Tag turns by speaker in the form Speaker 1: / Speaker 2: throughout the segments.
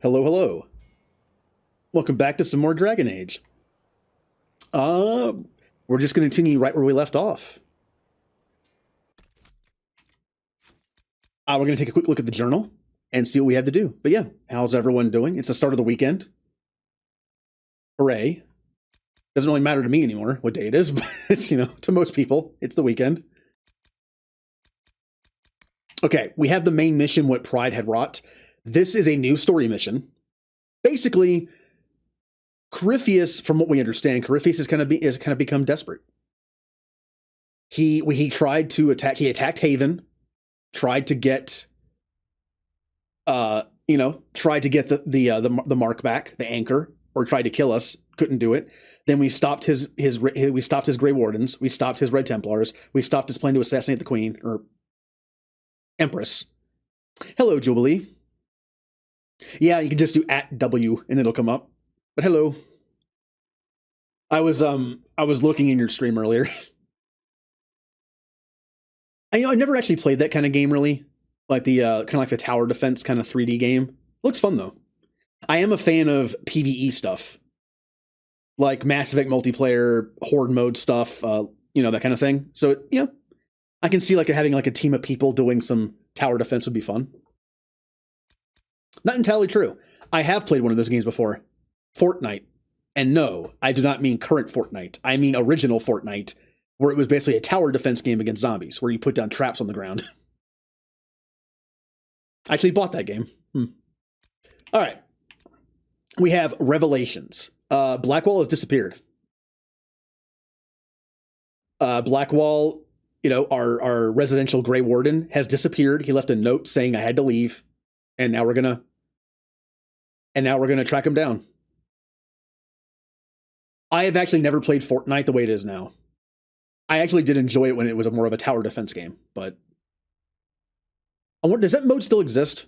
Speaker 1: Hello, hello. Welcome back to some more Dragon Age. We're just going to continue right where we left off. We're going to take a quick look at the journal and see what we have to do. But yeah, how's everyone doing? It's the start of the weekend. Hooray. Doesn't really matter to me anymore what day it is, but it's, to most people, it's the weekend. Okay, we have the main mission, what Pride had wrought. This is a new story mission. Basically, Corypheus, from what we understand, Corypheus is kind of become desperate. He tried to attack. He attacked Haven, tried to get, tried to get the mark back, the anchor, or tried to kill us. Couldn't do it. Then we stopped his Grey Wardens. We stopped his Red Templars. We stopped his plan to assassinate the Queen or Empress. Hello, Jubilee. Yeah, you can just do @W and it'll come up. But hello. I was looking in your stream earlier. I never actually played that kind of game really. Like the kind of like the tower defense kind of 3D game. Looks fun though. I am a fan of PvE stuff. Like Mass Effect multiplayer, horde mode stuff, that kind of thing. So, I can see like having like a team of people doing some tower defense would be fun. Not entirely true. I have played one of those games before. Fortnite. And no, I do not mean current Fortnite. I mean original Fortnite, where it was basically a tower defense game against zombies, where you put down traps on the ground. I actually bought that game. All right. We have Revelations. Blackwall has disappeared. Blackwall, our residential Grey Warden has disappeared. He left a note saying I had to leave, and now we're gonna track him down. I have actually never played Fortnite the way it is now. I actually did enjoy it when it was more of a tower defense game, but I wonder, does that mode still exist?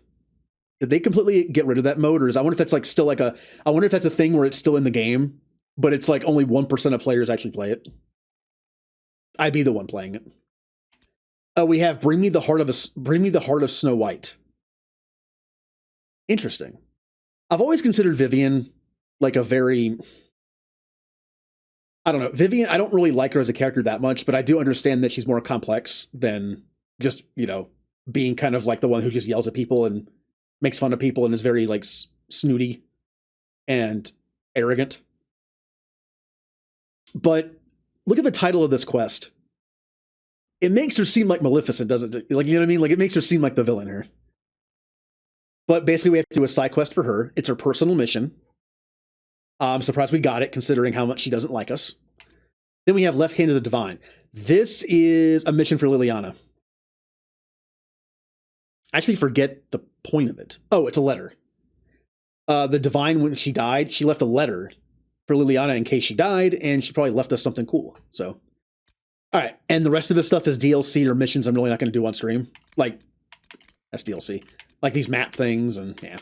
Speaker 1: Did they completely get rid of that mode, or I wonder if that's like still like I wonder if that's a thing where it's still in the game, but it's like only 1% of players actually play it. I'd be the one playing it. We have Bring Me the Heart of Snow White. Interesting. I've always considered Vivian like a very, I don't know. Vivian, I don't really like her as a character that much, but I do understand that she's more complex than just, being kind of like the one who just yells at people and makes fun of people and is very like snooty and arrogant. But look at the title of this quest. It makes her seem like Maleficent, doesn't it? Like, you know what I mean? Like, it makes her seem like the villain here. But basically, we have to do a side quest for her. It's her personal mission. I'm surprised we got it, considering how much she doesn't like us. Then we have Left Hand of the Divine. This is a mission for Lyanna. I actually forget the point of it. Oh, it's a letter. The Divine, when she died, she left a letter for Lyanna in case she died, and she probably left us something cool. So, all right. And the rest of this stuff is DLC or missions I'm really not going to do on stream. Like, that's DLC. Like these map things, and yeah.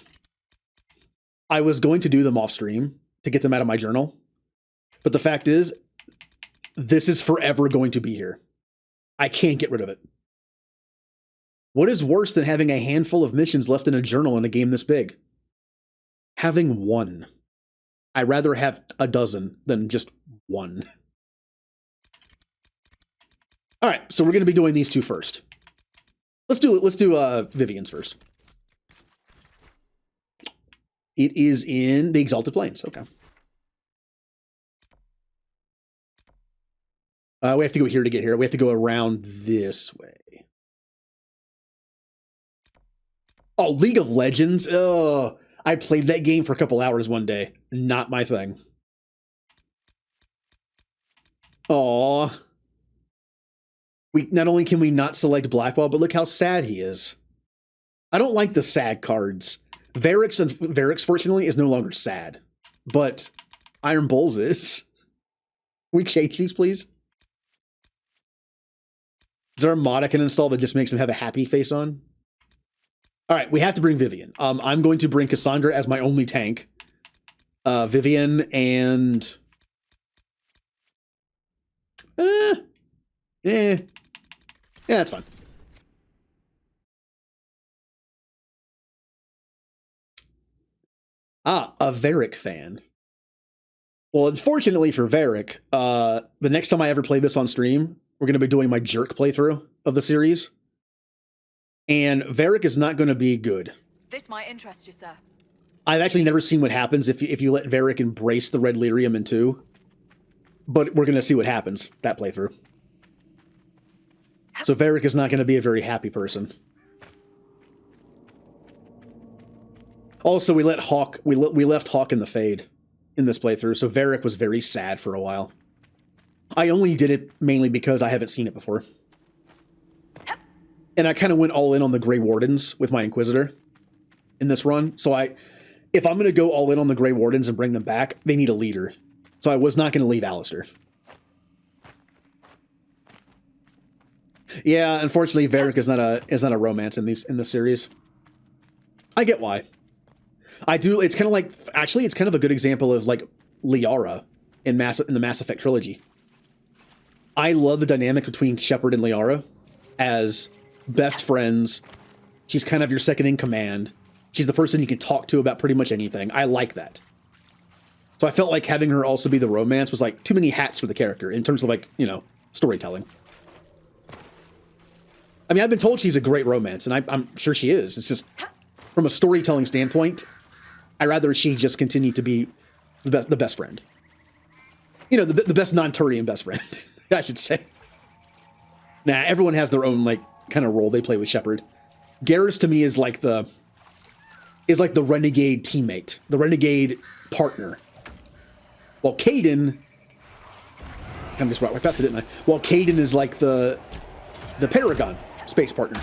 Speaker 1: I was going to do them off stream to get them out of my journal. But the fact is, this is forever going to be here. I can't get rid of it. What is worse than having a handful of missions left in a journal in a game this big? Having one. I'd rather have a dozen than just one. All right, so we're going to be doing these two first. Let's do Vivian's first. It is in the Exalted Plains. Okay. We have to go here to get here. We have to go around this way. Oh, League of Legends. Oh, I played that game for a couple hours one day. Not my thing. Aw. Not only can we not select Blackwall, but look how sad he is. I don't like the sad cards. Varix, fortunately, is no longer sad. But Iron Bulls is. Can we change these, please? Is there a mod I can install that just makes him have a happy face on? All right, we have to bring Vivian. I'm going to bring Cassandra as my only tank. Vivian and... Yeah, that's fine. Ah, a Varric fan. Well, unfortunately for Varric, the next time I ever play this on stream, we're going to be doing my jerk playthrough of the series. And Varric is not going to be good.
Speaker 2: This might interest you, sir.
Speaker 1: I've actually never seen what happens if you let Varric embrace the red lyrium in 2. But we're going to see what happens, that playthrough. So Varric is not going to be a very happy person. Also, we left Hawk in the Fade in this playthrough, so Varric was very sad for a while. I only did it mainly because I haven't seen it before. And I kind of went all in on the Grey Wardens with my Inquisitor in this run. So if I'm going to go all in on the Grey Wardens and bring them back, they need a leader. So I was not going to leave Alistair. Yeah, unfortunately, Varric is not a romance in this series. I get why. I do. It's kind of like, actually, it's kind of a good example of like Lyanna in the Mass Effect trilogy. I love the dynamic between Shepard and Lyanna as best friends. She's kind of your second in command. She's the person you can talk to about pretty much anything. I like that. So I felt like having her also be the romance was like too many hats for the character in terms of like, you know, storytelling. I mean, I've been told she's a great romance, and I'm sure she is. It's just, from a storytelling standpoint, I'd rather she just continue to be the best friend. You know, the best non-Turian best friend, I should say. Nah, everyone has their own, like, kind of role they play with Shepard. Garrus, to me, is like the renegade teammate, the renegade partner. While Kaidan, I just right past it, didn't I? While Kaidan is like the Paragon space partner.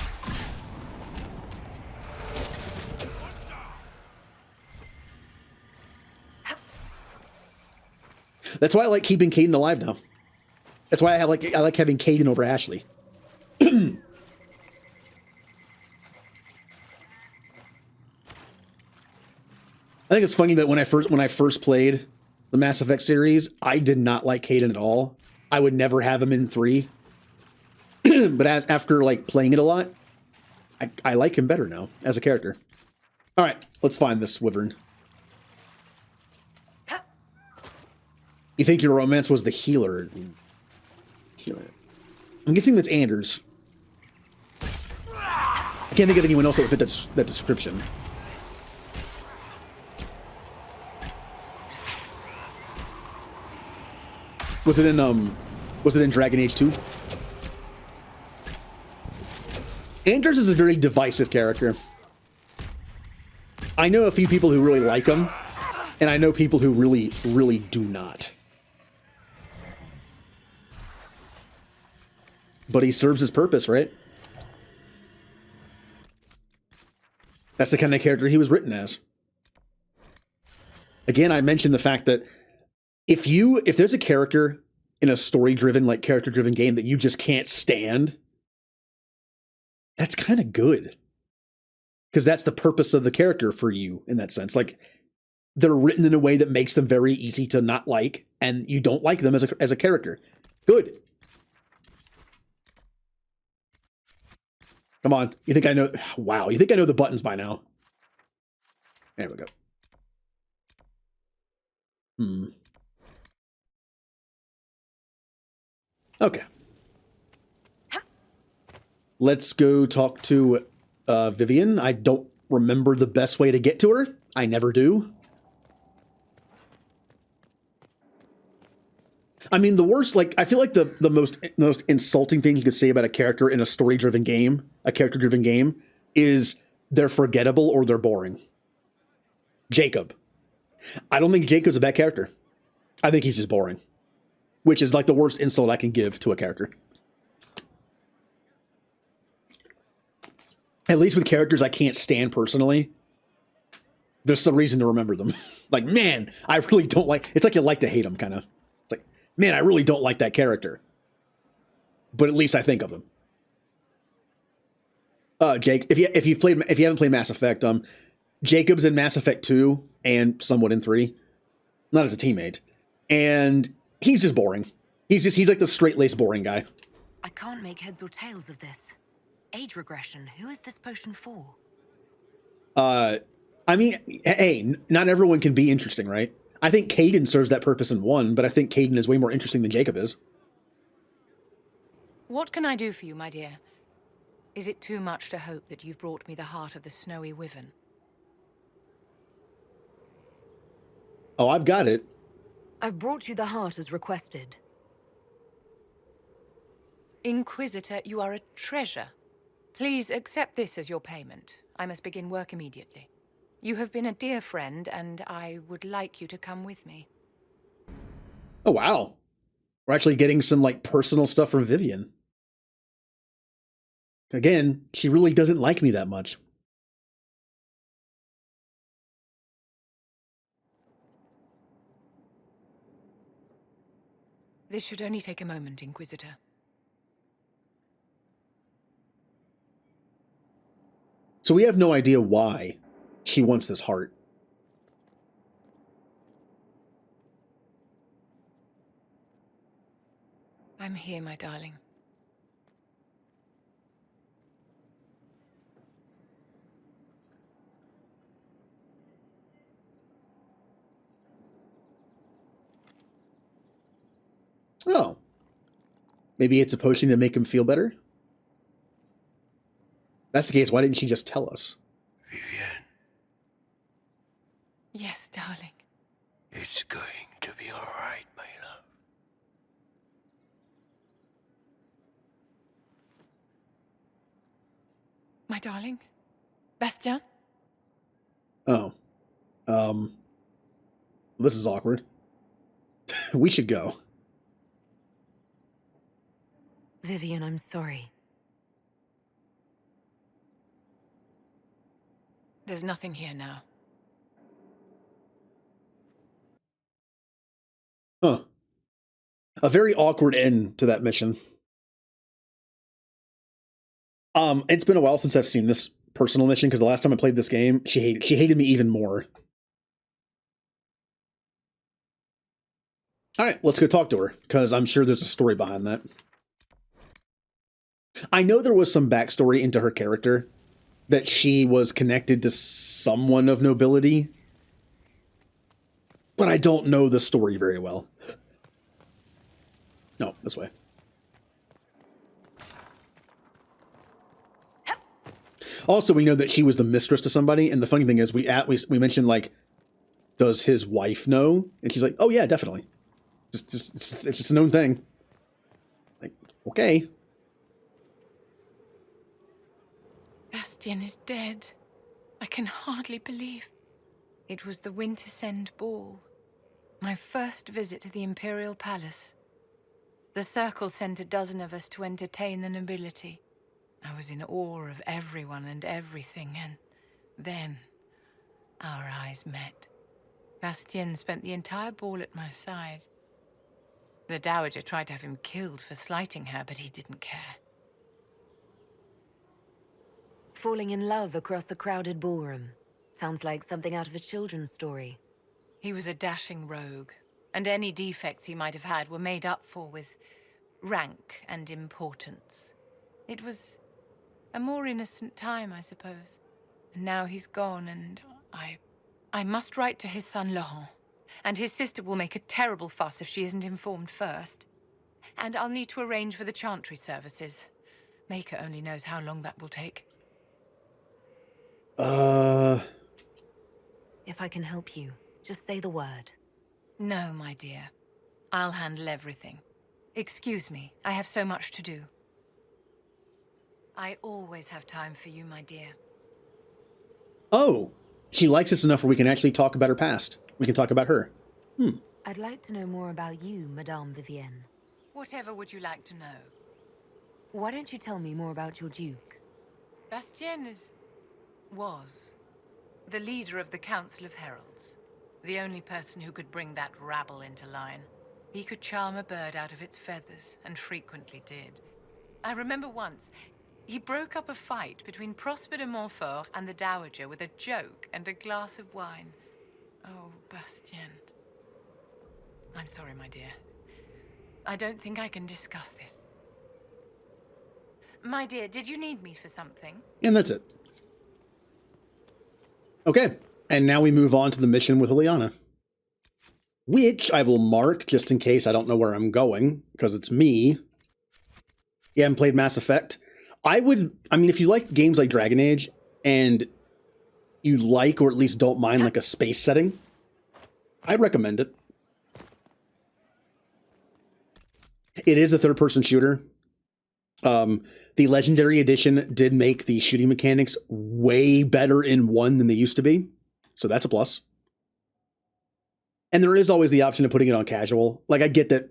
Speaker 1: That's why I like keeping Kaidan alive now. That's why I like having Kaidan over Ashley. I think it's funny that when I first played the Mass Effect series, I did not like Kaidan at all. I would never have him in 3. But after like playing it a lot, I like him better now as a character. All right, let's find this wyvern. You think your romance was the healer? I'm guessing that's Anders. I can't think of anyone else that would fit that description. Was it in Dragon Age 2? Anders is a very divisive character. I know a few people who really like him, and I know people who really, really do not. But he serves his purpose, right? That's the kind of character he was written as. Again, I mentioned the fact that if there's a character in a story-driven, like character-driven game that you just can't stand, that's kind of good. Because that's the purpose of the character for you in that sense. Like, they're written in a way that makes them very easy to not like, and you don't like them as a character. Good. Come on. You think I know? Wow. You think I know the buttons by now? There we go. Okay. Let's go talk to Vivian. I don't remember the best way to get to her. I never do. I mean, the worst, like, I feel like the most insulting thing you could say about a character in a story-driven game, a character-driven game, is they're forgettable or they're boring. Jacob. I don't think Jacob's a bad character. I think he's just boring. Which is like the worst insult I can give to a character. At least with characters I can't stand personally, there's some reason to remember them. Like, man, I really don't like... It's like you like to hate them, kind of. It's like, man, I really don't like that character. But at least I think of them. Jake, if you haven't played Mass Effect, Jacob's in Mass Effect 2 and somewhat in 3. Not as a teammate. And he's just boring. He's like the straight-laced boring guy.
Speaker 2: I can't make heads or tails of this. Age regression. Who is this potion for?
Speaker 1: I I mean, hey, not everyone can be interesting, right? I think Caden serves that purpose in 1, but I think Caden is way more interesting than Jacob is.
Speaker 2: What can I do for you, my dear? Is it too much to hope that you've brought me the heart of the snowy wyvern?
Speaker 1: Oh, I've got it.
Speaker 3: I've brought you the heart as requested.
Speaker 2: Inquisitor, you are a treasure. Please accept this as your payment. I must begin work immediately. You have been a dear friend, and I would like you to come with me.
Speaker 1: Oh, wow. We're actually getting some, like, personal stuff from Vivian. Again, she really doesn't like me that much.
Speaker 2: This should only take a moment, Inquisitor.
Speaker 1: So we have no idea why she wants this heart.
Speaker 2: I'm here, my darling.
Speaker 1: Oh. Maybe it's a potion to make him feel better? That's the case, why didn't she just tell us?
Speaker 4: Vivian,
Speaker 2: Yes, darling.
Speaker 4: it's going to be all right, my love.
Speaker 2: My darling? Bastien?
Speaker 1: Oh. This is awkward. We should go.
Speaker 3: Vivian, I'm sorry.
Speaker 2: There's nothing here now.
Speaker 1: Huh. A very awkward end to that mission. It's been a while since I've seen this personal mission, because the last time I played this game, she hated me even more. Alright, let's go talk to her, because I'm sure there's a story behind that. I know there was some backstory into her character, that she was connected to someone of nobility, but I don't know the story very well. No, this way. Also, we know that she was the mistress to somebody, and the funny thing is, we mentioned, like, does his wife know? And she's like, oh yeah, definitely. It's just a known thing. Like, okay.
Speaker 2: Bastien is dead. I can hardly believe. It was the Wintersend Ball. My first visit to the Imperial Palace. The Circle sent a dozen of us to entertain the nobility. I was in awe of everyone and everything, and then our eyes met. Bastien spent the entire ball at my side. The Dowager tried to have him killed for slighting her, but he didn't care.
Speaker 3: Falling in love across a crowded ballroom. Sounds like something out of a children's story.
Speaker 2: He was a dashing rogue, and any defects he might have had were made up for with rank and importance. It was a more innocent time, I suppose. And now he's gone, and I must write to his son Laurent. And his sister will make a terrible fuss if she isn't informed first. And I'll need to arrange for the chantry services. Maker only knows how long that will take.
Speaker 3: If I can help you, just say the word.
Speaker 2: No, my dear. I'll handle everything. Excuse me, I have so much to do. I always have time for you, my dear.
Speaker 1: Oh, she likes us enough where we can actually talk about her past. We can talk about her.
Speaker 3: I'd like to know more about you, Madame Vivienne.
Speaker 2: Whatever would you like to know?
Speaker 3: Why don't you tell me more about your Duke?
Speaker 2: Bastien was the leader of the Council of Heralds. The only person who could bring that rabble into line. He could charm a bird out of its feathers, and frequently did. I remember once, he broke up a fight between Prosper de Montfort and the Dowager with a joke and a glass of wine. Oh, Bastien. I'm sorry, my dear. I don't think I can discuss this. My dear, did you need me for something?
Speaker 1: And that's it. Okay. And now we move on to the mission with Lyanna, which I will mark just in case I don't know where I'm going, because it's me. You haven't played Mass Effect? I mean, if you like games like Dragon Age, and you like, or at least don't mind, like a space setting, I'd recommend it. It is a third-person shooter. The Legendary Edition did make the shooting mechanics way better in 1 than they used to be, so that's a plus. And there is always the option of putting it on casual. Like, I get that,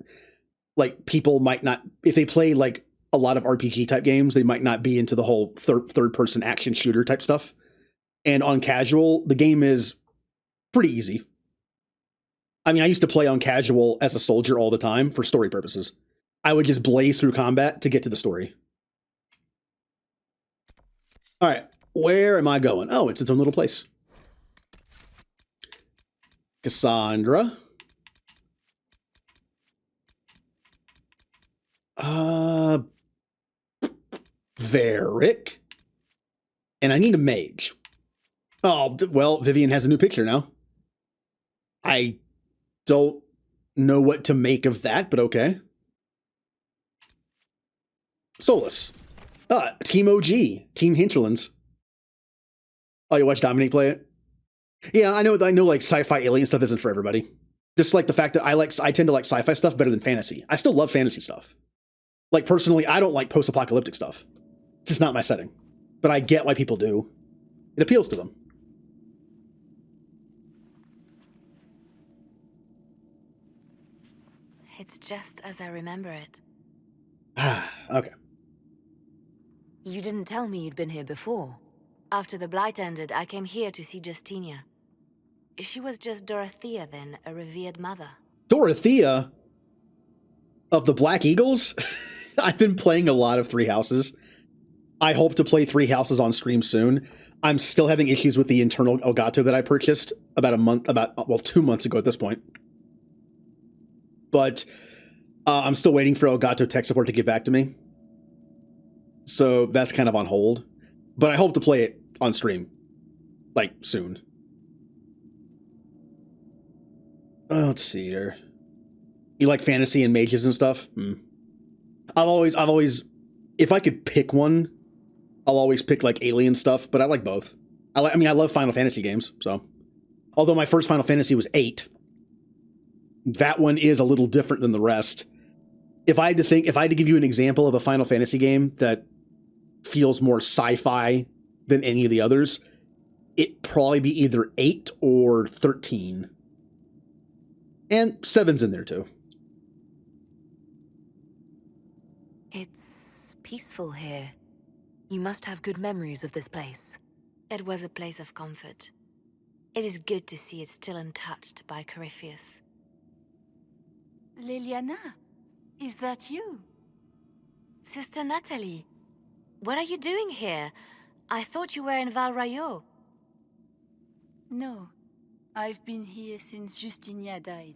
Speaker 1: like, people might not, if they play, like, a lot of RPG-type games, they might not be into the whole third-person action shooter type stuff. And on casual, the game is pretty easy. I mean, I used to play on casual as a soldier all the time for story purposes. I would just blaze through combat to get to the story. All right, where am I going? Oh, it's its own little place. Cassandra. Varric. And I need a mage. Oh, well, Vivian has a new picture now. I don't know what to make of that, but okay. Solus. Team OG. Team Hinterlands. Oh, you watch Dominique play it? Yeah, I know like sci-fi alien stuff isn't for everybody. Just like the fact that I tend to like sci-fi stuff better than fantasy. I still love fantasy stuff. Like, personally, I don't like post-apocalyptic stuff. It's just not my setting. But I get why people do. It appeals to them.
Speaker 3: It's just as I remember it.
Speaker 1: Okay.
Speaker 3: You didn't tell me you'd been here before. After the Blight ended, I came here to see Justinia. She was just Dorothea then, a revered mother.
Speaker 1: Dorothea? Of the Black Eagles? I've been playing a lot of Three Houses. I hope to play Three Houses on stream soon. I'm still having issues with the internal Elgato that I purchased about 2 months ago at this point. But I'm still waiting for Elgato tech support to get back to me. So that's kind of on hold. But I hope to play it on stream, like, soon. Let's see here. You like fantasy and mages and stuff? I've always, if I could pick one, I'll always pick like alien stuff, but I like both. I love Final Fantasy games, so. Although my first Final Fantasy was 8. That one is a little different than the rest. If I had to give you an example of a Final Fantasy game that feels more sci-fi than any of the others, it'd probably be either 8 or 13. And 7's in there too.
Speaker 3: It's peaceful here. You must have good memories of this place. It was a place of comfort. It is good to see it still untouched by Corypheus.
Speaker 5: Lyanna, is that you?
Speaker 3: Sister Natalie, what are you doing here? I thought you were in Val Rayo.
Speaker 5: No, I've been here since Justinia died.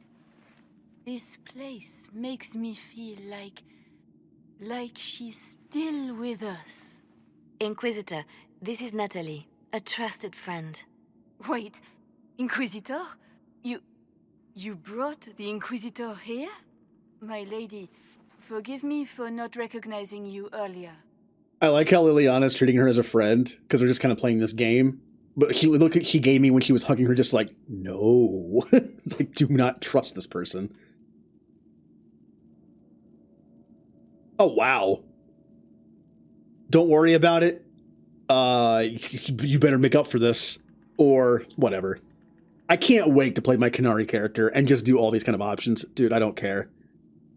Speaker 5: This place makes me feel like she's still with us.
Speaker 3: Inquisitor, this is Natalie, a trusted friend.
Speaker 5: Wait, Inquisitor? You brought the Inquisitor here? My lady, forgive me for not recognizing you earlier.
Speaker 1: I like how Liliana's treating her as a friend, because they're just kind of playing this game. But look at she gave me when she was hugging her, just like, no. It's like, do not trust this person. Oh, wow. Don't worry about it. You better make up for this. Or whatever. I can't wait to play my Canary character and just do all these kind of options. Dude, I don't care.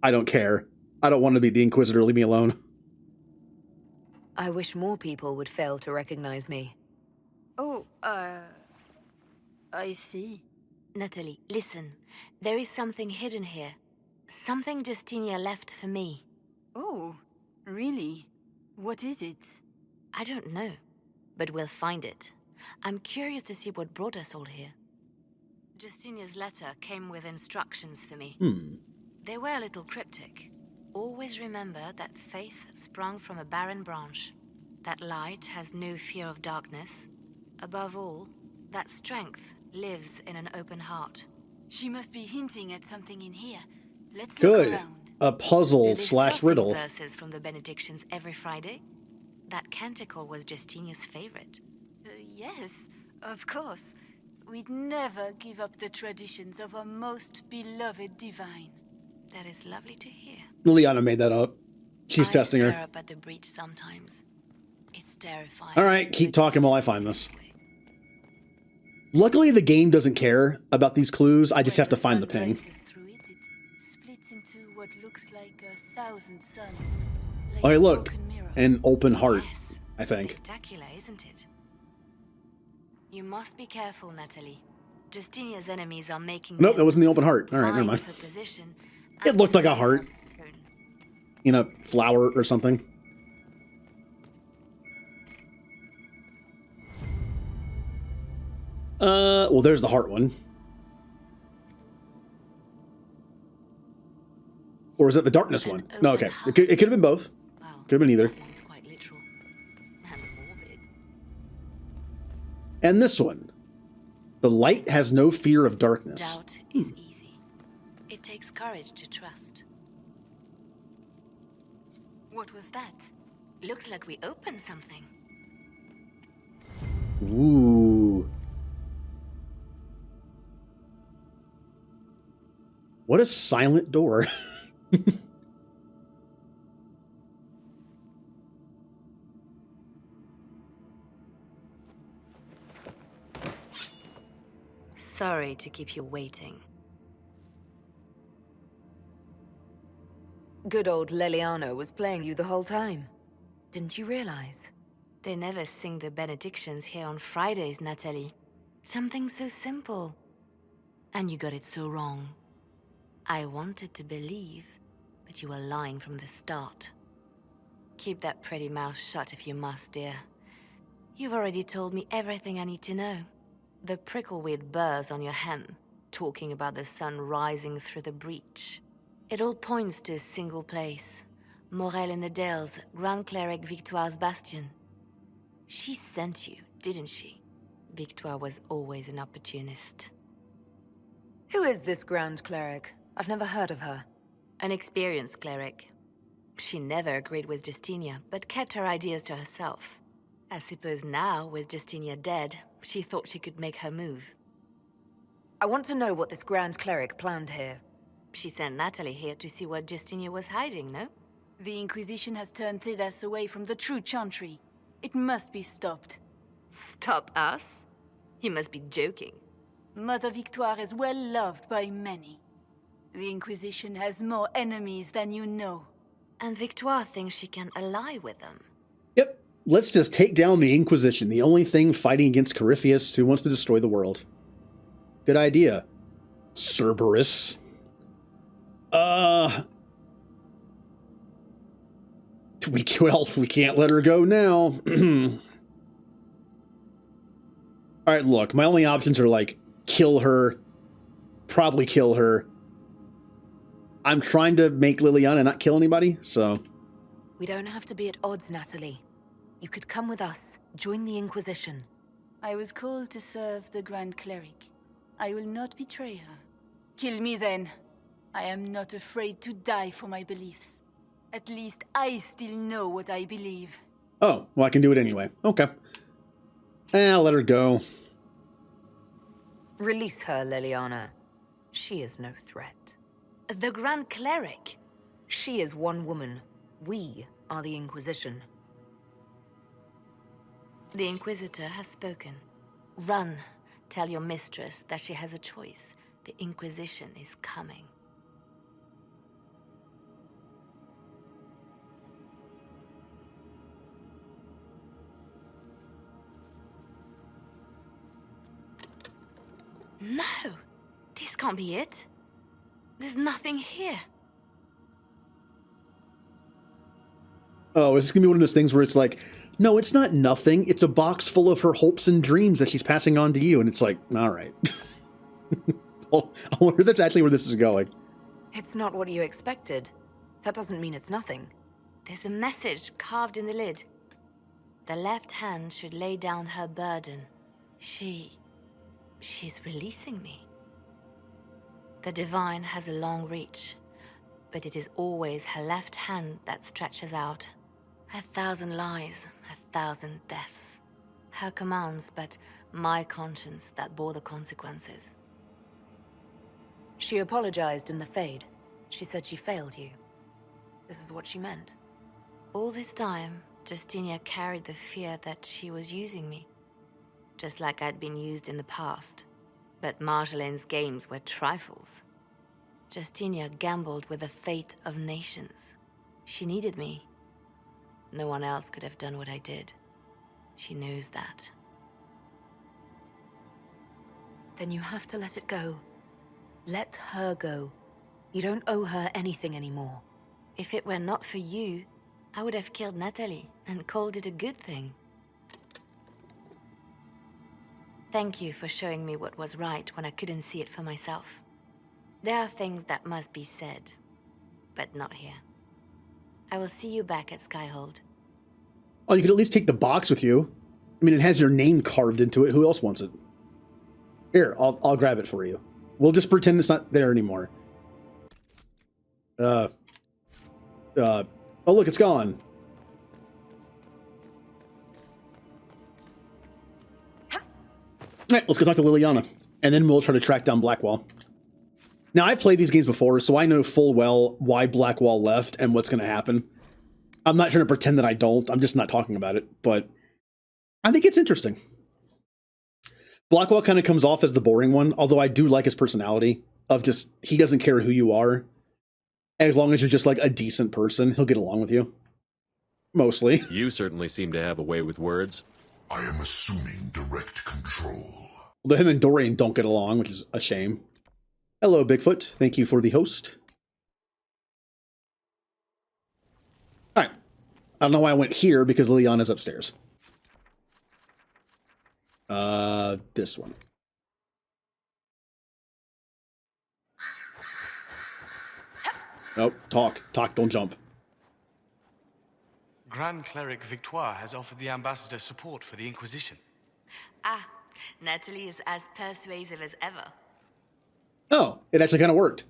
Speaker 1: I don't care. I don't want to be the Inquisitor. Leave me alone.
Speaker 3: I wish more people would fail to recognize me.
Speaker 5: Oh, I see.
Speaker 3: Natalie, listen. There is something hidden here. Something Justinia left for me.
Speaker 5: Oh, really? What is it?
Speaker 3: I don't know, but we'll find it. I'm curious to see what brought us all here. Justinia's letter came with instructions for me. They were a little cryptic. Always remember that faith sprung from a barren branch. That light has no fear of darkness. Above all, That strength lives in an open heart.
Speaker 5: She must be hinting at something in here. Let's look
Speaker 1: Good.
Speaker 5: around.
Speaker 1: A puzzle
Speaker 3: Do they still
Speaker 1: slash riddle.
Speaker 3: sing verses from the benedictions every Friday? That canticle was Justinia's favorite.
Speaker 5: Yes, of course. We'd never give up the traditions of our most beloved divine.
Speaker 3: That is lovely to hear.
Speaker 1: Lyanna made that up. She's testing
Speaker 3: I
Speaker 1: her.
Speaker 3: stare up at the breach sometimes. It's terrifying.
Speaker 1: All right, keep talking while I find this. Luckily, the game doesn't care about these clues. I just have to find the ping.
Speaker 5: When the sun rises through it, it splits into what looks like 1,000 suns. Like
Speaker 1: Oh, hey,
Speaker 5: a
Speaker 1: look.
Speaker 5: broken mirror.
Speaker 1: An open heart,
Speaker 3: Yes.
Speaker 1: I think.
Speaker 3: Spectacular, isn't it? You must be careful, Natalie. Justinia's enemies are making.
Speaker 1: Nope, that wasn't the open heart. All right, never mind. It looked like a heart. In a flower or something. Well, there's the heart one. Or is that the darkness one? No, okay. It could have been both.
Speaker 3: Wow,
Speaker 1: Could have been either.
Speaker 3: that one's quite literal and morbid.
Speaker 1: And this one. The light has no fear of darkness.
Speaker 3: Doubt is easy. It takes courage to trust. What was that? Looks like we opened something.
Speaker 1: Ooh. What a silent door.
Speaker 3: Sorry to keep you waiting.
Speaker 2: Good old Lyanna was playing you the whole time. Didn't you realize?
Speaker 3: They never sing the benedictions here on Fridays, Natalie. Something so simple. And you got it so wrong. I wanted to believe, but you were lying from the start. Keep that pretty mouth shut if you must, dear. You've already told me everything I need to know. The prickleweed burrs on your hem, talking about the sun rising through the breach. It all points to a single place. Morel in the Dales, Grand Cleric Victoire's bastion. She sent you, didn't she? Victoire was always an opportunist.
Speaker 2: Who is this Grand Cleric? I've never heard of her.
Speaker 3: An experienced cleric. She never agreed with Justinia, but kept her ideas to herself. I suppose now, with Justinia dead, she thought she could make her move.
Speaker 2: I want to know what this Grand Cleric planned here.
Speaker 3: She sent Natalie here to see what Justinia was hiding, no?
Speaker 5: The Inquisition has turned Thidas away from the true chantry. It must be stopped.
Speaker 3: Stop us? You must be joking.
Speaker 5: Mother Victoire is well loved by many. The Inquisition has more enemies than you know.
Speaker 3: And Victoire thinks she can ally with them.
Speaker 1: Yep. Let's just take down the Inquisition, the only thing fighting against Corypheus who wants to destroy the world. Good idea. Cerberus. We can't let her go now. Alright, look, my only options are like, kill her, probably kill her. I'm trying to make Lyanna not kill anybody, so...
Speaker 2: We don't have to be at odds, Natalie. You could come with us, join the Inquisition.
Speaker 5: I was called to serve the Grand Cleric. I will not betray her. Kill me then. I am not afraid to die for my beliefs. At least I still know what I believe.
Speaker 1: Oh, well, I can do it anyway. Okay. I'll let her go.
Speaker 2: Release her, Lyanna. She is no threat.
Speaker 3: The Grand Cleric?
Speaker 2: She is one woman. We are the Inquisition.
Speaker 3: The Inquisitor has spoken. Run. Tell your mistress that she has a choice. The Inquisition is coming. No! This can't be it. There's nothing here.
Speaker 1: Oh, is this gonna be one of those things where it's like, no, it's not nothing. It's a box full of her hopes and dreams that she's passing on to you. And it's like, all right. I wonder if that's actually where this is going.
Speaker 2: It's not what you expected. That doesn't mean it's nothing.
Speaker 3: There's a message carved in the lid. The left hand should lay down her burden. She She's releasing me. The divine has a long reach, but it is always her left hand that stretches out. 1,000 lies, 1,000 deaths. Her commands, but my conscience that bore the consequences.
Speaker 6: She apologized in the Fade. She said she failed you. This is what she meant.
Speaker 3: All this time, Justinia carried the fear that she was using me. Just like I'd been used in the past. But Marjolaine's games were trifles. Justinia gambled with the fate of nations. She needed me. No one else could have done what I did. She knows that.
Speaker 6: Then you have to let it go. Let her go. You don't owe her anything anymore.
Speaker 3: If it were not for you, I would have killed Natalie and called it a good thing. Thank you for showing me what was right when I couldn't see it for myself. There are things that must be said, but not here. I will see you back at Skyhold.
Speaker 1: Oh, you could at least take the box with you. I mean, it has your name carved into it. Who else wants it? Here, I'll grab it for you. We'll just pretend it's not there anymore. Oh, look, it's gone. All right, let's go talk to Lyanna, and then we'll try to track down Blackwall. Now, I've played these games before, so I know full well why Blackwall left and what's going to happen. I'm not trying to pretend that I don't. I'm just not talking about it, but I think it's interesting. Blackwall kind of comes off as the boring one, although I do like his personality of just, he doesn't care who you are. As long as you're just like a decent person, he'll get along with you. Mostly.
Speaker 7: You certainly seem to have a way with words.
Speaker 8: I am assuming direct control.
Speaker 1: Although him and Dorian don't get along, which is a shame. Hello, Bigfoot. Thank you for the host. Alright. I don't know why I went here, because Lyanna's upstairs. This one. Oh, talk, don't jump.
Speaker 9: Grand Cleric Victoire has offered the ambassador support for the Inquisition.
Speaker 3: Ah, Natalie is as persuasive as ever.
Speaker 1: Oh, it actually kind of worked.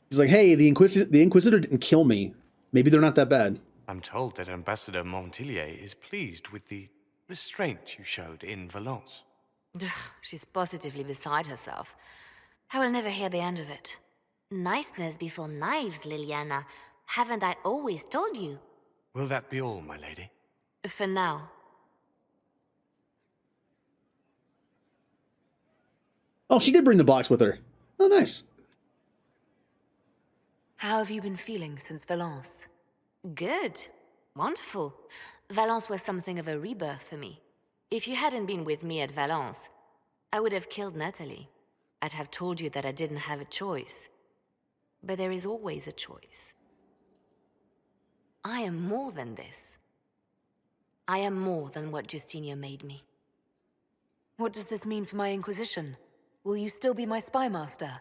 Speaker 1: He's like, hey, the Inquisitor didn't kill me. Maybe they're not that bad.
Speaker 9: I'm told that Ambassador Montillier is pleased with the restraint you showed in Valence.
Speaker 3: She's positively beside herself. I will never hear the end of it. Niceness before knives, Lyanna. Haven't I always told you?
Speaker 9: Will that be all, my lady?
Speaker 3: For now.
Speaker 1: Oh, she did bring the box with her. Oh, nice.
Speaker 6: How have you been feeling since Valence?
Speaker 3: Good. Wonderful. Valence was something of a rebirth for me. If you hadn't been with me at Valence, I would have killed Natalie. I'd have told you that I didn't have a choice. But there is always a choice. I am more than this. I am more than what Justinia made me.
Speaker 6: What does this mean for my Inquisition? Will you still be my spy master?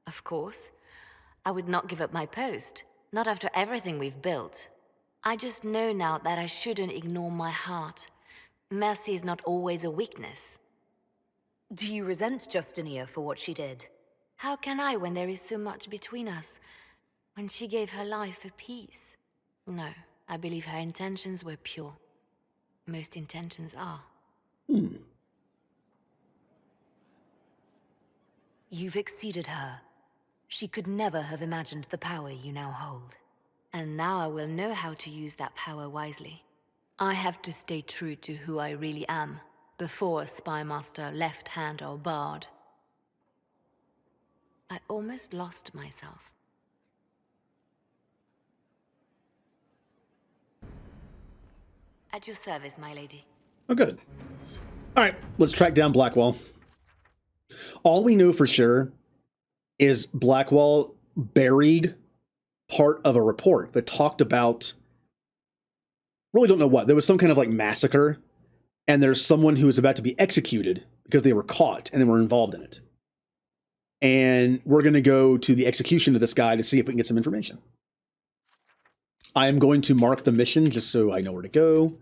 Speaker 3: Of course. I would not give up my post. Not after everything we've built. I just know now that I shouldn't ignore my heart. Mercy is not always a weakness.
Speaker 6: Do you resent Justinia for what she did?
Speaker 3: How can I when there is so much between us? When she gave her life for peace? No, I believe her intentions were pure. Most intentions are.
Speaker 6: You've exceeded her. She could never have imagined the power you now hold.
Speaker 3: And now I will know how to use that power wisely. I have to stay true to who I really am, before a spy master, left hand or bard. I almost lost myself. At your service, my lady.
Speaker 1: Oh, good. All right, let's track down Blackwall. All we know for sure is Blackwall buried part of a report that talked about, really don't know what. There was some kind of like massacre, and there's someone who was about to be executed because they were caught and they were involved in it. And we're going to go to the execution of this guy to see if we can get some information. I am going to mark the mission just so I know where to go.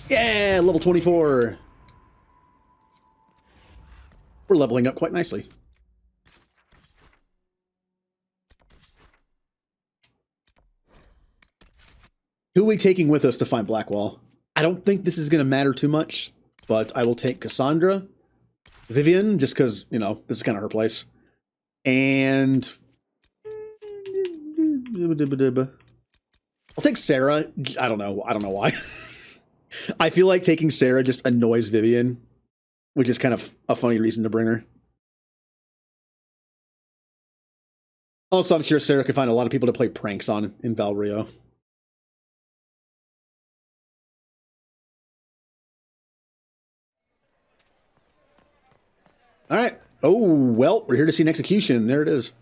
Speaker 1: Yeah, level 24. We're leveling up quite nicely. Who are we taking with us to find Blackwall? I don't think this is going to matter too much, but I will take Cassandra, Vivian, just because, you know, this is kind of her place. And I'll take Sarah. I don't know why. I feel like taking Sarah just annoys Vivian, which is kind of a funny reason to bring her. Also, I'm sure Sarah could find a lot of people to play pranks on in Val Rio. All right. Oh, well, we're here to see an execution. There it is.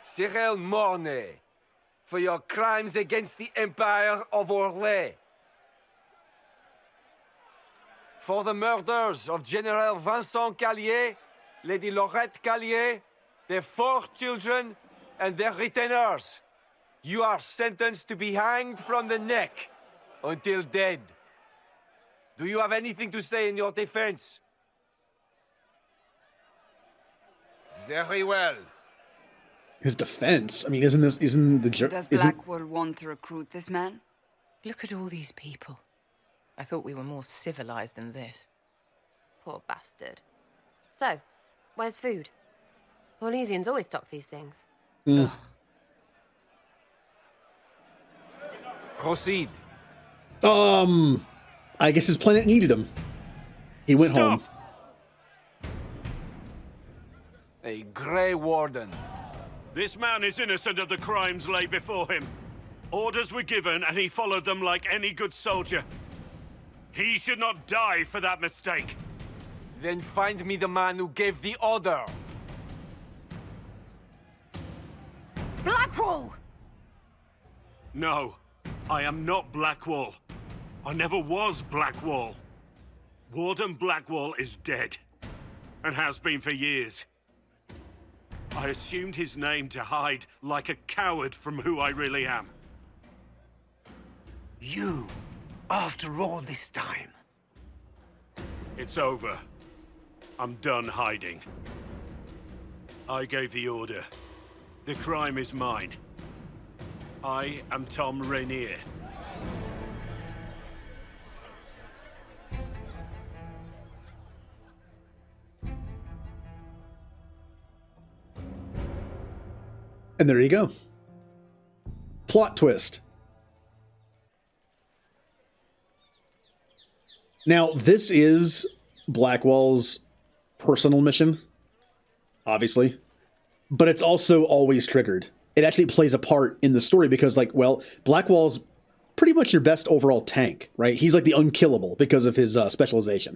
Speaker 10: Cyril Mornay, for your crimes against the Empire of Orlais. For the murders of General Vincent Callier, Lady Laurette Callier, their 4 children, and their retainers. You are sentenced to be hanged from the neck until dead. Do you have anything to say in your defense? Very well.
Speaker 1: His defense? I mean, isn't the...
Speaker 11: Does Blackwall want to recruit this man?
Speaker 2: Look at all these people. I thought we were more civilized than this.
Speaker 12: Poor bastard. So, where's food? Orlesians always stock these things.
Speaker 10: Proceed.
Speaker 1: I guess his planet needed him. He went home.
Speaker 10: A Grey Warden.
Speaker 13: This man is innocent of the crimes laid before him. Orders were given and he followed them like any good soldier. He should not die for that mistake.
Speaker 10: Then find me the man who gave the order.
Speaker 11: Blackwall!
Speaker 13: No, I am not Blackwall. I never was Blackwall. Warden Blackwall is dead, and has been for years. I assumed his name to hide like a coward from who I really am.
Speaker 4: You, after all this time.
Speaker 13: It's over. I'm done hiding. I gave the order. The crime is mine. I am Tom Rainier.
Speaker 1: And there you go. Plot twist. Now, this is Blackwall's personal mission, obviously, but it's also always triggered. It actually plays a part in the story because, like, well, Blackwall's pretty much your best overall tank, right? He's like the unkillable because of his specialization.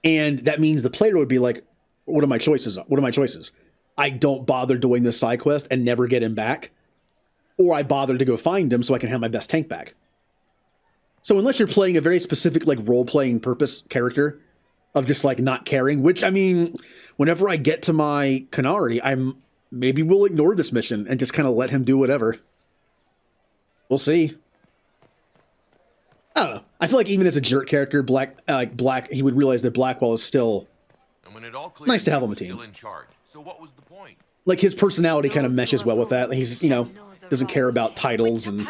Speaker 1: And that means the player would be like, what are my choices? What are my choices? I don't bother doing this side quest and never get him back, or I bother to go find him so I can have my best tank back. So unless you're playing a very specific, like, role-playing purpose character of just, like, not caring, which, I mean, whenever I get to my Canary, maybe we'll ignore this mission and just kind of let him do whatever. We'll see. I don't know. I feel like even as a jerk character, Black, he would realize that Blackwall is still nice to have on the team.
Speaker 14: So what was the point?
Speaker 1: Like, his personality kind of meshes well with that. He's, you know, doesn't care about titles and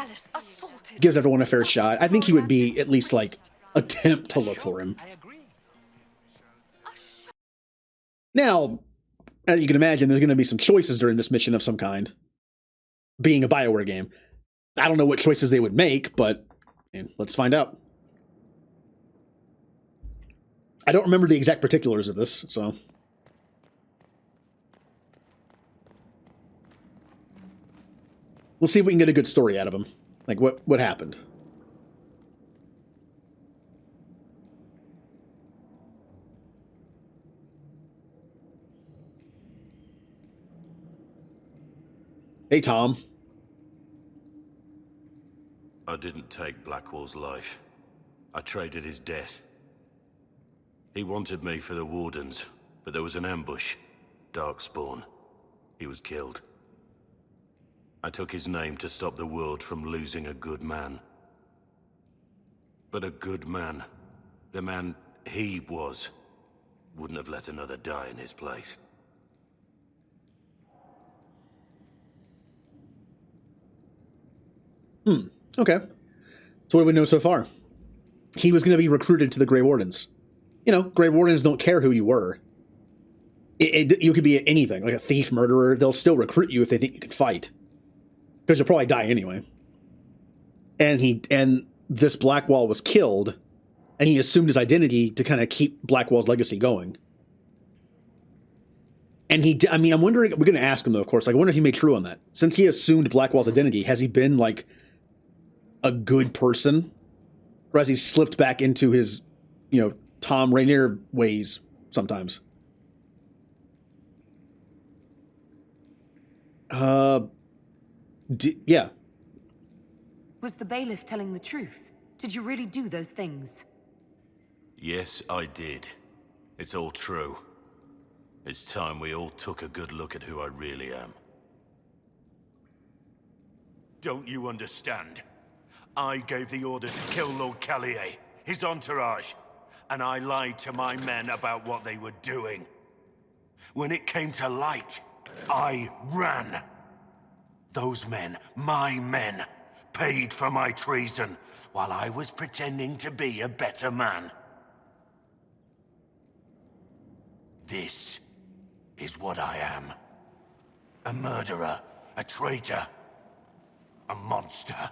Speaker 1: gives everyone a fair shot. I think he would be at least, like, attempt to look for him. Now, as you can imagine, there's going to be some choices during this mission of some kind. Being a BioWare game. I don't know what choices they would make, but let's find out. I don't remember the exact particulars of this, so... We'll see if we can get a good story out of him. Like, what happened? Hey, Tom.
Speaker 13: I didn't take Blackwall's life. I traded his death. He wanted me for the Wardens, but there was an ambush. Darkspawn. He was killed. I took his name to stop the world from losing a good man. but a good man. The man he was. Wouldn't have let another die in his place.
Speaker 1: Okay. So what do we know so far? He was going to be recruited to the Grey Wardens. You know, Grey Wardens don't care who you were. You could be anything, like a thief, murderer. They'll still recruit you if they think you can fight. Because you'll probably die anyway. And this Blackwall was killed, and he assumed his identity to kind of keep Blackwall's legacy going. And I'm wondering, we're going to ask him though, of course, like, I wonder if he made true on that. Since he assumed Blackwall's identity, has he been, like, a good person? Or has he slipped back into his, Tom Rainier ways sometimes? Yeah.
Speaker 6: Was the bailiff telling the truth? Did you really do those things?
Speaker 13: Yes, I did. It's all true. It's time we all took a good look at who I really am. Don't you understand? I gave the order to kill Lord Callier, his entourage, and I lied to my men about what they were doing. When it came to light, I ran. Those men, my men, paid for my treason, while I was pretending to be a better man. This is what I am. A murderer, a traitor, a monster.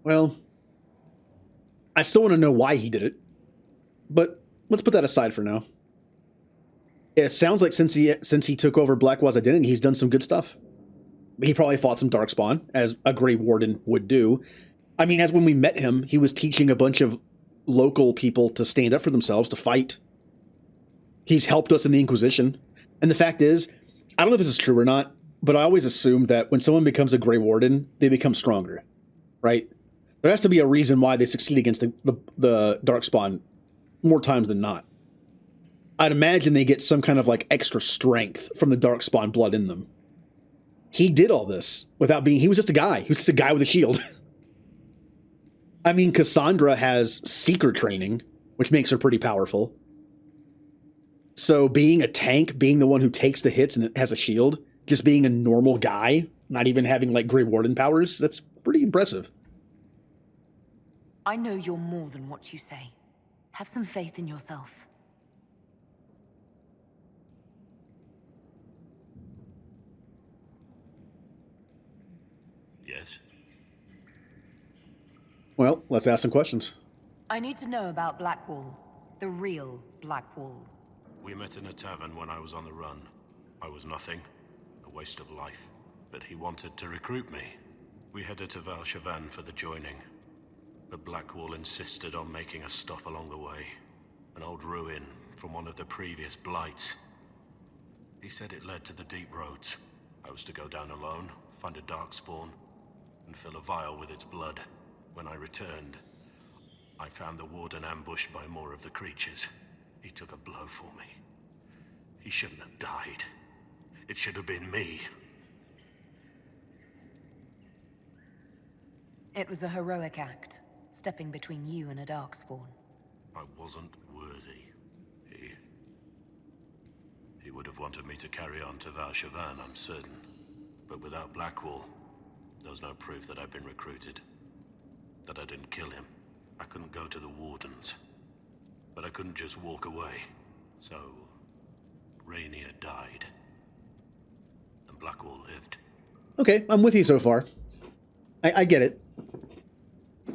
Speaker 1: Well, I still want to know why he did it, but let's put that aside for now. It sounds like since he took over Blackwall's identity, he's done some good stuff. He probably fought some Darkspawn, as a Grey Warden would do. I mean, as when we met him, he was teaching a bunch of local people to stand up for themselves, to fight. He's helped us in the Inquisition. And the fact is, I don't know if this is true or not, but I always assume that when someone becomes a Grey Warden, they become stronger, right? There has to be a reason why they succeed against the Darkspawn more times than not. I'd imagine they get some kind of like extra strength from the Darkspawn blood in them. He did all this without being... He was just a guy. He was just a guy with a shield. I mean, Cassandra has Seeker training, which makes her pretty powerful. So being a tank, being the one who takes the hits and has a shield, just being a normal guy, not even having like Grey Warden powers, that's pretty impressive.
Speaker 6: I know you're more than what you say. Have some faith in yourself.
Speaker 13: Yes?
Speaker 1: Well, let's ask some questions.
Speaker 6: I need to know about Blackwall. The real Blackwall.
Speaker 13: We met in a tavern when I was on the run. I was nothing, a waste of life. But he wanted to recruit me. We headed to Valshavan for the joining. But Blackwall insisted on making a stop along the way. An old ruin from one of the previous blights. He said it led to the deep roads. I was to go down alone, find a darkspawn, and fill a vial with its blood. When I returned, I found the warden ambushed by more of the creatures. He took a blow for me. He shouldn't have died. It should have been me.
Speaker 6: It was a heroic act, stepping between you and a darkspawn.
Speaker 13: I wasn't worthy. He would have wanted me to carry on to Valshavan, I'm certain. But without Blackwall, there's no proof that I've been recruited. That I didn't kill him. I couldn't go to the Wardens. But I couldn't just walk away. So, Rainier died. And Blackwall lived.
Speaker 1: Okay, I'm with you so far. I get it.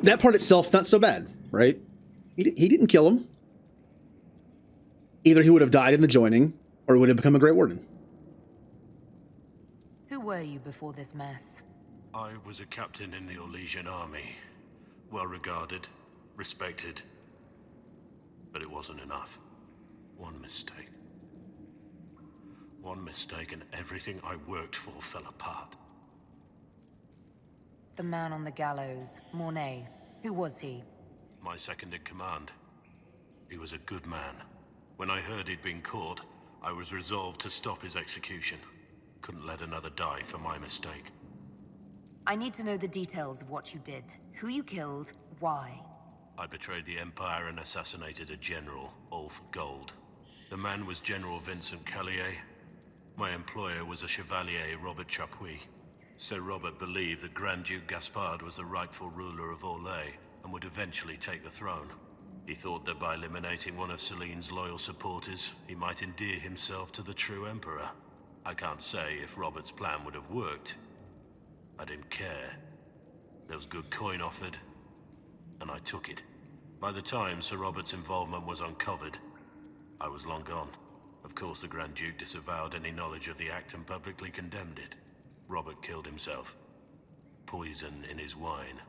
Speaker 1: That part itself, not so bad, right? He didn't kill him. Either he would have died in the joining, or he would have become a Grey Warden.
Speaker 6: Who were you before this mess?
Speaker 13: I was a captain in the Orlesian army. Well regarded, respected. But it wasn't enough. One mistake. One mistake and everything I worked for fell apart.
Speaker 6: The man on the gallows, Mornay. Who was he?
Speaker 13: My second in command. He was a good man. When I heard he'd been caught, I was resolved to stop his execution. Couldn't let another die for my mistake.
Speaker 6: I need to know the details of what you did. Who you killed, why.
Speaker 13: I betrayed the Empire and assassinated a general, all for gold. The man was General Vincent Callier. My employer was a Chevalier, Robert Chapuis. Sir Robert believed that Grand Duke Gaspard was the rightful ruler of Orlais and would eventually take the throne. He thought that by eliminating one of Celine's loyal supporters, he might endear himself to the true Emperor. I can't say if Robert's plan would have worked. I didn't care. There was good coin offered, and I took it. By the time Sir Robert's involvement was uncovered, I was long gone. Of course, the Grand Duke disavowed any knowledge of the act and publicly condemned it. Robert killed himself. Poison in his wine.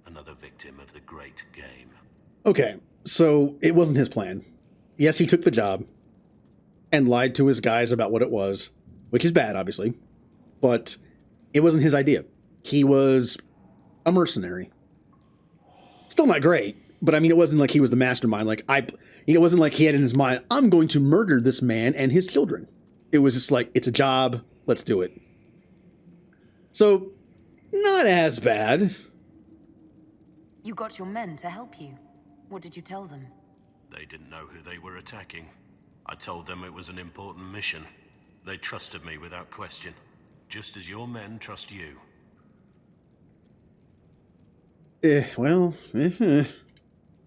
Speaker 13: Another victim of the great game.
Speaker 1: Okay, so it wasn't his plan. Yes, he took the job and lied to his guys about what it was, which is bad, obviously, but it wasn't his idea. He was a mercenary. Still not great, but I mean, it wasn't like he was the mastermind. It wasn't like he had in his mind, I'm going to murder this man and his children. It was just like, it's a job, let's do it. So, not as bad.
Speaker 6: You got your men to help you. What did you tell them?
Speaker 13: They didn't know who they were attacking. I told them it was an important mission. They trusted me without question, just as your men trust you.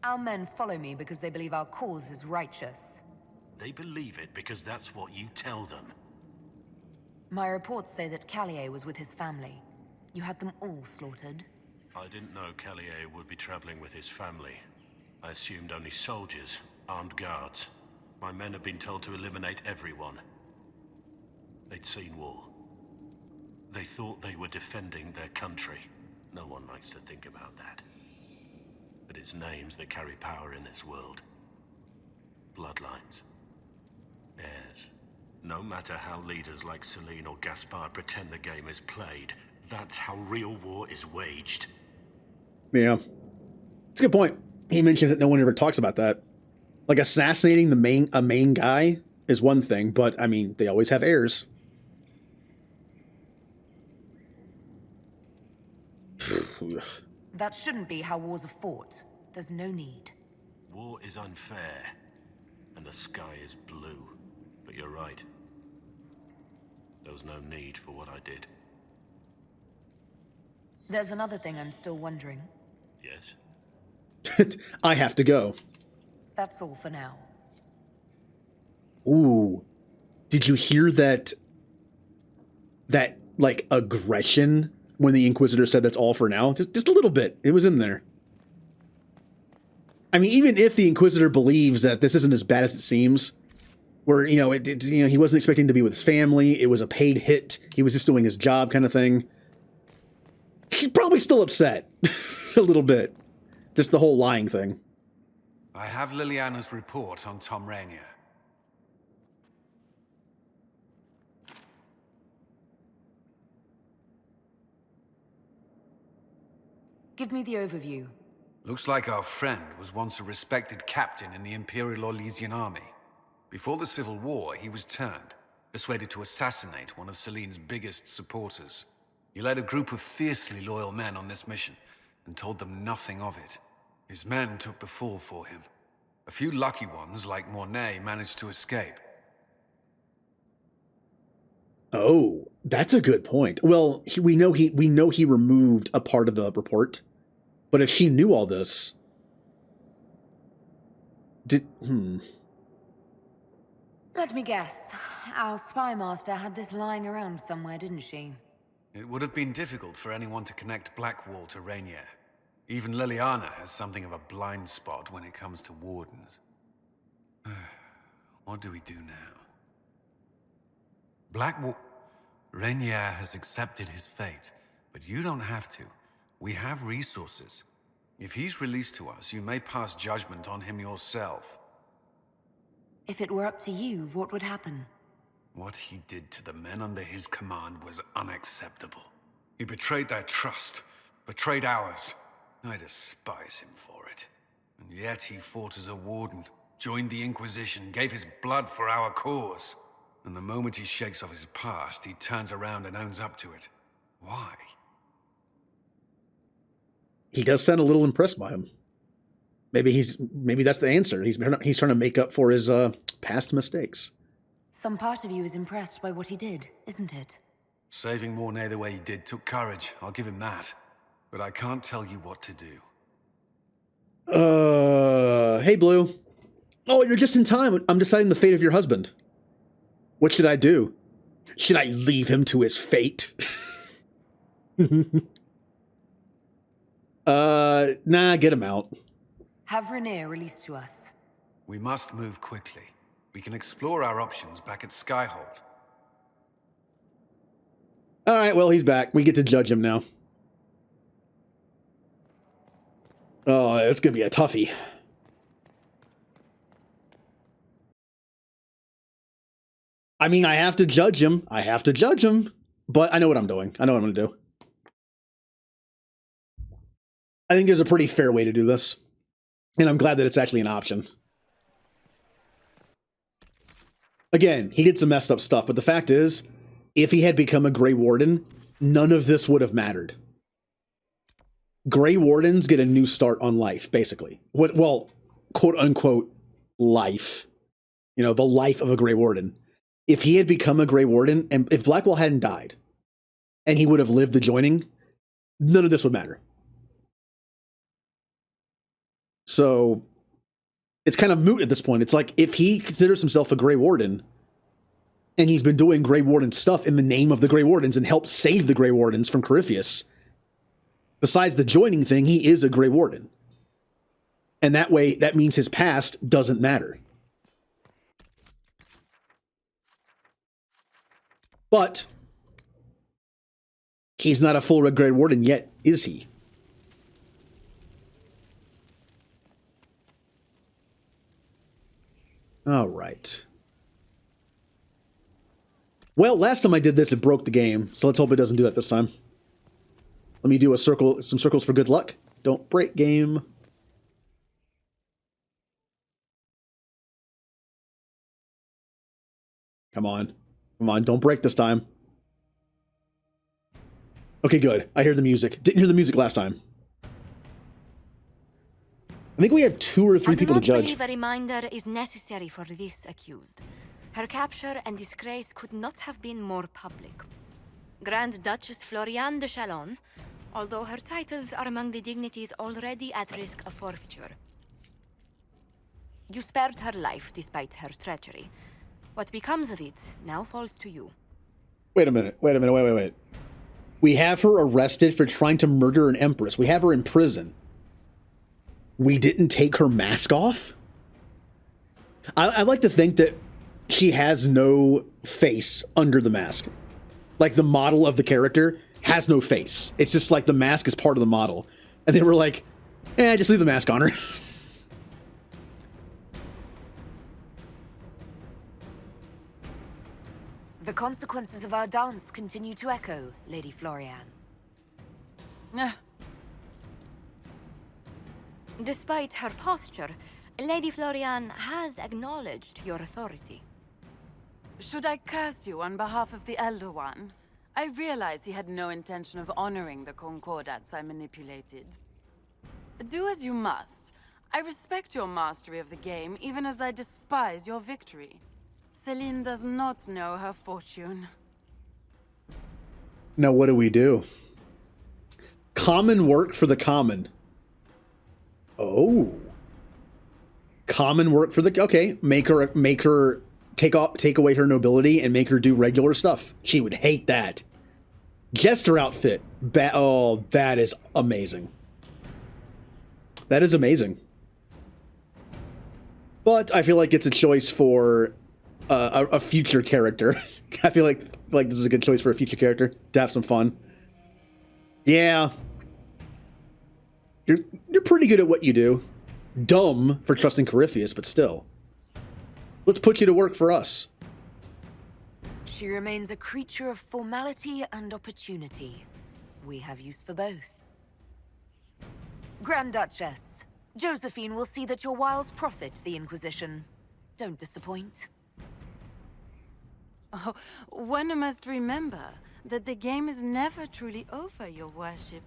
Speaker 6: Our men follow me because they believe our cause is righteous.
Speaker 13: They believe it because that's what you tell them.
Speaker 6: My reports say that Callier was with his family. You had them all slaughtered.
Speaker 13: I didn't know Callier would be traveling with his family. I assumed only soldiers, armed guards. My men had been told to eliminate everyone. They'd seen war. They thought they were defending their country. No one likes to think about that. But it's names that carry power in this world. Bloodlines. Heirs. No matter how leaders like Celine or Gaspard pretend the game is played, that's how real war is waged.
Speaker 1: Yeah. It's a good point. He mentions that no one ever talks about that. Like, assassinating a main guy is one thing, but, I mean, they always have heirs.
Speaker 6: That shouldn't be how wars are fought. There's no need.
Speaker 13: War is unfair, and the sky is blue. But you're right. There was no need for what I did.
Speaker 6: There's another thing I'm still wondering.
Speaker 13: Yes?
Speaker 1: I have to go.
Speaker 6: That's all for now.
Speaker 1: Ooh. Did you hear that, like, aggression when the Inquisitor said that's all for now? Just a little bit. It was in there. I mean, even if the Inquisitor believes that this isn't as bad as it seems, where, he wasn't expecting to be with his family, it was a paid hit, he was just doing his job kind of thing, she's probably still upset. A little bit. Just the whole lying thing.
Speaker 15: I have Liliana's report on Tom Rainier.
Speaker 6: Give me the overview.
Speaker 15: Looks like our friend was once a respected captain in the Imperial Orlesian army. Before the Civil War, he was turned, persuaded to assassinate one of Celine's biggest supporters. He led a group of fiercely loyal men on this mission, and told them nothing of it. His men took the fall for him. A few lucky ones, like Mornay, managed to escape.
Speaker 1: Oh, that's a good point. Well, we know he removed a part of the report, but if she knew all this,
Speaker 6: Let me guess. Our spy master had this lying around somewhere, didn't she?
Speaker 15: It would have been difficult for anyone to connect Blackwall to Rainier. Even Liliana has something of a blind spot when it comes to wardens. What do we do now? Blackwall... Rainier has accepted his fate, but you don't have to. We have resources. If he's released to us, you may pass judgment on him yourself.
Speaker 6: If it were up to you, what would happen?
Speaker 15: What he did to the men under his command was unacceptable. He betrayed their trust, betrayed ours. I despise him for it. And yet he fought as a warden. joined the Inquisition, gave his blood for our cause. And the moment he shakes off his past, he turns around and owns up to it. Why?
Speaker 1: He does sound a little impressed by him. Maybe that's the answer. He's trying to make up for his past mistakes.
Speaker 6: Some part of you is impressed by what he did, isn't it?
Speaker 15: Saving Mornay the way he did took courage, I'll give him that. But I can't tell you what to do.
Speaker 1: Hey, Blue. Oh, you're just in time. I'm deciding the fate of your husband. What should I do? Should I leave him to his fate? Nah, get him out.
Speaker 6: Have Renee released to us.
Speaker 15: We must move quickly. We can explore our options back at Skyhold.
Speaker 1: All right, well, he's back. We get to judge him now. Oh, it's going to be a toughie. I mean, I have to judge him. But I know what I'm doing. I know what I'm going to do. I think there's a pretty fair way to do this. And I'm glad that it's actually an option. Again, he did some messed up stuff, but the fact is, if he had become a Grey Warden, none of this would have mattered. Grey Wardens get a new start on life, basically. Well, quote-unquote, life. You know, the life of a Grey Warden. If he had become a Grey Warden, and if Blackwall hadn't died, and he would have lived the joining, none of this would matter. So, it's kind of moot at this point. It's like, if he considers himself a Grey Warden, and he's been doing Grey Warden stuff in the name of the Grey Wardens and helped save the Grey Wardens from Corypheus, besides the joining thing, he is a Grey Warden. And that way, that means his past doesn't matter. But he's not a full Red Grey Warden yet, is he? All right. Well, last time I did this, it broke the game, so let's hope it doesn't do that this time. Let me do some circles for good luck. Don't break game. Come on. Come on, don't break this time. Okay, good. I hear the music. Didn't hear the music last time. I think we have 2 or 3 people to judge.
Speaker 3: I do not believe a reminder is necessary for this accused. Her capture and disgrace could not have been more public. Grand Duchess Floriane de Chalon, although her titles are among the dignities already at risk of forfeiture. You spared her life despite her treachery. What becomes of it now falls to you.
Speaker 1: Wait. We have her arrested for trying to murder an empress. We have her in prison. We didn't take her mask off? I like to think that she has no face under the mask. Like, the model of the character has no face. It's just like the mask is part of the model. And they were like, just leave the mask on her.
Speaker 6: The consequences of our dance continue to echo, Lady Floriane.
Speaker 3: Despite her posture, Lady Floriane has acknowledged your authority.
Speaker 11: Should I curse you on behalf of the Elder One? I realize he had no intention of honoring the concordats I manipulated. Do as you must. I respect your mastery of the game, even as I despise your victory. Celine does not know her fortune.
Speaker 1: Now what do we do? Common work for the common. Oh. Common work for the... Okay, make her take away her nobility and make her do regular stuff. She would hate that. Jester outfit. Oh, that is amazing. That is amazing. But I feel like it's a choice for a future character. I feel like this is a good choice for a future character to have some fun. Yeah. You're pretty good at what you do. Dumb for trusting Corypheus, but still. Let's put you to work for us.
Speaker 6: She remains a creature of formality and opportunity. We have use for both. Grand Duchess, Josephine will see that your wiles profit the Inquisition. Don't disappoint.
Speaker 11: Oh, one must remember that the game is never truly over, your worship.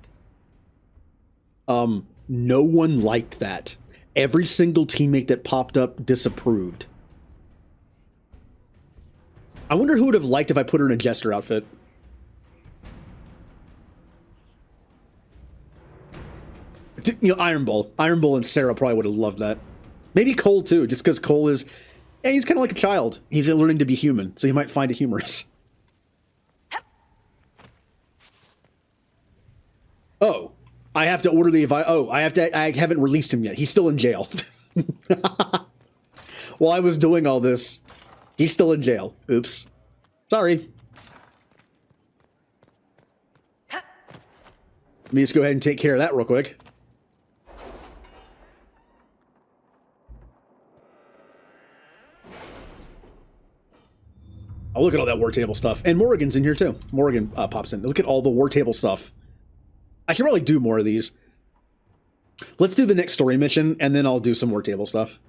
Speaker 1: No one liked that. Every single teammate that popped up disapproved. I wonder who would have liked if I put her in a jester outfit. You know, Iron Bull and Sarah probably would have loved that. Maybe Cole too, just because Cole is, yeah, he's kind of like a child. He's learning to be human, so he might find it humorous. Oh, I have to order the I haven't released him yet. He's still in jail. While I was doing all this, he's still in jail. Oops. Sorry. Let me just go ahead and take care of that real quick. Oh, look at all that war table stuff. And Morrigan's in here too. Morrigan pops in. Look at all the war table stuff. I should probably do more of these. Let's do the next story mission, and then I'll do some war table stuff.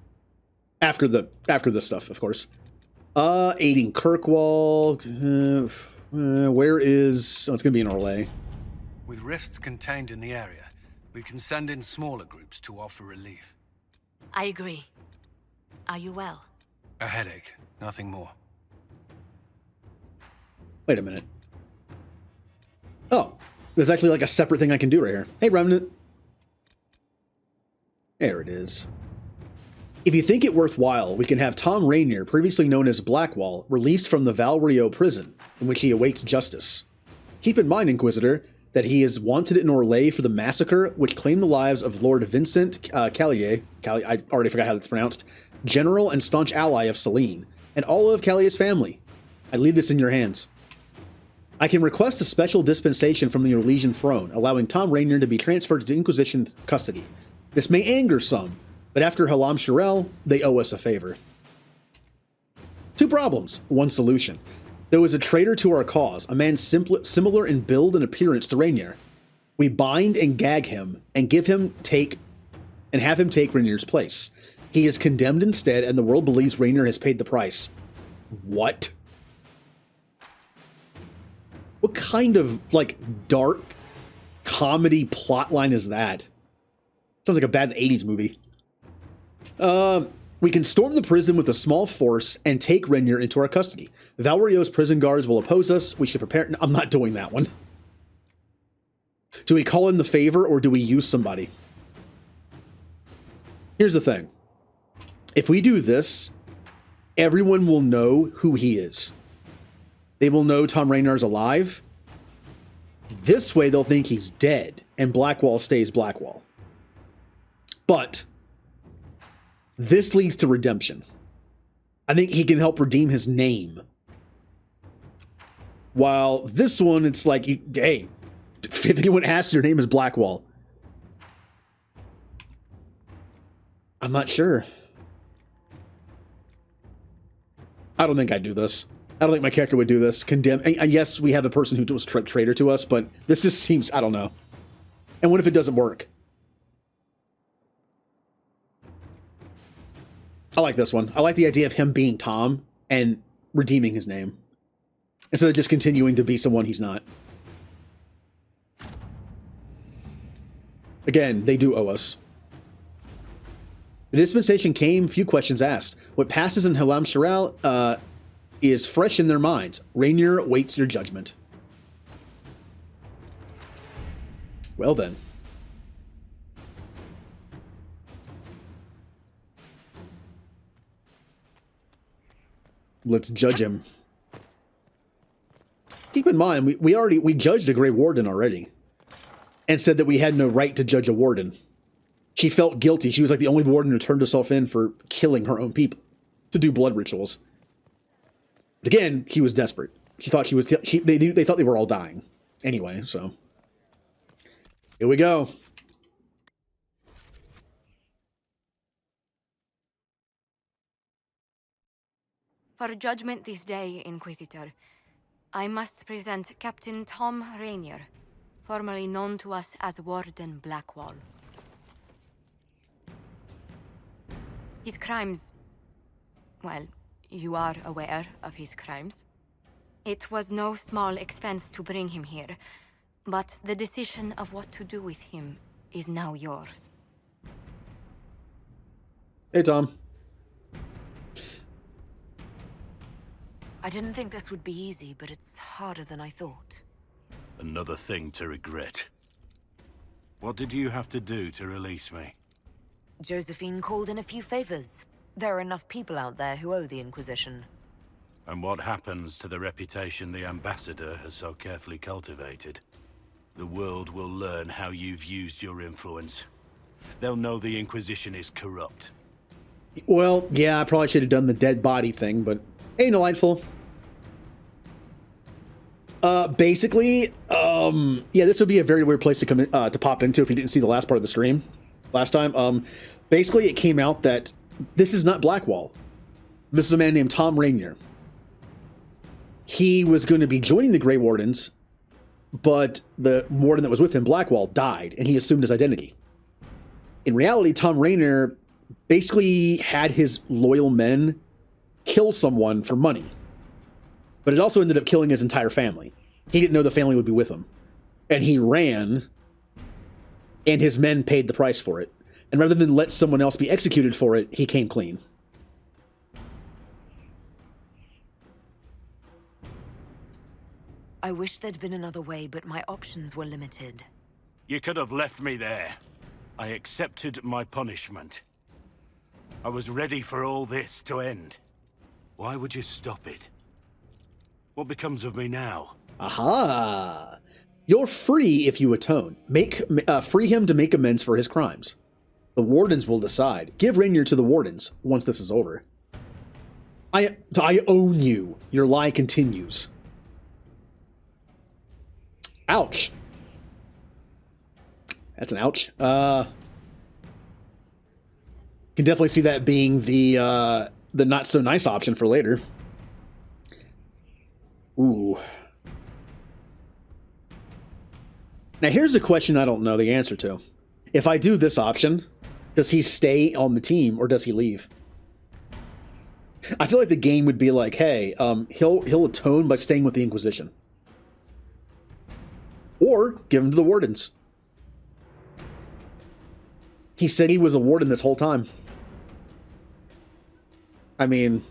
Speaker 1: After this stuff, of course. Aiding Kirkwall. Where is... Oh, it's going to be in Orlais.
Speaker 15: With rifts contained in the area, we can send in smaller groups to offer relief.
Speaker 3: I agree. Are you well?
Speaker 15: A headache, nothing more.
Speaker 1: Wait a minute. Oh, there's actually like a separate thing I can do right here. Hey, Remnant. There it is. If you think it worthwhile, we can have Tom Rainier, previously known as Blackwall, released from the Val Rio prison, in which he awaits justice. Keep in mind, Inquisitor, that he is wanted in Orlais for the massacre which claimed the lives of Lord Vincent Callier, I already forgot how that's pronounced, general and staunch ally of Selene, and all of Callier's family. I leave this in your hands. I can request a special dispensation from the Orlesian throne, allowing Tom Rainier to be transferred to Inquisition custody. This may anger some, but after Halam Shirel, they owe us a favor. 2 problems, 1 solution. There is a traitor to our cause, a man similar in build and appearance to Rainier. We bind and gag him, and have him take Rainier's place. He is condemned instead, and the world believes Rainier has paid the price. What? What kind of, like, dark comedy plotline is that? Sounds like a bad 80s movie. We can storm the prison with a small force and take Rainier into our custody. Valrio's prison guards will oppose us. We should prepare... I'm not doing that one. Do we call in the favor or do we use somebody? Here's the thing. If we do this, everyone will know who he is. They will know Tom Rainier's alive. This way, they'll think he's dead, and Blackwall stays Blackwall. But this leads to redemption. I think he can help redeem his name. While this one, it's like, hey, if anyone asks, your name is Blackwall. I'm not sure. I don't think I'd do this. I don't think my character would do this. Condemn. And yes, we have a person who was traitor to us, but this just seems, I don't know. And what if it doesn't work? I like this one. I like the idea of him being Tom and redeeming his name, instead of just continuing to be someone he's not. Again, they do owe us. The dispensation came, few questions asked. What passes in Halam Shirel is fresh in their minds. Rainier awaits your judgment. Well then. Let's judge him. Keep in mind, we judged a Grey Warden already, and said that we had no right to judge a Warden. She felt guilty. She was like the only Warden who turned herself in for killing her own people to do blood rituals. But again, she was desperate. She thought she was. They thought they were all dying anyway. So here we go.
Speaker 3: For judgment this day, Inquisitor, I must present Captain Tom Rainier, formerly known to us as Warden Blackwall. His crimes... Well, you are aware of his crimes. It was no small expense to bring him here, but the decision of what to do with him is now yours.
Speaker 1: Hey, Tom.
Speaker 6: I didn't think this would be easy, but it's harder than I thought.
Speaker 13: Another thing to regret. What did you have to do to release me?
Speaker 6: Josephine called in a few favors. There are enough people out there who owe the Inquisition.
Speaker 13: And what happens to the reputation the Ambassador has so carefully cultivated? The world will learn how you've used your influence. They'll know the Inquisition is corrupt.
Speaker 1: Well, yeah, I probably should have done the dead body thing, but hey, delightful. Basically, yeah, this would be a very weird place to come in, to pop into if you didn't see the last part of the stream last time. Basically, it came out that this is not Blackwall. This is a man named Tom Rainier. He was going to be joining the Grey Wardens, but the warden that was with him, Blackwall, died, and he assumed his identity. In reality, Tom Rainier basically had his loyal men kill someone for money. But it also ended up killing his entire family. He didn't know the family would be with him. And he ran, and his men paid the price for it. And rather than let someone else be executed for it, he came clean.
Speaker 6: I wish there'd been another way, but my options were limited.
Speaker 13: You could have left me there. I accepted my punishment. I was ready for all this to end. Why would you stop it? What becomes of me now?
Speaker 1: Aha! You're free if you atone. Free him to make amends for his crimes. The Wardens will decide. Give Rainier to the Wardens once this is over. I own you. Your lie continues. Ouch. That's an ouch. Can definitely see that being the not so nice option for later. Ooh. Now here's a question I don't know the answer to. If I do this option, does he stay on the team or does he leave? I feel like the game would be like, hey, he'll atone by staying with the Inquisition. Or give him to the Wardens. He said he was a Warden this whole time. I mean...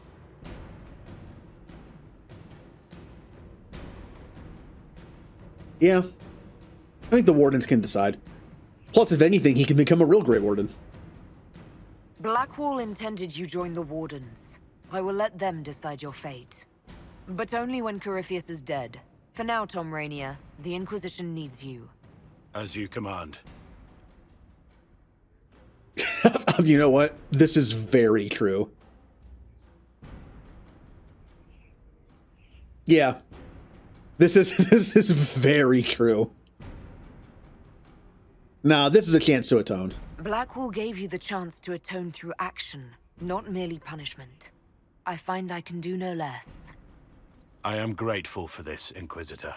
Speaker 1: yeah. I think the Wardens can decide. Plus, if anything, he can become a real Grey Warden.
Speaker 6: Blackwall intended you join the Wardens. I will let them decide your fate. But only when Corypheus is dead. For now, Tom Rainier, the Inquisition needs you.
Speaker 13: As you command.
Speaker 1: You know what? This is very true. Yeah. This is very true. Nah, this is a chance to atone.
Speaker 6: Blackwall gave you the chance to atone through action, not merely punishment. I find I can do no less.
Speaker 13: I am grateful for this, Inquisitor.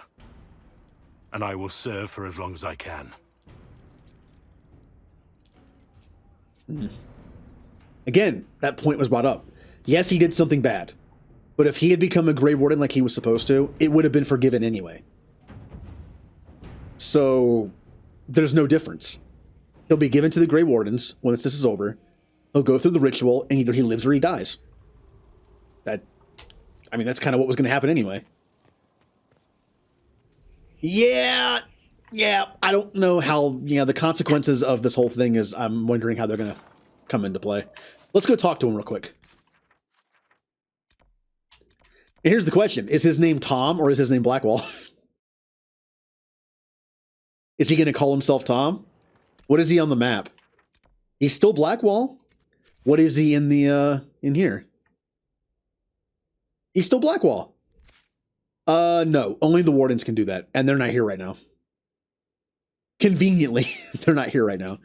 Speaker 13: And I will serve for as long as I can.
Speaker 1: Again, that point was brought up. Yes, he did something bad. But if he had become a Grey Warden like he was supposed to, it would have been forgiven anyway. So, there's no difference. He'll be given to the Grey Wardens once this is over. He'll go through the ritual, and either he lives or he dies. I mean, that's kind of what was going to happen anyway. Yeah, I don't know how, the consequences of this whole thing is, I'm wondering how they're going to come into play. Let's go talk to him real quick. And here's the question. Is his name Tom or is his name Blackwall? Is he going to call himself Tom? What is he on the map? He's still Blackwall. What is he in the, in here? He's still Blackwall. No, only the Wardens can do that. And they're not here right now. Conveniently, they're not here right now.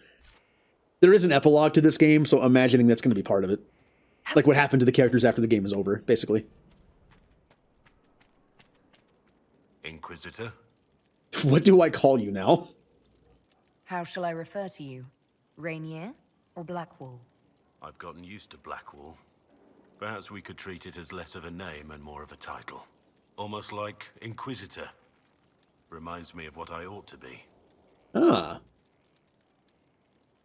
Speaker 1: There is an epilogue to this game, so imagining that's going to be part of it. Like what happened to the characters after the game is over, basically.
Speaker 13: Inquisitor?
Speaker 1: What do I call you now?
Speaker 6: How shall I refer to you? Rainier or Blackwall?
Speaker 4: I've gotten used to Blackwall. Perhaps we could treat it as less of a name and more of a title. Almost like Inquisitor. Reminds me of what I ought to be.
Speaker 1: Ah.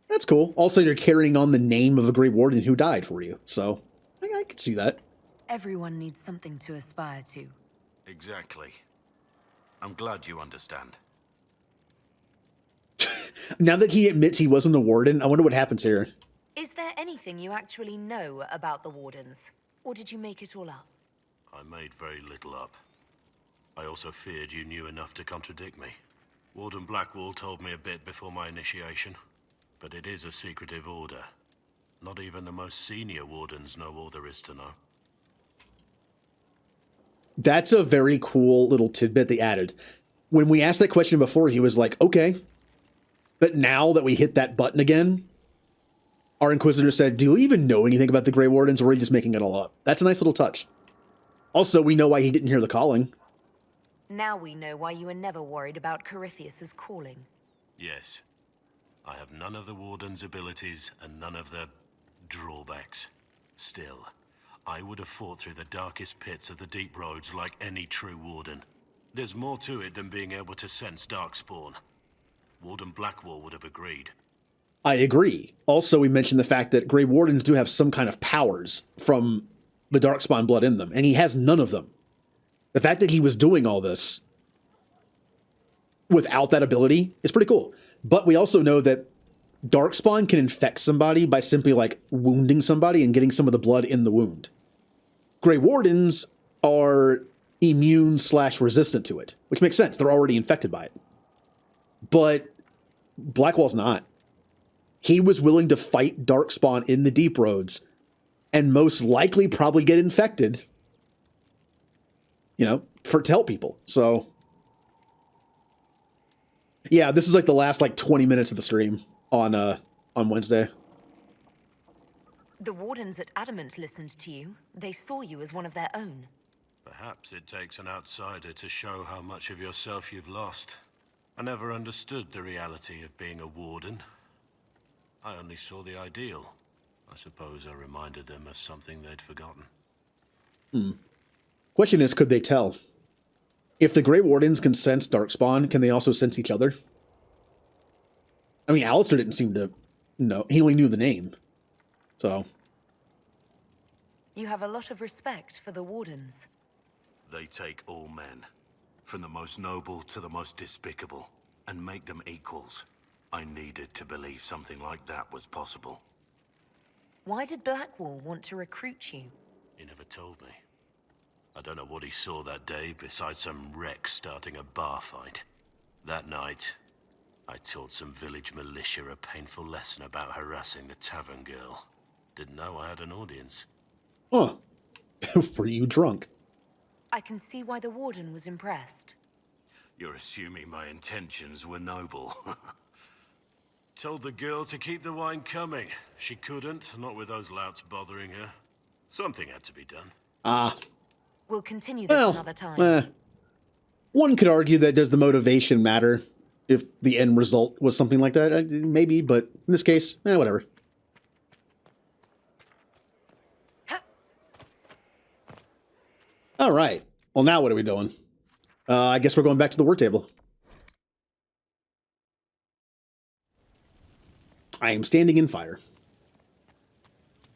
Speaker 1: That's cool. Also, you're carrying on the name of a Grey Warden who died for you, so I could see that.
Speaker 6: Everyone needs something to aspire to.
Speaker 4: Exactly. I'm glad you understand.
Speaker 1: Now that he admits he wasn't a warden, I wonder what happens here.
Speaker 6: Is there anything you actually know about the Wardens? Or did you make it all up?
Speaker 4: I made very little up. I also feared you knew enough to contradict me. Warden Blackwall told me a bit before my initiation, but it is a secretive order. Not even the most senior wardens know all there is to know.
Speaker 1: That's a very cool little tidbit they added. When we asked that question before, he was like, okay. But now that we hit that button again, our Inquisitor said, do you even know anything about the Grey Wardens, or are you just making it all up? That's a nice little touch. Also, we know why he didn't hear the calling.
Speaker 6: Now we know why you were never worried about Corypheus's calling.
Speaker 4: Yes. I have none of the Warden's abilities and none of the drawbacks. Still, I would have fought through the darkest pits of the deep roads like any true Warden. There's more to it than being able to sense Darkspawn. Warden Blackwall would have agreed.
Speaker 1: I agree. Also, we mentioned the fact that Grey Wardens do have some kind of powers from the Darkspawn blood in them, and he has none of them. The fact that he was doing all this without that ability is pretty cool. But we also know that Darkspawn can infect somebody by simply, like, wounding somebody and getting some of the blood in the wound. Grey Wardens are immune/resistant to it, which makes sense. They're already infected by it. But Blackwall's not. He was willing to fight Darkspawn in the Deep Roads and most likely probably get infected, to help people. So, yeah, this is like the last 20 minutes of the stream on Wednesday.
Speaker 6: The Wardens at Adamant listened to you. They saw you as one of their own.
Speaker 4: Perhaps it takes an outsider to show how much of yourself you've lost. I never understood the reality of being a warden. I only saw the ideal. I suppose I reminded them of something they'd forgotten.
Speaker 1: Question is, could they tell? If the Grey Wardens can sense Darkspawn, can they also sense each other? I mean, Alistair didn't seem to know. He only knew the name. So.
Speaker 6: You have a lot of respect for the Wardens.
Speaker 4: They take all men, from the most noble to the most despicable, and make them equals. I needed to believe something like that was possible.
Speaker 6: Why did Blackwall want to recruit you?
Speaker 4: He never told me. I don't know what he saw that day besides some wreck starting a bar fight. That night, I taught some village militia a painful lesson about harassing the tavern girl. Didn't know I had an audience.
Speaker 1: Huh. Were you drunk?
Speaker 6: I can see why the Warden was impressed.
Speaker 4: You're assuming my intentions were noble. Told the girl to keep the wine coming. She couldn't, not with those louts bothering her. Something had to be done.
Speaker 6: We'll continue this another time.
Speaker 1: One could argue that does the motivation matter if the end result was something like that? Maybe, but in this case, whatever. All right. Well, now what are we doing? I guess we're going back to the work table. I am standing in fire.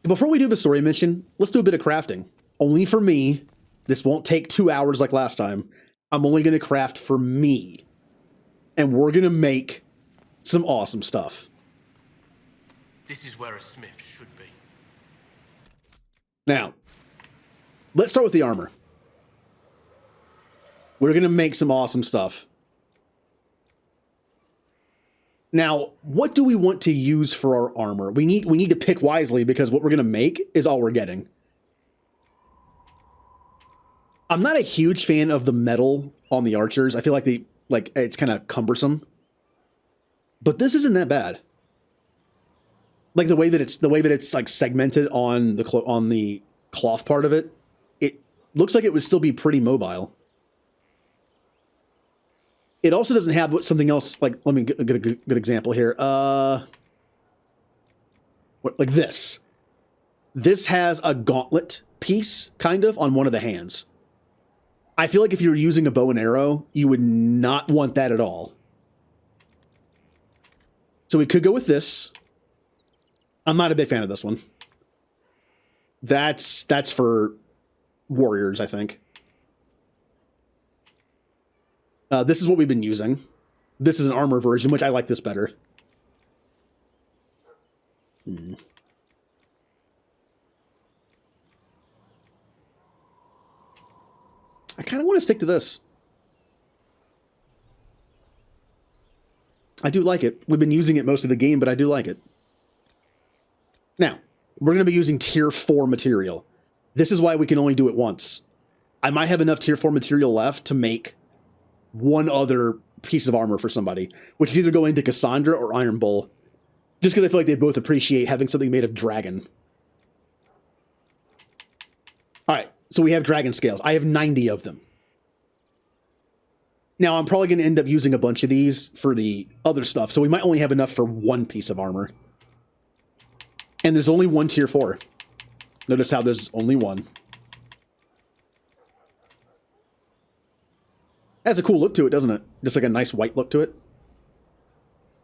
Speaker 1: Before we do the story mission, let's do a bit of crafting. Only for me. This won't take 2 hours like last time. I'm only going to craft for me. And we're going to make some awesome stuff.
Speaker 14: This is where a smith should be.
Speaker 1: Now, let's start with the armor. We're going to make some awesome stuff. Now, what do we want to use for our armor? We need to pick wisely because what we're going to make is all we're getting. I'm not a huge fan of the metal on the archers. I feel like it's kind of cumbersome. But this isn't that bad. Like the way that it's like segmented on the cloth part of it, it looks like it would still be pretty mobile. It also doesn't have something else, like, let me get a good example here. Like this. This has a gauntlet piece, kind of, on one of the hands. I feel like if you were using a bow and arrow, you would not want that at all. So we could go with this. I'm not a big fan of this one. That's for warriors, I think. This is what we've been using. This is an armor version, which I like this better. I kind of want to stick to this. I do like it. We've been using it most of the game, but I do like it. Now, we're going to be using tier 4 material. This is why we can only do it once. I might have enough tier 4 material left to make one other piece of armor for somebody, which is either going to Cassandra or Iron Bull, just because I feel like they both appreciate having something made of dragon. All right, so we have dragon scales. I have 90 of them. Now, I'm probably going to end up using a bunch of these for the other stuff, so we might only have enough for one piece of armor. And there's only one tier 4. Notice how there's only one. Has a cool look to it, doesn't it? Just like a nice white look to it.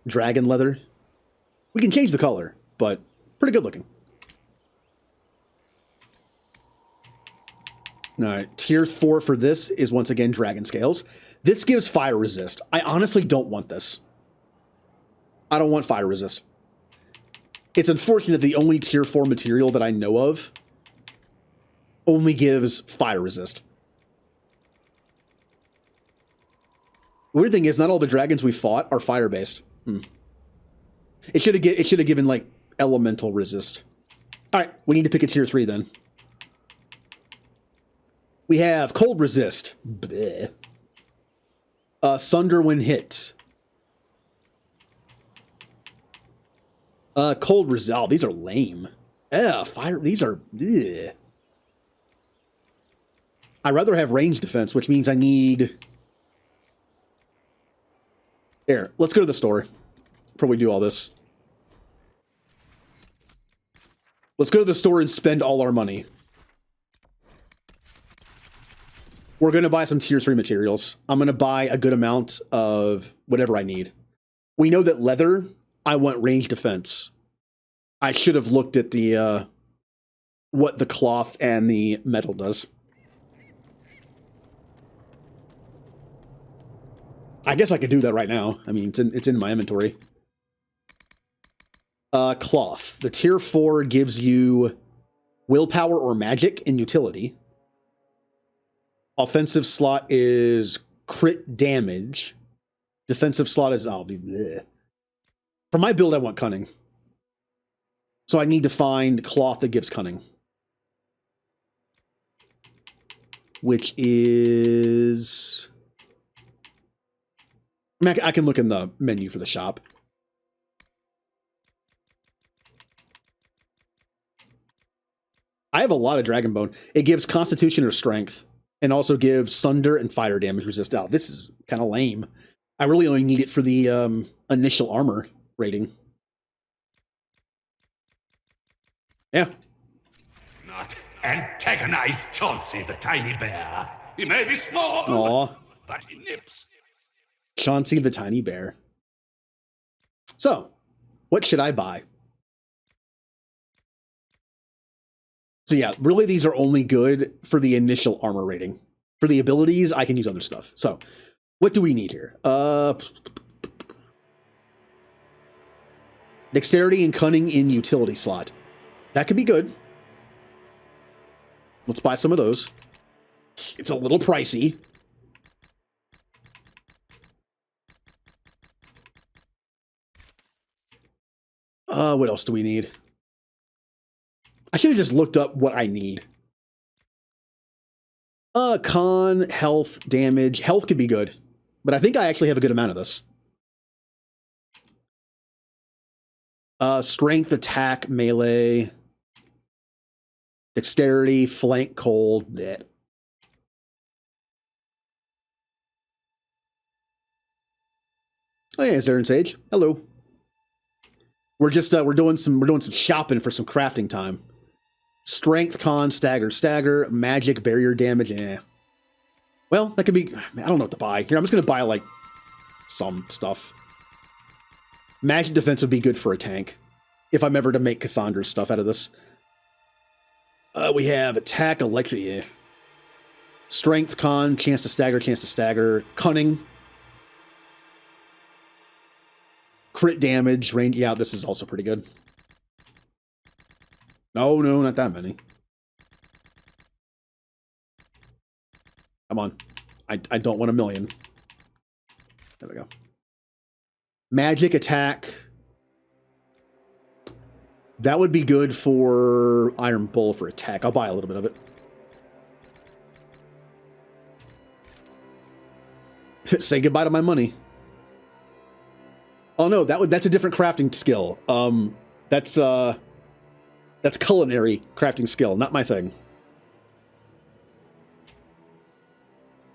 Speaker 1: Dragon leather. We can change the color, but pretty good looking. All right, tier 4 for this is once again dragon scales. This gives fire resist. I honestly don't want this. I don't want fire resist. It's unfortunate the only tier 4 material that I know of only gives fire resist. Weird thing is, not all the dragons we fought are fire-based. It should have given, like, elemental resist. All right, we need to pick a tier 3 then. We have cold resist. Bleh. Sunder when hit. Cold resist. Oh, these are lame. Fire. These are. Bleh. I'd rather have range defense, which means I need. Here, let's go to the store before we do all this. Let's go to the store and spend all our money. We're going to buy some tier 3 materials. I'm going to buy a good amount of whatever I need. We know that leather, I want range defense. I should have looked at the what the cloth and the metal does. I guess I could do that right now. I mean, it's in my inventory. Cloth. The tier 4 gives you willpower or magic in utility. Offensive slot is crit damage. Defensive slot is... Oh, bleh. For my build, I want cunning. So I need to find cloth that gives cunning. Which is... I mean, I can look in the menu for the shop. I have a lot of Dragon Bone. It gives Constitution or Strength. And also gives Sunder and Fire damage resist. Oh, this is kind of lame. I really only need it for the initial armor rating. Yeah.
Speaker 16: Not antagonize Chauncey the tiny bear. He may be small, but he nips.
Speaker 1: Chauncey the tiny bear. So, what should I buy? So yeah, really these are only good for the initial armor rating. For the abilities, I can use other stuff. So, what do we need here? Dexterity and cunning in utility slot. That could be good. Let's buy some of those. It's a little pricey. What else do we need? I should have just looked up what I need. Con, health, damage. Health could be good, but I think I actually have a good amount of this. Strength, attack, melee, dexterity, flank, cold. Bleh. Oh yeah, Zaren Sage. Hello. We're just we're doing some shopping for some crafting time. Strength, con, stagger, magic, barrier damage, Well, that could be... I don't know what to buy. Here, I'm just going to buy, like, some stuff. Magic defense would be good for a tank, if I'm ever to make Cassandra's stuff out of this. We have attack, electric, Strength, con, chance to stagger, cunning. Crit damage, range, this is also pretty good. No, not that many. Come on. I don't want a million. There we go. Magic attack. That would be good for Iron Bull for attack. I'll buy a little bit of it. Say goodbye to my money. Oh no, that's a different crafting skill. That's culinary crafting skill, not my thing.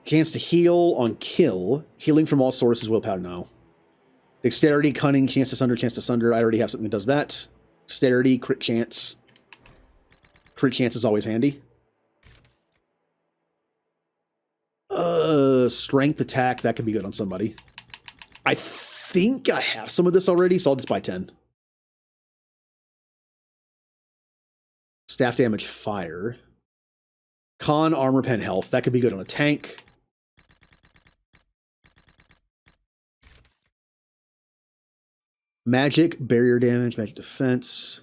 Speaker 1: Chance to heal on kill. Healing from all sources, willpower, no. Dexterity, cunning, chance to sunder. I already have something that does that. Dexterity, crit chance. Crit chance is always handy. Strength attack, that could be good on somebody. I think I have some of this already, so I'll just buy 10. Staff damage, fire. Con, armor, pen, health. That could be good on a tank. Magic, barrier damage, magic defense.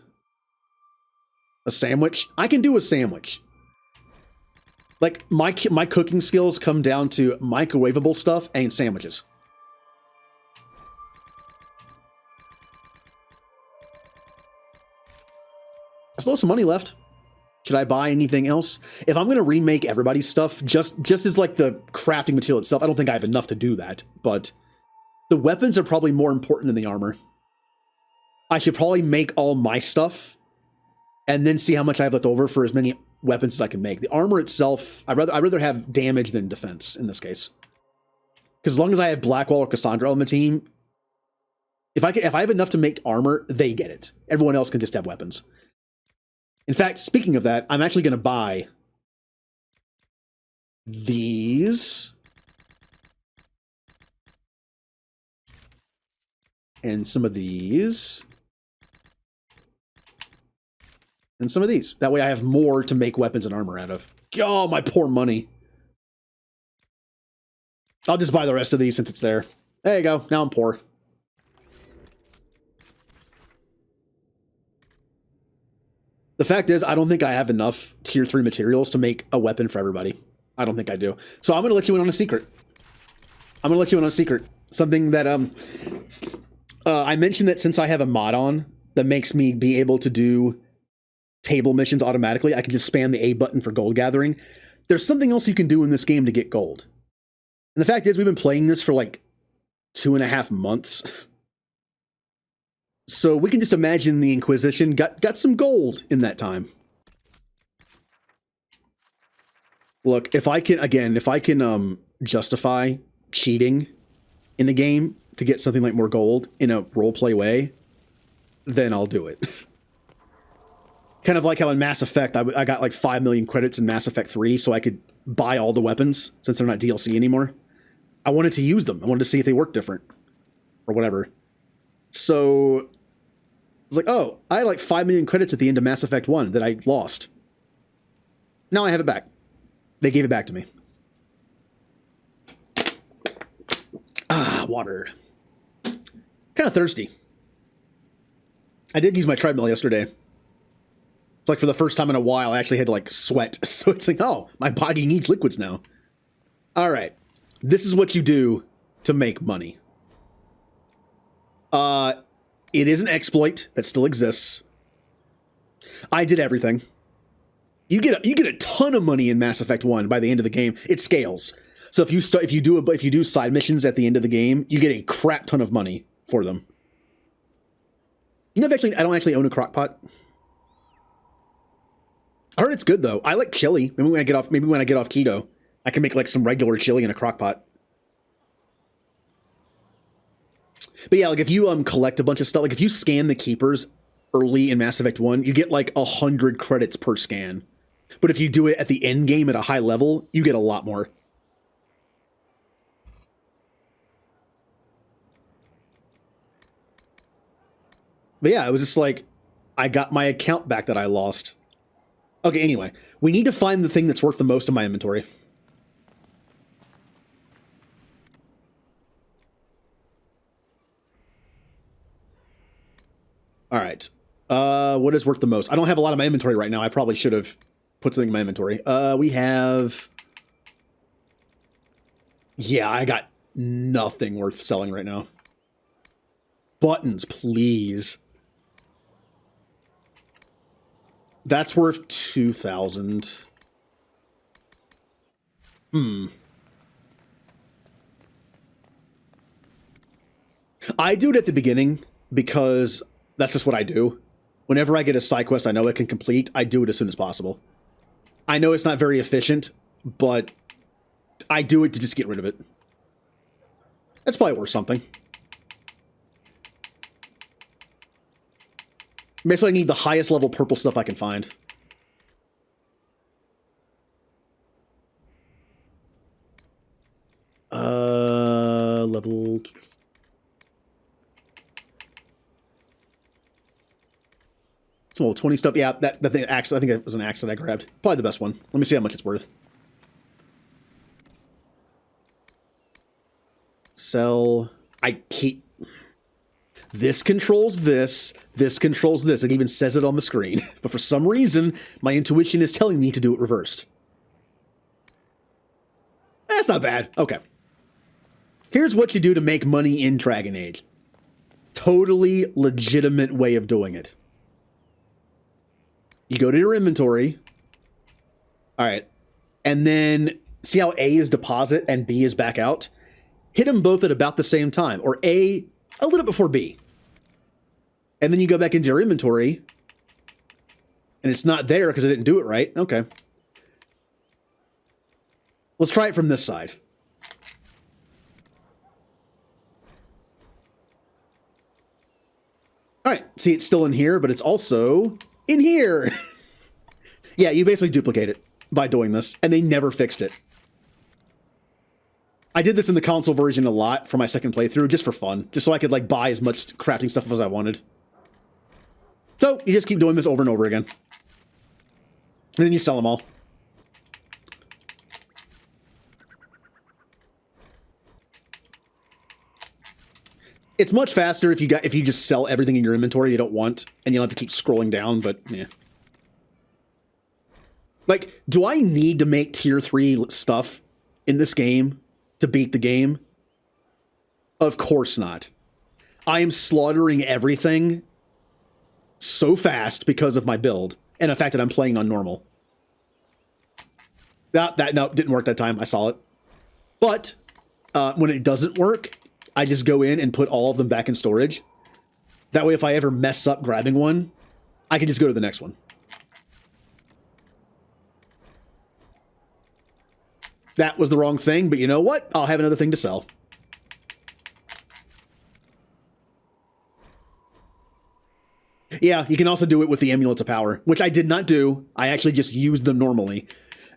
Speaker 1: A sandwich? I can do a sandwich. Like, my cooking skills come down to microwavable stuff and sandwiches. Still some money left. Should I buy anything else? If I'm going to remake everybody's stuff, just as like the crafting material itself, I don't think I have enough to do that, but the weapons are probably more important than the armor. I should probably make all my stuff and then see how much I have left over for as many weapons as I can make. The armor itself, I'd rather have damage than defense in this case. Because as long as I have Blackwall or Cassandra on the team, if I have enough to make armor, they get it. Everyone else can just have weapons. In fact, speaking of that, I'm actually going to buy these and some of these and some of these. That way I have more to make weapons and armor out of. Oh, my poor money. I'll just buy the rest of these since it's there. There you go. Now I'm poor. The fact is, I don't think I have enough tier 3 materials to make a weapon for everybody. I don't think I do. So I'm going to let you in on a secret. Something that I mentioned that since I have a mod on that makes me be able to do table missions automatically, I can just spam the A button for gold gathering. There's something else you can do in this game to get gold. And the fact is, we've been playing this for like 2.5 months. So we can just imagine the Inquisition got some gold in that time. Look, if I can justify cheating in a game to get something like more gold in a roleplay way, then I'll do it. Kind of like how in Mass Effect, I got like 5 million credits in Mass Effect 3 so I could buy all the weapons since they're not DLC anymore. I wanted to use them. I wanted to see if they work different or whatever. So I was like, oh, I had like 5 million credits at the end of Mass Effect 1 that I lost. Now I have it back. They gave it back to me. Ah, water. Kind of thirsty. I did use my treadmill yesterday. It's like for the first time in a while, I actually had to like sweat. So it's like, oh, my body needs liquids now. All right. This is what you do to make money. It is an exploit that still exists. I did everything. You get a ton of money in Mass Effect 1 by the end of the game. It scales. So if you do side missions at the end of the game, you get a crap ton of money for them. You know, I don't actually own a crock pot. I heard it's good though. I like chili. Maybe when I get off keto, I can make like some regular chili in a crock pot. But yeah, like if you collect a bunch of stuff, like if you scan the keepers early in Mass Effect 1, you get like 100 credits per scan. But if you do it at the end game at a high level, you get a lot more. But yeah, it was just like, I got my account back that I lost. Okay, anyway, we need to find the thing that's worth the most in my inventory. All right. What is worth the most? I don't have a lot in my inventory right now. I probably should have put something in my inventory. We have... Yeah, I got nothing worth selling right now. Buttons, please. That's worth 2,000. I do it at the beginning because that's just what I do. Whenever I get a side quest I know I can complete, I do it as soon as possible. I know it's not very efficient, but I do it to just get rid of it. That's probably worth something. Basically, I need the highest level purple stuff I can find. Level... Well, 20 stuff. Yeah, that thing, axe, I think it was an axe that I grabbed. Probably the best one. Let me see how much it's worth. Sell. I keep... This controls this. This controls this. It even says it on the screen. But for some reason, my intuition is telling me to do it reversed. That's not bad. Okay. Here's what you do to make money in Dragon Age. Totally legitimate way of doing it. You go to your inventory. All right. And then see how A is deposit and B is back out? Hit them both at about the same time. Or A a little before B. And then you go back into your inventory. And it's not there because I didn't do it right. Okay. Let's try it from this side. All right. See, it's still in here, but it's also... in here. Yeah, you basically duplicate it by doing this, and they never fixed it. I did this in the console version a lot for my second playthrough, just for fun, just so I could like buy as much crafting stuff as I wanted. So you just keep doing this over and over again, and then you sell them all. It's much faster if you just sell everything in your inventory you don't want, and you don't have to keep scrolling down, but yeah. Like, do I need to make tier 3 stuff in this game to beat the game? Of course not. I am slaughtering everything so fast because of my build, and the fact that I'm playing on normal. No, didn't work that time. I saw it. But when it doesn't work, I just go in and put all of them back in storage. That way, if I ever mess up grabbing one, I can just go to the next one. That was the wrong thing, but you know what? I'll have another thing to sell. Yeah, you can also do it with the Amulets of Power, which I did not do. I actually just used them normally.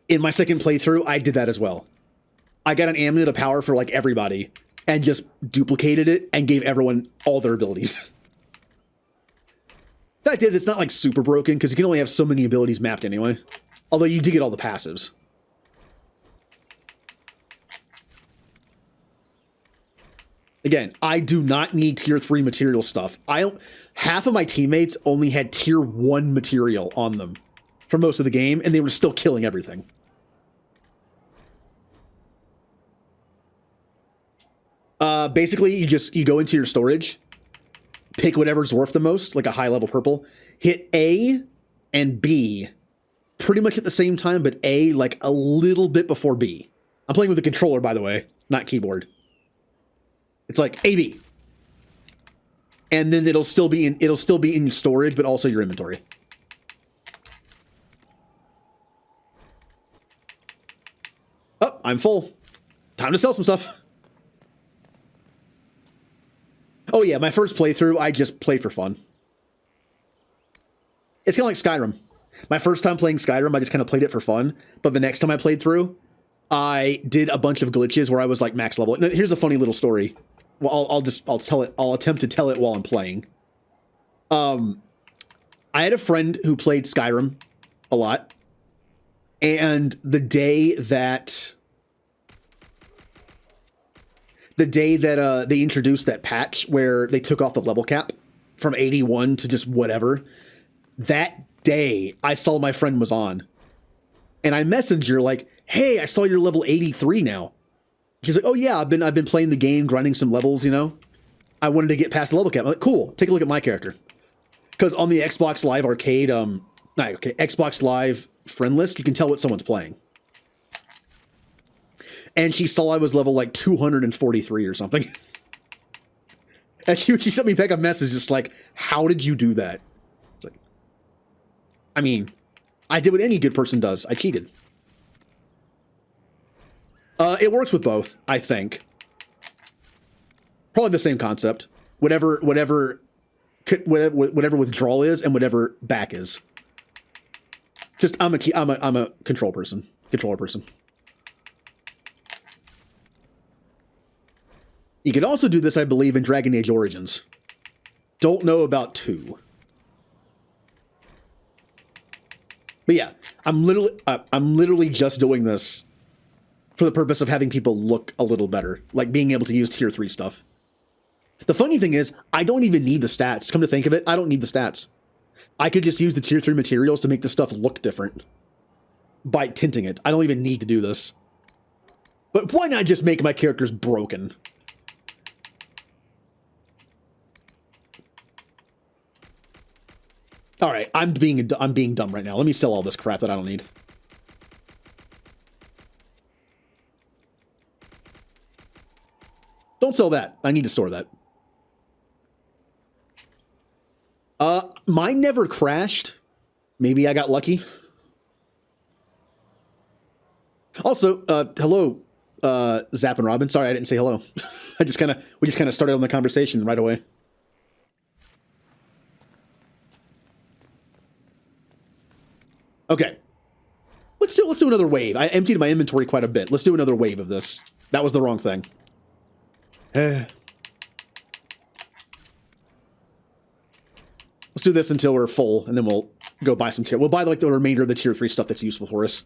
Speaker 1: In my second playthrough, I did that as well. I got an Amulet of Power for like everybody, and just duplicated it and gave everyone all their abilities. Fact is, it's not like super broken because you can only have so many abilities mapped anyway. Although you do get all the passives. Again, I do not need tier 3 material stuff. Half of my teammates only had tier 1 material on them for most of the game, and they were still killing everything. Basically, you go into your storage, pick whatever's worth the most, like a high-level purple, hit A and B pretty much at the same time, but A like a little bit before B. I'm playing with a controller, by the way, not keyboard. It's like AB. And then it'll still be in storage, but also your inventory. Oh, I'm full. Time to sell some stuff. Oh yeah, my first playthrough, I just played for fun. It's kind of like Skyrim. My first time playing Skyrim, I just kind of played it for fun. But the next time I played through, I did a bunch of glitches where I was like max level. Here's a funny little story. Well, I'll tell it. I'll attempt to tell it while I'm playing. I had a friend who played Skyrim a lot, and the day that they introduced that patch where they took off the level cap from 81 to just whatever, that day I saw my friend was on, and I messaged her like, "Hey, I saw you're level 83 now." She's like, "Oh yeah, I've been playing the game, grinding some levels, you know. I wanted to get past the level cap." I'm like, "Cool, take a look at my character." Because on the Xbox Live Arcade, Xbox Live friend list, you can tell what someone's playing. And she saw I was level like 243 or something. And she sent me back a message just like, "How did you do that?" It's like, I mean, I did what any good person does. I cheated. It works with both, I think. Probably the same concept. Whatever withdrawal is and whatever back is. Just I'm a controller person. You can also do this, I believe, in Dragon Age Origins. Don't know about 2. But yeah, I'm literally just doing this for the purpose of having people look a little better, like being able to use tier 3 stuff. The funny thing is, I don't even need the stats. Come to think of it, I don't need the stats. I could just use the tier 3 materials to make the stuff look different by tinting it. I don't even need to do this. But why not just make my characters broken? All right, I'm being dumb right now. Let me sell all this crap that I don't need. Don't sell that. I need to store that. Mine never crashed. Maybe I got lucky. Also, hello, Zap and Robin. Sorry, I didn't say hello. we just kind of started on the conversation right away. Okay. Let's do another wave. I emptied my inventory quite a bit. Let's do another wave of this. That was the wrong thing. Let's do this until we're full, and then we'll go buy some tier. We'll buy like the remainder of the tier 3 stuff that's useful for us.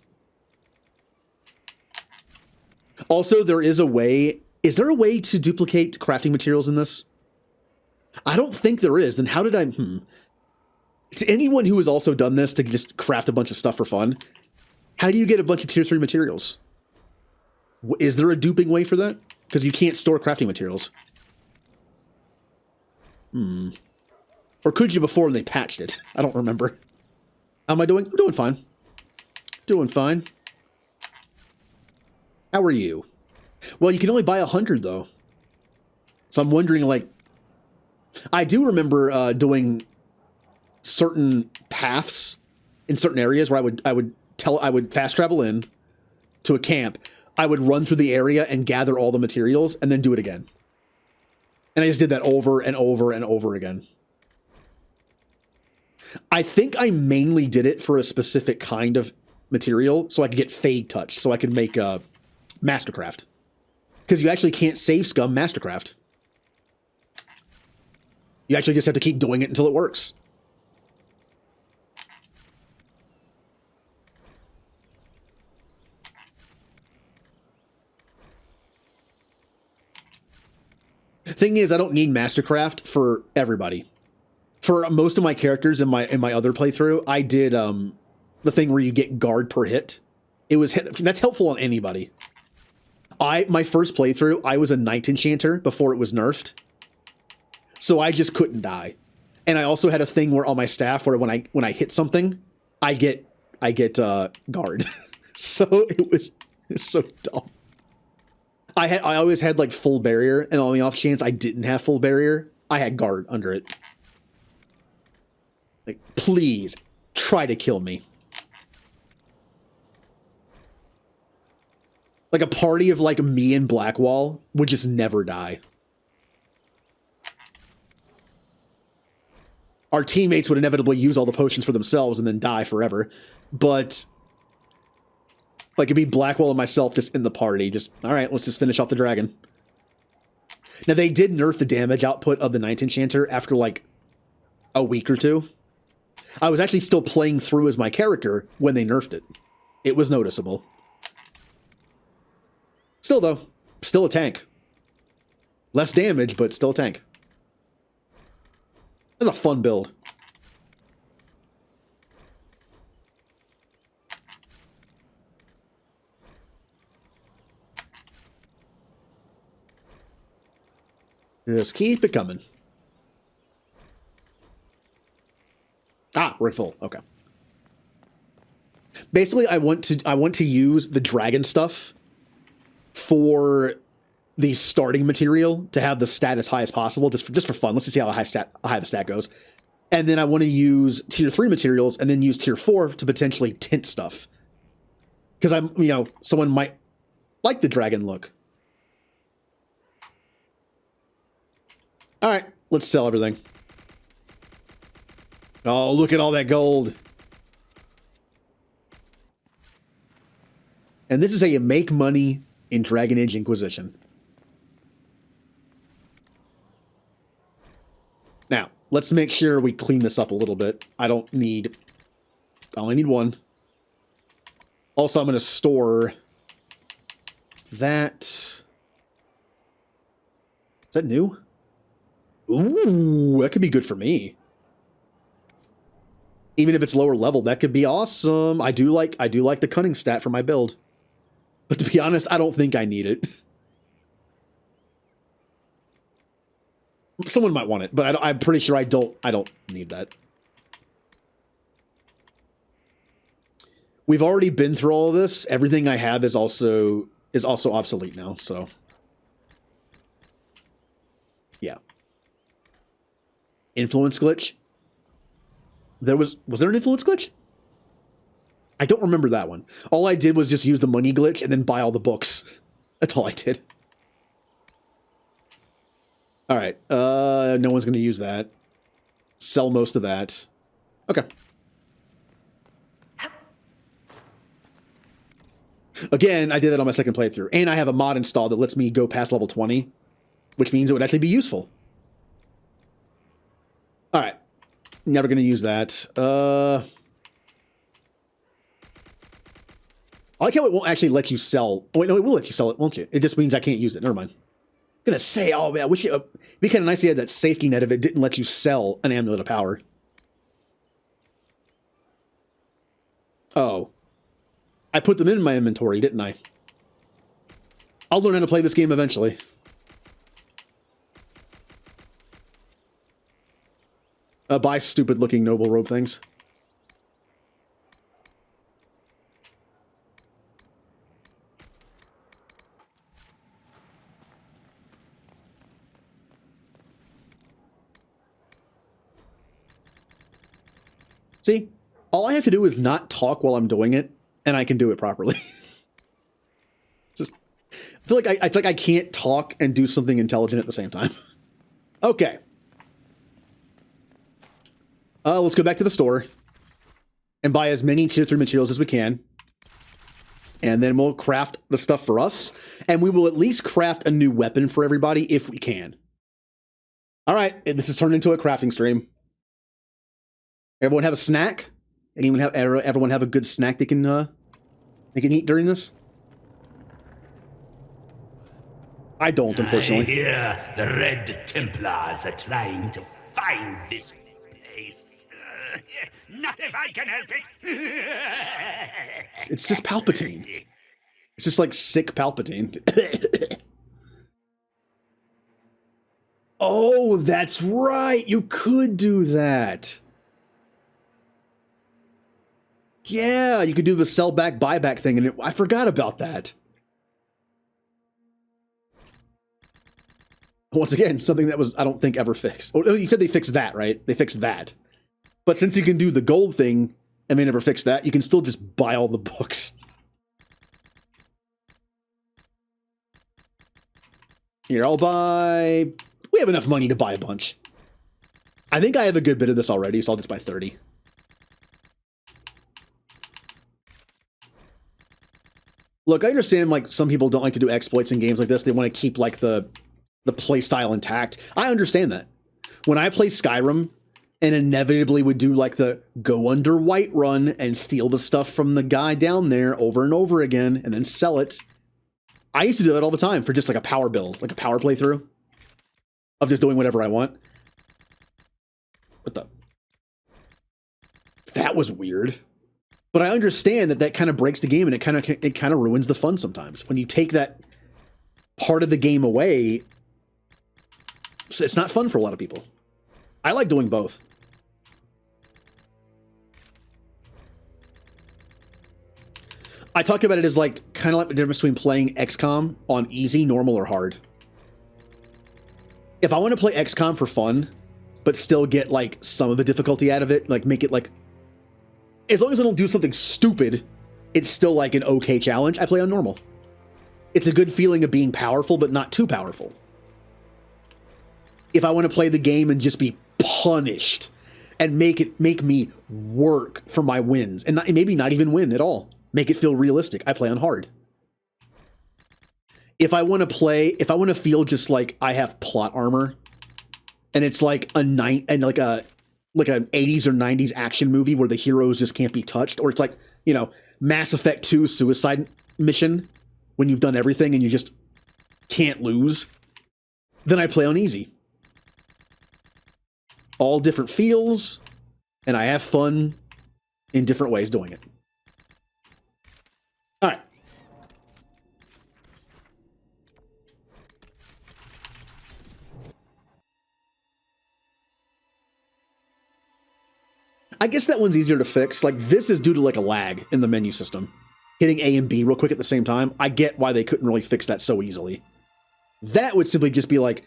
Speaker 1: Also, there is a way. Is there a way to duplicate crafting materials in this? I don't think there is. Then how did I? To anyone who has also done this to just craft a bunch of stuff for fun, how do you get a bunch of tier 3 materials? Is there a duping way for that? Because you can't store crafting materials. Or could you before they patched it? I don't remember. How am I doing? I'm doing fine. Doing fine. How are you? Well, you can only buy 100 though. So I'm wondering, like, I do remember doing certain paths in certain areas where I would fast travel in to a camp. I would run through the area and gather all the materials and then do it again. And I just did that over and over and over again. I think I mainly did it for a specific kind of material so I could get Fade Touch, so I could make Mastercraft. Because you actually can't save scum Mastercraft. You actually just have to keep doing it until it works. Thing is, I don't need Mastercraft for everybody. For most of my characters in my other playthrough, I did the thing where you get guard per hit. That's helpful on anybody. My first playthrough, I was a Knight Enchanter before it was nerfed, so I just couldn't die. And I also had a thing where on my staff, where when I hit something, I get guard. So it's so dumb. I always had like full barrier, and on the off chance I didn't have full barrier, I had guard under it. Like, please try to kill me. Like a party of like me and Blackwall would just never die. our teammates would inevitably use all the potions for themselves and then die forever. But like it'd be Blackwell and myself just in the party. Just, all right, let's just finish off the dragon. Now they did nerf the damage output of the Ninth Enchanter after like a week or two. I was actually still playing through as my character when they nerfed it. It was noticeable. Still though, still a tank. Less damage, but still a tank. That's a fun build. Just keep it coming. Ah, we're at full. Okay. Basically, I want to use the dragon stuff for the starting material to have the stat as high as possible, just for fun. Let's just see how high the stat goes. And then I want to use tier 3 materials and then use tier 4 to potentially tint stuff. Because someone might like the dragon look. All right, let's sell everything. Oh, look at all that gold. And this is how you make money in Dragon Age Inquisition. Now, let's make sure we clean this up a little bit. I only need one. Also, I'm going to store that. Is that new? Ooh, that could be good for me. Even if it's lower level, that could be awesome. I do like the cunning stat for my build. But to be honest, I don't think I need it. Someone might want it, but I'm pretty sure I don't need that. We've already been through all of this. Everything I have is also obsolete now, so yeah. Influence glitch? Was there an influence glitch? I don't remember that one. All I did was just use the money glitch and then buy all the books. That's all I did. All right. No one's going to use that. Sell most of that. Okay. Again, I did that on my second playthrough. And I have a mod installed that lets me go past level 20, which means it would actually be useful. All right. Never going to use that. I like how it won't actually let you sell. Oh, wait, no, it will let you sell it, won't you? It just means I can't use it. Never mind. I'm going to say, oh, man, I wish it'd be kind of nice to have that safety net if it didn't let you sell an Amulet of Power. Oh. I put them in my inventory, didn't I? I'll learn how to play this game eventually. Buy stupid-looking noble robe things. See, all I have to do is not talk while I'm doing it, and I can do it properly. I feel like it's like I can't talk and do something intelligent at the same time. Okay. Let's go back to the store and buy as many tier 3 materials as we can. And then we'll craft the stuff for us. And we will at least craft a new weapon for everybody if we can. All right, this has turned into a crafting stream. Everyone have a snack? Everyone have a good snack they can eat during this? I don't, unfortunately.
Speaker 16: I hear the Red Templars are trying to find this place. Not if I can help it.
Speaker 1: It's just Palpatine. It's just like sick Palpatine. Oh, that's right. You could do that. Yeah, you could do the sell back, buyback thing, and I forgot about that. Once again, something that was, I don't think, ever fixed. Oh, you said they fixed that, right? They fixed that. But since you can do the gold thing, and they never fixed that, you can still just buy all the books. Here, I'll buy... We have enough money to buy a bunch. I think I have a good bit of this already, so I'll just buy 30. Look, I understand like some people don't like to do exploits in games like this. They want to keep like the play style intact. I understand that. When I play Skyrim and inevitably would do like the go under Whiterun and steal the stuff from the guy down there over and over again and then sell it. I used to do that all the time for just like a power build, like a power playthrough of just doing whatever I want. What the? That was weird. But I understand that kind of breaks the game and it kind of ruins the fun sometimes. When you take that part of the game away, it's not fun for a lot of people. I like doing both. I talk about it as like kind of like the difference between playing XCOM on easy, normal, or hard. If I want to play XCOM for fun, but still get like some of the difficulty out of it, like make it like, as long as I don't do something stupid, it's still like an okay challenge, I play on normal. It's a good feeling of being powerful, but not too powerful. If I want to play the game and just be punished and make me work for my wins and maybe not even win at all, make it feel realistic, I play on hard. If I want to feel just like I have plot armor and it's like an 80s or 90s action movie where the heroes just can't be touched, or it's like, you know, Mass Effect 2 suicide mission when you've done everything and you just can't lose, then I play on easy. All different feels, and I have fun in different ways doing it. All right. I guess that one's easier to fix. Like, this is due to like a lag in the menu system. Hitting A and B real quick at the same time. I get why they couldn't really fix that so easily. That would simply just be like,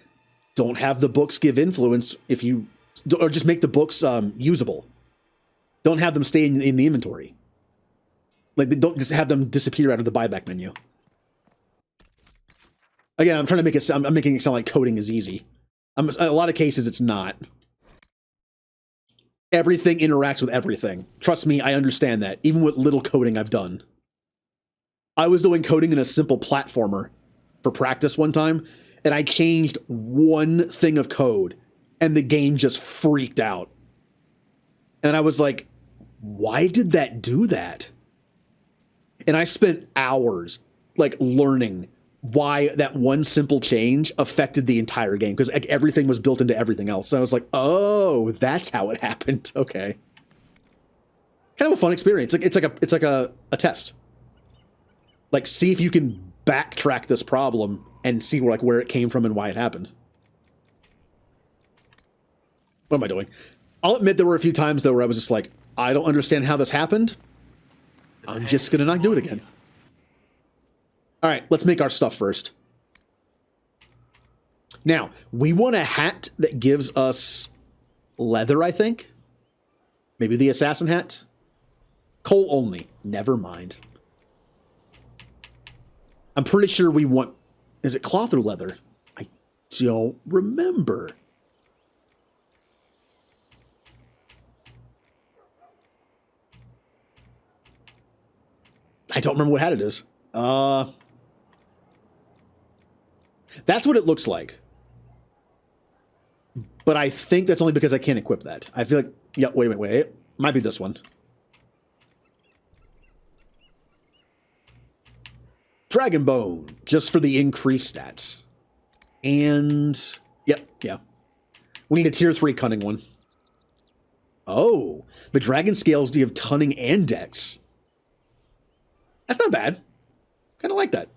Speaker 1: don't have the books give influence if you, or just make the books usable. Don't have them stay in the inventory. Like, they don't just have them disappear out of the buyback menu. Again, I'm trying to make it sound, I'm making it sound like coding is easy. In a lot of cases, it's not. Everything interacts with everything. Trust me, I understand that, even with little coding I've done. I was doing coding in a simple platformer for practice one time, and I changed one thing of code, and the game just freaked out. And I was like, why did that do that? And I spent hours, like, learning why that one simple change affected the entire game, because like, everything was built into everything else. So I was like, oh, that's how it happened. Okay. Kind of a fun experience. It's like a test. Like, see if you can backtrack this problem and see where it came from and why it happened. What am I doing? I'll admit there were a few times though where I was just like, I don't understand how this happened. I'm just gonna not do it again. All right, let's make our stuff first. Now, we want a hat that gives us leather, I think. Maybe the assassin hat. Coal only. Never mind. I'm pretty sure we want... Is it cloth or leather? I don't remember. I don't remember what hat it is. That's what it looks like. But I think that's only because I can't equip that. I feel like... Yeah, wait. Might be this one. Dragon Bone, just for the increased stats. And... Yep, yeah. We need a tier 3 cunning one. Oh, but dragon scales give cunning and dex. That's not bad. Kind of like that.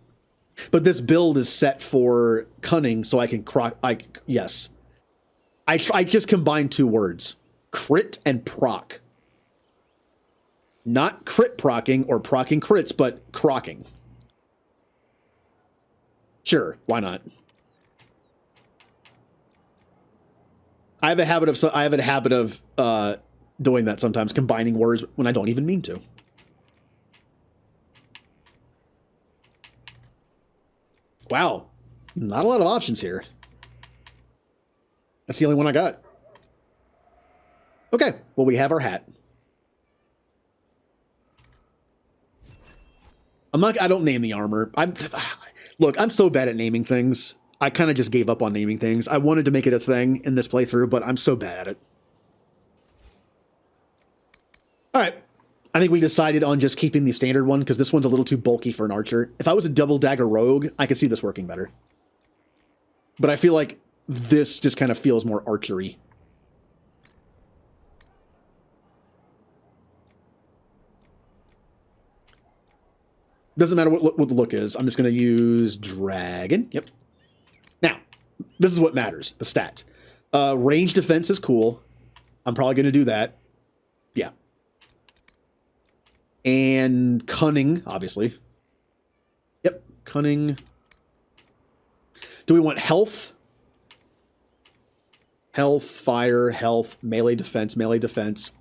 Speaker 1: But this build is set for cunning, so I can yes. I just combined two words. Crit and proc. Not crit procking or procking crits, but crocking. Sure, why not? I have a habit of doing that sometimes, combining words when I don't even mean to. Wow, not a lot of options here. That's the only one I got. Okay, well, we have our hat. I don't name the armor. Look, I'm so bad at naming things. I kind of just gave up on naming things. I wanted to make it a thing in this playthrough, but I'm so bad at it. All right. I think we decided on just keeping the standard one because this one's a little too bulky for an archer. If I was a double dagger rogue, I could see this working better. But I feel like this just kind of feels more archery. Doesn't matter what the look is. I'm just going to use dragon. Yep. Now, this is what matters. The stat. Range defense is cool. I'm probably going to do that. Yeah. And cunning, obviously. Yep. Cunning. Do we want health? Health, fire, health, melee defense, melee defense.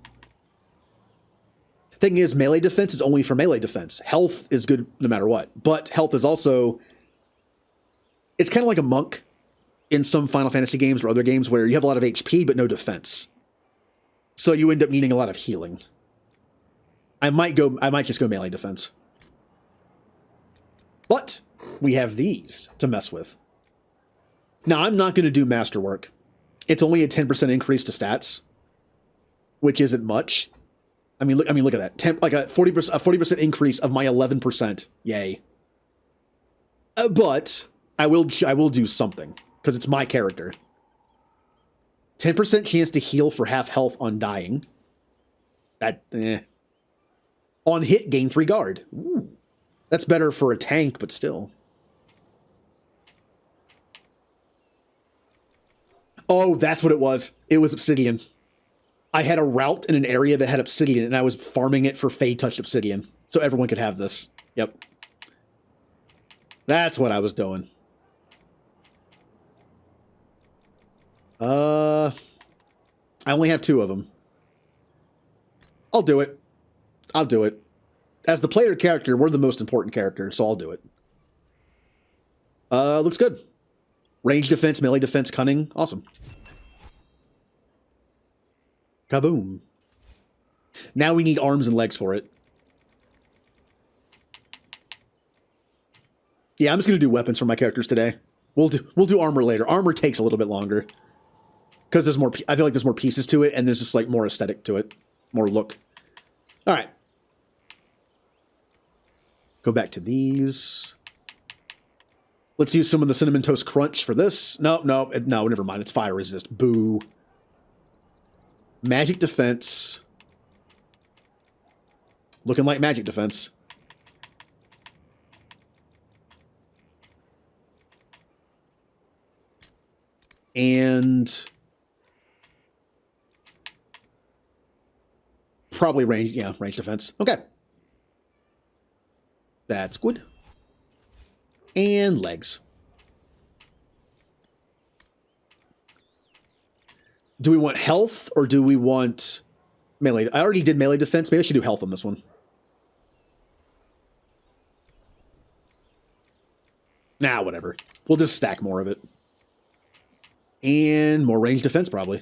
Speaker 1: Thing is, melee defense is only for melee defense. Health is good no matter what. But health is also... It's kind of like a monk in some Final Fantasy games or other games where you have a lot of HP but no defense. So you end up needing a lot of healing. I might just go melee defense. But we have these to mess with. Now, I'm not going to do masterwork. It's only a 10% increase to stats, which isn't much. I mean, look at that. Like a 40% increase of my 11%. Yay. But I will do something because it's my character. 10% chance to heal for half health on dying. On hit, gain 3 guard. Ooh. That's better for a tank, but still. Oh, that's what it was. It was obsidian. I had a route in an area that had obsidian, and I was farming it for Fey-touched obsidian, so everyone could have this. Yep. That's what I was doing. I only have 2 of them. I'll do it. I'll do it. As the player character, we're the most important character, so I'll do it. Looks good. Range defense, melee defense, cunning. Awesome. Kaboom. Now we need arms and legs for it. Yeah, I'm just going to do weapons for my characters today. We'll do armor later. Armor takes a little bit longer. Because there's more, I feel like there's more pieces to it, and there's just like more aesthetic to it. More look. All right. Go back to these. Let's use some of the Cinnamon Toast Crunch for this. No, never mind. It's fire resist. Boo. Magic defense. Looking like magic defense. And probably range, yeah, range defense. Okay. That's good. And legs. Do we want health or do we want melee? I already did melee defense. Maybe I should do health on this one. Nah, whatever. We'll just stack more of it. And more range defense, probably.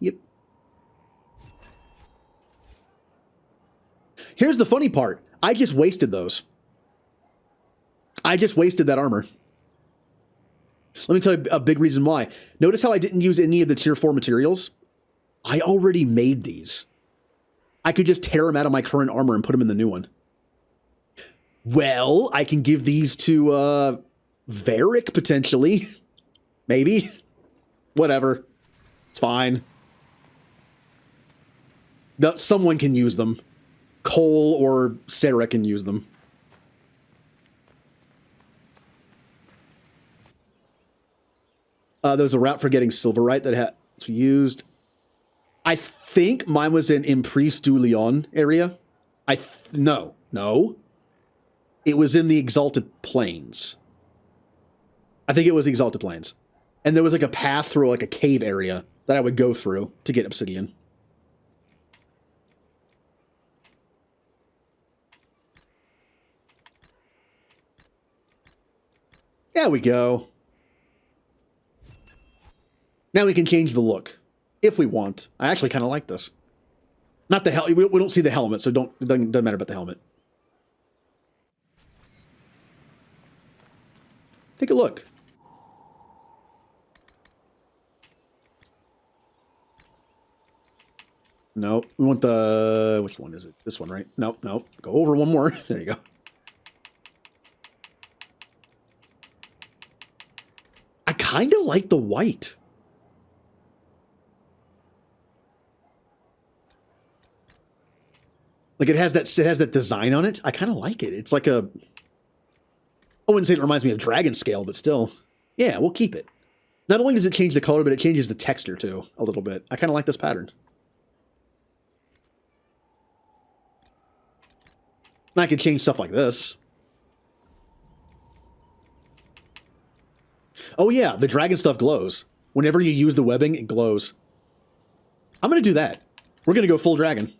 Speaker 1: Yep. Here's the funny part. I just wasted those. I just wasted that armor. Let me tell you a big reason why. Notice how I didn't use any of the tier 4 materials? I already made these. I could just tear them out of my current armor and put them in the new one. Well, I can give these to Varric, potentially. Maybe. Whatever. It's fine. Someone can use them. Cole or Sarah can use them. There was a route for getting silverite that had used. I think mine was in Emprise du Lion area. No. It was in the Exalted Plains. I think it was the Exalted Plains. And there was like a path through like a cave area that I would go through to get obsidian. There we go. Now we can change the look. if we want. I actually kind of like this. Not the hell. We don't see the helmet, so it doesn't matter about the helmet. Take a look. No, we want the... Which one is it? This one, right? Nope, nope. Go over one more. There you go. I kind of like the white. Like it has that design on it. I kind of like it. It's like a... I wouldn't say it reminds me of Dragon Scale, but still. Yeah, we'll keep it. Not only does it change the color, but it changes the texture too, a little bit. I kind of like this pattern. I could change stuff like this. Oh yeah, the dragon stuff glows. Whenever you use the webbing, it glows. I'm going to do that. We're going to go full dragon.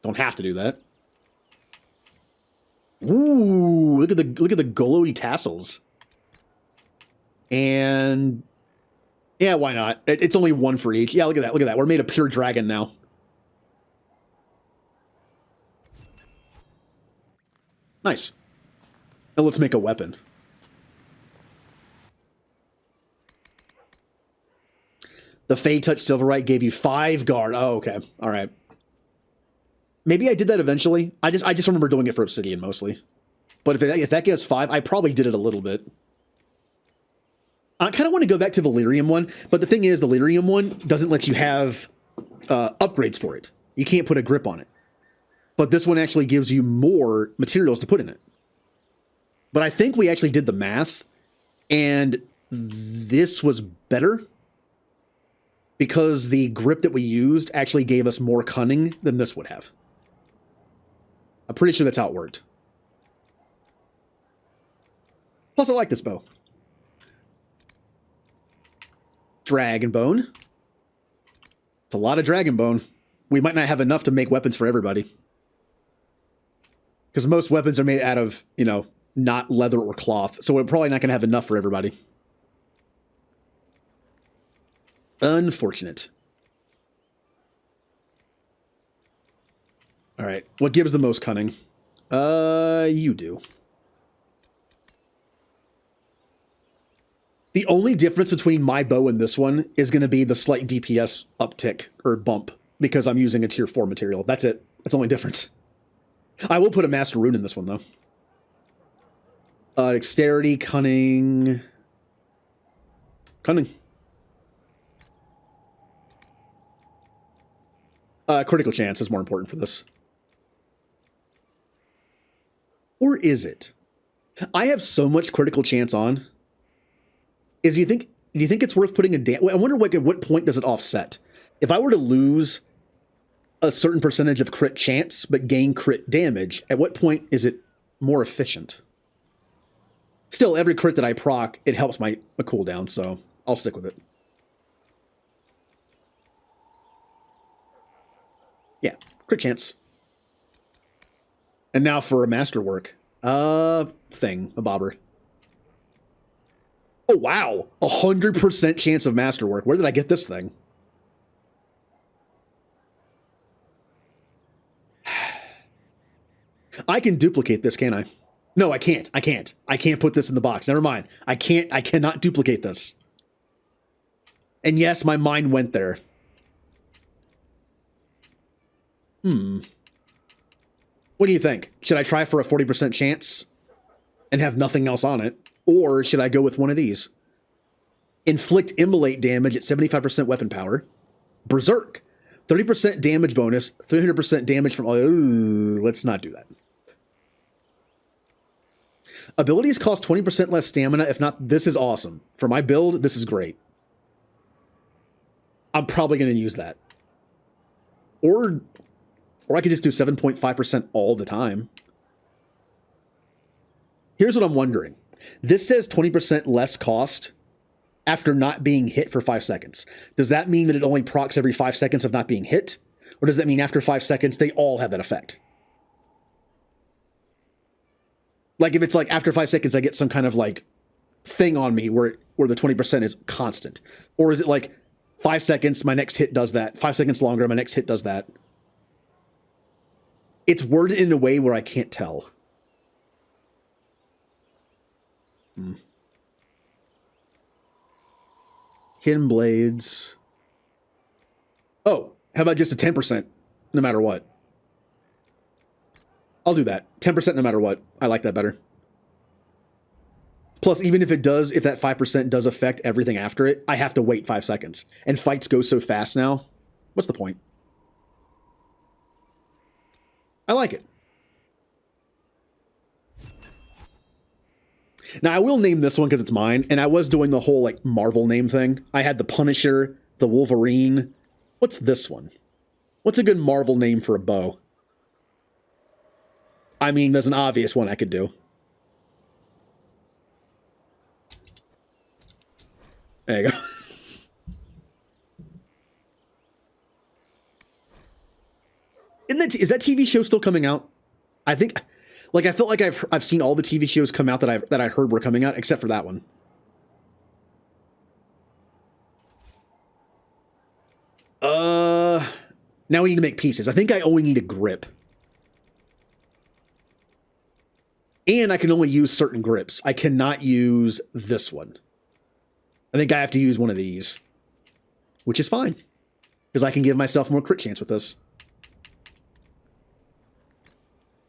Speaker 1: Don't have to do that. Ooh, look at the glowy tassels. And yeah, why not? It's only one for each. Yeah, look at that. Look at that. We're made of pure dragon now. Nice. Now let's make a weapon. The Fey Touch Silverite gave you 5 guard. Oh, okay. All right. Maybe I did that eventually. I just remember doing it for Obsidian mostly. But if that gives 5, I probably did it a little bit. I kind of want to go back to the Lyrium one, but the thing is, the Lyrium one doesn't let you have upgrades for it. You can't put a grip on it. But this one actually gives you more materials to put in it. But I think we actually did the math, and this was better because the grip that we used actually gave us more cunning than this would have. I'm pretty sure that's how it worked. Plus, I like this bow. Dragon bone. It's a lot of dragon bone. We might not have enough to make weapons for everybody. Because most weapons are made out of, you know, not leather or cloth. So we're probably not going to have enough for everybody. Unfortunate. All right. What gives the most cunning? You do. The only difference between my bow and this one is going to be the slight DPS uptick or bump because I'm using a tier 4 material. That's it. That's the only difference. I will put a Master Rune in this one, though. Dexterity, cunning. Cunning. Critical chance is more important for this. Or is it? I have so much critical chance on. Do you think it's worth putting a I wonder at what point does it offset? If I were to lose a certain percentage of crit chance but gain crit damage, at what point is it more efficient? Still, every crit that I proc, it helps my cooldown, so I'll stick with it. Yeah, crit chance. And now for a masterwork. Thing, a bobber. Oh, wow. 100% chance of masterwork. Where did I get this thing? I can duplicate this, can't I? No, I can't. I can't put this in the box. Never mind. I cannot duplicate this. And yes, my mind went there. What do you think? Should I try for a 40% chance and have nothing else on it? Or should I go with one of these? Inflict immolate damage at 75% weapon power. Berserk. 30% damage bonus. 300% damage from... Ooh, let's not do that. Abilities cost 20% less stamina. If not, this is awesome. For my build, this is great. I'm probably going to use that. Or I could just do 7.5% all the time. Here's what I'm wondering. This says 20% less cost after not being hit for 5 seconds. Does that mean that it only procs every 5 seconds of not being hit? Or does that mean after 5 seconds, they all have that effect? Like if it's like after 5 seconds, I get some kind of like thing on me where the 20% is constant? Or is it like 5 seconds, my next hit does that. 5 seconds longer, my next hit does that. It's worded in a way where I can't tell. Hidden blades. Oh, how about just a 10% no matter what? I'll do that. 10% no matter what. I like that better. Plus, even if that 5% does affect everything after it, I have to wait 5 seconds. And fights go so fast now. What's the point? I like it. Now, I will name this one because it's mine, and I was doing the whole, like, Marvel name thing. I had the Punisher, the Wolverine. What's this one? What's a good Marvel name for a bow? I mean, there's an obvious one I could do. There you go. Is that TV show still coming out? I think, like, I felt like I've seen all the TV shows come out that I heard were coming out, except for that one. Now we need to make pieces. I think I only need a grip. And I can only use certain grips. I cannot use this one. I think I have to use one of these. Which is fine. Because I can give myself more crit chance with this.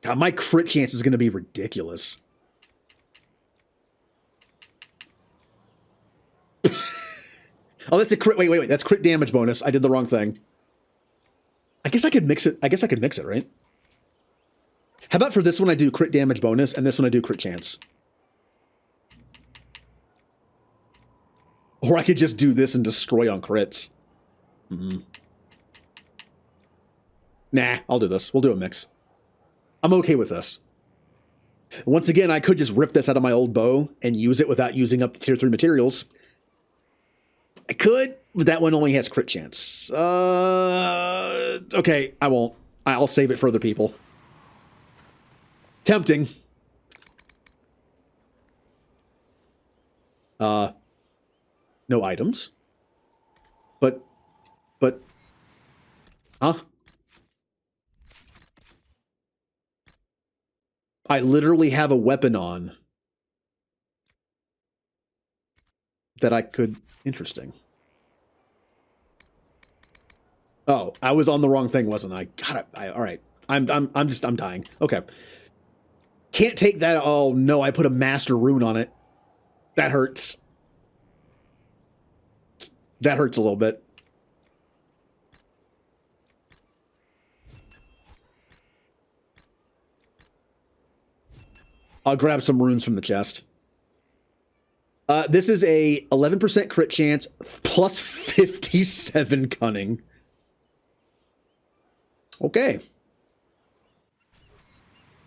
Speaker 1: God, my crit chance is going to be ridiculous. Oh, that's a crit. Wait. That's crit damage bonus. I did the wrong thing. I guess I could mix it. Right? How about for this one I do crit damage bonus, and this one I do crit chance? Or I could just do this and destroy on crits. Nah, I'll do this. We'll do a mix. I'm okay with this. Once again, I could just rip this out of my old bow and use it without using up the tier 3 materials. I could, but that one only has crit chance. Okay, I won't. I'll save it for other people. Tempting. No items. But, huh? I literally have a weapon on that I could, interesting. Oh, I was on the wrong thing, wasn't I? God, all right. I'm dying. Okay. Can't take that. Oh no, I put a master rune on it. That hurts. That hurts a little bit. I'll grab some runes from the chest. This is a 11% crit chance plus 57 cunning. Okay.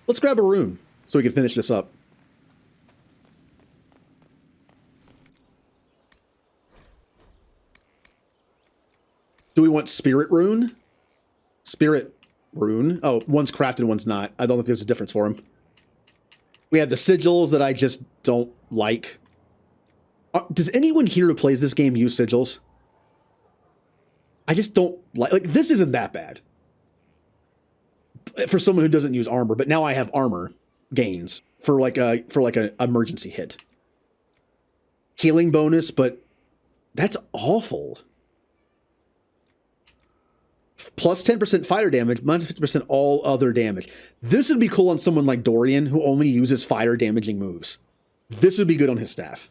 Speaker 1: Let's grab a rune so we can finish this up. Do we want spirit rune? Spirit rune. Oh, one's crafted, one's not. I don't think there's a difference for them. We have the sigils that I just don't like. Does anyone here who plays this game use sigils? I just don't like this isn't that bad. For someone who doesn't use armor, but now I have armor gains for like a emergency hit. Healing bonus, but that's awful. Plus 10% fighter damage, minus 50% all other damage. This would be cool on someone like Dorian, who only uses fire damaging moves. This would be good on his staff.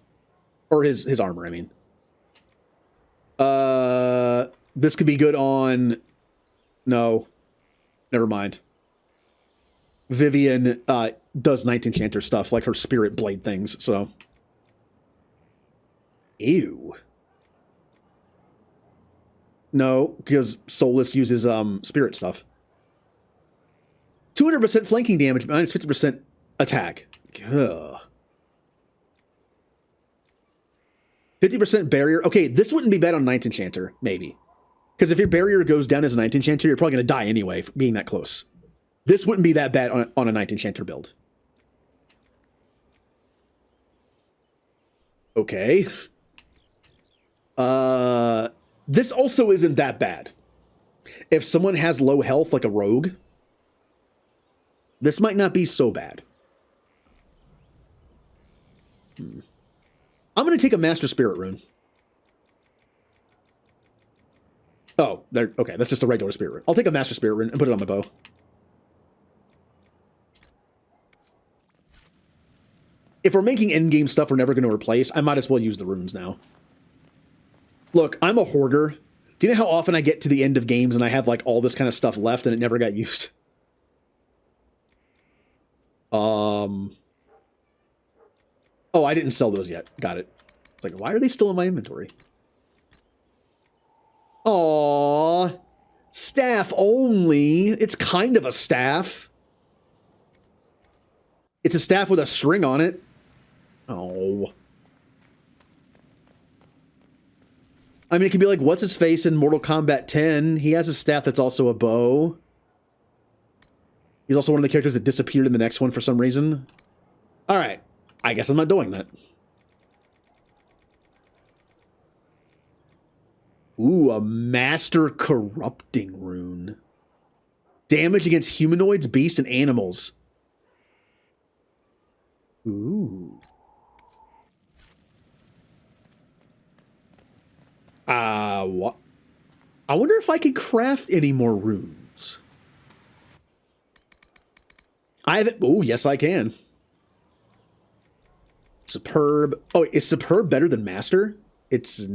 Speaker 1: Or his armor, I mean. This could be good on... No. Never mind. Vivian does Ninth Enchanter stuff, like her spirit blade things, so... Ew. No, because Solus uses spirit stuff. 200% flanking damage, minus 50% attack. Ugh. 50% barrier. Okay, this wouldn't be bad on Ninth Enchanter, maybe. Because if your barrier goes down as a Ninth Enchanter, you're probably going to die anyway, for being that close. This wouldn't be that bad on a Ninth Enchanter build. Okay. This also isn't that bad. If someone has low health like a rogue, this might not be so bad. I'm going to take a Master Spirit rune. Oh, there. Okay, that's just a regular Spirit rune. I'll take a Master Spirit rune and put it on my bow. If we're making endgame stuff we're never going to replace, I might as well use the runes now. Look, I'm a hoarder. Do you know how often I get to the end of games and I have like all this kind of stuff left and it never got used? Oh, I didn't sell those yet. Got it. It's like, why are they still in my inventory? Aww. Staff only. It's kind of a staff. It's a staff with a string on it. Oh. I mean, it could be like, what's his face in Mortal Kombat 10? He has a staff that's also a bow. He's also one of the characters that disappeared in the next one for some reason. All right. I guess I'm not doing that. Ooh, a Master Corrupting rune. Damage against humanoids, beasts, and animals. Ooh. What? I wonder if I could craft any more runes. I haven't. Oh, yes, I can. Superb. Oh, is Superb better than Master? It's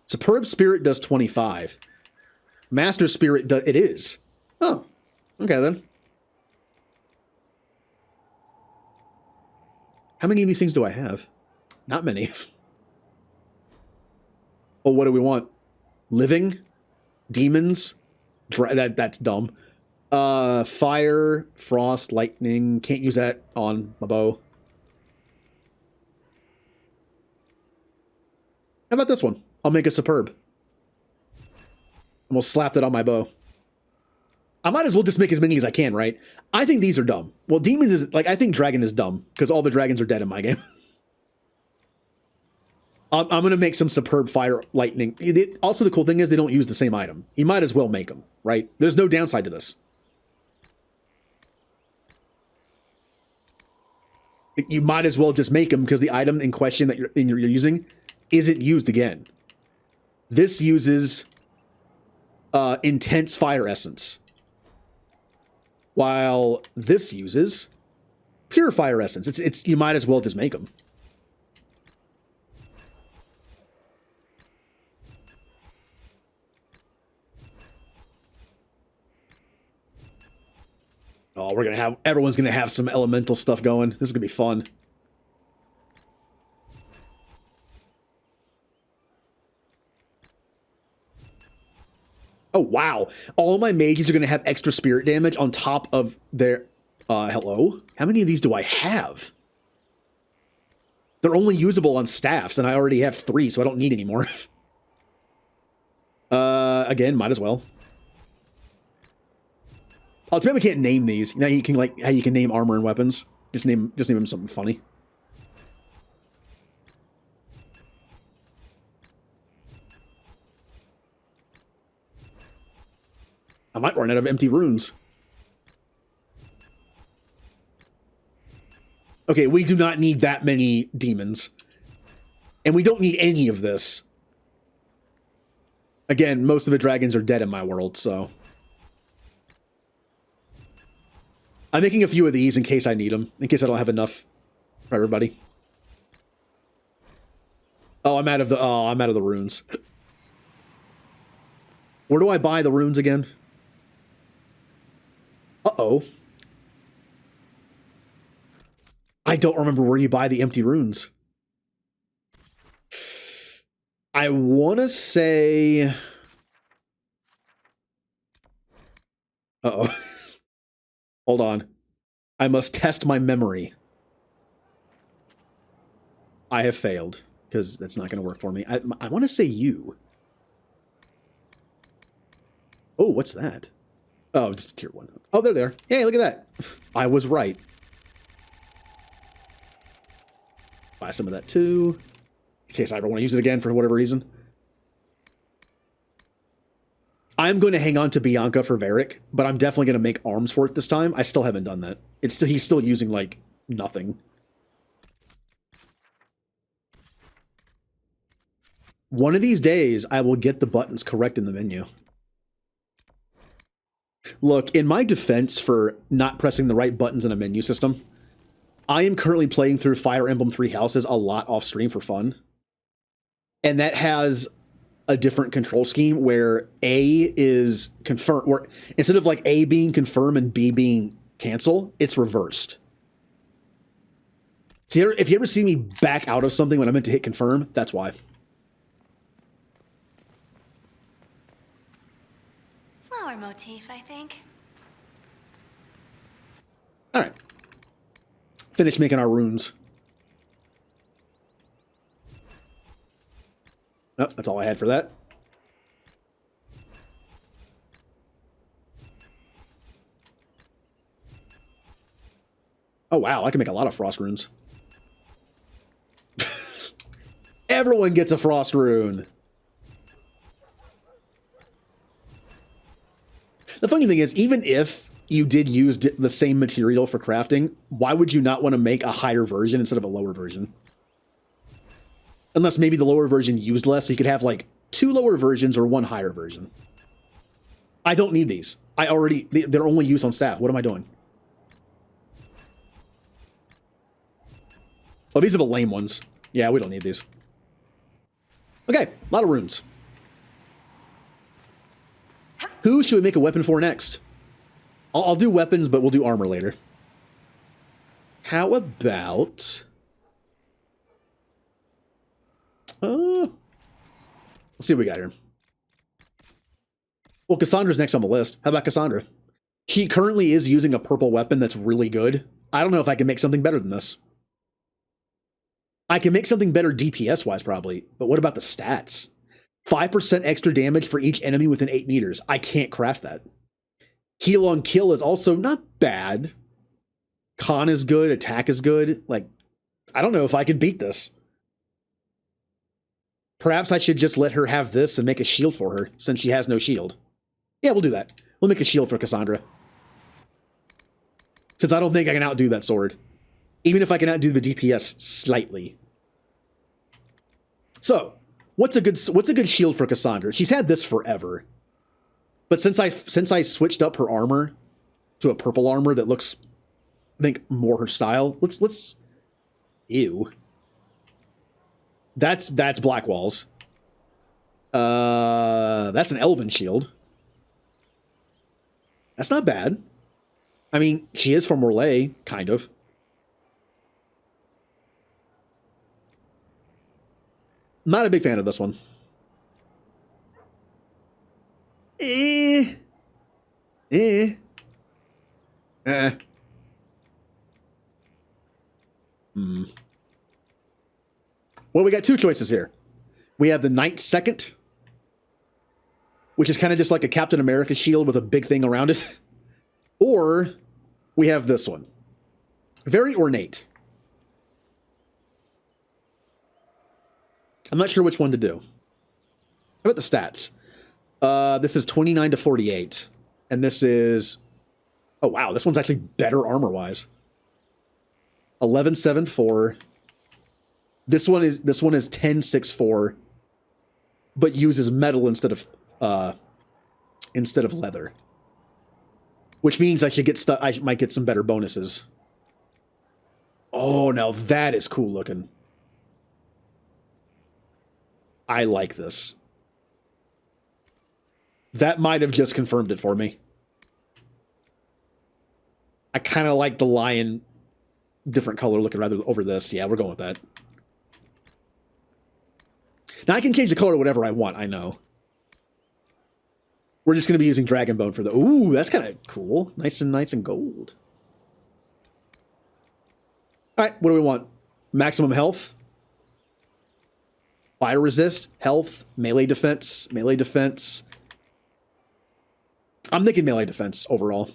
Speaker 1: Superb Spirit does 25. Master Spirit does. It is. Oh, okay then. How many of these things do I have? Not many. Oh, what do we want? Living? Demons? That's dumb. Fire, frost, lightning. Can't use that on my bow. How about this one? I'll make a Superb. And we'll slap that on my bow. I might as well just make as many as I can, right? I think these are dumb. Well, demons is, like, I think dragon is dumb, because all the dragons are dead in my game. I'm going to make some Superb fire, lightning. Also, the cool thing is they don't use the same item. You might as well make them, right? There's no downside to this. You might as well just make them, because the item in question that you're using isn't used again. This uses intense fire essence, while this uses pure fire essence. It's you might as well just make them. Oh, everyone's gonna have some elemental stuff going. This is gonna be fun. Oh, wow. All my mages are going to have extra spirit damage on top of their... hello? How many of these do I have? They're only usable on staffs, and I already have 3, so I don't need any more. Again, might as well. Oh, too bad we can't name these. You know, you can, like, how you can name armor and weapons. Just name them something funny. I might run out of empty runes. Okay, we do not need that many demons. And we don't need any of this. Again, most of the dragons are dead in my world, so... I'm making a few of these in case I need them. In case I don't have enough for everybody. Oh, I'm out of the runes. Where do I buy the runes again? Uh-oh. I don't remember where you buy the empty runes. I want to say... Uh-oh. Hold on. I must test my memory. I have failed, because that's not going to work for me. I want to say you. Oh, what's that? Oh, it's tier 1. Oh, they're there. Hey, look at that. I was right. Buy some of that too, in case I ever want to use it again for whatever reason. I'm going to hang on to Bianca for Varric, but I'm definitely going to make arms for it this time. I still haven't done that. He's still using, like, nothing. One of these days, I will get the buttons correct in the menu. Look, in my defense for not pressing the right buttons in a menu system, I am currently playing through Fire Emblem Three Houses a lot off stream for fun. And that has a different control scheme where A is confirm, or instead of like A being confirm and B being cancel, it's reversed. So if you ever see me back out of something when I meant to hit confirm, that's why.
Speaker 17: Flower motif, I think.
Speaker 1: All right. Finish making our runes. Oh, that's all I had for that. Oh, wow. I can make a lot of frost runes. Everyone gets a frost rune. The funny thing is, even if you did use the same material for crafting, why would you not want to make a higher version instead of a lower version? Unless maybe the lower version used less, so you could have like 2 lower versions or 1 higher version. I don't need these. They're only used on staff. What am I doing? Oh, these are the lame ones. Yeah, we don't need these. Okay, a lot of runes. Who should we make a weapon for next? I'll do weapons, but we'll do armor later. How about... let's see what we got here. Well, Cassandra's next on the list. How about Cassandra? She currently is using a purple weapon that's really good. I don't know if I can make something better than this. I can make something better DPS-wise, probably. But what about the stats? 5% extra damage for each enemy within 8 meters. I can't craft that. Heal on kill is also not bad. Con is good. Attack is good. Like, I don't know if I can beat this. Perhaps I should just let her have this and make a shield for her, since she has no shield. Yeah, we'll do that. We'll make a shield for Cassandra. Since I don't think I can outdo that sword. Even if I can outdo the DPS slightly. So, what's a good shield for Cassandra? She's had this forever. But since I switched up her armor to a purple armor that looks, I think, more her style, let's ew. That's Black Walls. That's an Elven shield. That's not bad. I mean, she is from Orlais, kind of. Not a big fan of this one. Well, we got 2 choices here. We have the Knight Second, which is kind of just like a Captain America shield with a big thing around it. Or we have this one. Very ornate. I'm not sure which one to do. How about the stats? This is 29 to 48. And this is... Oh, wow. This one's actually better armor-wise. 11.74. This one is 10.64, but uses metal instead of leather. Which means I should get I might get some better bonuses. Oh, now that is cool looking. I like this. That might have just confirmed it for me. I kind of like the lion different color looking rather over this. Yeah, we're going with that. Now, I can change the color to whatever I want, I know. We're just going to be using Dragonbone for the... Ooh, that's kind of cool. Nice and gold. All right, what do we want? Maximum health. Fire resist, health, melee defense, melee defense. I'm thinking melee defense overall.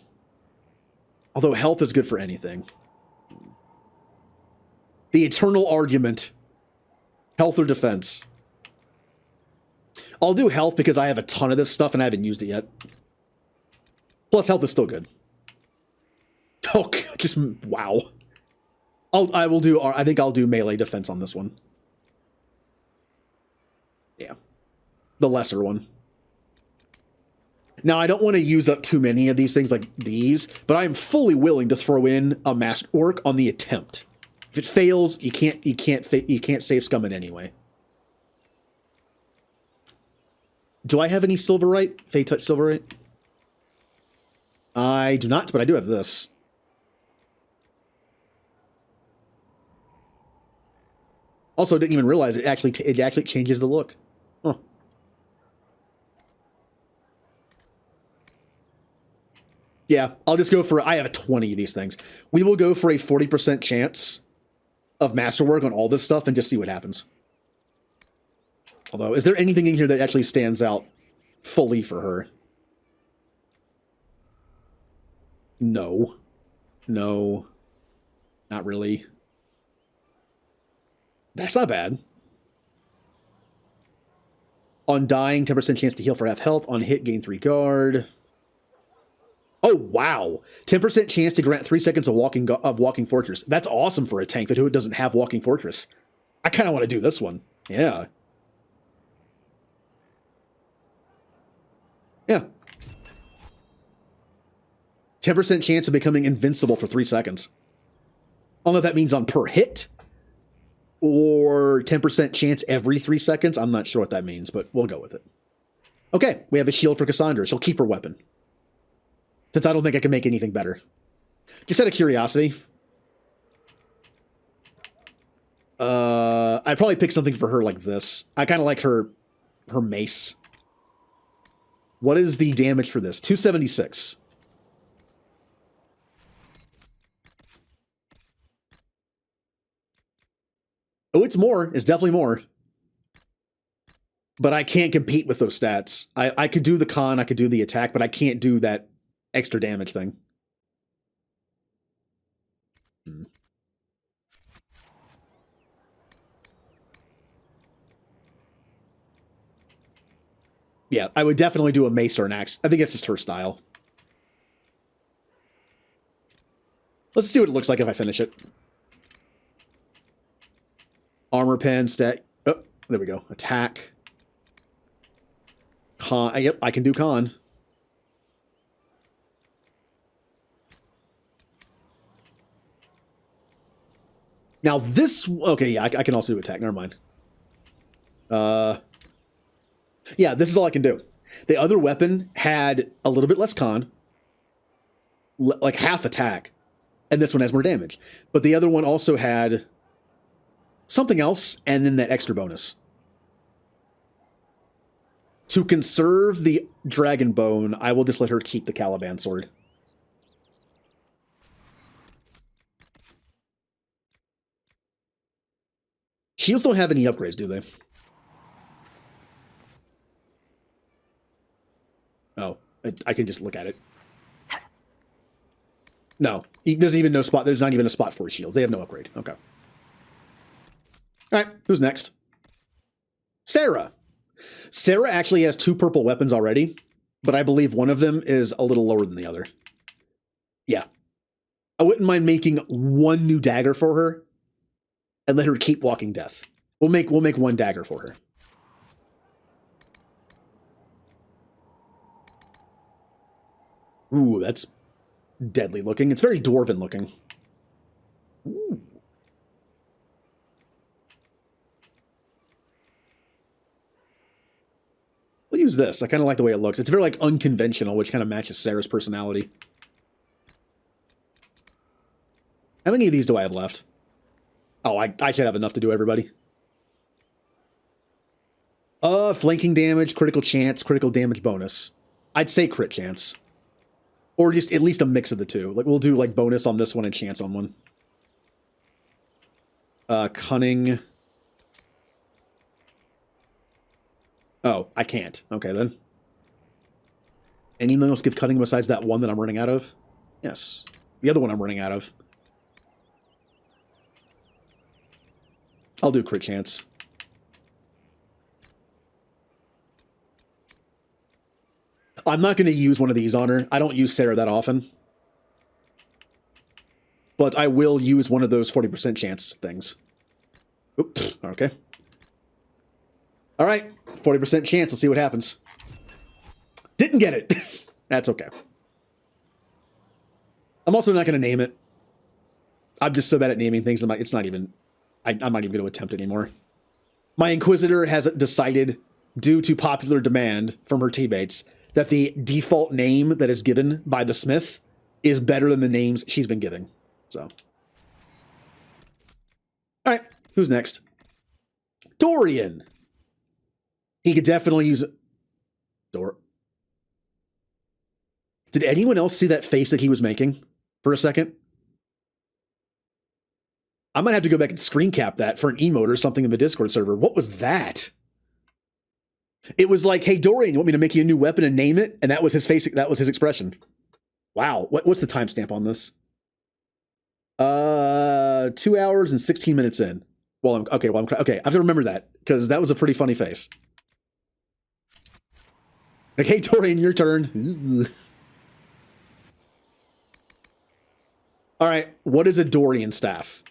Speaker 1: Although health is good for anything. The eternal argument. Health or defense? I'll do health because I have a ton of this stuff and I haven't used it yet. Plus, health is still good. Oh, just, wow. I think I'll do melee defense on this one. Yeah. The lesser one. Now, I don't want to use up too many of these things like these, but I am fully willing to throw in a masterwork on the attempt. If it fails, you can't save scum it anyway. Do I have any silverite? Fey touch silverite? I do not, but I do have this. Also, didn't even realize it actually changes the look. Huh. Yeah, I'll just go for, I have 20 of these things. We will go for a 40% chance of masterwork on all this stuff and just see what happens. Although, is there anything in here that actually stands out fully for her? No. No. Not really. That's not bad. On dying, 10% chance to heal for half health. On hit, gain 3 guard. Oh, wow. 10% chance to grant 3 seconds of walking fortress. That's awesome for a tank that doesn't have walking fortress. I kind of want to do this one. Yeah. Yeah. 10% chance of becoming invincible for 3 seconds. I don't know if that means on per hit or 10% chance every 3 seconds. I'm not sure what that means, but we'll go with it. Okay, we have a shield for Cassandra. She'll keep her weapon. Since I don't think I can make anything better. Just out of curiosity. I'd probably pick something for her like this. I kind of like her mace. What is the damage for this? 276. Oh, it's more. It's definitely more. But I can't compete with those stats. I could do the con, I could do the attack, but I can't do that extra damage thing. Yeah, I would definitely do a mace or an axe. I think that's just her style. Let's see what it looks like if I finish it. Armor pen, stat. Oh, there we go. Attack. Con. Yep, I can do con. Now this, okay, yeah, I can also do attack. Never mind. Yeah, this is all I can do. The other weapon had a little bit less con, like half attack, and this one has more damage. But the other one also had something else, and then that extra bonus. To conserve the dragon bone, I will just let her keep the Caliban sword. Shields don't have any upgrades, do they? Oh, I can just look at it. No, there's even no spot. There's not even a spot for shields. They have no upgrade. Okay. All right, who's next? Sarah. Sarah actually has 2 purple weapons already, but I believe one of them is a little lower than the other. Yeah. I wouldn't mind making 1 new dagger for her and let her keep walking death. We'll make 1 dagger for her. Ooh, that's deadly looking. It's very dwarven looking. Ooh. We'll use this. I kind of like the way it looks. It's very like unconventional, which kind of matches Sarah's personality. How many of these do I have left? Oh, I should have enough to do everybody. Flanking damage, critical chance, critical damage bonus. I'd say crit chance. Or just at least a mix of the two. Like we'll do like bonus on this one and chance on one. Cunning. Oh, I can't. Okay then. Anything else give cunning besides that one that I'm running out of? Yes. The other one I'm running out of. I'll do crit chance. I'm not going to use one of these on her. I don't use Sarah that often. But I will use one of those 40% chance things. Oops, okay. All right, 40% chance. Let's see what happens. Didn't get it. That's okay. I'm also not going to name it. I'm just so bad at naming things. It's not even... I'm not even going to attempt anymore. My Inquisitor has decided, due to popular demand from her teammates, that the default name that is given by the Smith is better than the names she's been giving. So. All right, who's next? Dorian. He could definitely use... Did anyone else see that face that he was making for a second? I might have to go back and screen cap that for an emote or something in the Discord server. What was that? It was like, hey, Dorian, you want me to make you a new weapon and name it? And that was his face. That was his expression. Wow. What's the timestamp on this? 2 hours and 16 minutes in. Okay. I have to remember that because that was a pretty funny face. Like, hey, Dorian, your turn. All right. What is a Dorian staff?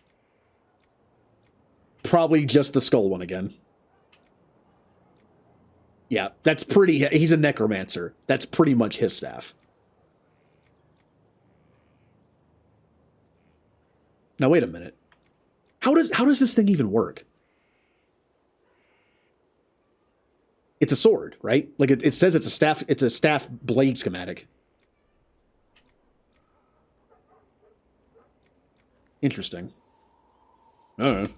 Speaker 1: Probably just the skull one again. Yeah, that's pretty... He's a necromancer. That's pretty much his staff. Now, wait a minute. How does this thing even work? It's a sword, right? Like, it says it's a staff blade schematic. Interesting. I don't know.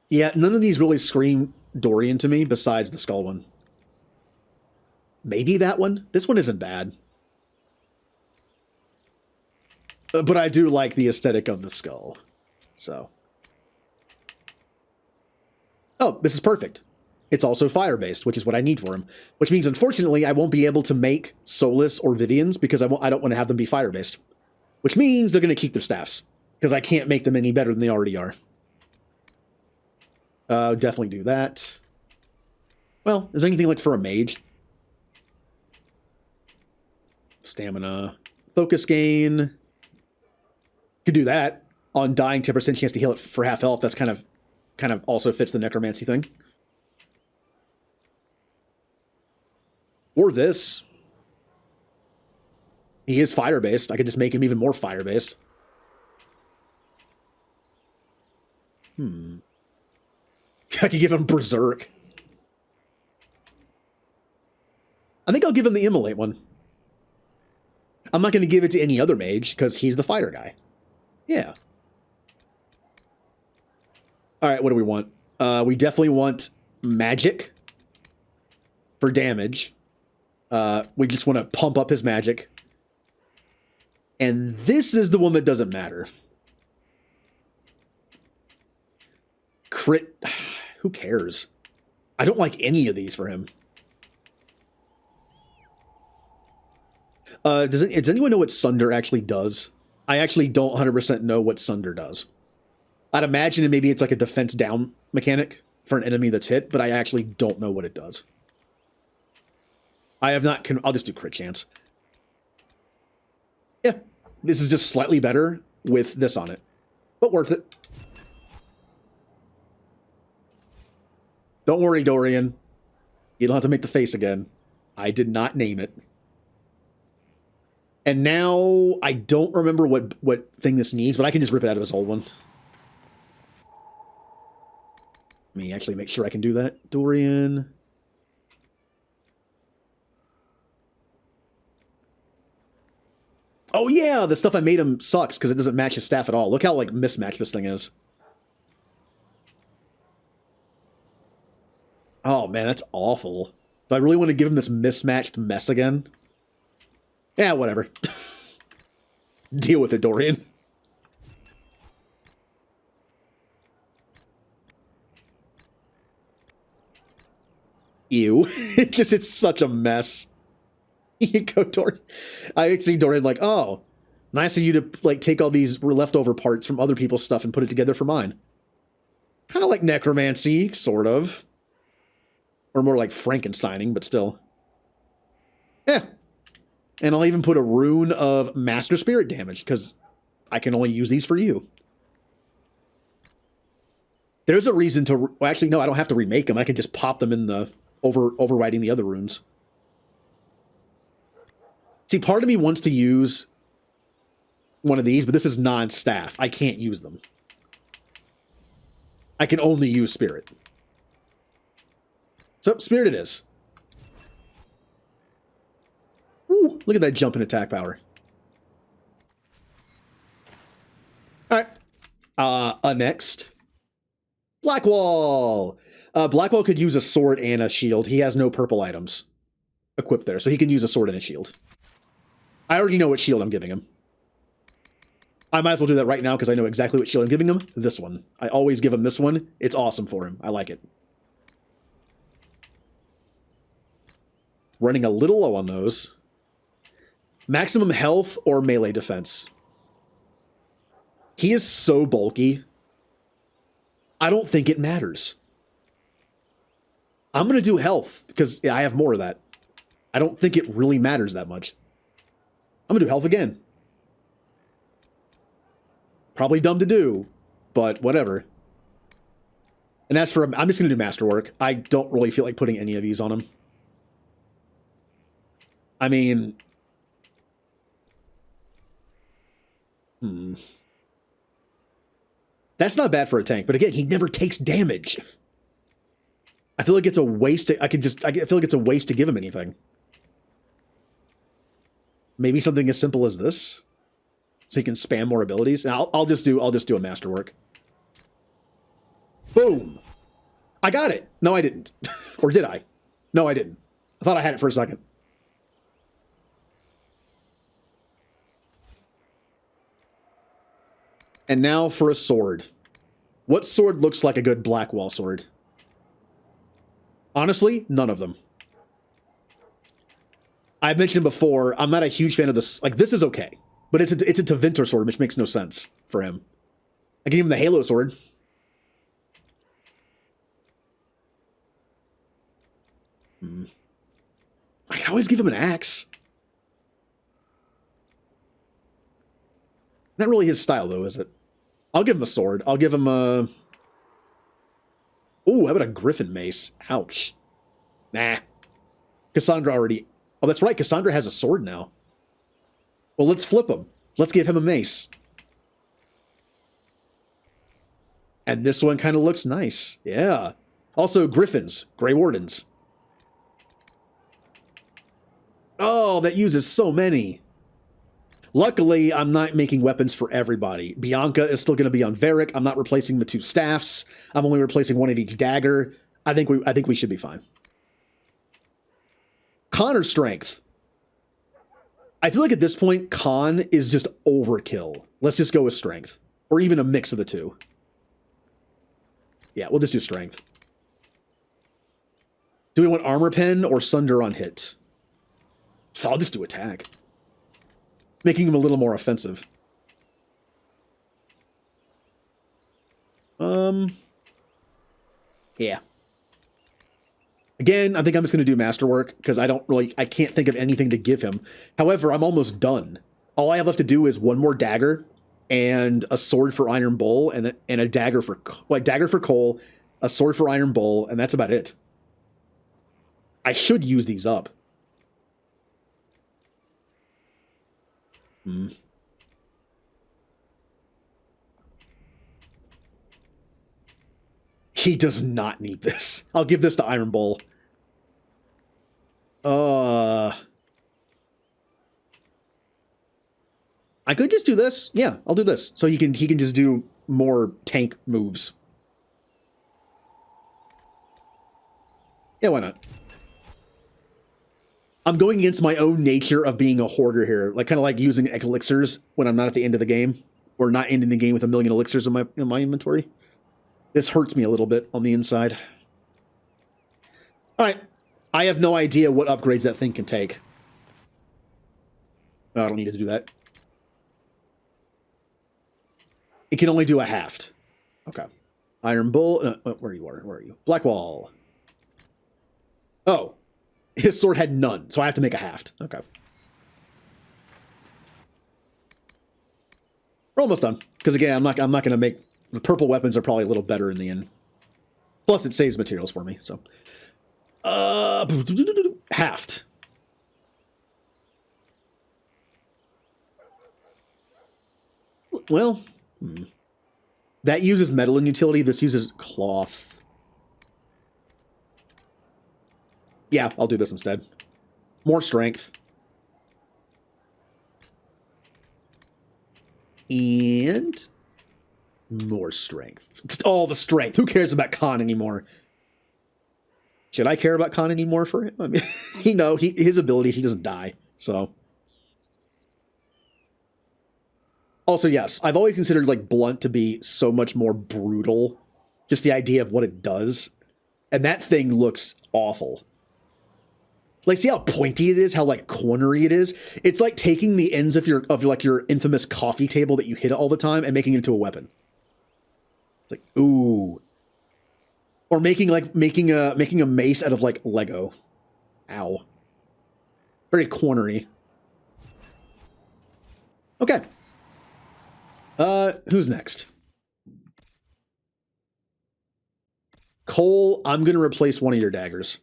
Speaker 1: Yeah, none of these really scream Dorian to me besides the skull one. Maybe that one? This one isn't bad. But I do like the aesthetic of the skull. So. Oh, this is perfect. It's also fire-based, which is what I need for him. Which means, unfortunately, I won't be able to make Solus or Vivian's because I don't want to have them be fire-based. Which means they're going to keep their staffs. Because I can't make them any better than they already are. Definitely do that. Well, is there anything like for a mage? Stamina. Focus gain. Could do that. On dying, 10% chance to heal it for half health. That's kind of also fits the necromancy thing. Or this. He is fire-based. I could just make him even more fire-based. I could give him Berserk. I think I'll give him the Immolate one. I'm not going to give it to any other mage, because he's the fire guy. Yeah. Alright, what do we want? We definitely want magic for damage. We just want to pump up his magic. And this is the one that doesn't matter. Crit... Who cares? I don't like any of these for him. Does anyone know what Sunder actually does? I actually don't 100% know what Sunder does. I'd imagine maybe it's like a defense down mechanic for an enemy that's hit, but I actually don't know what it does. I have not... I'll just do crit chance. Yeah, this is just slightly better with this on it, but worth it. Don't worry, Dorian. You don't have to make the face again. I did not name it. And now I don't remember what thing this needs, but I can just rip it out of his old one. Let me actually make sure I can do that. Dorian. Oh yeah, the stuff I made him sucks because it doesn't match his staff at all. Look how like mismatched this thing is. Oh man, that's awful. Do I really want to give him this mismatched mess again? Yeah, whatever. Deal with it, Dorian. Ew. It's such a mess. You go, Dorian. I see Dorian like, oh, Nice of you to like take all these leftover parts from other people's stuff and put it together for mine. Kind of like necromancy, sort of. Or more like Frankensteining, but still. Yeah. And I'll even put a rune of Master Spirit damage, because I can only use these for you. There's a reason to... Well, actually, no, I don't have to remake them. I can just pop them in the... overriding the other runes. See, part of me wants to use one of these, but this is non-staff. I can't use them. I can only use Spirit. So, Spirit it is. Ooh, look at that jump in attack power. Alright. Next. Blackwall. Blackwall could use a sword and a shield. He has no purple items equipped there, so he can use a sword and a shield. I already know what shield I'm giving him. I might as well do that right now because I know exactly what shield I'm giving him. This one. I always give him this one. It's awesome for him. I like it. Running a little low on those. Maximum health or melee defense. He is so bulky. I don't think it matters. I'm going to do health because I have more of that. I don't think it really matters that much. I'm going to do health again. Probably dumb to do, but whatever. And as for him, I'm just going to do masterwork. I don't really feel like putting any of these on him. I mean... That's not bad for a tank, but again, he never takes damage. I feel like it's a waste. I feel like it's a waste to give him anything. Maybe something as simple as this, so he can spam more abilities. And I'll just do a masterwork. Boom! I got it. No, I didn't. Or did I? No, I didn't. I thought I had it for a second. And now for a sword. What sword looks like a good Blackwall sword? Honestly, none of them. I've mentioned before, I'm not a huge fan of this. Like, this is okay. But it's a Tevinter sword, which makes no sense for him. I gave him the Halo sword. I can always give him an axe. Not really his style, though, is it? I'll give him a sword. I'll give him a... Ooh, how about a Griffin Mace? Ouch. Nah. Cassandra already... Oh, that's right. Cassandra has a sword now. Well, let's flip him. Let's give him a mace. And this one kind of looks nice. Yeah. Also, Griffins. Grey Wardens. Oh, that uses so many. Luckily, I'm not making weapons for everybody. Bianca is still going to be on Varric. I'm not replacing the two staffs. I'm only replacing one of each dagger. I think we should be fine. Con or strength? I feel like at this point, con is just overkill. Let's just go with strength. Or even a mix of the two. Yeah, we'll just do strength. Do we want armor pen or sunder on hit? So I'll just do attack. Making him a little more offensive. Yeah. Again, I think I'm just going to do masterwork because I can't think of anything to give him. However, I'm almost done. All I have left to do is one more dagger and a sword for Iron Bull and a dagger for Cole, a sword for Iron Bull, and that's about it. I should use these up. He does not need this. I'll give this to Iron Bull. I could just do this. Yeah, I'll do this. So he can just do more tank moves. Yeah, why not? I'm going against my own nature of being a hoarder here. Like, kind of like using elixirs when I'm not at the end of the game. Or not ending the game with 1,000,000 elixirs in my inventory. This hurts me a little bit on the inside. Alright. I have no idea what upgrades that thing can take. Oh, I don't need to do that. It can only do a halved. Okay. Iron Bull. Where are you? Blackwall. Oh. His sword had none, so I have to make a halved. Okay. We're almost done. Because again, I'm not going to make... The purple weapons are probably a little better in the end. Plus, it saves materials for me, so... halved. Well... That uses metal in utility. This uses cloth. Yeah, I'll do this instead. More strength. And more strength. Just all the strength. Who cares about Khan anymore? Should I care about Khan anymore for him? I mean, his ability, he doesn't die. So. Also, yes, I've always considered like Blunt to be so much more brutal. Just the idea of what it does. And that thing looks awful. Like, see how pointy it is? How like cornery it is? It's like taking the ends of your infamous coffee table that you hit all the time and making it into a weapon. It's like, ooh. Or making a mace out of like Lego. Ow. Very cornery. Okay. Who's next? Cole, I'm going to replace one of your daggers.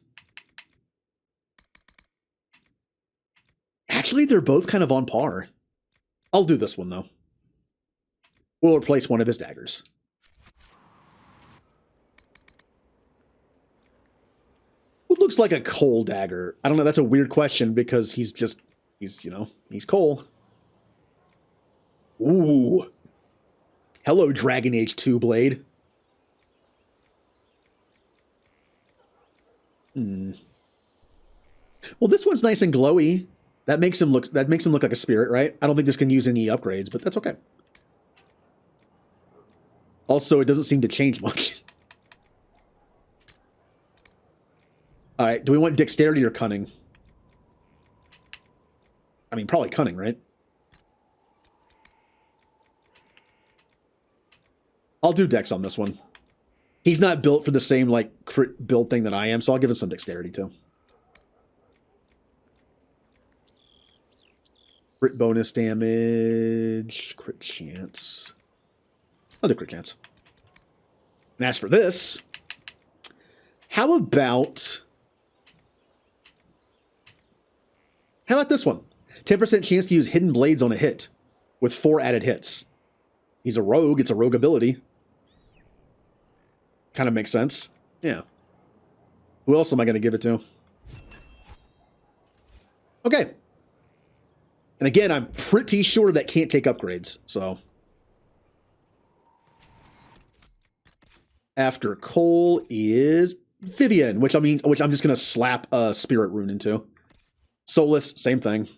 Speaker 1: Actually, they're both kind of on par. I'll do this one, though. We'll replace one of his daggers. What looks like a Cole dagger? I don't know. That's a weird question because he's Cole. Ooh. Hello, Dragon Age 2 blade. Well, this one's nice and glowy. That makes him look like a spirit, right? I don't think this can use any upgrades, but that's okay. Also, it doesn't seem to change much. All right, do we want dexterity or cunning? I mean, probably cunning, right? I'll do dex on this one. He's not built for the same, like, crit build thing that I am, so I'll give him some dexterity, too. Crit bonus damage. Crit chance. I'll do crit chance. And as for this, how about this one? 10% chance to use hidden blades on a hit with 4 added hits. He's a rogue. It's a rogue ability. Kind of makes sense. Yeah. Who else am I going to give it to? Okay. And again, I'm pretty sure that can't take upgrades, so. After Cole is Vivian, which I'm just going to slap a spirit rune into. Solus, same thing.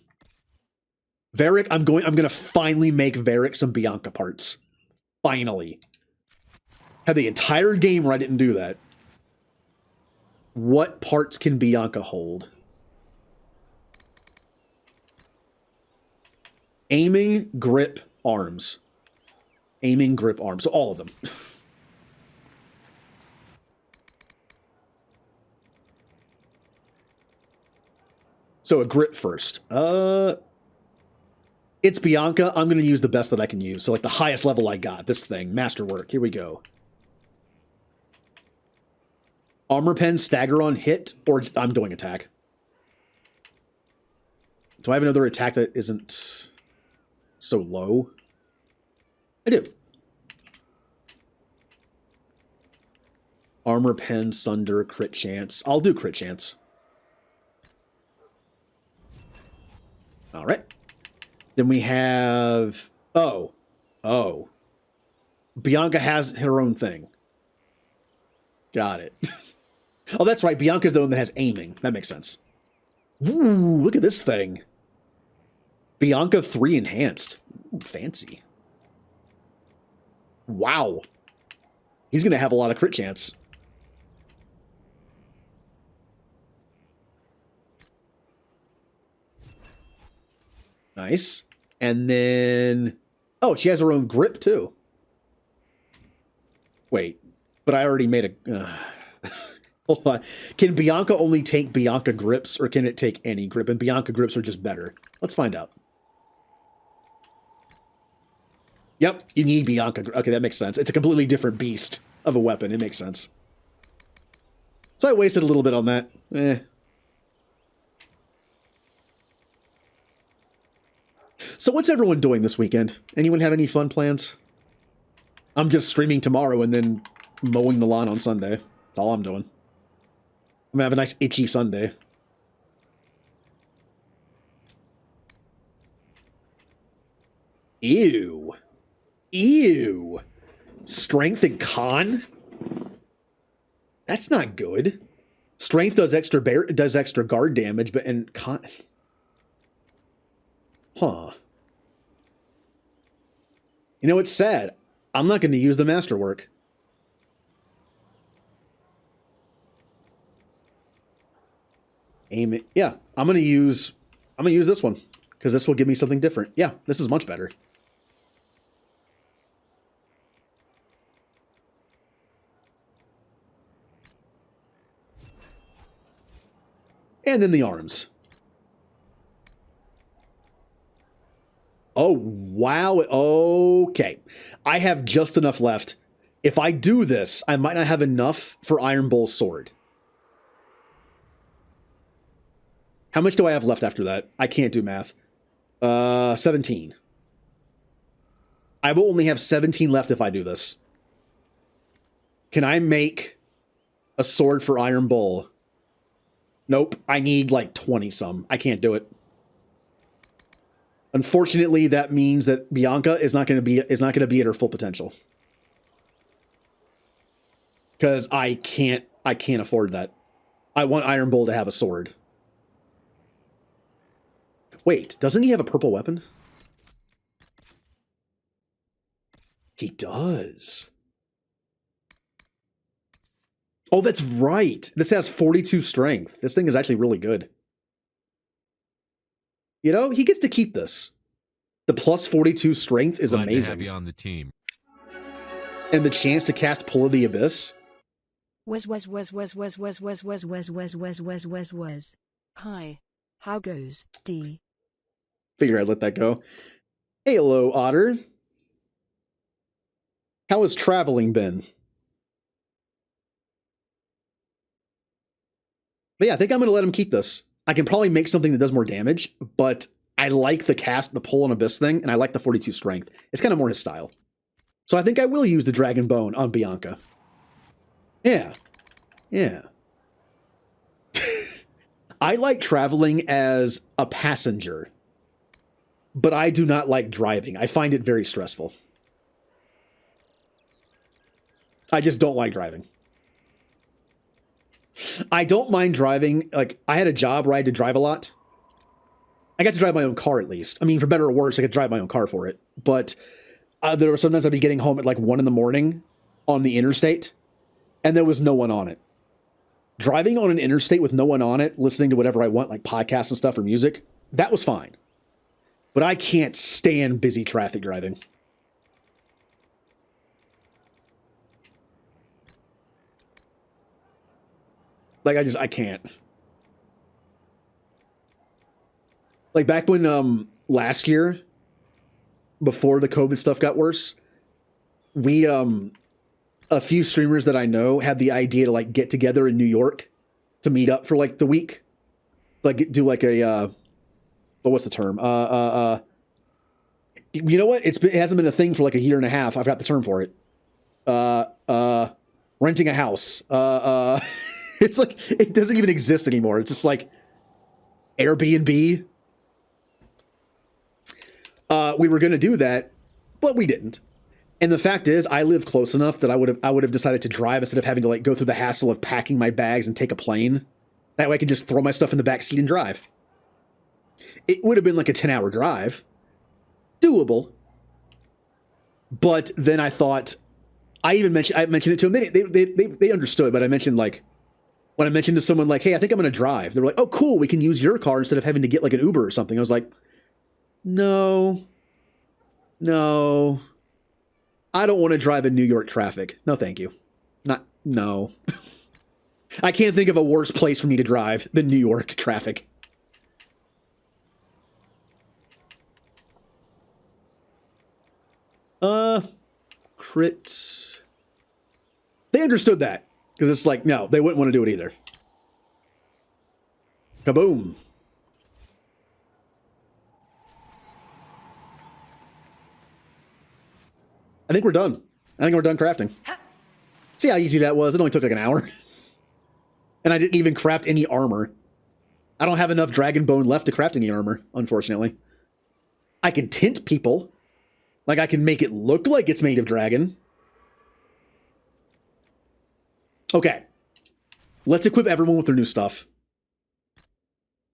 Speaker 1: Varric, I'm going to finally make Varric some Bianca parts. Finally. Had the entire game where I didn't do that. What parts can Bianca hold? Aiming, grip, arms. Aiming, grip, arms. So all of them. So a grip first. It's Bianca. I'm going to use the best that I can use. So like the highest level I got. This thing. Masterwork. Here we go. Armor pen, stagger on hit, or I'm doing attack. Do I have another attack that isn't so low? I do. Armor pen, sunder, crit chance. I'll do crit chance. All right. Then we have... Oh. Bianca has her own thing. Got it. Oh, that's right. Bianca's the one that has aiming. That makes sense. Ooh, look at this thing. Bianca 3 enhanced. Ooh, fancy. Wow. He's going to have a lot of crit chance. Nice. And then... Oh, she has her own grip, too. Wait, but I already made a... hold on. Can Bianca only take Bianca grips, or can it take any grip? And Bianca grips are just better. Let's find out. Yep, you need Bianca. Okay, that makes sense. It's a completely different beast of a weapon. It makes sense. So I wasted a little bit on that. So what's everyone doing this weekend? Anyone have any fun plans? I'm just streaming tomorrow and then mowing the lawn on Sunday. That's all I'm doing. I'm gonna have a nice itchy Sunday. Ew. Ew. Strength and con? That's not good. Strength does extra guard damage, but and con... Huh. You know, it's sad. I'm not going to use the masterwork. Aim it. Yeah, I'm going to use this one because this will give me something different. Yeah, this is much better. And then the arms. Oh, wow. Okay. I have just enough left. If I do this, I might not have enough for Iron Bull's sword. How much do I have left after that? I can't do math. 17. I will only have 17 left if I do this. Can I make a sword for Iron Bull? Nope. I need like 20 some. I can't do it. Unfortunately, that means that Bianca is not going to be at her full potential. Because I can't afford that. I want Iron Bull to have a sword. Wait, doesn't he have a purple weapon? He does. Oh, that's right. This has 42 strength. This thing is actually really good. You know, he gets to keep this. The plus 42 strength is amazing.
Speaker 7: To have you on the team.
Speaker 1: And the chance to cast Pull of the Abyss.
Speaker 18: Was. Hi. How goes, D?
Speaker 1: Figure I'd let that go. Hey, hello, Otter. How has traveling been? But yeah, I think I'm going to let him keep this. I can probably make something that does more damage, but I like the Pull on Abyss thing, and I like the 42 strength. It's kind of more his style. So I think I will use the Dragon Bone on Bianca. Yeah. Yeah. I like traveling as a passenger, but I do not like driving. I find it very stressful. I just don't like driving. I don't mind driving. Like, I had a job where I had to drive a lot. I got to drive my own car, at least. I mean, for better or worse, I could drive my own car for it. But there were sometimes I'd be getting home at like 1 a.m. on the interstate, and there was no one on it. Driving on an interstate with no one on it, listening to whatever I want, like podcasts and stuff or music, that was fine. But I can't stand busy traffic driving. Like, I can't. Like, back when, last year, before the COVID stuff got worse, we, a few streamers that I know had the idea to, like, get together in New York to meet up for, like, the week. Like, do, like, a, well, what's the term? You know what? It hasn't been a thing for, like, a year and a half. I've got the term for it. Renting a house. It's like, it doesn't even exist anymore. It's just like Airbnb. We were going to do that, but we didn't. And the fact is, I live close enough that I would have decided to drive instead of having to like go through the hassle of packing my bags and take a plane. That way I could just throw my stuff in the back seat and drive. It would have been like a 10-hour drive. Doable. But then I thought, I mentioned it to them. They understood, but I mentioned like, when I mentioned to someone like, hey, I think I'm going to drive. They were like, oh, cool. We can use your car instead of having to get like an Uber or something. I was like, no. I don't want to drive in New York traffic. No, thank you. No. I can't think of a worse place for me to drive than New York traffic. Crits. They understood that. Because it's like, no, they wouldn't want to do it either. Kaboom. I think we're done. I think we're done crafting. See how easy that was? It only took like an hour. And I didn't even craft any armor. I don't have enough dragon bone left to craft any armor, unfortunately. I can tint people. Like, I can make it look like it's made of dragon. Okay. Let's equip everyone with their new stuff.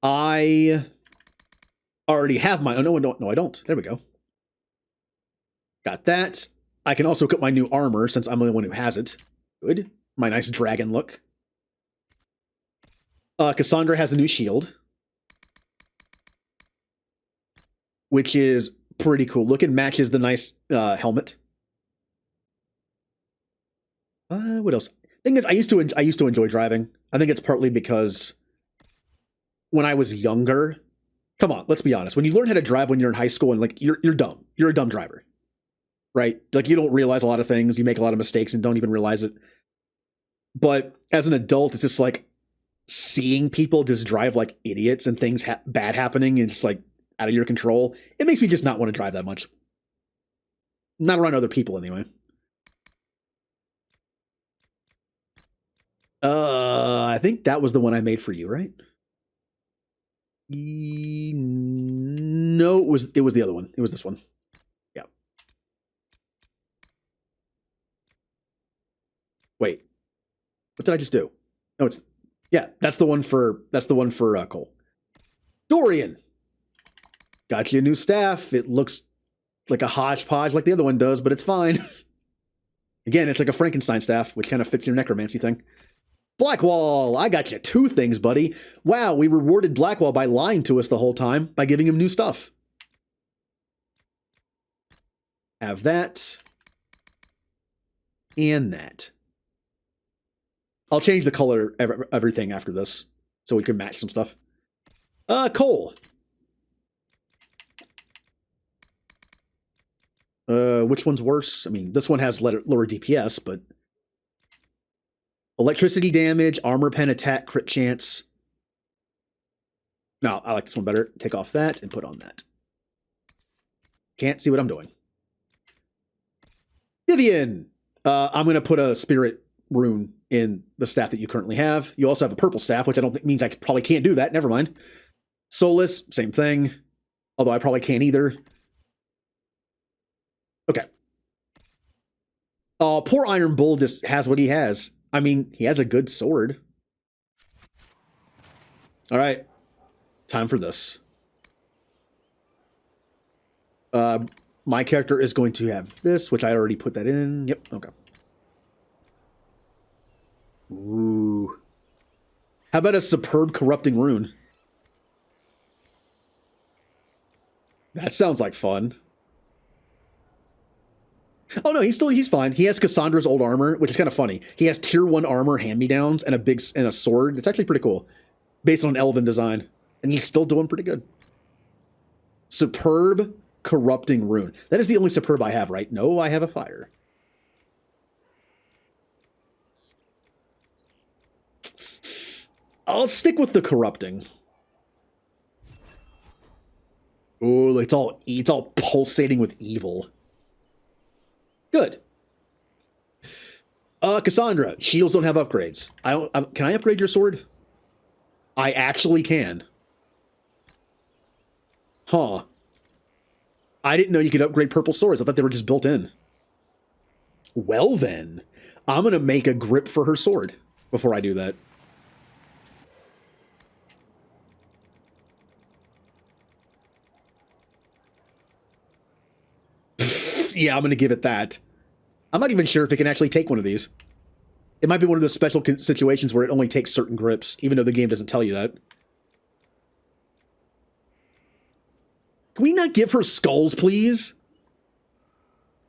Speaker 1: I already have mine. Oh, no, I don't. There we go. Got that. I can also equip my new armor since I'm the only one who has it. Good. My nice dragon look. Cassandra has a new shield. Which is pretty cool looking. Matches the nice helmet. What else? Thing is, I used to enjoy driving. I think it's partly because when I was younger, come on, let's be honest. When you learn how to drive when you're in high school and like you're dumb. You're a dumb driver. Right? Like you don't realize a lot of things. You make a lot of mistakes and don't even realize it. But as an adult, it's just like seeing people just drive like idiots and things bad happening and it's like out of your control. It makes me just not want to drive that much. Not around other people anyway. I think that was the one I made for you, right? No, it was the other one. It was this one. Yeah. Wait. What did I just do? No, it's yeah, that's the one for Cole. Dorian. Got you a new staff. It looks like a hodgepodge like the other one does, but it's fine. Again, it's like a Frankenstein staff, which kind of fits your necromancy thing. Blackwall, I got you 2 things, buddy. Wow, we rewarded Blackwall by lying to us the whole time by giving him new stuff. Have that. And that. I'll change the color of everything after this so we can match some stuff. Cole. Which one's worse? I mean, this one has lower DPS, but electricity damage, armor pen attack, crit chance. No, I like this one better. Take off that and put on that. Can't see what I'm doing. Vivian. I'm going to put a spirit rune in the staff that you currently have. You also have a purple staff, which I don't think means I probably can't do that. Never mind. Solus, same thing. Although I probably can't either. Okay. Oh, poor Iron Bull just has what he has. I mean, he has a good sword. All right. Time for this. My character is going to have this, which I already put that in. Yep, okay. Ooh. How about a superb corrupting rune? That sounds like fun. Oh no, he's fine. He has Cassandra's old armor, which is kind of funny. He has tier 1 armor hand-me-downs and a sword. It's actually pretty cool. Based on an elven design. And he's still doing pretty good. Superb corrupting rune. That is the only superb I have, right? No, I have a fire. I'll stick with the corrupting. Oh, it's all pulsating with evil. Good. Cassandra, shields don't have upgrades. Can I upgrade your sword? I actually can. Huh. I didn't know you could upgrade purple swords. I thought they were just built in. Well then, I'm going to make a grip for her sword before I do that. Yeah, I'm going to give it that. I'm not even sure if it can actually take one of these. It might be one of those special situations where it only takes certain grips, even though the game doesn't tell you that. Can we not give her skulls, please?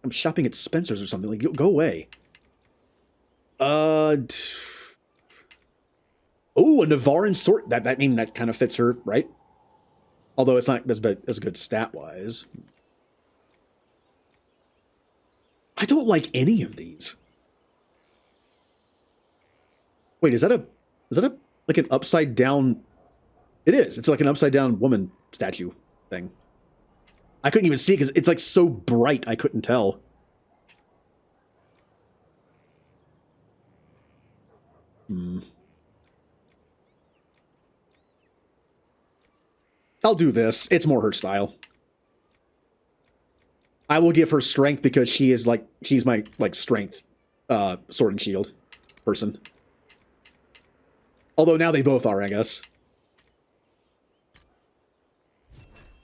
Speaker 1: I'm shopping at Spencer's or something. Like, go away. Oh, a Navarin sword. That kind of fits her, right? Although it's not as good stat-wise. I don't like any of these. Wait, is that like an upside down? It is. It's like an upside down woman statue thing. I couldn't even see it because it's like so bright I couldn't tell. I'll do this. It's more her style. I will give her strength because she's my strength sword and shield person. Although now they both are, I guess.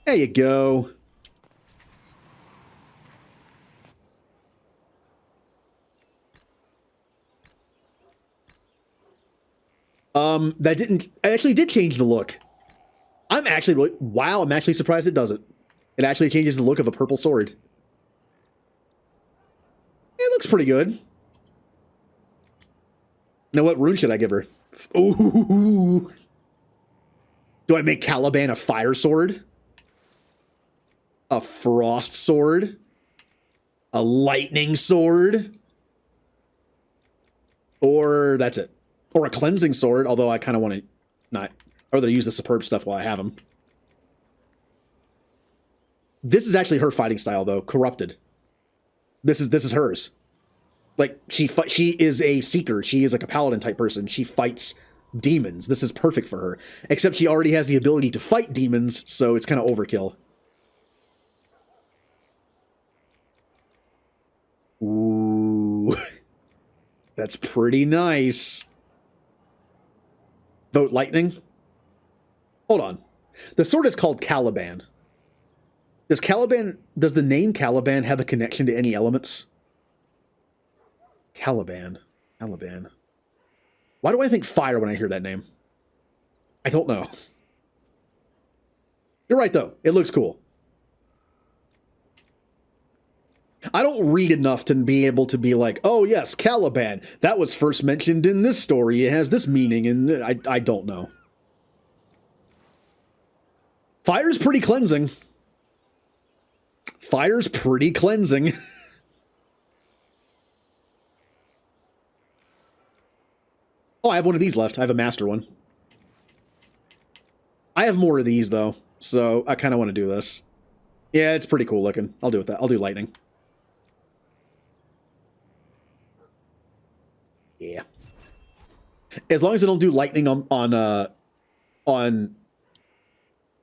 Speaker 1: There you go. It actually did change the look. I'm actually surprised it doesn't. It actually changes the look of a purple sword. It looks pretty good. Now, what rune should I give her? Ooh. Do I make Caliban a fire sword? A frost sword? A lightning sword? Or that's it. Or a cleansing sword, although I kind of want to not. I'd rather use the superb stuff while I have them. This is actually her fighting style, though. Corrupted. This is hers. Like, she is a seeker. She is like a paladin type person. She fights demons. This is perfect for her. Except she already has the ability to fight demons, so it's kind of overkill. Ooh. That's pretty nice. Vote lightning? Hold on. The sword is called Caliban. Does the name Caliban have a connection to any elements? Caliban. Why do I think fire when I hear that name? I don't know. You're right, though. It looks cool. I don't read enough to be able to be like, oh yes, Caliban. That was first mentioned in this story. It has this meaning, and I don't know. Fire's pretty cleansing. Oh, I have one of these left. I have a master one. I have more of these, though, so I kind of want to do this. Yeah, it's pretty cool looking. I'll do with that. I'll do lightning. Yeah. As long as I don't do lightning on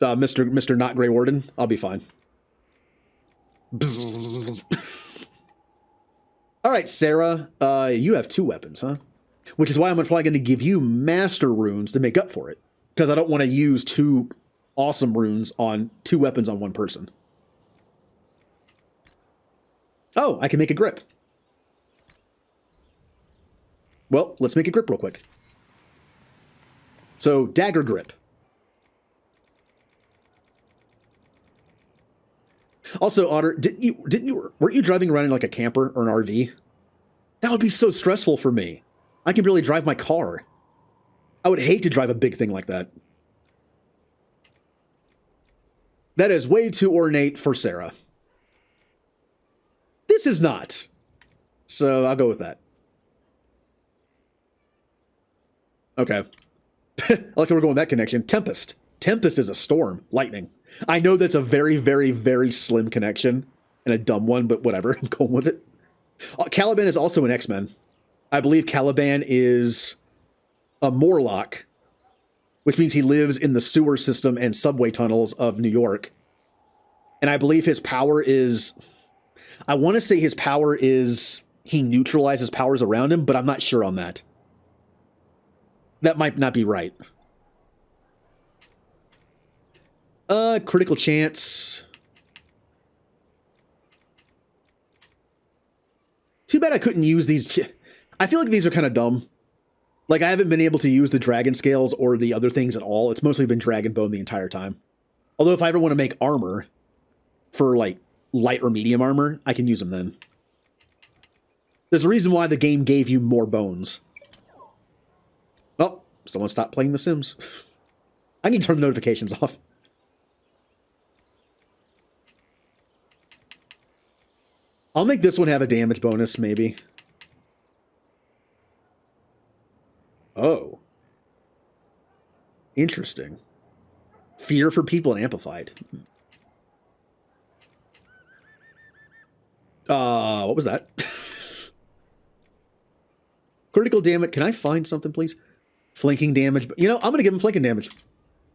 Speaker 1: Mr. Not Grey Warden, I'll be fine. All right, Sarah, you have 2 weapons, huh? Which is why I'm probably going to give you master runes to make up for it, because I don't want to use 2 awesome runes on 2 weapons on one person. Oh, I can make a grip. Well, let's make a grip real quick. So, dagger grip. Also, Otter, weren't you driving around in like a camper or an RV? That would be so stressful for me. I can barely drive my car. I would hate to drive a big thing like that. That is way too ornate for Sarah. This is not. So I'll go with that. Okay. I like how we're going with that connection. Tempest. Tempest is a storm. Lightning. I know that's a very, very, very slim connection and a dumb one, but whatever. I'm going with it. Caliban is also an X-Men. I believe Caliban is a Morlock, which means he lives in the sewer system and subway tunnels of New York. And I believe his power is... I want to say his power is he neutralizes powers around him, but I'm not sure on that. That might not be right. Critical chance. Too bad I couldn't use these. I feel like these are kind of dumb. Like, I haven't been able to use the dragon scales or the other things at all. It's mostly been dragon bone the entire time. Although if I ever want to make armor for, like, light or medium armor, I can use them then. There's a reason why the game gave you more bones. Well, someone stopped playing The Sims. I need to turn the notifications off. I'll make this one have a damage bonus, maybe. Oh. Interesting. Fear for people and amplified. What was that? Critical damage. Can I find something, please? Flanking damage. You know, I'm going to give them flanking damage.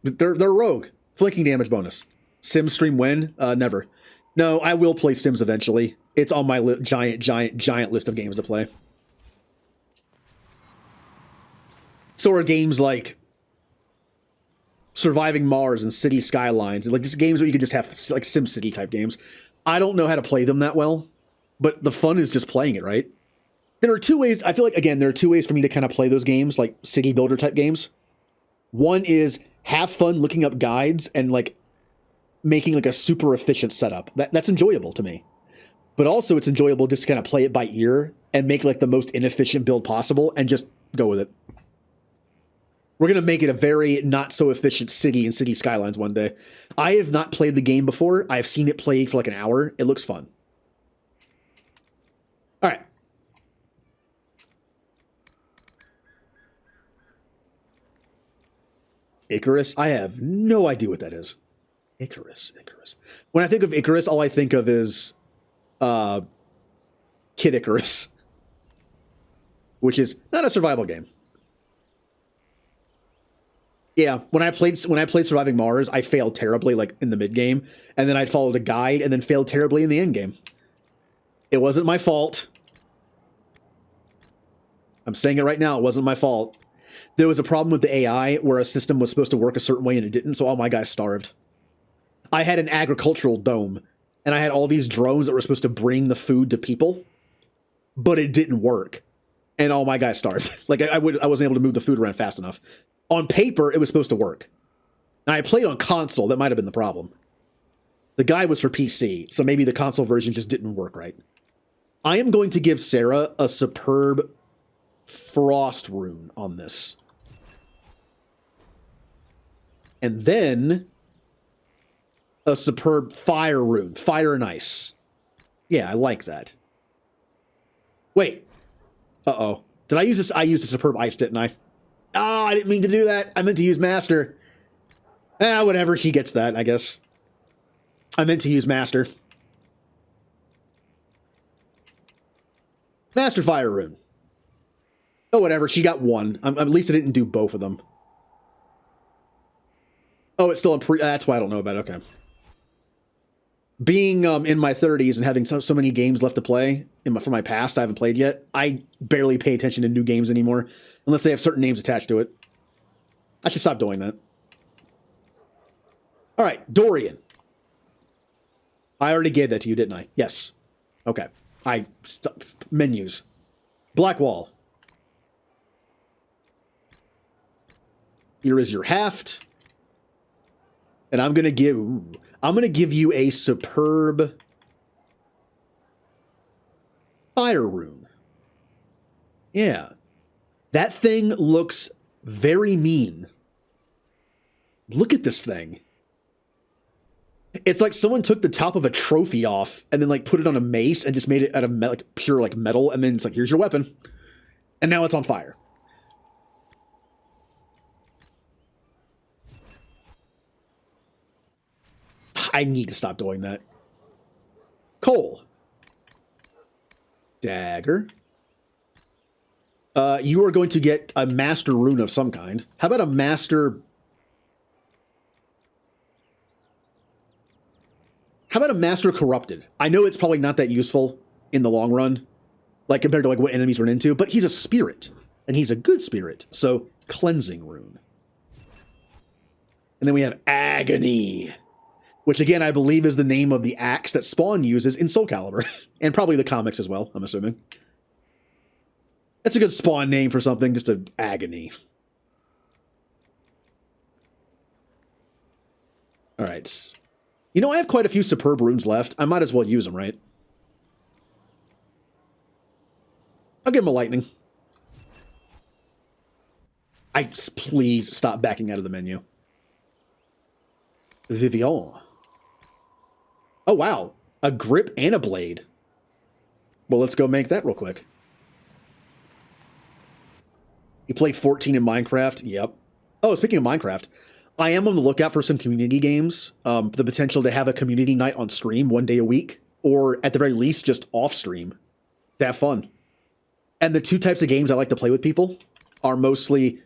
Speaker 1: They're rogue. Flanking damage bonus. Sims stream when? Never. No, I will play Sims eventually. It's on my giant list of games to play. So are games like Surviving Mars and City Skylines, and like just games where you could just have like SimCity type games. I don't know how to play them that well, but the fun is just playing it, right? There are two ways, I feel like, again, there are two ways for me to kind of play those games, like city builder type games. One is have fun looking up guides and like making like a super efficient setup. That's enjoyable to me. But also it's enjoyable just to kind of play it by ear and make like the most inefficient build possible and just go with it. We're going to make it a very not so efficient city in City Skylines one day. I have not played the game before. I've seen it played for like an hour. It looks fun. All right. Icarus? I have no idea what that is. Icarus. When I think of Icarus, all I think of is Kid Icarus, which is not a survival game. Yeah, when I played Surviving Mars, I failed terribly, like in the mid game, and then I followed a guide, and then failed terribly in the end game. It wasn't my fault. I'm saying it right now. It wasn't my fault. There was a problem with the AI where a system was supposed to work a certain way and it didn't, so all my guys starved. I had an agricultural dome, and I had all these drones that were supposed to bring the food to people, but it didn't work, and all my guys starved. Like I wasn't able to move the food around fast enough. On paper, it was supposed to work. Now, I played on console. That might have been the problem. The guide was for PC, so maybe the console version just didn't work right. I am going to give Sarah a superb frost rune on this. And then a superb fire rune. Fire and ice. Yeah, I like that. Wait. Uh-oh. Did I use this? I used a superb ice, didn't I? Oh, I didn't mean to do that. I meant to use Master. Whatever. She gets that, I guess. I meant to use Master. Master Fire Rune. Oh, whatever. She got one. At least I didn't do both of them. Oh, it's still in that's why I don't know about it. Okay. Being in my 30s and having so many games left to play from my past I haven't played yet, I barely pay attention to new games anymore unless they have certain names attached to it. I should stop doing that. All right, Dorian. I already gave that to you, didn't I? Yes. Okay. Menus. Blackwall. Here is your haft. And I'm going to give you a superb fire rune. Yeah. That thing looks very mean. Look at this thing. It's like someone took the top of a trophy off and then like put it on a mace and just made it out of like pure like metal, and then it's like, here's your weapon. And now it's on fire. I need to stop doing that. Cole. Dagger. You are going to get a master rune of some kind. How about a master... How about a master corrupted? I know it's probably not that useful in the long run, like compared to like what enemies run into, but he's a spirit, and he's a good spirit, so cleansing rune. And then we have agony, which again I believe is the name of the axe that Spawn uses in Soul Calibur, and probably the comics as well, I'm assuming. That's a good Spawn name for something, just a agony. All right. You know, I have quite a few superb runes left. I might as well use them, right? I'll give him a lightning. Please stop backing out of the menu. Vivian. Oh, wow. A grip and a blade. Well, let's go make that real quick. You play 14 in Minecraft? Yep. Oh, speaking of Minecraft, I am on the lookout for some community games. The potential to have a community night on stream 1 day a week, or at the very least, just off stream to have fun. And the two types of games I like to play with people are mostly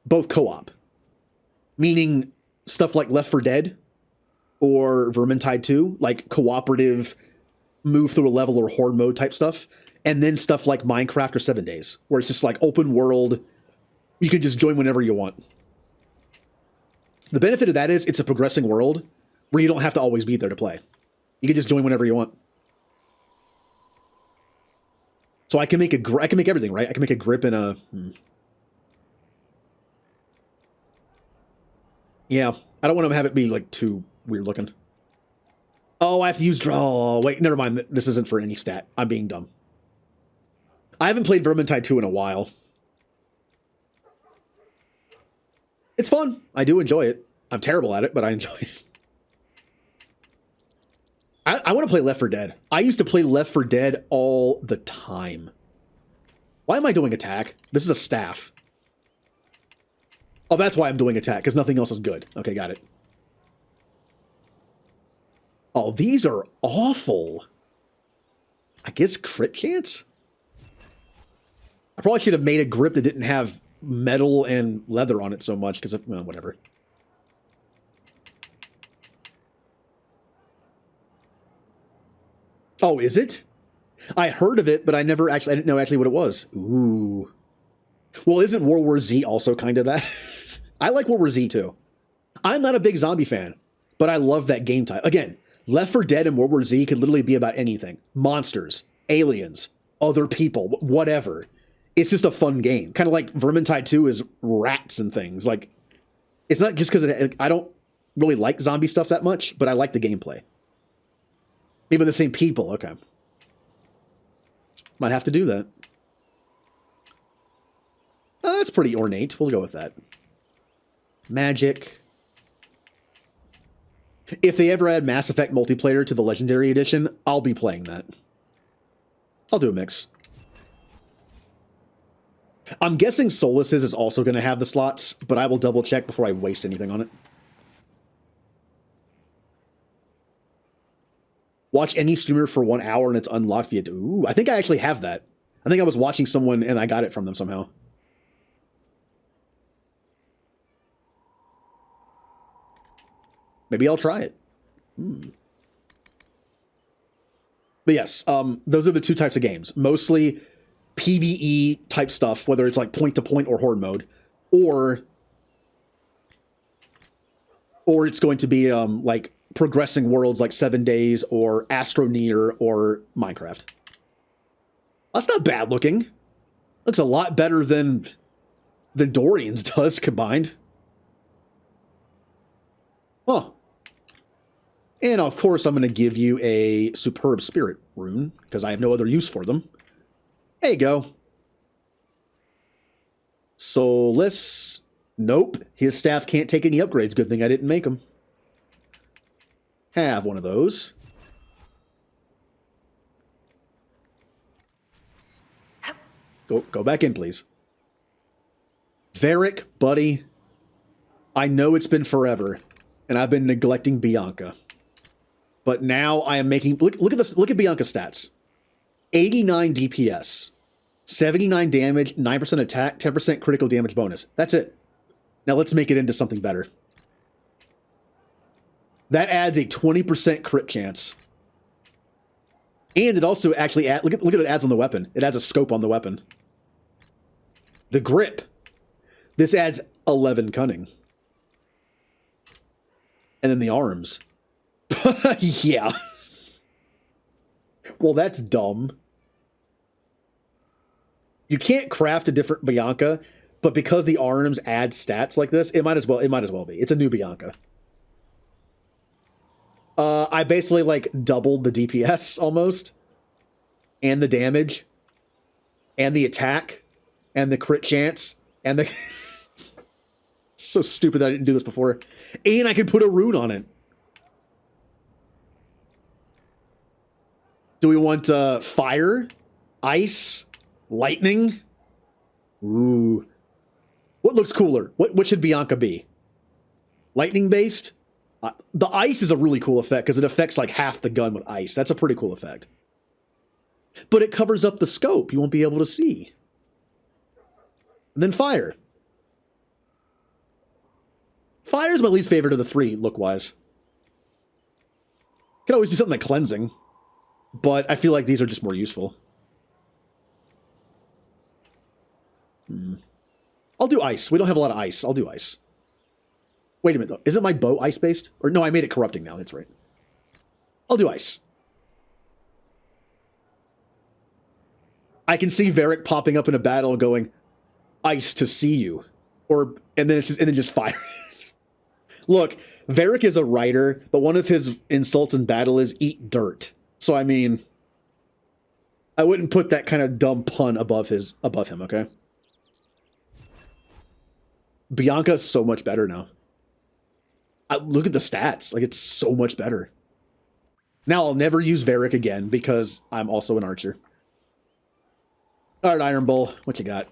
Speaker 1: both co-op, meaning stuff like Left 4 Dead or Vermintide 2, like cooperative move through a level or horde mode type stuff, and then stuff like Minecraft or 7 Days, where it's just like open world. You can just join whenever you want. The benefit of that is it's a progressing world where you don't have to always be there to play. You can just join whenever you want. So I can make I can make everything, right? I can make a grip and a... Yeah, I don't want to have it be like too weird looking. Oh, I have to use draw. Oh, wait, never mind. This isn't for any stat. I'm being dumb. I haven't played Vermintide 2 in a while. It's fun. I do enjoy it. I'm terrible at it, but I enjoy it. I want to play Left 4 Dead. I used to play Left 4 Dead all the time. Why am I doing attack? This is a staff. Oh, that's why I'm doing attack, because nothing else is good. Okay, got it. Oh, these are awful. I guess crit chance? I probably should have made a grip that didn't have metal and leather on it so much, because, well, whatever. Oh, is it? I heard of it, but I didn't know actually what it was. Ooh. Well, isn't World War Z also kind of that? I like World War Z too. I'm not a big zombie fan, but I love that game type. Again, Left 4 Dead and World War Z could literally be about anything. Monsters, aliens, other people, whatever. It's just a fun game. Kind of like Vermintide 2 is rats and things. Like, it's not just because I don't really like zombie stuff that much, but I like the gameplay. Maybe the same people. Okay. Might have to do that. Oh, that's pretty ornate. We'll go with that. Magic. If they ever add Mass Effect multiplayer to the Legendary Edition, I'll be playing that. I'll do a mix. I'm guessing Solus's is also going to have the slots, but I will double check before I waste anything on it. Watch any streamer for 1 hour and it's unlocked via... Ooh, I think I actually have that. I think I was watching someone and I got it from them somehow. Maybe I'll try it. But yes, those are the two types of games. Mostly PvE type stuff, whether it's like point-to-point or horde mode, or it's going to be like progressing worlds like 7 Days or Astroneer or Minecraft. That's not bad looking. Looks a lot better than Dorian's does combined. Huh. And of course, I'm going to give you a Superb Spirit rune, because I have no other use for them. There you go. Solus. Nope. His staff can't take any upgrades. Good thing I didn't make them. Have one of those. Go back in, please. Varric, buddy. I know it's been forever, and I've been neglecting Bianca. But now I am making... Look at this. Look at Bianca's stats. 89 DPS. 79 damage, 9% attack, 10% critical damage bonus. That's it. Now let's make it into something better. That adds a 20% crit chance. And it also actually adds... Look at what it adds on the weapon. It adds a scope on the weapon. The grip. This adds 11 cunning. And then the arms. Yeah. Well, that's dumb. You can't craft a different Bianca, but because the arms add stats like this, it might as well be. It's a new Bianca. I basically like doubled the DPS almost, and the damage, and the attack, and the crit chance, and the so stupid that I didn't do this before. And I can put a rune on it. Do we want fire, ice, lightning? Ooh. What looks cooler? What should Bianca be? Lightning based? The ice is a really cool effect because it affects like half the gun with ice. That's a pretty cool effect. But it covers up the scope. You won't be able to see. And then fire. Fire is my least favorite of the three, look-wise. Could always do something like cleansing. But I feel like these are just more useful. I'll do ice. We don't have a lot of ice. I'll do ice. Wait a minute, though. Isn't my bow ice-based? Or no, I made it corrupting now. That's right. I'll do ice. I can see Varric popping up in a battle going, ice to see you. And then just fire. Look, Varric is a writer, but one of his insults in battle is eat dirt. So, I mean, I wouldn't put that kind of dumb pun above him, okay? Bianca is so much better now. Look at the stats. Like, it's so much better. Now, I'll never use Varric again because I'm also an archer. All right, Iron Bull, what you got?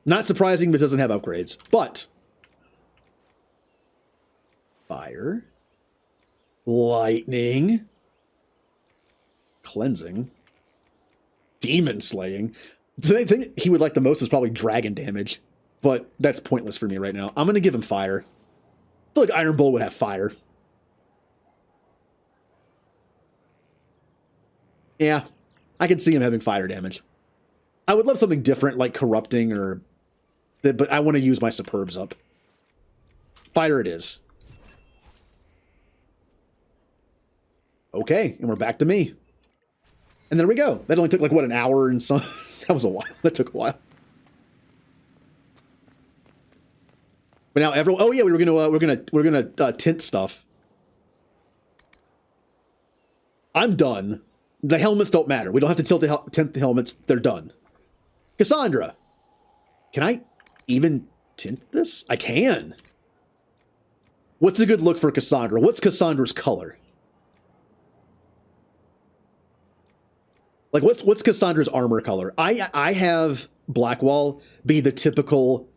Speaker 1: Not surprising this doesn't have upgrades, but... Fire. Lightning. Cleansing. Demon slaying. The thing he would like the most is probably dragon damage. But that's pointless for me right now. I'm going to give him fire. I feel like Iron Bull would have fire. Yeah, I can see him having fire damage. I would love something different like corrupting or... But I want to use my superbs up. Fire it is. Okay, and we're back to me. And there we go. That only took like, what, an hour and some... That was a while. That took a while. But now everyone... Oh yeah, we're gonna tint stuff. I'm done. The helmets don't matter. We don't have to tint the helmets. They're done. Cassandra. Can I even tint this? I can. What's a good look for Cassandra? What's Cassandra's color? Like, what's Cassandra's armor color? I have Blackwall be the typical,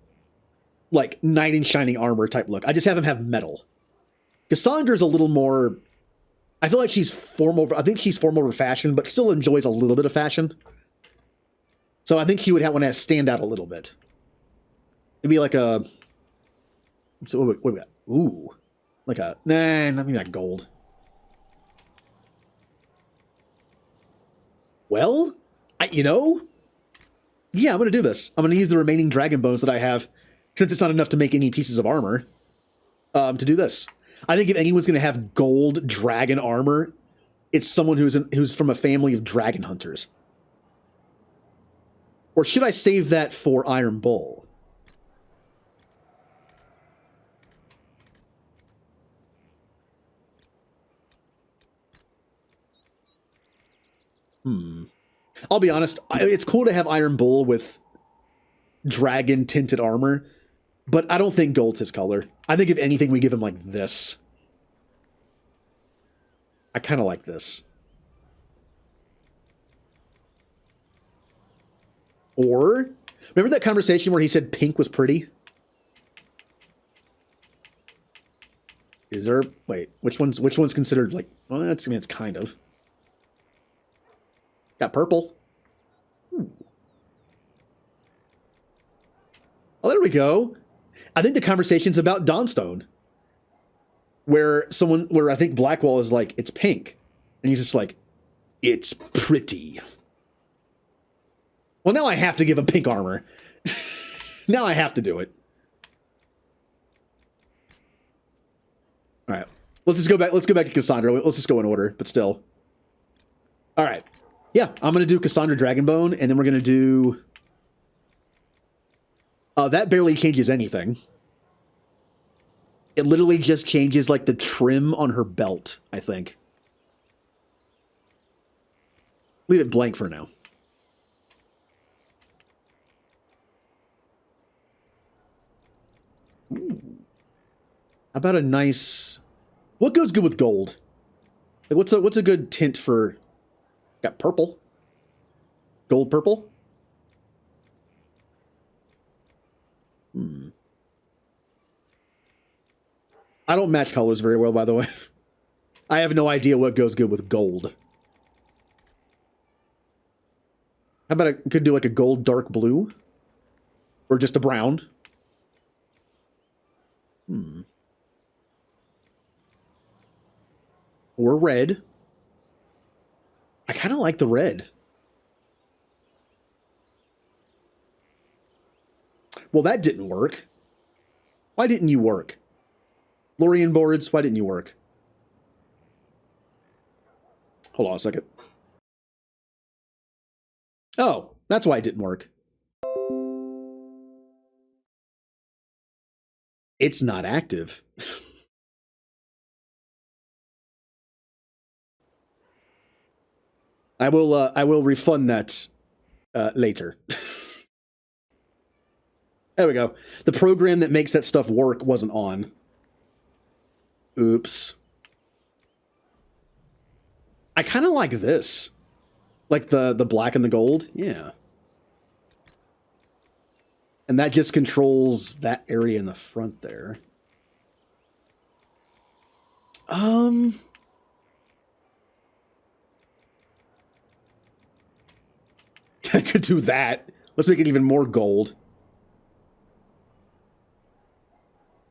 Speaker 1: like, knight in shining armor type look. I just have him have metal. Cassandra's a little more... I feel like she's form over... I think she's form over fashion, but still enjoys a little bit of fashion. So I think she would want to stand out a little bit. Maybe like a... So what we got? Ooh. Like a... Nah, maybe not gold. Well, you know, yeah, I'm going to do this. I'm going to use the remaining dragon bones that I have, since it's not enough to make any pieces of armor, to do this. I think if anyone's going to have gold dragon armor, it's someone who's from a family of dragon hunters. Or should I save that for Iron Bull? I'll be honest, it's cool to have Iron Bull with dragon tinted armor, but I don't think gold's his color. I think if anything, we give him like this. I kind of like this. Or, remember that conversation where he said pink was pretty? Is there, wait, which one's considered like, well, I mean, it's kind of. Got purple. Ooh. Oh, there we go. I think the conversation's about Dawnstone. Where I think Blackwall is like, it's pink. And he's just like, it's pretty. Well, now I have to give him pink armor. Now I have to do it. All right. Let's go back to Cassandra. Let's just go in order, but still. All right. Yeah, I'm going to do Cassandra Dragonbone, and then we're going to do... that barely changes anything. It literally just changes like the trim on her belt, I think. Leave it blank for now. Ooh. How about a nice... What goes good with gold? Like what's a good tint for... Got purple. Gold purple? I don't match colors very well, by the way. I have no idea what goes good with gold. How about I could do like a gold dark blue? Or just a brown? Or red. I kind of like the red. Well, that didn't work. Why didn't you work? Lorien boards, why didn't you work? Hold on a second. Oh, that's why it didn't work. It's not active. I will refund that later. There we go. The program that makes that stuff work wasn't on. Oops. I kind of like this. Like the black and the gold. Yeah. And that just controls that area in the front there. I could do that. Let's make it even more gold.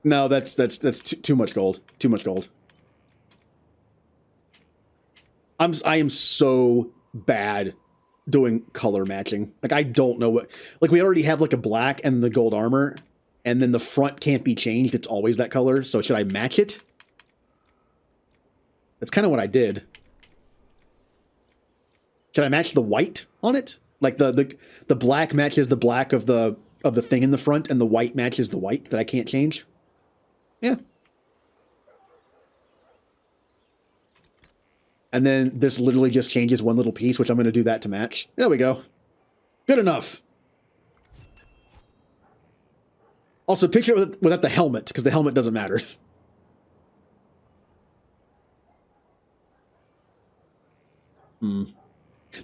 Speaker 1: No, that's too much gold. Too much gold. I am so bad doing color matching. Like I don't know what. Like we already have like a black and the gold armor, and then the front can't be changed. It's always that color. So should I match it? That's kind of what I did. Should I match the white on it? Like the black matches the black of the thing in the front, and the white matches the white that I can't change. Yeah. And then this literally just changes one little piece, which I'm going to do that to match. There we go. Good enough. Also, picture it without the helmet, because the helmet doesn't matter. The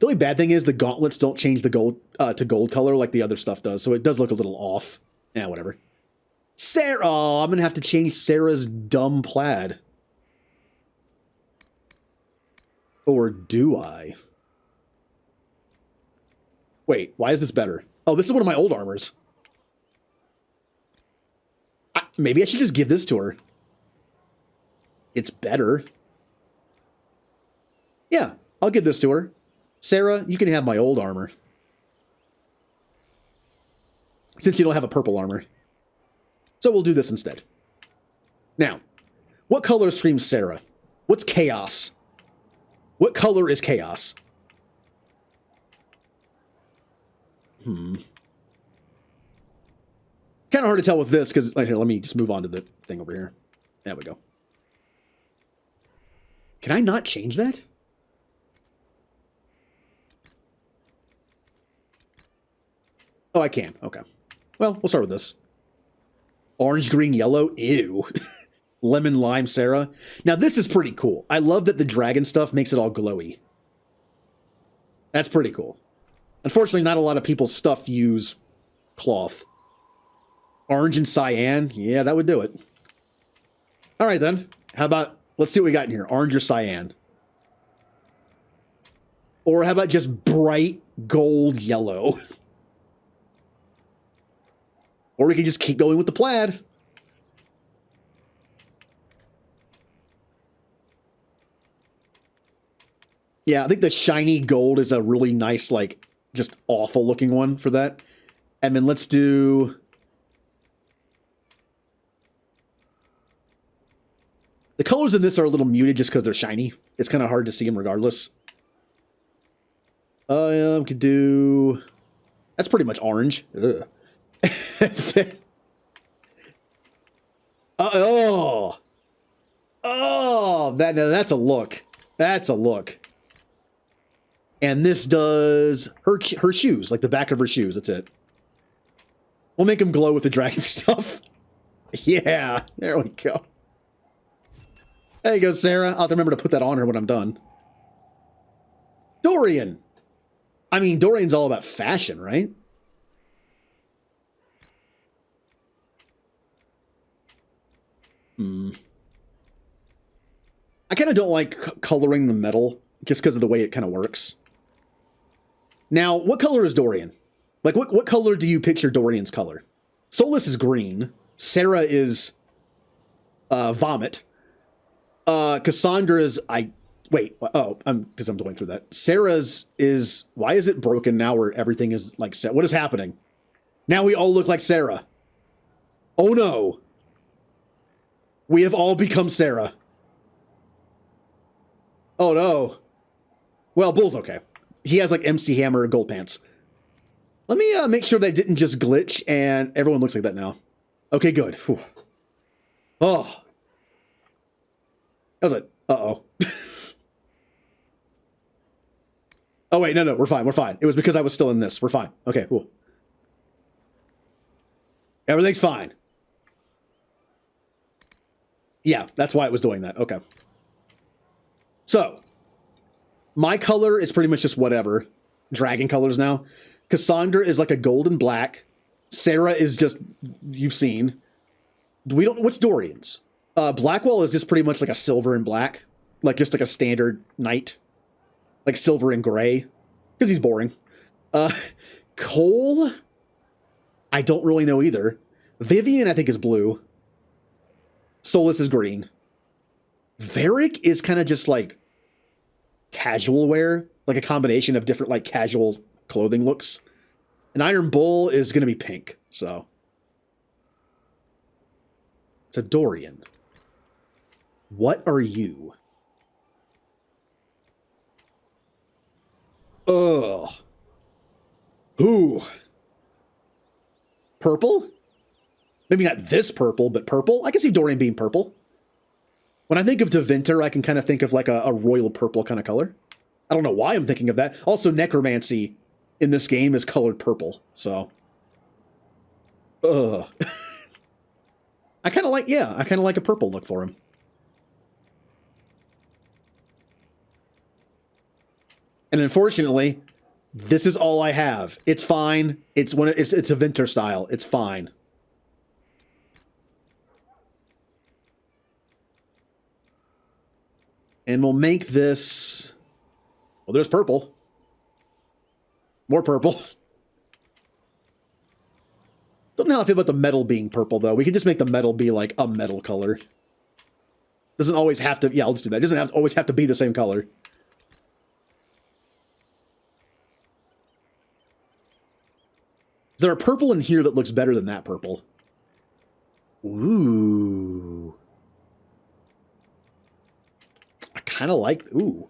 Speaker 1: only bad thing is the gauntlets don't change the gold to gold color like the other stuff does, so it does look a little off. Yeah, whatever. Sarah! Oh, I'm going to have to change Sarah's dumb plaid. Or do I? Wait, why is this better? Oh, this is one of my old armors. Maybe I should just give this to her. It's better. Yeah, I'll give this to her. Sarah, you can have my old armor. Since you don't have a purple armor. So we'll do this instead. Now, what color screams Sarah? What's chaos? What color is chaos? Kind of hard to tell with this, because here, let me just move on to the thing over here. There we go. Can I not change that? Oh, I can. Okay. Well, we'll start with this. Orange, green, yellow. Ew. Lemon, lime, Sarah. Now, this is pretty cool. I love that the dragon stuff makes it all glowy. That's pretty cool. Unfortunately, not a lot of people's stuff use cloth. Orange and cyan. Yeah, that would do it. All right, then. How about, let's see what we got in here. Orange or cyan. Or how about just bright gold yellow? Or we can just keep going with the plaid. Yeah, I think the shiny gold is a really nice, like, just awful looking one for that. And then let's do... The colors in this are a little muted just because they're shiny. It's kind of hard to see them regardless. Could do... That's pretty much orange. Ugh. Oh, that's a look. That's a look. And this does her shoes, like the back of her shoes. That's it. We'll make them glow with the dragon stuff. Yeah, there we go. There you go, Sarah. I'll have to remember to put that on her when I'm done. Dorian. I mean, Dorian's all about fashion, right? I kind of don't like coloring the metal just because of the way it kind of works. Now, what color is Dorian? Like, what color do you picture Dorian's color? Solus is green. Sarah is vomit. Cassandra's because I'm going through that. Sarah's is, why is it broken now where everything is like set? What is happening? Now we all look like Sarah. Oh no. We have all become Sarah. Oh no. Well, Bull's okay. He has like MC Hammer gold pants. Let me make sure that didn't just glitch and everyone looks like that now. Okay, good. Whew. Oh. That was uh-oh. Oh wait, no, we're fine, we're fine. It was because I was still in this. We're fine. Okay, cool. Everything's fine. Yeah, that's why it was doing that. Okay. So, my color is pretty much just whatever. Dragon colors now. Cassandra is like a golden black. Sarah is just, you've seen. What's Dorian's? Blackwall is just pretty much like a silver and black. Like just like a standard knight. Like silver and gray. Because he's boring. Cole? I don't really know either. Vivian, I think, is blue. Solus is green. Varric is kind of just like casual wear. Like a combination of different like casual clothing looks. And Iron Bull is going to be pink. So. It's a Dorian. What are you? Ugh. Ooh. Purple? Maybe not this purple, but purple? I can see Dorian being purple. When I think of Deventer, I can kind of think of like a royal purple kind of color. I don't know why I'm thinking of that. Also, necromancy in this game is colored purple, so. Ugh. I kind of like a purple look for him. And unfortunately, this is all I have. It's fine. It's a Venter style. It's fine. And we'll make this. Well, there's purple. More purple. Don't know how I feel about the metal being purple, though. We can just make the metal be like a metal color. Doesn't always have to. Yeah, let's do that. It doesn't always have to be the same color. Is there a purple in here that looks better than that purple? Ooh. I kind of like, ooh.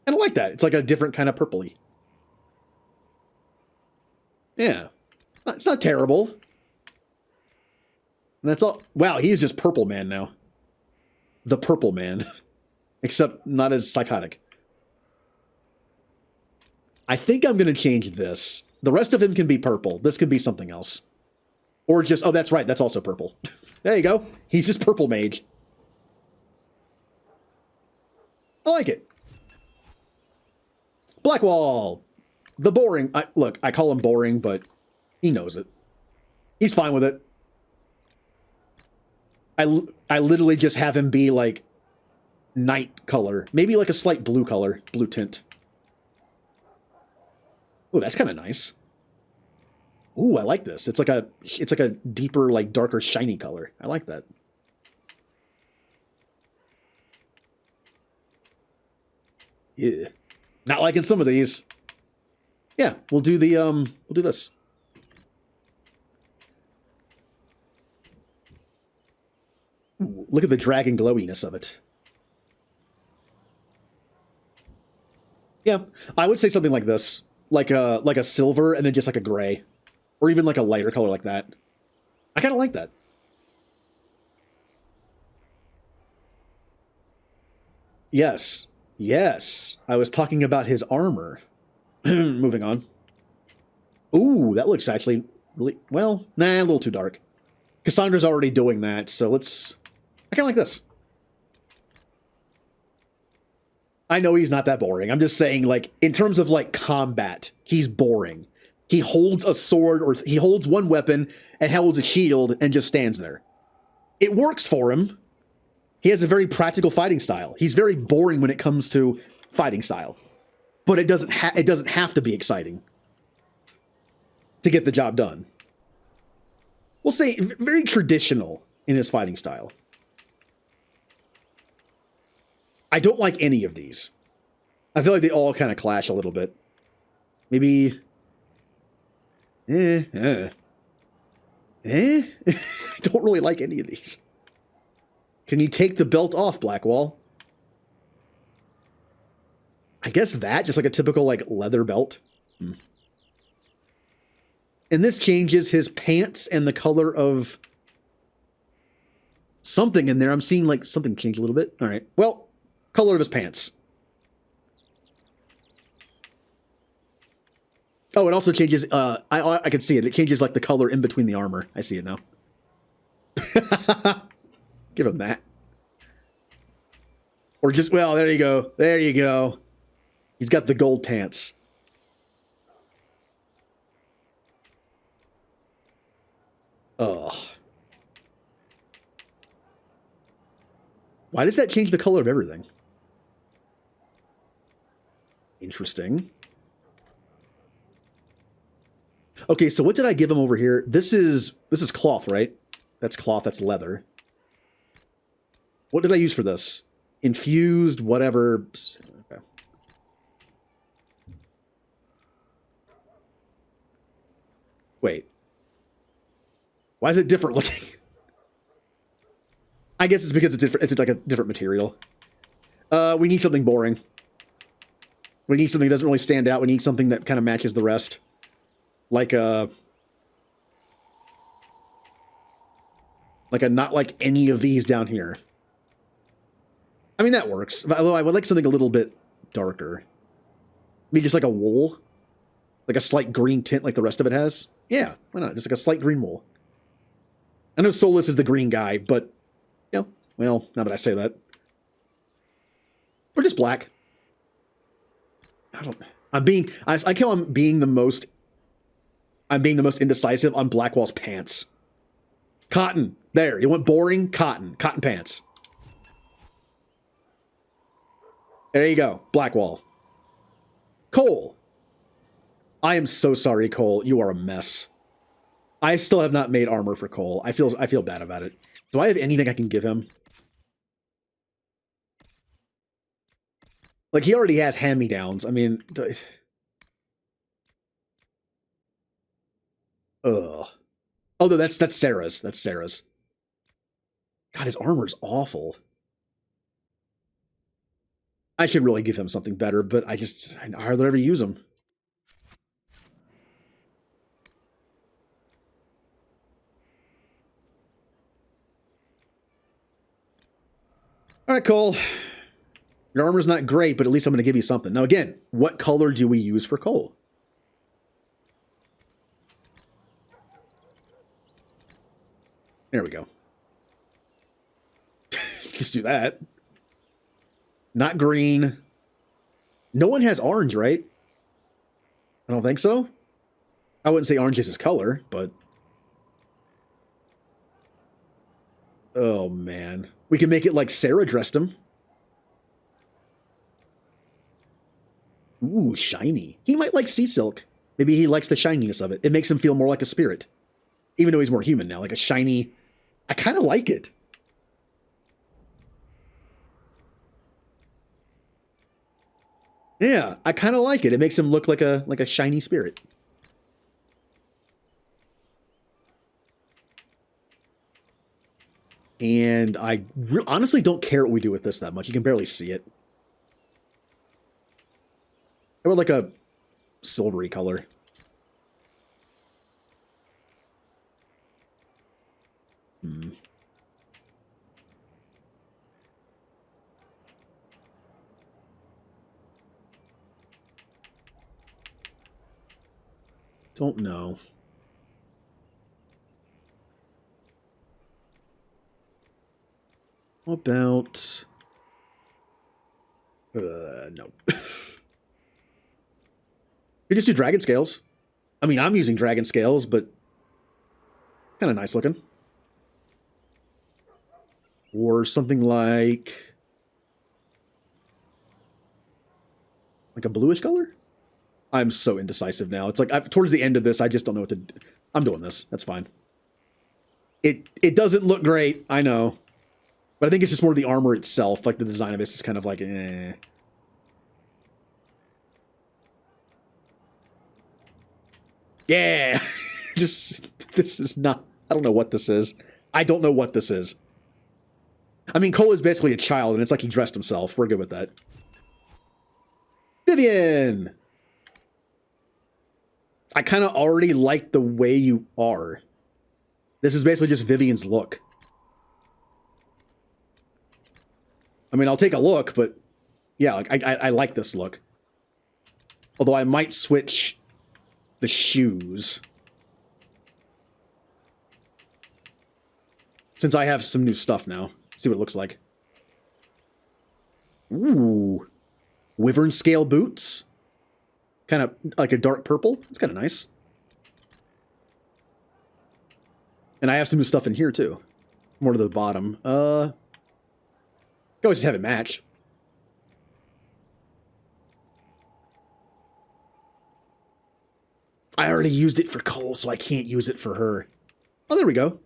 Speaker 1: Kind of like that. It's like a different kind of purpley. Yeah. It's not terrible. And that's all. Wow, he's just Purple Man now. The Purple Man. Except not as psychotic. I think I'm going to change this. The rest of him can be purple. This could be something else. Or just, oh, that's right. That's also purple. There you go. He's just Purple Mage. I like it. Blackwall. The boring. Look, I call him boring, but he knows it. He's fine with it. I literally just have him be like night color. Maybe like a slight blue color. Blue tint. Oh, that's kind of nice. Ooh, I like this. It's like a deeper, like darker, shiny color. I like that. Yeah. Not liking some of these. Yeah, we'll do this. Ooh, look at the dragon glowiness of it. Yeah, I would say something like this. Like a silver and then just like a gray. Or even like a lighter color like that. I kind of like that. Yes. Yes. I was talking about his armor. Moving on. Ooh, that looks actually really... Well, nah, a little too dark. Cassandra's already doing that, so let's... I kind of like this. I know he's not that boring. I'm just saying, like, in terms of, like, combat, he's boring. He holds a sword, or he holds one weapon and holds a shield and just stands there. It works for him. He has a very practical fighting style. He's very boring when it comes to fighting style. But it doesn't have to be exciting to get the job done. We'll say very traditional in his fighting style. I don't like any of these. I feel like they all kind of clash a little bit. Maybe... I don't really like any of these. Can you take the belt off, Blackwall? I guess that, just like a typical, like, leather belt. And this changes his pants and the color of something in there. I'm seeing, like, something change a little bit. All right. Well, color of his pants. Oh, it also changes, I can see it. It changes, like, the color in between the armor. I see it now. Give him that. Or just, well, there you go. There you go. He's got the gold pants. Ugh. Why does that change the color of everything? Interesting. Okay, so what did I give him over here? This is cloth, right? That's cloth, that's leather. What did I use for this? Infused, whatever. Okay. Wait. Why is it different looking? I guess it's because it's different. It's like a different material. We need something boring. We need something that doesn't really stand out. We need something that kind of matches the rest. Like a not like any of these down here. I mean, that works. Although I would like something a little bit darker. Maybe just like a wool. Like a slight green tint like the rest of it has. Yeah, why not? Just like a slight green wool. I know Solus is the green guy, but, you know, well, now that I say that. Or just black. I like how I'm being the most indecisive on Blackwall's pants. Cotton. There. You want boring? Cotton. Cotton pants. There you go. Blackwall. Cole. I am so sorry, Cole. You are a mess. I still have not made armor for Cole. I feel bad about it. Do I have anything I can give him? Like, he already has hand-me-downs. I mean... Ugh. Oh, no, that's Sarah's. That's Sarah's. God, his armor's awful. I should really give him something better, but I hardly ever use him. All right, Cole. Your armor's not great, but at least I'm going to give you something. Now, again, what color do we use for Cole? There we go. Just do that. Not green. No one has orange, right? I don't think so. I wouldn't say orange is his color, but... Oh, man. We can make it like Sarah dressed him. Ooh, shiny. He might like sea silk. Maybe he likes the shininess of it. It makes him feel more like a spirit. Even though he's more human now, like a shiny... I kind of like it. Yeah, I kind of like it. It makes him look like a shiny spirit. And I honestly don't care what we do with this that much. You can barely see it. I would like a silvery color. Don't know. How about... no. You just do dragon scales. I mean, I'm using dragon scales, but kind of nice looking. Or something like a bluish color? I'm so indecisive now. It's like towards the end of this, I just don't know what to do. I'm doing this. That's fine. It doesn't look great, I know. But I think it's just more the armor itself. Like the design of this is kind of like, eh. Yeah. This is not, I don't know what this is. I don't know what this is. I mean, Cole is basically a child, and it's like he dressed himself. We're good with that. Vivian! I kind of already like the way you are. This is basically just Vivian's look. I mean, I'll take a look, but yeah, like I like this look. Although I might switch the shoes. Since I have some new stuff now. See what it looks like. Ooh. Wyvern scale boots. Kind of like a dark purple. It's kind of nice. And I have some new stuff in here too. More to the bottom. Go always just have it match. I already used it for Cole, so I can't use it for her. Oh, there we go.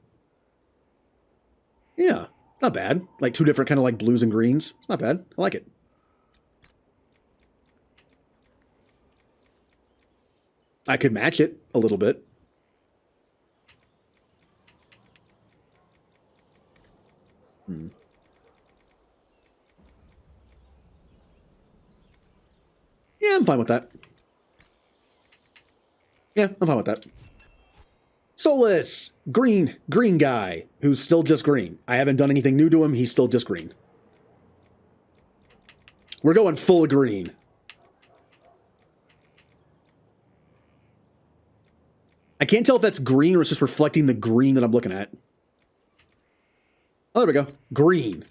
Speaker 1: Yeah, not bad. Like two different kind of like blues and greens. It's not bad. I like it. I could match it a little bit. Yeah, I'm fine with that. Yeah, I'm fine with that. Solus! Green guy, who's still just green. I haven't done anything new to him, he's still just green. We're going full green. I can't tell if that's green or it's just reflecting the green that I'm looking at. Oh, there we go. Green.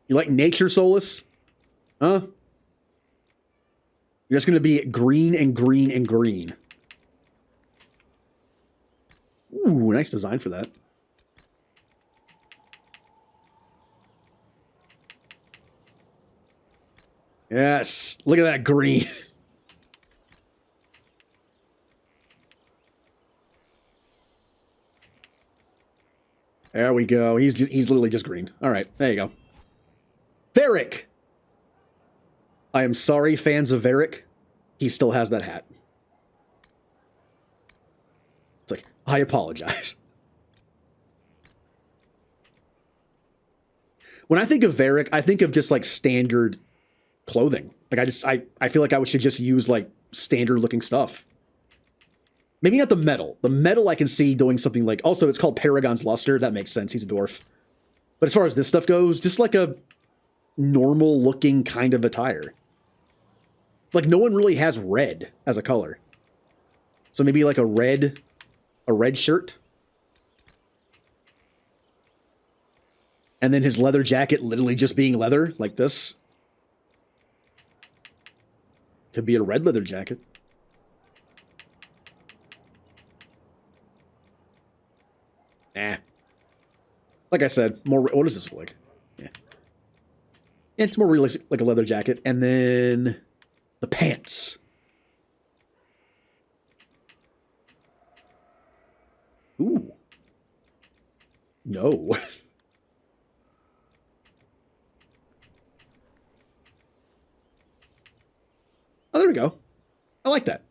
Speaker 1: You like nature, Solus? Huh? You're just going to be green and green and green. Ooh, nice design for that. Yes, look at that green. There we go. He's literally just green. All right, there you go. Varric. I am sorry, fans of Varric. He still has that hat. It's like, I apologize. When I think of Varric, I think of just like standard clothing. Like I feel like I should just use like standard looking stuff. Maybe not the metal. The metal I can see doing something like, also it's called Paragon's Luster. That makes sense. He's a dwarf. But as far as this stuff goes, just like a normal looking kind of attire. Like no one really has red as a color. So maybe like a red shirt. And then his leather jacket literally just being leather like this. Could be a red leather jacket. Nah. Like I said, more. What does this look like? Yeah. Yeah, it's more realistic, like a leather jacket. And then the pants. Ooh. No. Oh, there we go. I like that.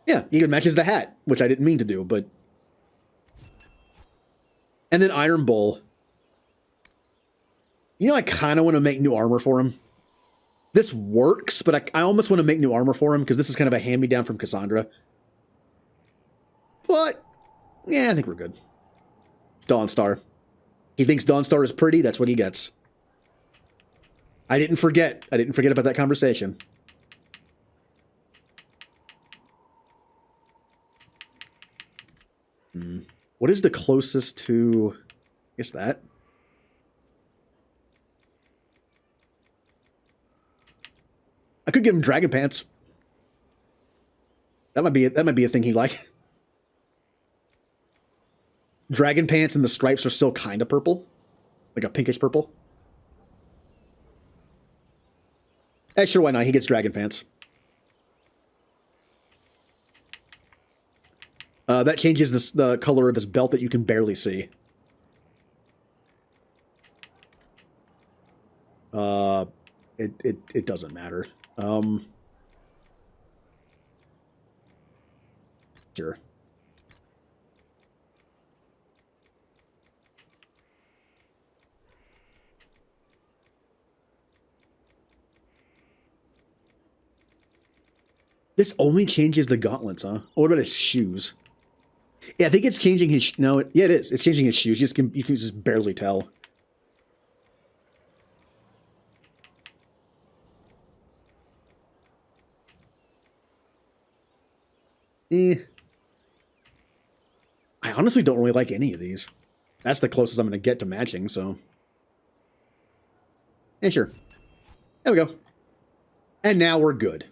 Speaker 1: Yeah, even matches the hat, which I didn't mean to do, but... And then Iron Bull. You know, I kind of want to make new armor for him. This works, but I almost want to make new armor for him, because this is kind of a hand-me-down from Cassandra. But, yeah, I think we're good. Dawnstar. He thinks Dawnstar is pretty, that's what he gets. I didn't forget about that conversation. What is the closest to, I guess that? I could give him dragon pants. That might be a thing he like. Dragon pants and the stripes are still kind of purple. Like a pinkish purple. Sure, why not? He gets dragon pants. That changes the color of his belt that you can barely see. It doesn't matter. Sure. This only changes the gauntlets, huh? What about his shoes? Yeah, I think it's changing his... No, yeah, it is. It's changing his shoes. You can just barely tell. I honestly don't really like any of these. That's the closest I'm going to get to matching, so... Yeah, sure. There we go. And now we're good.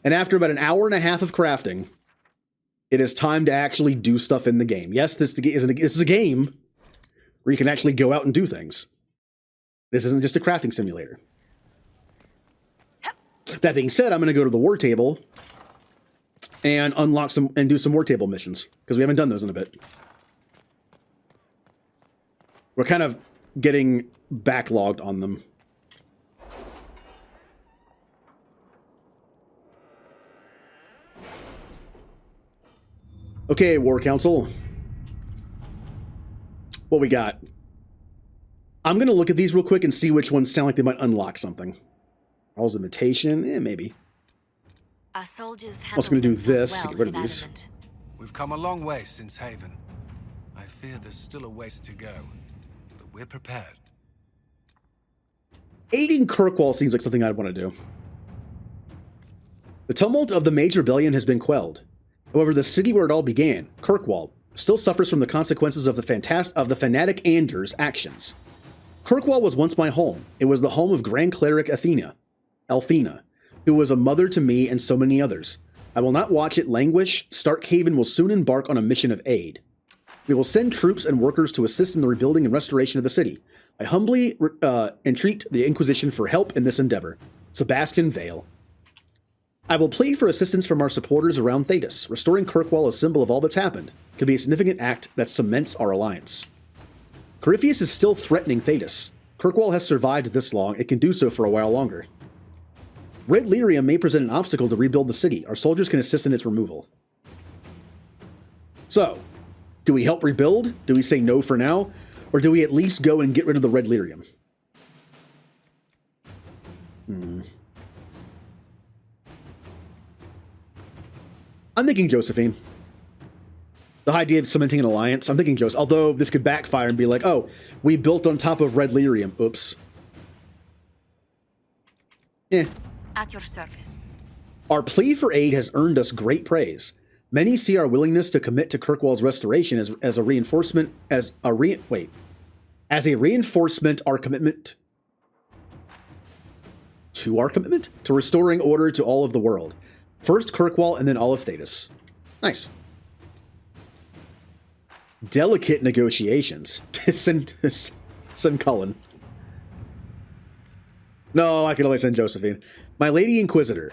Speaker 1: And after about an hour and a half of crafting, it is time to actually do stuff in the game. Yes, this is a game where you can actually go out and do things. This isn't just a crafting simulator. That being said, I'm going to go to the war table and unlock and do some war table missions, because we haven't done those in a bit. We're kind of getting backlogged on them. Okay, War Council. What we got? I'm going to look at these real quick and see which ones sound like they might unlock something. Rawl's Invitation? Maybe.
Speaker 3: Our soldiers
Speaker 1: I'm also going to do this to get rid of these.
Speaker 15: We've come a long way since Haven. I fear there's still a ways to go, but we're prepared.
Speaker 1: Aiding Kirkwall seems like something I'd want to do. The tumult of the Mage Rebellion has been quelled. However, the city where it all began, Kirkwall, still suffers from the consequences of the fanatic Anders' actions. Kirkwall was once my home. It was the home of Grand Cleric Althena, who was a mother to me and so many others. I will not watch it languish. Starkhaven will soon embark on a mission of aid. We will send troops and workers to assist in the rebuilding and restoration of the city. I humbly entreat the Inquisition for help in this endeavor. Sebastian Vale. I will plead for assistance from our supporters around Thetis. Restoring Kirkwall, a symbol of all that's happened, could be a significant act that cements our alliance. Corypheus is still threatening Thetis. Kirkwall has survived this long. It can do so for a while longer. Red Lyrium may present an obstacle to rebuild the city. Our soldiers can assist in its removal. So, do we help rebuild? Do we say no for now? Or do we at least go and get rid of the Red Lyrium? I'm thinking Josephine. The idea of cementing an alliance, I'm thinking Joseph. Although this could backfire and be like, oh, we built on top of Red Lyrium. Oops.
Speaker 3: At your service.
Speaker 1: Our plea for aid has earned us great praise. Many see our willingness to commit to Kirkwall's restoration as a reinforcement, our commitment to restoring order to all of the world. First Kirkwall and then all of Thetis. Nice. Delicate negotiations. Send Cullen. No, I can only send Josephine. My Lady Inquisitor,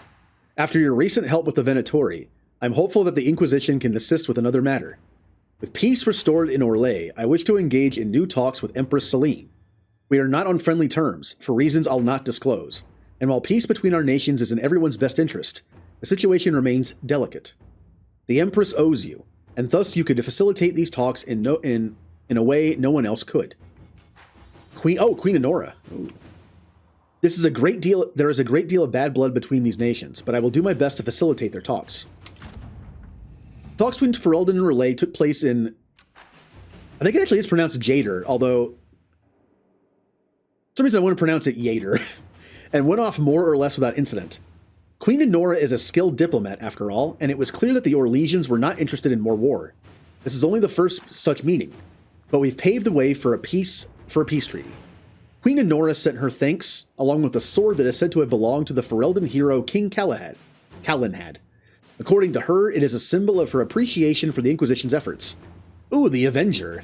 Speaker 1: after your recent help with the Venatori, I'm hopeful that the Inquisition can assist with another matter. With peace restored in Orlais, I wish to engage in new talks with Empress Celine. We are not on friendly terms, for reasons I'll not disclose. And while peace between our nations is in everyone's best interest, the situation remains delicate. The Empress owes you, and thus you could facilitate these talks in a way no one else could. Queen Honora. Ooh. There is a great deal of bad blood between these nations, but I will do my best to facilitate their talks. Talks between Ferelden and Orlais took place in... I think it actually is pronounced Jader, although... For some reason I want to pronounce it Yader. And went off more or less without incident. Queen Honora is a skilled diplomat, after all, and it was clear that the Orlesians were not interested in more war. This is only the first such meeting, but we've paved the way for a peace treaty. Queen Honora sent her thanks, along with a sword that is said to have belonged to the Ferelden hero King Calenhad. According to her, it is a symbol of her appreciation for the Inquisition's efforts. Ooh, the Avenger.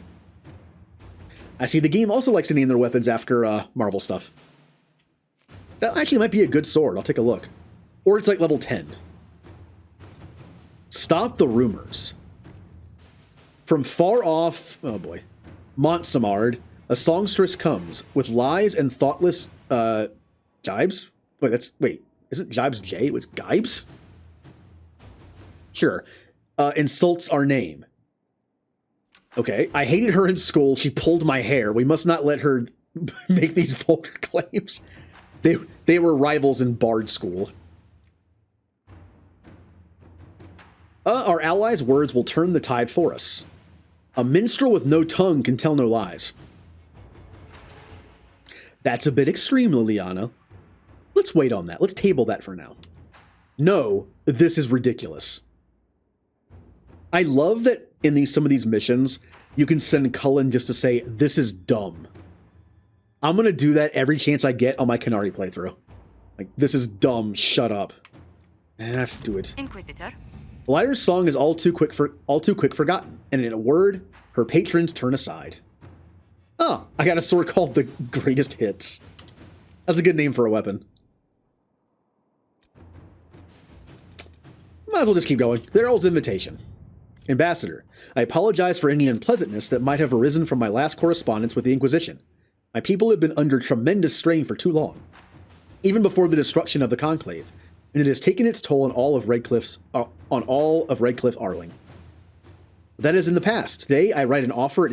Speaker 1: I see the game also likes to name their weapons after Marvel stuff. That actually might be a good sword. I'll take a look. Or it's like level 10. Stop the rumors. From far off, oh boy, Montsamard, a songstress comes with lies and thoughtless jibes. Wait, isn't jibes J? It's gibes? Sure. Insults our name. Okay, I hated her in school. She pulled my hair. We must not let her make these vulgar claims. They were rivals in Bard school. Our allies' words will turn the tide for us. A minstrel with no tongue can tell no lies. That's a bit extreme, Lyanna. Let's wait on that. Let's table that for now. No, this is ridiculous. I love that in some of these missions, you can send Cullen just to say, this is dumb. I'm going to do that every chance I get on my Canary playthrough. Like, this is dumb, shut up. I have to do it.
Speaker 3: Inquisitor.
Speaker 1: Lyra's song is all too quick forgotten, and in a word, her patrons turn aside. Oh, I got a sword called the Greatest Hits. That's a good name for a weapon. Might as well just keep going. Daryl's invitation. Ambassador, I apologize for any unpleasantness that might have arisen from my last correspondence with the Inquisition. My people have been under tremendous strain for too long, even before the destruction of the Conclave, and it has taken its toll on all of Redcliff Arling. That is in the past. Today, I write to offer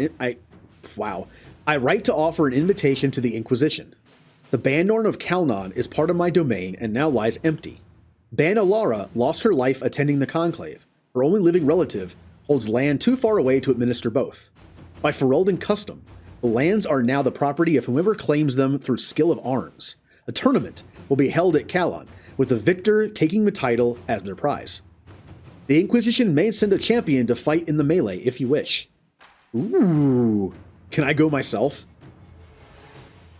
Speaker 1: an invitation to the Inquisition. The Bandorn of Kalnon is part of my domain and now lies empty. Ban Alara lost her life attending the Conclave. Her only living relative holds land too far away to administer both. By Ferelden custom, the lands are now the property of whomever claims them through skill of arms. A tournament will be held at Kalon, with the victor taking the title as their prize. The Inquisition may send a champion to fight in the melee if you wish. Ooh, can I go myself?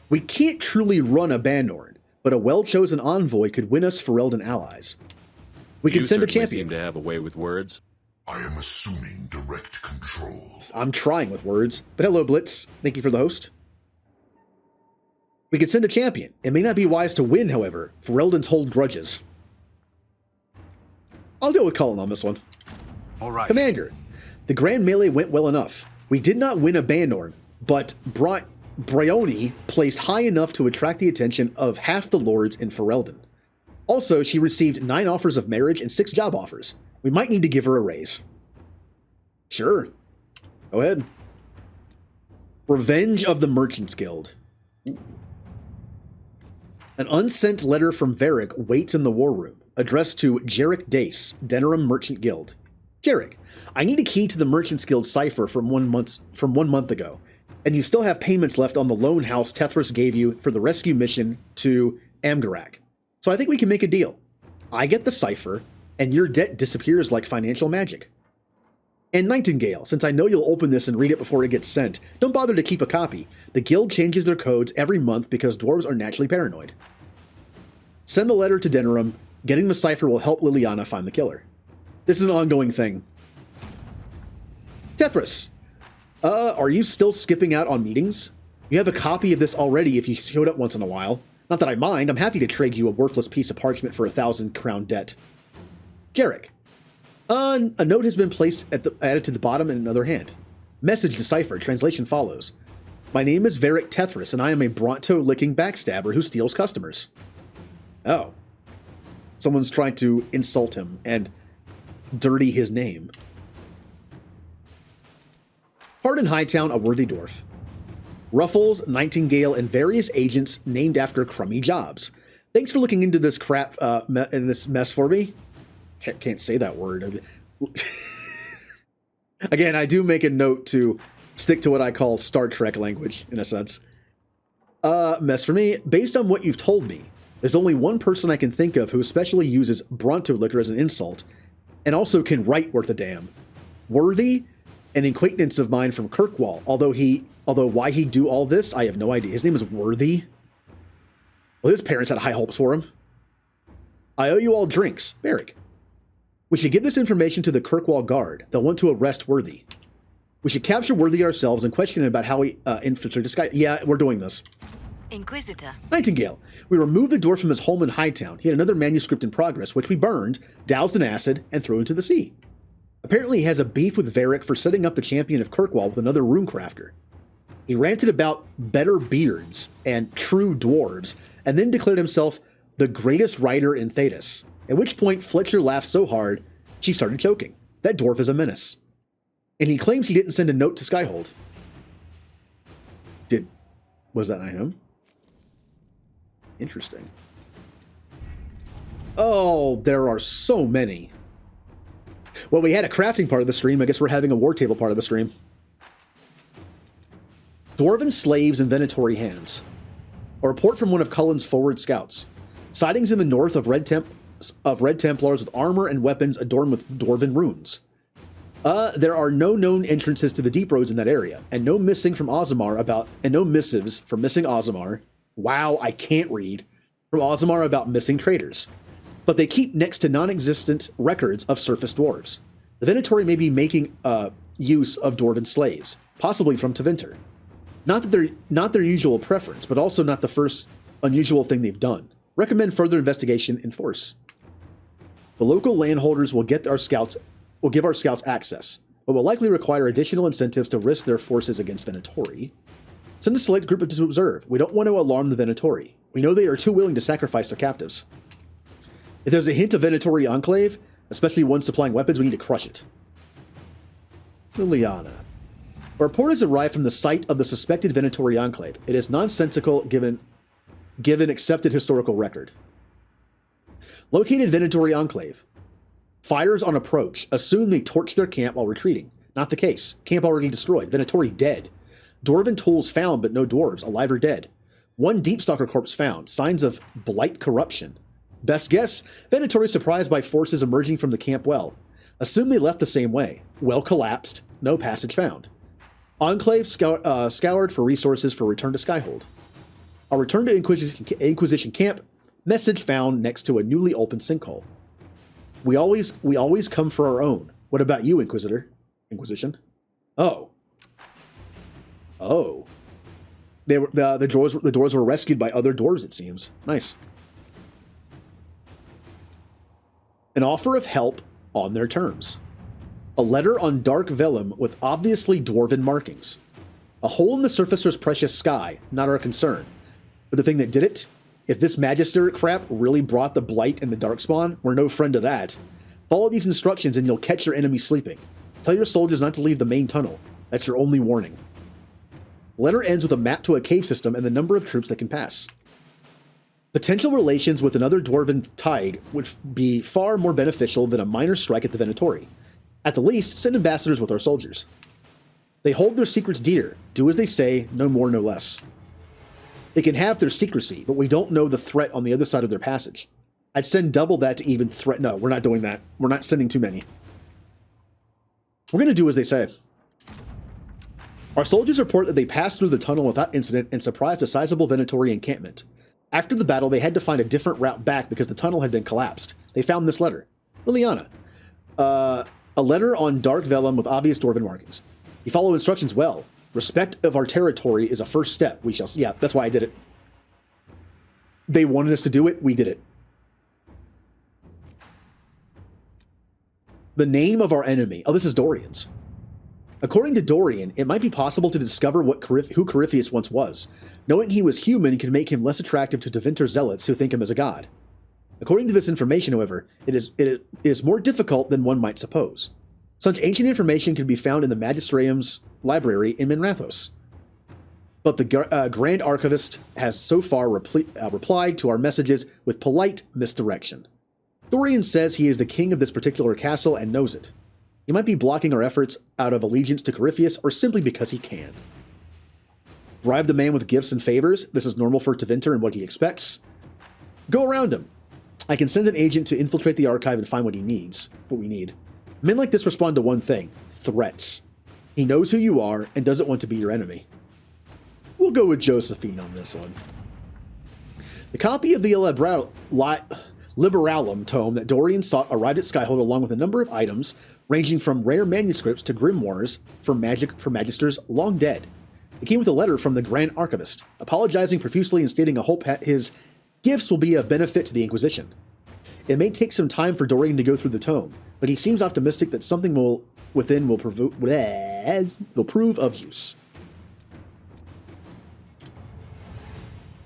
Speaker 1: We can't truly run a Bandorn, but a well-chosen envoy could win us Ferelden allies. We can send a champion.
Speaker 7: You seem to have a way with words.
Speaker 8: I am assuming direct control.
Speaker 1: I'm trying with words, but hello, Blitz. Thank you for the host. We can send a champion. It may not be wise to win, however. Fereldens hold grudges. I'll deal with Cullen on this one.
Speaker 15: All right.
Speaker 1: Commander, the grand melee went well enough. We did not win a Bandorn, but Bryony placed high enough to attract the attention of half the lords in Ferelden. Also, she received 9 offers of marriage and 6 job offers. We might need to give her a raise. Sure. Go ahead. Revenge of the Merchants Guild. An unsent letter from Varric waits in the war room, addressed to Jarek Dace, Denerim Merchant Guild. Jarek, I need a key to the Merchants Guild cipher from 1 month ago, and you still have payments left on the loan house Tethras gave you for the rescue mission to Amgarak. So I think we can make a deal. I get the cipher, and your debt disappears like financial magic. And Nightingale, since I know you'll open this and read it before it gets sent, don't bother to keep a copy. The guild changes their codes every month because dwarves are naturally paranoid. Send the letter to Denerim. Getting the cipher will help Lyanna find the killer. This is an ongoing thing. Tethras, are you still skipping out on meetings? You have a copy of this already if you showed up once in a while. Not that I mind, I'm happy to trade you a worthless piece of parchment for 1,000 crown debt. Jarek, a note has been placed added to the bottom in another hand. Message deciphered, translation follows. My name is Varric Tethras, and I am a Bronto-licking backstabber who steals customers. Oh. Someone's trying to insult him and dirty his name. Pardon Hightown, a worthy dwarf. Ruffles, Nightingale, and various agents named after crummy jobs. Thanks for looking into this crap in this mess for me. Can't say that word. Again, I do make a note to stick to what I call Star Trek language, in a sense. Mess for me. Based on what you've told me, there's only one person I can think of who especially uses Bronto liquor as an insult, and also can write worth a damn. Worthy? an acquaintance of mine from Kirkwall. Although why he'd do all this, I have no idea. His name is Worthy. Well, his parents had high hopes for him. I owe you all drinks, Barrick. We should give this information to the Kirkwall Guard. They'll want to arrest Worthy. We should capture Worthy ourselves and question him about how he infiltrated Sky. Yeah, we're doing this.
Speaker 3: Inquisitor.
Speaker 1: Nightingale. We removed the dwarf from his home in Hightown. He had another manuscript in progress, which we burned, doused in acid, and threw into the sea. Apparently he has a beef with Varric for setting up the champion of Kirkwall with another runecrafter. He ranted about better beards and true dwarves, and then declared himself the greatest writer in Thedas, at which point Fletcher laughed so hard she started choking. That dwarf is a menace. And he claims he didn't send a note to Skyhold. Was that not him? Interesting. Oh, there are so many. Well, we had a crafting part of the stream. I guess we're having a war table part of the stream. Dwarven slaves in Venatori hands. A report from one of Cullen's forward scouts. Sightings in the north of Red Templars with armor and weapons adorned with dwarven runes. There are no known entrances to the deep roads in that area, and no missives from missing Ozamar. Wow, I can't read. From Ozamar about missing traders. But they keep next to non-existent records of surface dwarves. The Venatori may be making use of dwarven slaves, possibly from Tevinter. Not their usual preference, but also not the first unusual thing they've done. Recommend further investigation in force. The local landholders will give our scouts access, but will likely require additional incentives to risk their forces against Venatori. Send a select group to observe. We don't want to alarm the Venatori. We know they are too willing to sacrifice their captives. If there's a hint of Venatori enclave, especially one supplying weapons, we need to crush it. Lyanna. A report has arrived from the site of the suspected Venatori enclave. It is nonsensical given accepted historical record. Located Venatori enclave. Fires on approach. Assume they torched their camp while retreating. Not the case. Camp already destroyed. Venatori dead. Dwarven tools found, but no dwarves, alive or dead. One Deepstalker corpse found. Signs of blight corruption. Best guess, Venatori surprised by forces emerging from the camp well. Assume they left the same way. Well collapsed. No passage found. Enclave scoured for resources for return to Skyhold. Our return to Inquisition camp. Message found next to a newly opened sinkhole. We always come for our own. What about you, Inquisition? Oh. The dwarves were rescued by other dwarves, it seems. Nice. An offer of help on their terms. A letter on dark vellum with obviously dwarven markings. A hole in the surfacer's precious sky, not our concern. But the thing that did it, if this Magister crap really brought the Blight and the Darkspawn, we're no friend of that. Follow these instructions and you'll catch your enemy sleeping. Tell your soldiers not to leave the main tunnel. That's your only warning. The letter ends with a map to a cave system and the number of troops that can pass. Potential relations with another Dwarven Tide would be far more beneficial than a minor strike at the Venatori. At the least, send ambassadors with our soldiers. They hold their secrets dear. Do as they say, no more, no less. They can have their secrecy, but we don't know the threat on the other side of their passage. I'd send double that to even threat. No, we're not doing that. We're not sending too many. We're going to do as they say. Our soldiers report that they passed through the tunnel without incident and surprised a sizable Venatori encampment. After the battle, they had to find a different route back because the tunnel had been collapsed. They found this letter. Lyanna. A letter on dark vellum with obvious dwarven markings. You follow instructions well. Respect of our territory is a first step. We shall see. Yeah, that's why I did it. They wanted us to do it. We did it. The name of our enemy. Oh, this is Dorian's. According to Dorian, it might be possible to discover who Corypheus once was. Knowing he was human can make him less attractive to Tevinter zealots who think him as a god. According to this information, however, it is more difficult than one might suppose. Such ancient information can be found in the Magisterium's library in Minrathos. But the Grand Archivist has so far replied to our messages with polite misdirection. Dorian says he is the king of this particular castle and knows it. He might be blocking our efforts out of allegiance to Corypheus or simply because he can. Bribe the man with gifts and favors. This is normal for Tevinter and what he expects. Go around him. I can send an agent to infiltrate the archive and find what we need. Men like this respond to one thing: threats. He knows who you are and doesn't want to be your enemy. We'll go with Josephine on this one. The copy of the Liberalum tome that Dorian sought arrived at Skyhold along with a number of items ranging from rare manuscripts to grimoires for magisters long dead. It came with a letter from the Grand Archivist, apologizing profusely and stating a hope his gifts will be of benefit to the Inquisition. It may take some time for Dorian to go through the tome, but he seems optimistic that something within will prove of use.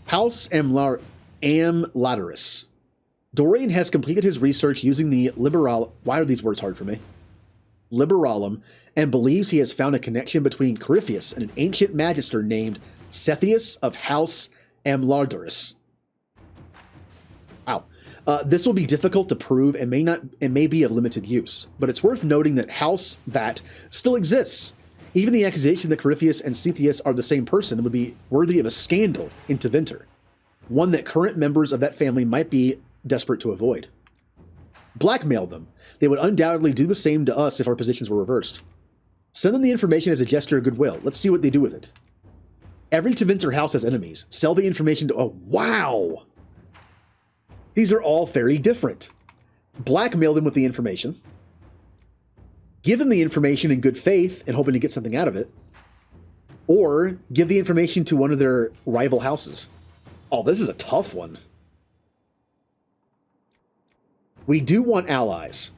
Speaker 1: House Amularis. Dorian has completed his research using the why are these words hard for me? Liberalum, and believes he has found a connection between Corypheus and an ancient magister named Sethius of House Amularis. Wow. This will be difficult to prove and may be of limited use, but it's worth noting that House that still exists. Even the accusation that Corypheus and Sethius are the same person would be worthy of a scandal in Tevinter, one that current members of that family might be desperate to avoid. Blackmail them. They would undoubtedly do the same to us if our positions were reversed. Send them the information as a gesture of goodwill. Let's see what they do with it. Every Tevinter house has enemies. Sell the information to... Oh, wow! These are all very different. Blackmail them with the information. Give them the information in good faith and hoping to get something out of it. Or give the information to one of their rival houses. Oh, this is a tough one. We do want allies.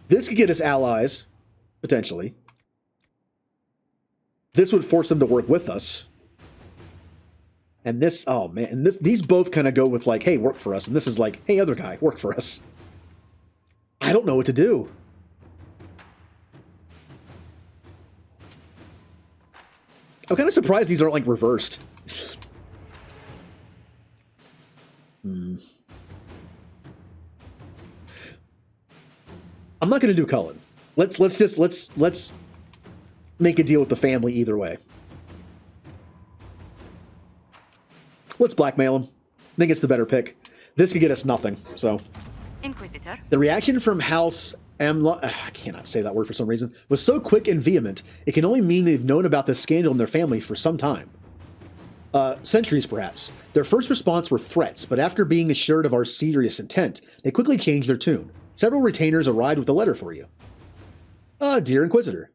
Speaker 1: This could get us allies, potentially. This would force them to work with us. And this, oh man, and these both kind of go with like, hey, work for us. And this is like, hey, other guy, work for us. I don't know what to do. I'm kind of surprised these aren't like reversed. I'm not going to do Cullen. Let's make a deal with the family either way. Let's blackmail him. I think it's the better pick. This could get us nothing, so.
Speaker 3: Inquisitor.
Speaker 1: The reaction from House I cannot say that word for some reason, was so quick and vehement, it can only mean they've known about this scandal in their family for some time. Centuries, perhaps. Their first response were threats, but after being assured of our serious intent, they quickly changed their tune. Several retainers arrived with a letter for you. Dear Inquisitor.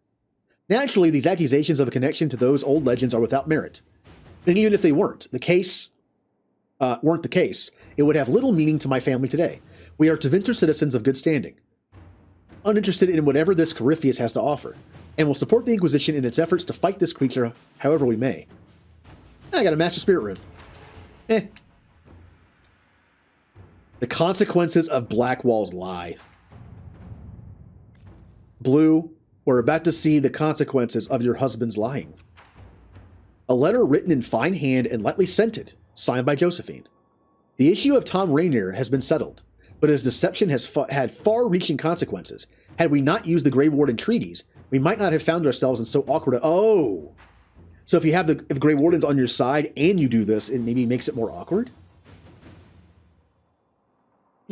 Speaker 1: Naturally, these accusations of a connection to those old legends are without merit. And even if they weren't the case, it would have little meaning to my family today. We are Tevinter citizens of good standing, uninterested in whatever this Corypheus has to offer, and will support the Inquisition in its efforts to fight this creature however we may. I got a Master Spirit Rune. The consequences of Blackwall's lie. Blue, we're about to see the consequences of your husband's lying. A letter written in fine hand and lightly scented, signed by Josephine. The issue of Tom Rainier has been settled, but his deception has had far-reaching consequences. Had we not used the Grey Warden treaties, we might not have found ourselves in so awkward so if you have the Grey Wardens on your side and you do this, it maybe makes it more awkward?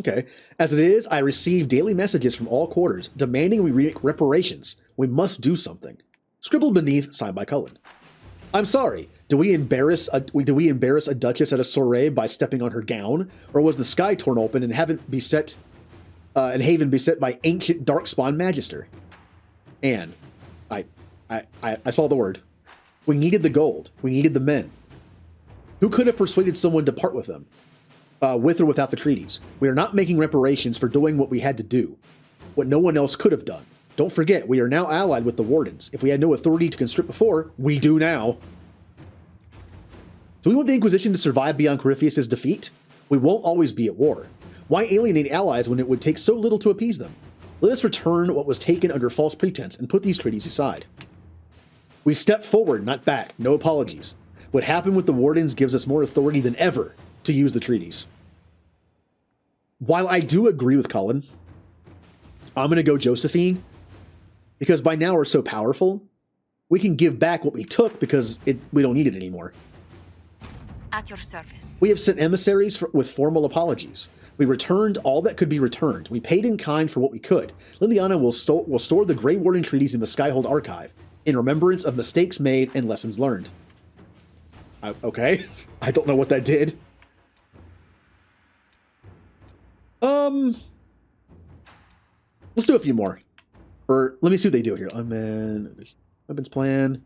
Speaker 1: Okay. As it is, I receive daily messages from all quarters demanding we make reparations. We must do something. Scribbled beneath, signed by Cullen. I'm sorry. Do we embarrass a duchess at a soiree by stepping on her gown, or was the sky torn open and haven beset by ancient darkspawn magister? And I saw the word. We needed the gold. We needed the men. Who could have persuaded someone to part with them? With or without the treaties. We are not making reparations for doing what we had to do, what no one else could have done. Don't forget, we are now allied with the Wardens. If we had no authority to conscript before, we do now. Do we want the Inquisition to survive beyond Corypheus' defeat? We won't always be at war. Why alienate allies when it would take so little to appease them? Let us return what was taken under false pretense and put these treaties aside. We step forward, not back. No apologies. What happened with the Wardens gives us more authority than ever to use the treaties. While I do agree with Cullen, I'm going to go Josephine, because by now we're so powerful, we can give back what we took because we don't need it anymore.
Speaker 3: At your service.
Speaker 1: We have sent emissaries with formal apologies. We returned all that could be returned. We paid in kind for what we could. Lyanna will store the Grey Warden treaties in the Skyhold archive. in remembrance of mistakes made and lessons learned. Okay. I don't know what that did. Let's do a few more. Or let me see what they do here. Weapons plan.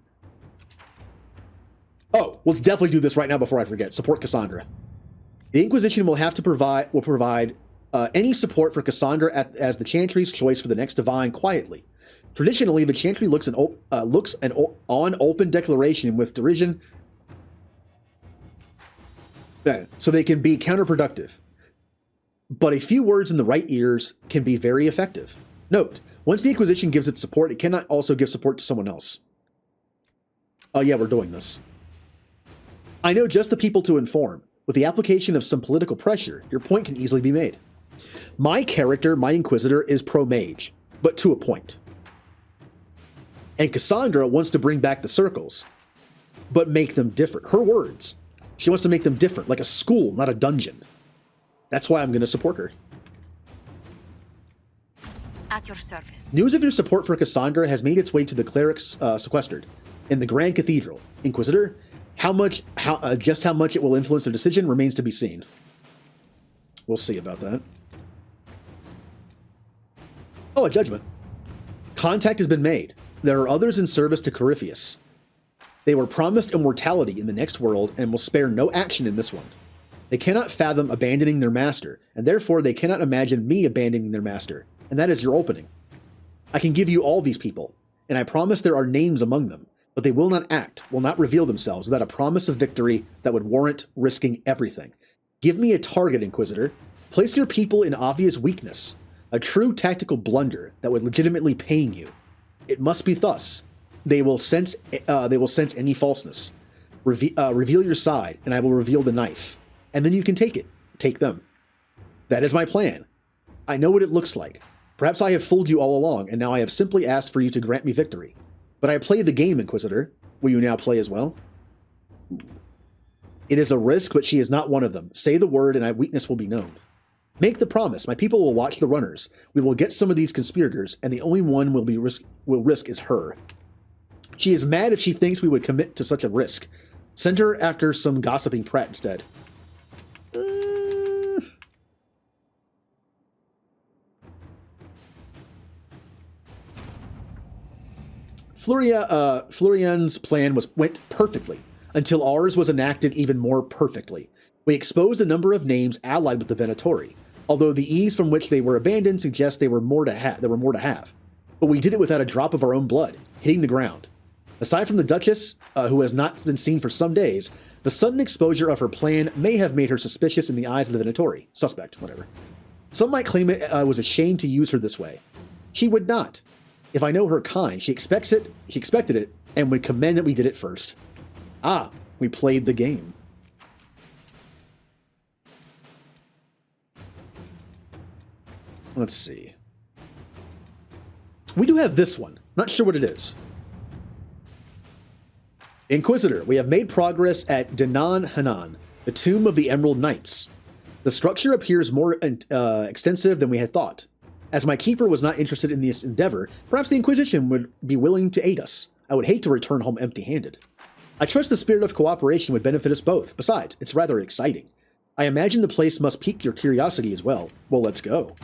Speaker 1: Oh, let's definitely do this right now before I forget. Support Cassandra. The Inquisition will provide any support for Cassandra as the Chantry's choice for the next Divine quietly. Traditionally, the Chantry looks on open declaration with derision, so they can be counterproductive. But a few words in the right ears can be very effective. Note, once the Inquisition gives its support, it cannot also give support to someone else. Oh yeah, we're doing this. I know just the people to inform. With the application of some political pressure, your point can easily be made. My character, my Inquisitor, is pro-mage, but to a point. And Cassandra wants to bring back the circles, but make them different. Her words. She wants to make them different, like a school, not a dungeon. That's why I'm going to support her.
Speaker 3: At your service.
Speaker 1: News of your support for Cassandra has made its way to the clerics sequestered in the Grand Cathedral. Inquisitor, just how much it will influence their decision remains to be seen. We'll see about that. Oh, a judgment. Contact has been made. There are others in service to Corypheus. They were promised immortality in the next world and will spare no action in this one. They cannot fathom abandoning their master, and therefore they cannot imagine me abandoning their master, and that is your opening. I can give you all these people, and I promise there are names among them, but they will not act, will not reveal themselves without a promise of victory that would warrant risking everything. Give me a target, Inquisitor. Place your people in obvious weakness, a true tactical blunder that would legitimately pain you. It must be thus. They will sense any falseness. Reveal your side, and I will reveal the knife. And then you can take it. Take them. That is my plan. I know what it looks like. Perhaps I have fooled you all along, and now I have simply asked for you to grant me victory. But I play the game, Inquisitor. Will you now play as well? It is a risk, but she is not one of them. Say the word, and my weakness will be known. Make the promise. My people will watch the runners. We will get some of these conspirators, and the only one will risk is her. She is mad if she thinks we would commit to such a risk. Send her after some gossiping prat instead. Florian's plan went perfectly, until ours was enacted even more perfectly. We exposed a number of names allied with the Venatori, although the ease from which they were abandoned suggests there were more to have. But we did it without a drop of our own blood, hitting the ground. Aside from the Duchess, who has not been seen for some days, the sudden exposure of her plan may have made her suspicious in the eyes of the Venatori. Suspect, whatever. Some might claim it was a shame to use her this way. She would not. If I know her kind, she expected it, and would commend that we did it first. Ah, we played the game. Let's see. We do have this one. Not sure what it is. Inquisitor, we have made progress at Danan Hanan, the Tomb of the Emerald Knights. The structure appears more extensive than we had thought. As my keeper was not interested in this endeavor, perhaps the Inquisition would be willing to aid us. I would hate to return home empty-handed. I trust the spirit of cooperation would benefit us both. Besides, it's rather exciting. I imagine the place must pique your curiosity as well. Well, let's go.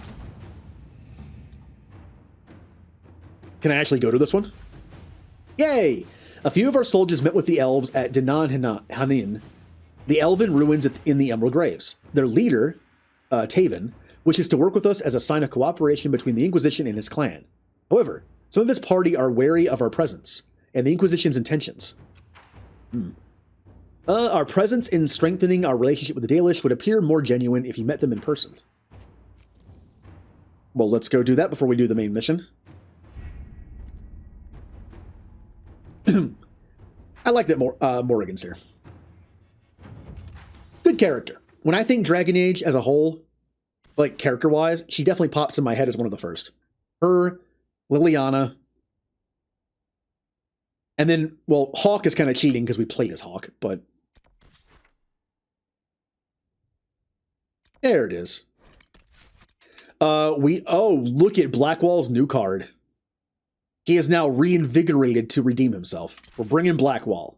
Speaker 1: Can I actually go to this one? Yay! A few of our soldiers met with the elves at Danan Hanin, the elven ruins in the Emerald Graves. Their leader, Taven, wishes to work with us as a sign of cooperation between the Inquisition and his clan. However, some of his party are wary of our presence and the Inquisition's intentions. Our presence in strengthening our relationship with the Dalish would appear more genuine if you met them in person. Well, let's go do that before we do the main mission. I like that Morrigan's here. Good character. When I think Dragon Age as a whole, like character-wise, she definitely pops in my head as one of the first. Her, Lyanna, and then, well, Hawk is kind of cheating because we played as Hawk, but there it is. Look at Blackwall's new card. He is now reinvigorated to redeem himself. We're bringing Blackwall.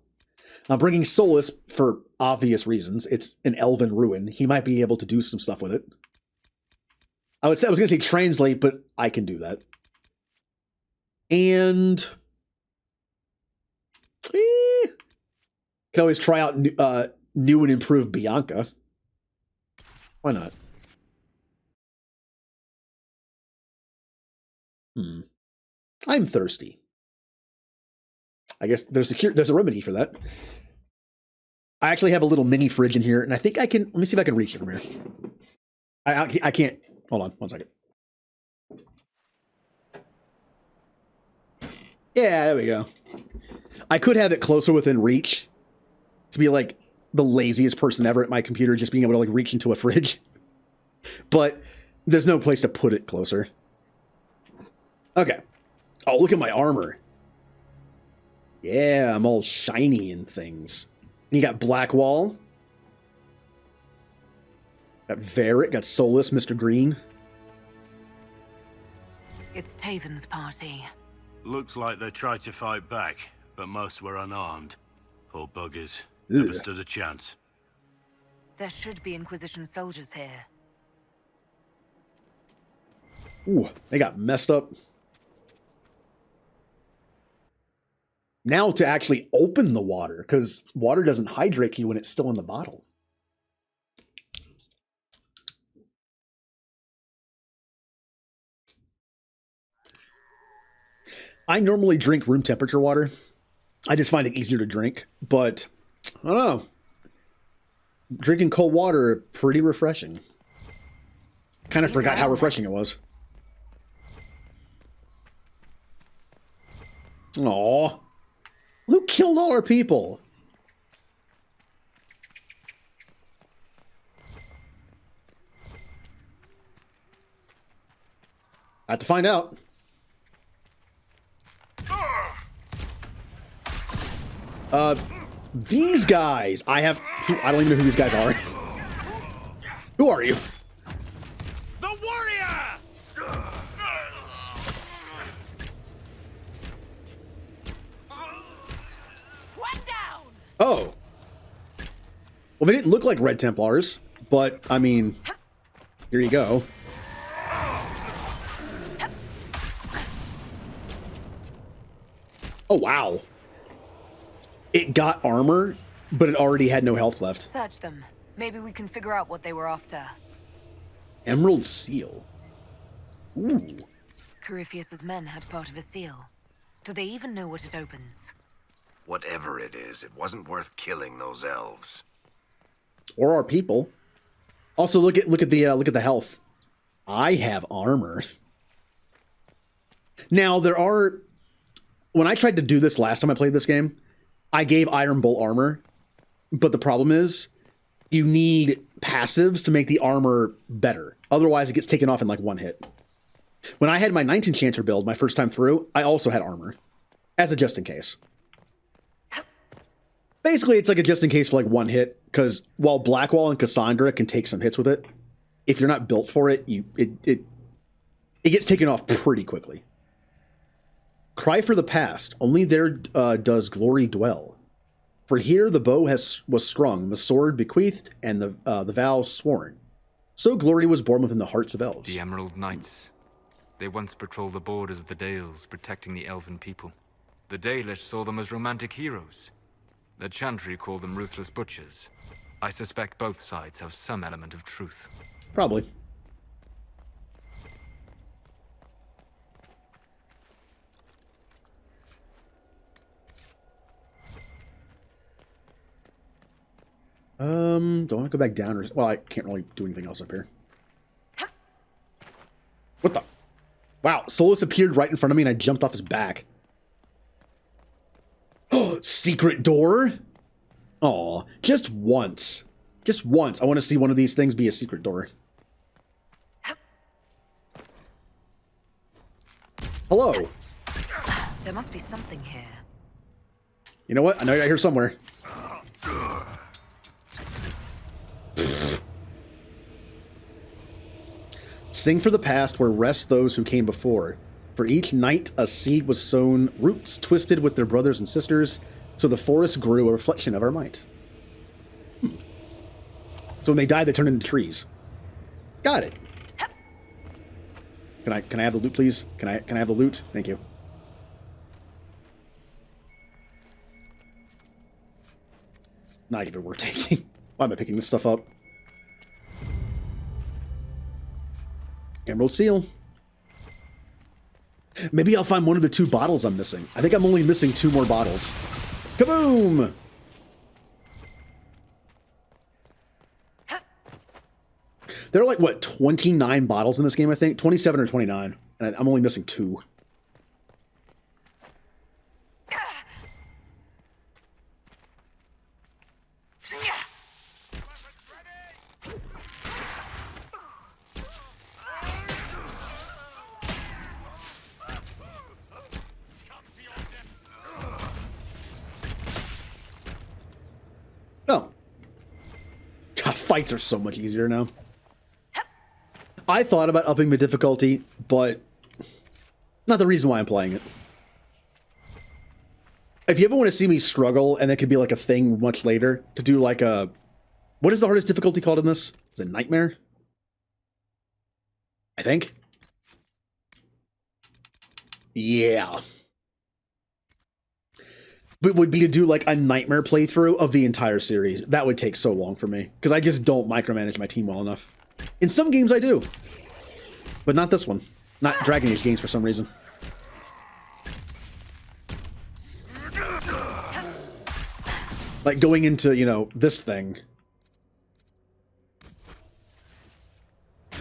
Speaker 1: I'm bringing Solus for obvious reasons. It's an elven ruin. He might be able to do some stuff with it. I was going to say translate, but I can do that. And can always try out new and improved Bianca. Why not? I'm thirsty. I guess there's a remedy for that. I actually have a little mini fridge in here, and I think I can. Let me see if I can reach it from here. I can't. Hold on, 1 second. Yeah, there we go. I could have it closer within reach to be like the laziest person ever at my computer, just being able to like reach into a fridge. But there's no place to put it closer. Okay. Oh, look at my armor. Yeah, I'm all shiny and things. And you got Blackwall. Got Varric, got Solus, Mr. Green.
Speaker 6: It's Taven's party.
Speaker 4: Looks like they tried to fight back, but most were unarmed. Poor buggers. Never stood a chance.
Speaker 6: There should be Inquisition soldiers here.
Speaker 1: Ooh, they got messed up. Now to actually open the water, because water doesn't hydrate you when it's still in the bottle. I normally drink room temperature water. I just find it easier to drink, but I don't know. Drinking cold water, pretty refreshing. Kind of forgot how refreshing it was. Aw. Who killed all our people? I have to find out. These guys. I don't even know who these guys are. Who are you?
Speaker 13: The warrior!
Speaker 2: One down!
Speaker 1: Oh. Well, they didn't look like Red Templars, but, I mean, here you go. Oh, wow. It got armor, but it already had no health left.
Speaker 6: Search them. Maybe we can figure out what they were after.
Speaker 1: Emerald seal. Ooh.
Speaker 6: Corypheus's men had part of a seal. Do they even know what it opens?
Speaker 19: Whatever it is, it wasn't worth killing those elves.
Speaker 1: Or our people. Also, look at the health. I have armor. Now there are. When I tried to do this last time I played this game, I gave Iron Bull armor, but the problem is you need passives to make the armor better. Otherwise, it gets taken off in like one hit. When I had my 19th Enchanter build my first time through, I also had armor as a just in case. Basically, it's like a just in case for like one hit, because while Blackwall and Cassandra can take some hits with it, if you're not built for it, it gets taken off pretty quickly. Cry for the past. Only there does glory dwell. For here the bow was strung, the sword bequeathed, and the vow sworn. So glory was born within the hearts of elves.
Speaker 20: The Emerald Knights. They once patrolled the borders of the Dales, protecting the elven people. The Dalish saw them as romantic heroes. The Chantry called them ruthless butchers. I suspect both sides have some element of truth.
Speaker 1: Probably. Don't want to go back down or... Well, I can't really do anything else up here. What the... Wow, Solus appeared right in front of me and I jumped off his back. Oh, secret door? Aw, just once. Just once. I want to see one of these things be a secret door. Hello.
Speaker 6: There must be something here.
Speaker 1: You know what? I know you're out here somewhere. Sing for the past where rest those who came before. For each night, a seed was sown, roots twisted with their brothers and sisters, so the forest grew a reflection of our might. So when they die, they turn into trees. Got it. Can I have the loot, please? Can I have the loot? Thank you. Not even worth taking. Why am I picking this stuff up? Emerald Seal. Maybe I'll find one of the 2 bottles I'm missing. I think I'm only missing 2 more bottles. Kaboom! There are like, what, 29 bottles in this game, I think? 27 or 29. And I'm only missing 2. Oh. God, fights are so much easier now. I thought about upping the difficulty, but not the reason why I'm playing it. If you ever want to see me struggle, and that could be like a thing much later, to do like a... What is the hardest difficulty called in this? Is it Nightmare? I think. Yeah. But would be to do like a Nightmare playthrough of the entire series. That would take so long for me, because I just don't micromanage my team well enough. In some games I do, but not this one. Not Dragon Age games for some reason. Like going into, you know, this thing.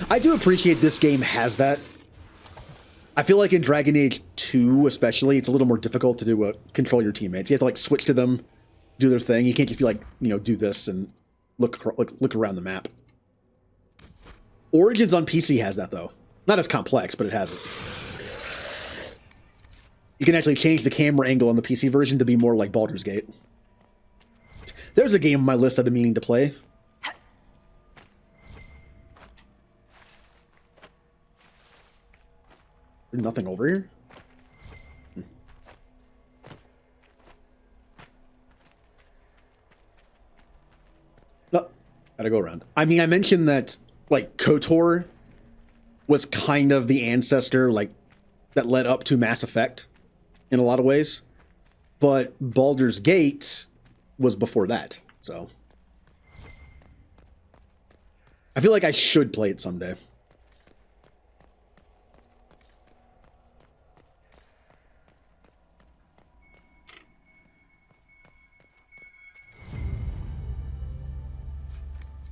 Speaker 1: I do appreciate this game has that. I feel like in Dragon Age 2 especially, it's a little more difficult to do control your teammates. You have to like switch to them, do their thing. You can't just be like, you know, do this and look around the map. Origins on PC has that, though. Not as complex, but it has it. You can actually change the camera angle on the PC version to be more like Baldur's Gate. There's a game on my list I've been meaning to play. There's nothing over here? No, gotta go around. I mean, I mentioned that like KOTOR was kind of the ancestor like that led up to Mass Effect in a lot of ways, but Baldur's Gate was before that. So I feel like I should play it someday.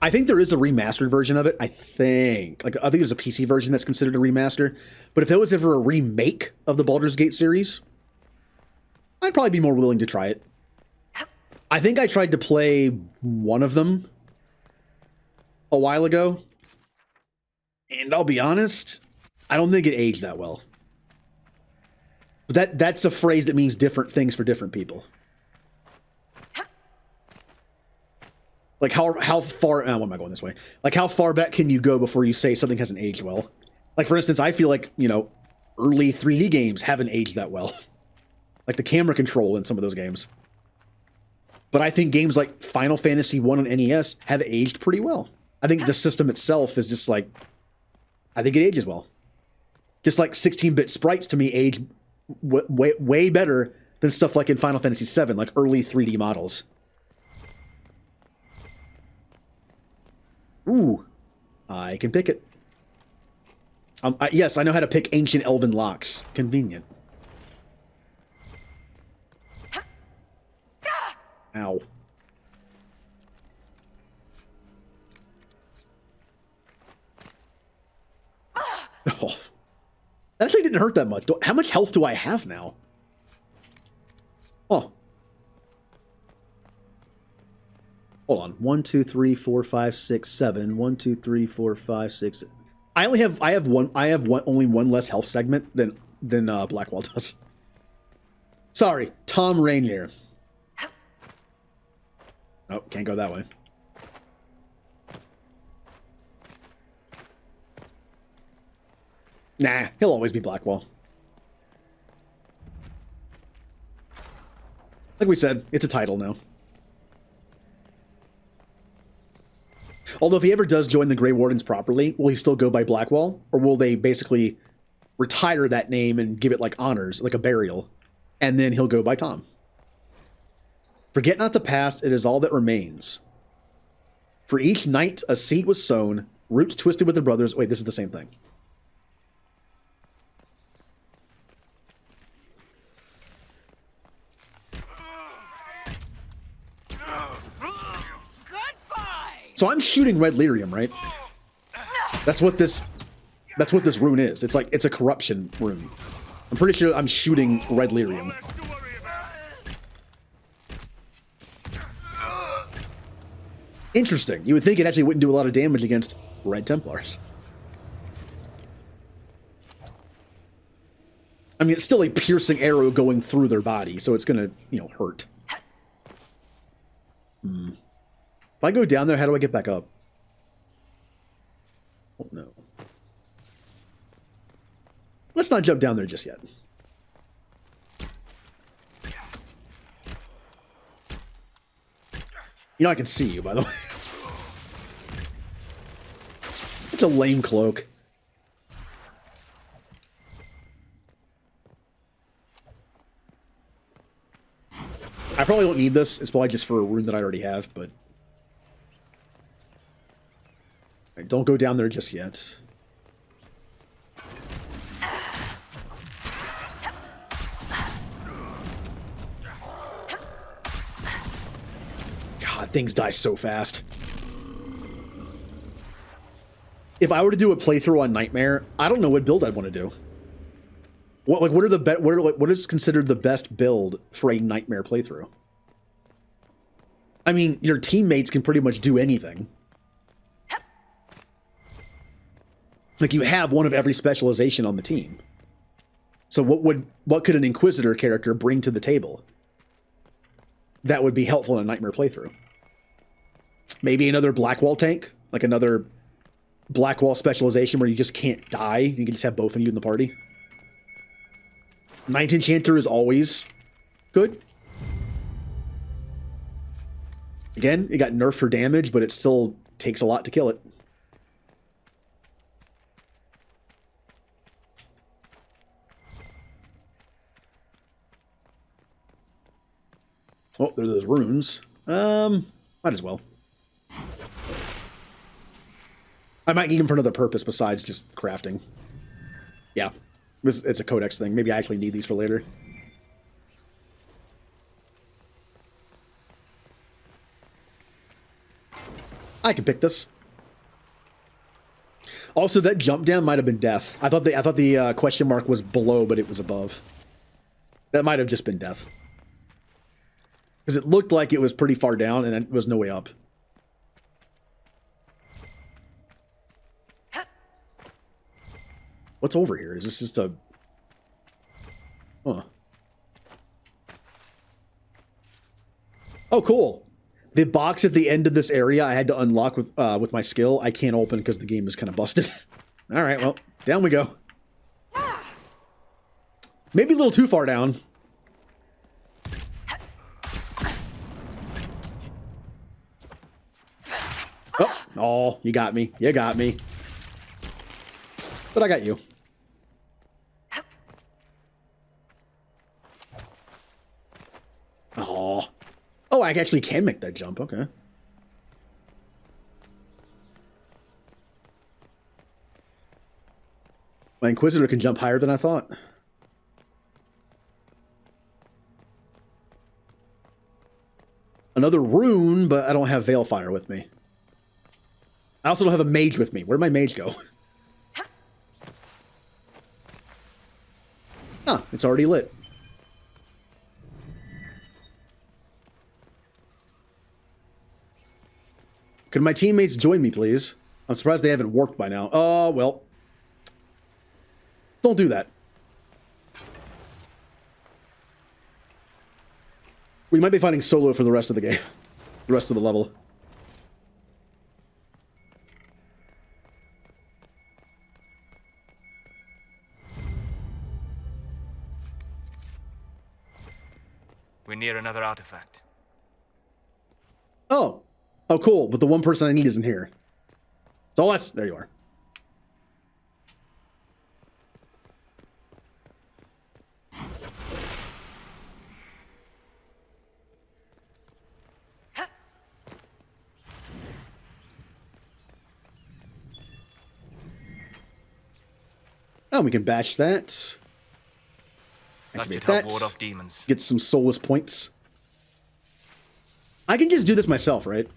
Speaker 1: I think there is a remastered version of it. I think there's a PC version that's considered a remaster. But if there was ever a remake of the Baldur's Gate series, I'd probably be more willing to try it. I think I tried to play one of them a while ago, and I'll be honest, I don't think it aged that well. But that's a phrase that means different things for different people. Like how far, why am I going this way? Like how far back can you go before you say something hasn't aged well? Like for instance, I feel like, you know, early 3D games haven't aged that well. Like the camera control in some of those games. But I think games like Final Fantasy 1 on NES have aged pretty well. I think the system itself is just like, I think it ages well. Just like 16-bit sprites to me age way better than stuff like in Final Fantasy 7, like early 3D models. Ooh, I can pick it. Yes, I know how to pick ancient elven locks. Convenient. Ow. Oh, that actually didn't hurt that much. How much health do I have now? Oh. Hold on. 1, 2, 3, 4, 5, 6, 7. 1, 2, 3, 4, 5, 6. I have only one less health segment than Blackwall does. Sorry, Tom Rainier. Nope, can't go that way. Nah, he'll always be Blackwall. Like we said, it's a title now. Although if he ever does join the Grey Wardens properly, will he still go by Blackwall? Or will they basically retire that name and give it like honors, like a burial, and then he'll go by Tom? Forget not the past, it is all that remains. For each night a seed was sown, roots twisted with the brothers. Wait, this is the same thing. So I'm shooting red lyrium, right? That's what this rune is. It's like, it's a corruption rune. I'm pretty sure I'm shooting red lyrium. Interesting. You would think it actually wouldn't do a lot of damage against Red Templars. I mean, it's still a piercing arrow going through their body, so it's gonna, you know, hurt. If I go down there, how do I get back up? Oh, no. Let's not jump down there just yet. You know, I can see you, by the way. It's a lame cloak. I probably don't need this. It's probably just for a rune that I already have, but... Right, don't go down there just yet. God, things die so fast. If I were to do a playthrough on Nightmare, I don't know what build I'd want to do. What is considered the best build for a Nightmare playthrough? I mean, your teammates can pretty much do anything. Like, you have one of every specialization on the team. So what could an Inquisitor character bring to the table that would be helpful in a Nightmare playthrough? Maybe another Blackwall tank, like another Blackwall specialization where you just can't die. You can just have both of you in the party. Night Enchanter is always good. Again, it got nerfed for damage, but it still takes a lot to kill it. Oh, there are those runes. Might as well. I might need them for another purpose besides just crafting. Yeah, it's a codex thing. Maybe I actually need these for later. I can pick this. Also, that jump down might have been death. I thought the question mark was below, but it was above. That might have just been death. Because it looked like it was pretty far down, and it was no way up. What's over here? Is this just a... Huh. Oh, cool. The box at the end of this area I had to unlock with my skill. I can't open because the game is kind of busted. All right, well, down we go. Maybe a little too far down. Oh, you got me. You got me. But I got you. Oh, I actually can make that jump. Okay. My Inquisitor can jump higher than I thought. Another rune, but I don't have Veilfire with me. I also don't have a mage with me. Where'd my mage go? Huh, it's already lit. Could my teammates join me, please? I'm surprised they haven't warped by now. Oh, well. Don't do that. We might be fighting solo for the rest of the game. The rest of the level.
Speaker 20: We're near another artifact.
Speaker 1: Oh. Oh, cool. But the one person I need isn't here. So let's... There you are. Oh, we can bash that. Activate that.
Speaker 20: Ward off demons.
Speaker 1: Get some soulless points. I can just do this myself, right?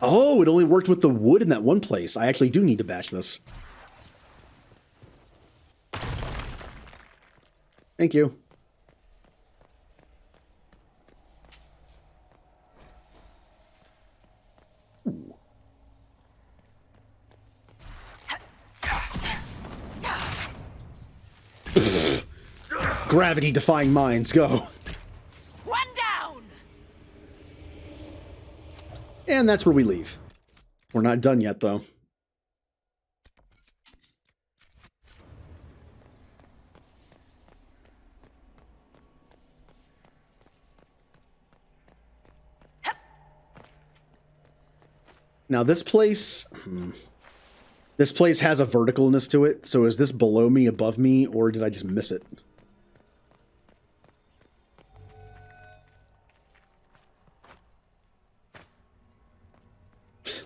Speaker 1: Oh, it only worked with the wood in that one place. I actually do need to bash this. Thank you. Gravity-defying minds, go.
Speaker 11: One down.
Speaker 1: And that's where we leave. We're not done yet, though. Now, this place... This place has a verticalness to it, so is this below me, above me, or did I just miss it?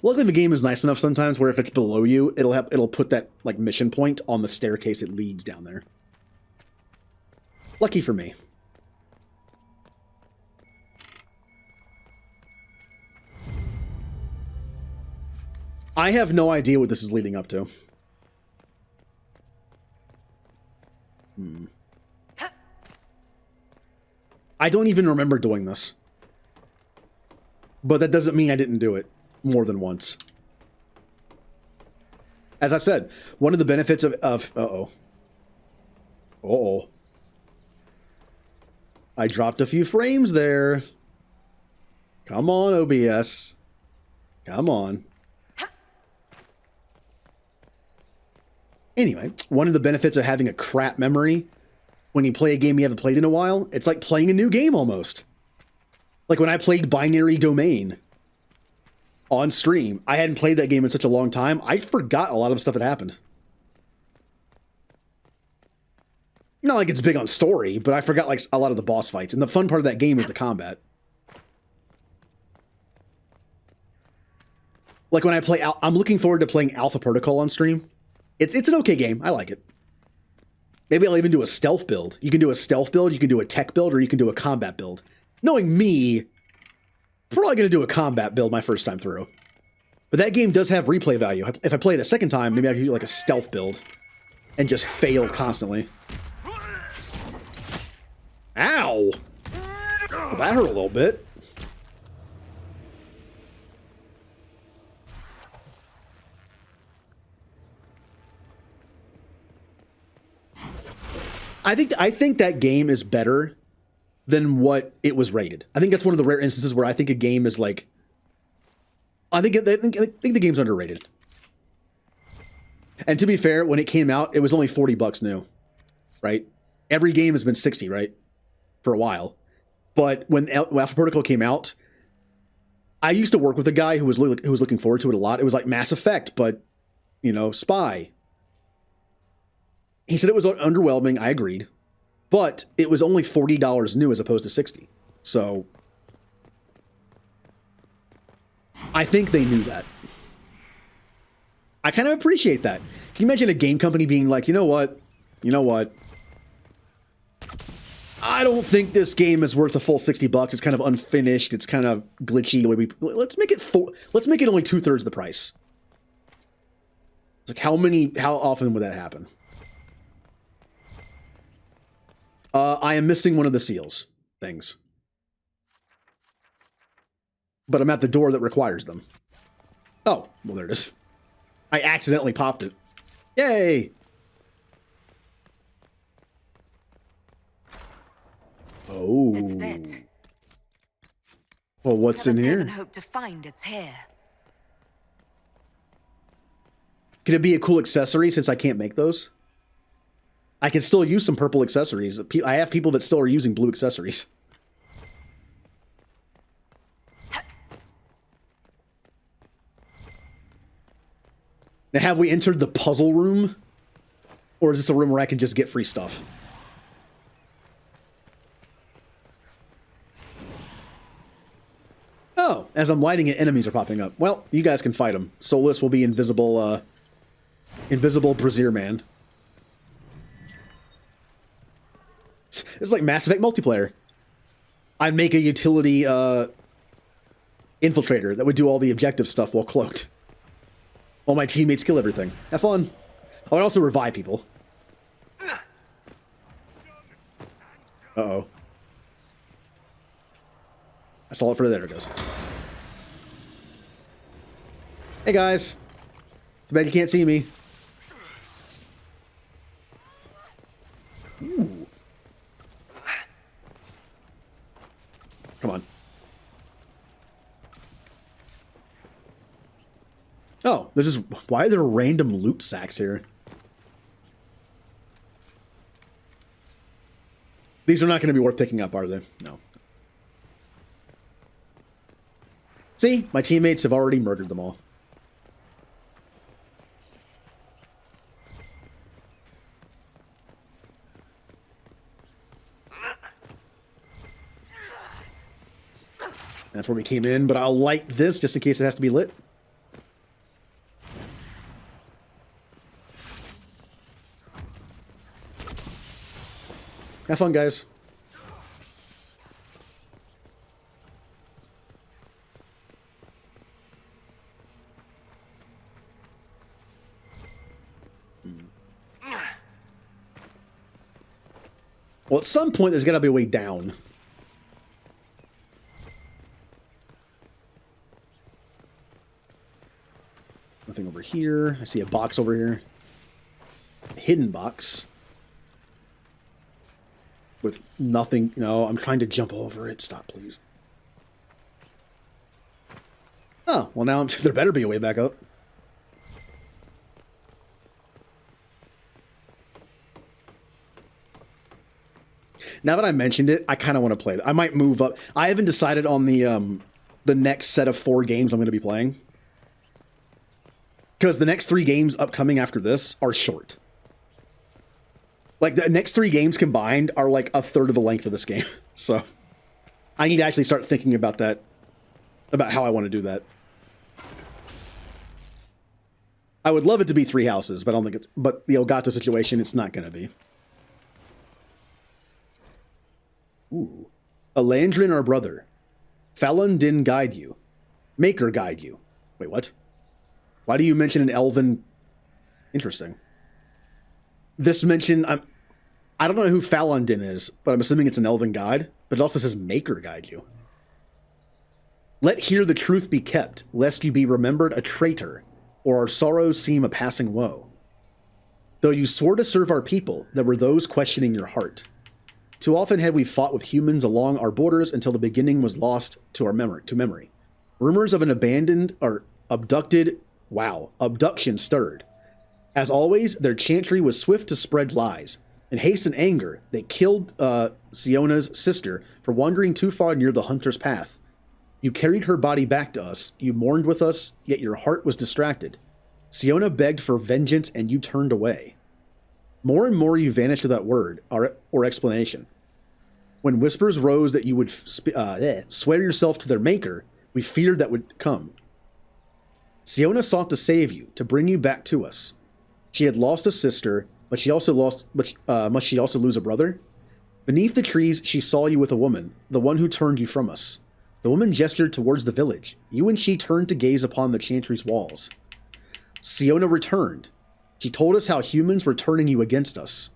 Speaker 1: Luckily, the game is nice enough sometimes where if it's below you, it'll put that like mission point on the staircase that leads down there. Lucky for me. I have no idea what this is leading up to. I don't even remember doing this. But that doesn't mean I didn't do it more than once. As I've said, one of the benefits of uh-oh. Uh-oh. I dropped a few frames there. Come on, OBS. Come on. Anyway, one of the benefits of having a crap memory when you play a game you haven't played in a while, it's like playing a new game almost. Like when I played Binary Domain on stream, I hadn't played that game in such a long time, I forgot a lot of stuff that happened. Not like it's big on story, but I forgot like a lot of the boss fights. And the fun part of that game is the combat. Like when I play, I'm looking forward to playing Alpha Protocol on stream. It's an okay game. I like it. Maybe I'll even do a stealth build. You can do a stealth build, you can do a tech build, or you can do a combat build. Knowing me, probably going to do a combat build my first time through. But that game does have replay value. If I play it a second time, maybe I can do like a stealth build and just fail constantly. Ow! Well, that hurt a little bit. I think that game is better than what it was rated. I think that's one of the rare instances where I think a game is like... I think the game's underrated. And to be fair, when it came out, it was only $40 new, right? Every game has been 60, right? For a while. But when Alpha Protocol came out, I used to work with a guy who was looking forward to it a lot. It was like Mass Effect, but, you know, spy. He said it was underwhelming. I agreed. But it was only $40 new as opposed to 60. So I think they knew that. I kind of appreciate that. Can you imagine a game company being like, you know what? I don't think this game is worth a full $60. It's kind of unfinished. It's kind of glitchy. The way let's make it only 2/3 the price. It's like how often would that happen? I am missing one of the seals things. But I'm at the door that requires them. Oh, well, there it is. I accidentally popped it. Yay! Oh.
Speaker 6: This is it.
Speaker 1: Well, what's in here?
Speaker 6: Hope to find it's here.
Speaker 1: Could it be a cool accessory since I can't make those? I can still use some purple accessories. I have people that still are using blue accessories. Now, have we entered the puzzle room? Or is this a room where I can just get free stuff? Oh, as I'm lighting it, enemies are popping up. Well, you guys can fight them. Solus will be invisible, invisible Brazier Man. It's like Mass Effect multiplayer. I'd make a utility, infiltrator that would do all the objective stuff while cloaked. While my teammates kill everything. Have fun. I would also revive people. Uh-oh. I saw it for there it goes. Hey guys. Too bad you can't see me. Ooh. Come on. Oh, this is why are there random loot sacks here? These are not going to be worth picking up, are they? No. See, my teammates have already murdered them all. That's where we came in, but I'll light this just in case it has to be lit. Have fun, guys. Well, at some point, there's got to be a way down. Nothing over here. I see a box over here. A hidden box. With nothing. No, I'm trying to jump over it. Stop, please. Oh, well now there better be a way back up. Now that I mentioned it, I kind of want to play it. I might move up. I haven't decided on the next set of 4 games I'm going to be playing. Because the next 3 games upcoming after this are short. Like, the next 3 games combined are like a third of the length of this game. So, I need to actually start thinking about that. About how I want to do that. I would love it to be 3 houses, but I don't think it's... But the Elgato situation, it's not going to be. Ooh. Elandrin, our brother. Fallon didn't guide you. Maker guide you. Wait, what? Why do you mention an elven... Interesting. This mention, I don't know who Falundin is, but I'm assuming it's an elven guide. But it also says Maker guide you. Let here the truth be kept, lest you be remembered a traitor, or our sorrows seem a passing woe. Though you swore to serve our people, there were those questioning your heart. Too often had we fought with humans along our borders until the beginning was lost to our memory. Rumors of an abandoned or abduction stirred. As always, their chantry was swift to spread lies. In haste and anger, they killed Siona's sister for wandering too far near the hunter's path. You carried her body back to us, you mourned with us, yet your heart was distracted. Siona begged for vengeance and you turned away. More and more you vanished without word or explanation. When whispers rose that you would swear yourself to their maker, we feared that would come. Siona sought to save you, to bring you back to us. She had lost a sister, but must she also lose a brother? Beneath the trees, she saw you with a woman, the one who turned you from us. The woman gestured towards the village. You and she turned to gaze upon the chantry's walls. Siona returned. She told us how humans were turning you against us.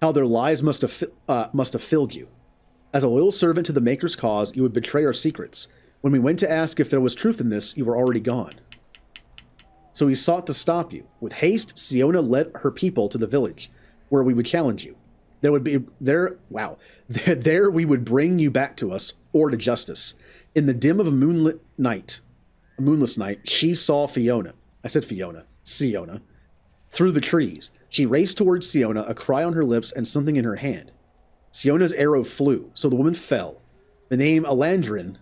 Speaker 1: How their lies must have filled you. As a loyal servant to the Maker's cause, you would betray our secrets. When we went to ask if there was truth in this, you were already gone. So we sought to stop you. With haste, Siona led her people to the village, where we would challenge you. There we would bring you back to us, or to justice. In the dim of a moonless night, she saw Fiona. I said Fiona. Siona. Through the trees, she raced towards Siona, a cry on her lips and something in her hand. Siona's arrow flew, so the woman fell. The name Alandrin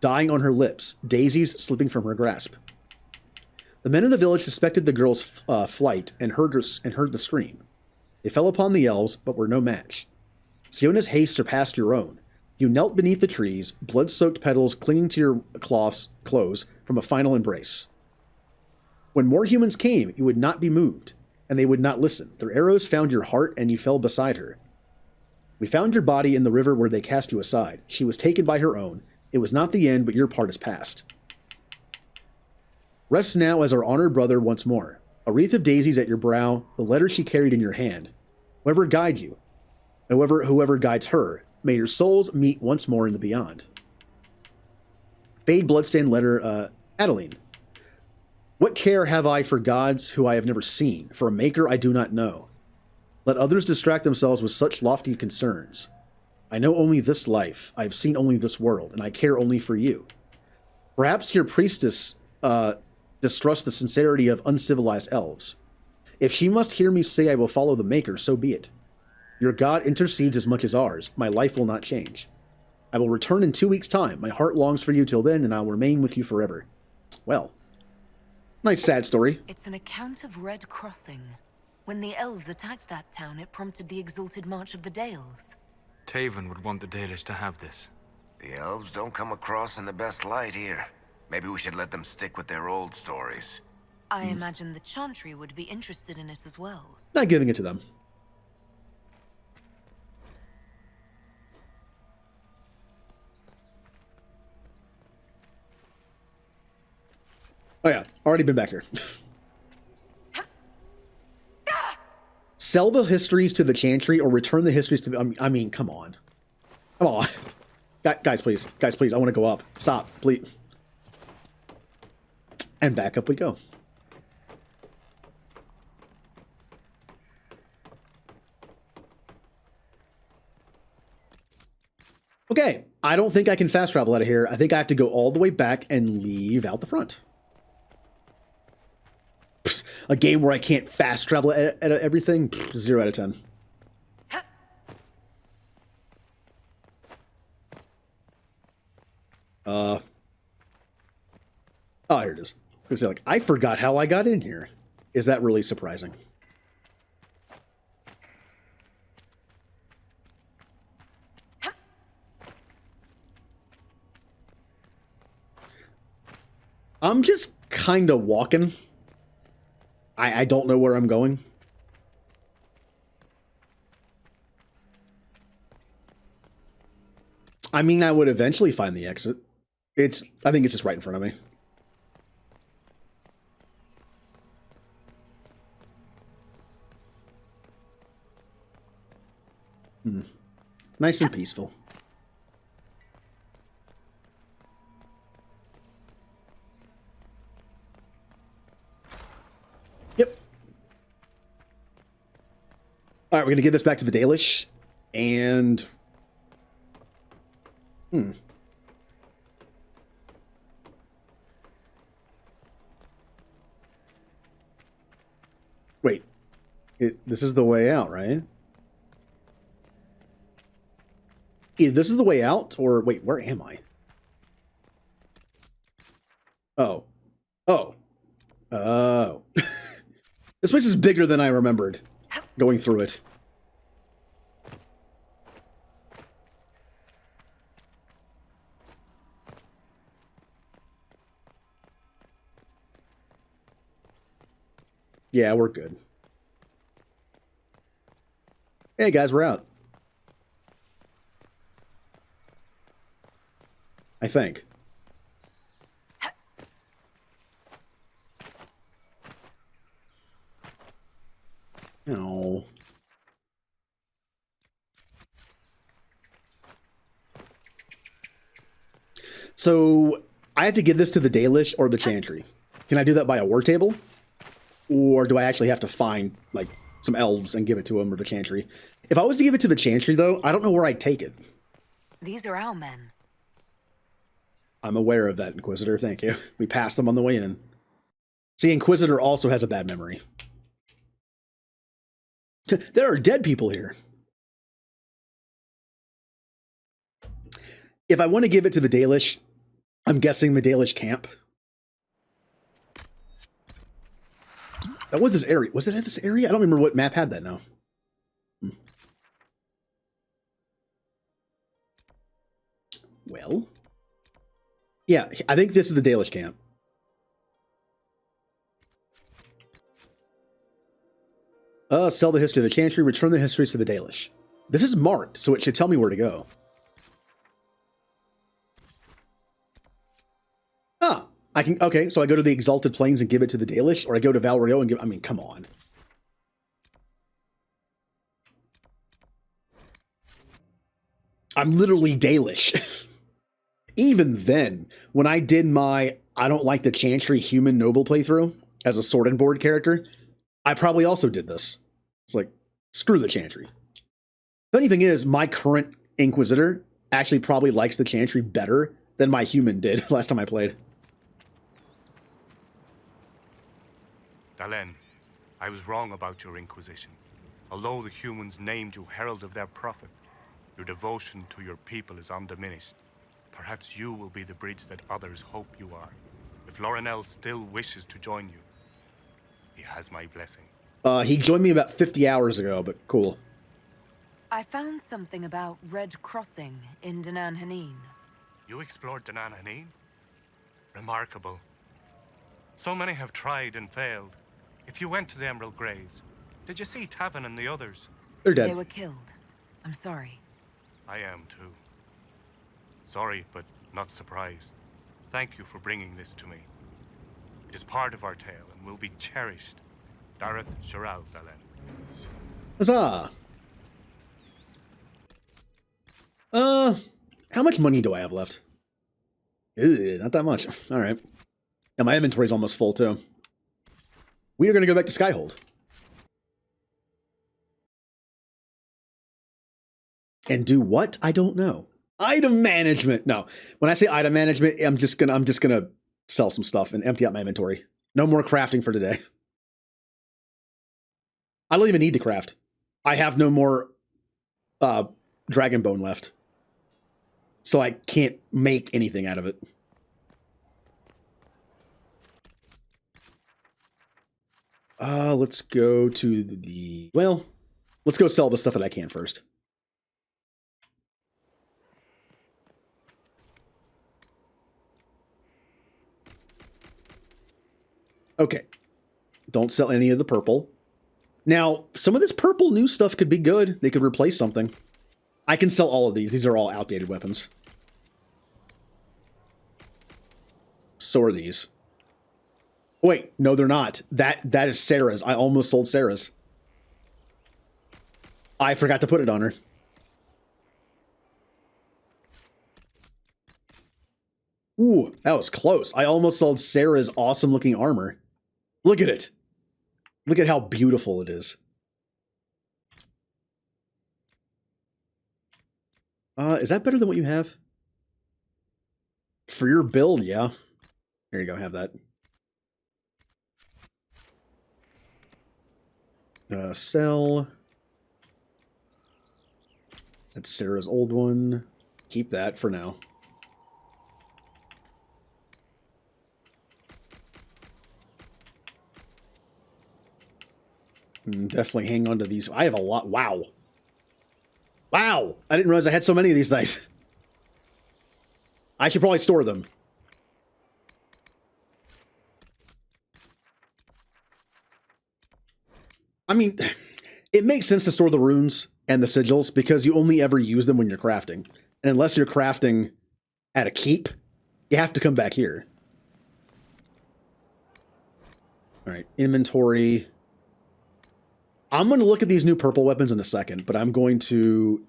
Speaker 1: dying on her lips, daisies slipping from her grasp. The men of the village suspected the girl's flight and heard the scream. They fell upon the elves, but were no match. Siona's haste surpassed your own. You knelt beneath the trees, blood-soaked petals clinging to your clothes from a final embrace. When more humans came, you would not be moved, and they would not listen. Their arrows found your heart, and you fell beside her. We found your body in the river where they cast you aside. She was taken by her own. It was not the end, but your part is past. Rest now as our honored brother once more. A wreath of daisies at your brow, the letter she carried in your hand. Whoever guides you, whoever guides her, may your souls meet once more in the beyond. Fade bloodstained letter, Adeline. What care have I for gods who I have never seen, for a maker I do not know? Let others distract themselves with such lofty concerns. I know only this life, I have seen only this world, and I care only for you. Perhaps your priestess distrusts the sincerity of uncivilized elves. If she must hear me say I will follow the Maker, so be it. Your God intercedes as much as ours. My life will not change. I will return in 2 weeks' time. My heart longs for you till then, and I will remain with you forever. Well, nice sad story.
Speaker 6: It's an account of Red Crossing. When the elves attacked that town, it prompted the exalted march of the Dales.
Speaker 20: Taven would want the Dalish to have this.
Speaker 19: The elves don't come across in the best light here. Maybe we should let them stick with their old stories.
Speaker 6: I imagine the Chantry would be interested in it as well.
Speaker 1: Not giving it to them. Oh yeah, already been back here. Sell the histories to the Chantry or return the histories to the... I mean, come on. Come on. Guys, please. Guys, please. I want to go up. Stop, please. And back up we go. Okay, I don't think I can fast travel out of here. I think I have to go all the way back and leave out the front. Psst, a game where I can't fast travel at everything? 0 out of 10. Oh, here it is. I was gonna say, like, I forgot how I got in here. Is that really surprising? I'm just kind of walking. I don't know where I'm going. I mean, I would eventually find the exit. I think it's just right in front of me. Nice and peaceful. Yep. All right, we're going to give this back to the Dalish. And... Wait. This is the way out, right? This is the way out? Or, wait, where am I? Oh. Oh. Oh. This place is bigger than I remembered going through it. Yeah, we're good. Hey guys, we're out. I think. No. So I have to give this to the Dalish or the Chantry. Can I do that by a war table? Or do I actually have to find like some elves and give it to them or the Chantry? If I was to give it to the Chantry though, I don't know where I'd take it.
Speaker 6: These are our men.
Speaker 1: I'm aware of that, Inquisitor. Thank you. We passed them on the way in. See, Inquisitor also has a bad memory. There are dead people here. If I want to give it to the Dalish, I'm guessing the Dalish camp. That was this area. Was it at this area? I don't remember what map had that now. Well, yeah, I think this is the Dalish camp. Sell the history of the Chantry, return the histories to the Dalish. This is marked, so it should tell me where to go. Ah, I can, okay, so I go to the Exalted Plains and give it to the Dalish, or I go to Valrio and give, I mean, come on. I'm literally Dalish. Even then, when I did my I don't like the Chantry human noble playthrough as a sword and board character, I probably also did this. It's like, screw the Chantry. Funny thing is, my current Inquisitor actually probably likes the Chantry better than my human did last time I played.
Speaker 9: Dalen, I was wrong about your Inquisition. Although the humans named you Herald of their Prophet, your devotion to your people is undiminished. Perhaps you will be the bridge that others hope you are. If Lorinel still wishes to join you, he has my blessing.
Speaker 1: He joined me about 50 hours ago, but cool.
Speaker 6: I found something about Red Crossing in Danan Hanin.
Speaker 9: You explored Danan Hanin? Remarkable. So many have tried and failed. If you went to the Emerald Graves, did you see Tavin and the others?
Speaker 1: They're dead.
Speaker 6: They were killed. I'm sorry.
Speaker 9: I am too. Sorry, but not surprised. Thank you for bringing this to me. It is part of our tale and will be cherished. Dareth Shiral Dalen.
Speaker 1: Huzzah! How much money do I have left? Ew, not that much. All right. And my inventory's almost full, too. We are going to go back to Skyhold. And do what? I don't know. Item management. No. When I say item management, I'm just gonna sell some stuff and empty out my inventory. No more crafting for today. I don't even need to craft. I have no more dragon bone left. So I can't make anything out of it. Let's go to the... Well, let's go sell the stuff that I can first. Okay. Don't sell any of the purple. Now, some of this purple new stuff could be good. They could replace something. I can sell all of these. These are all outdated weapons. So are these. Wait, no, they're not. That is Sarah's. I almost sold Sarah's. I forgot to put it on her. Ooh, that was close. I almost sold Sarah's awesome looking armor. Look at it. Look at how beautiful it is. Is that better than what you have? For your build, yeah. Here you go, have that. Sell. That's Sarah's old one. Keep that for now. Definitely hang on to these. I have a lot. Wow. Wow. I didn't realize I had so many of these things. I should probably store them. I mean, it makes sense to store the runes and the sigils because you only ever use them when you're crafting. And unless you're crafting at a keep, you have to come back here. All right, inventory. I'm going to look at these new purple weapons in a second, but I'm going to...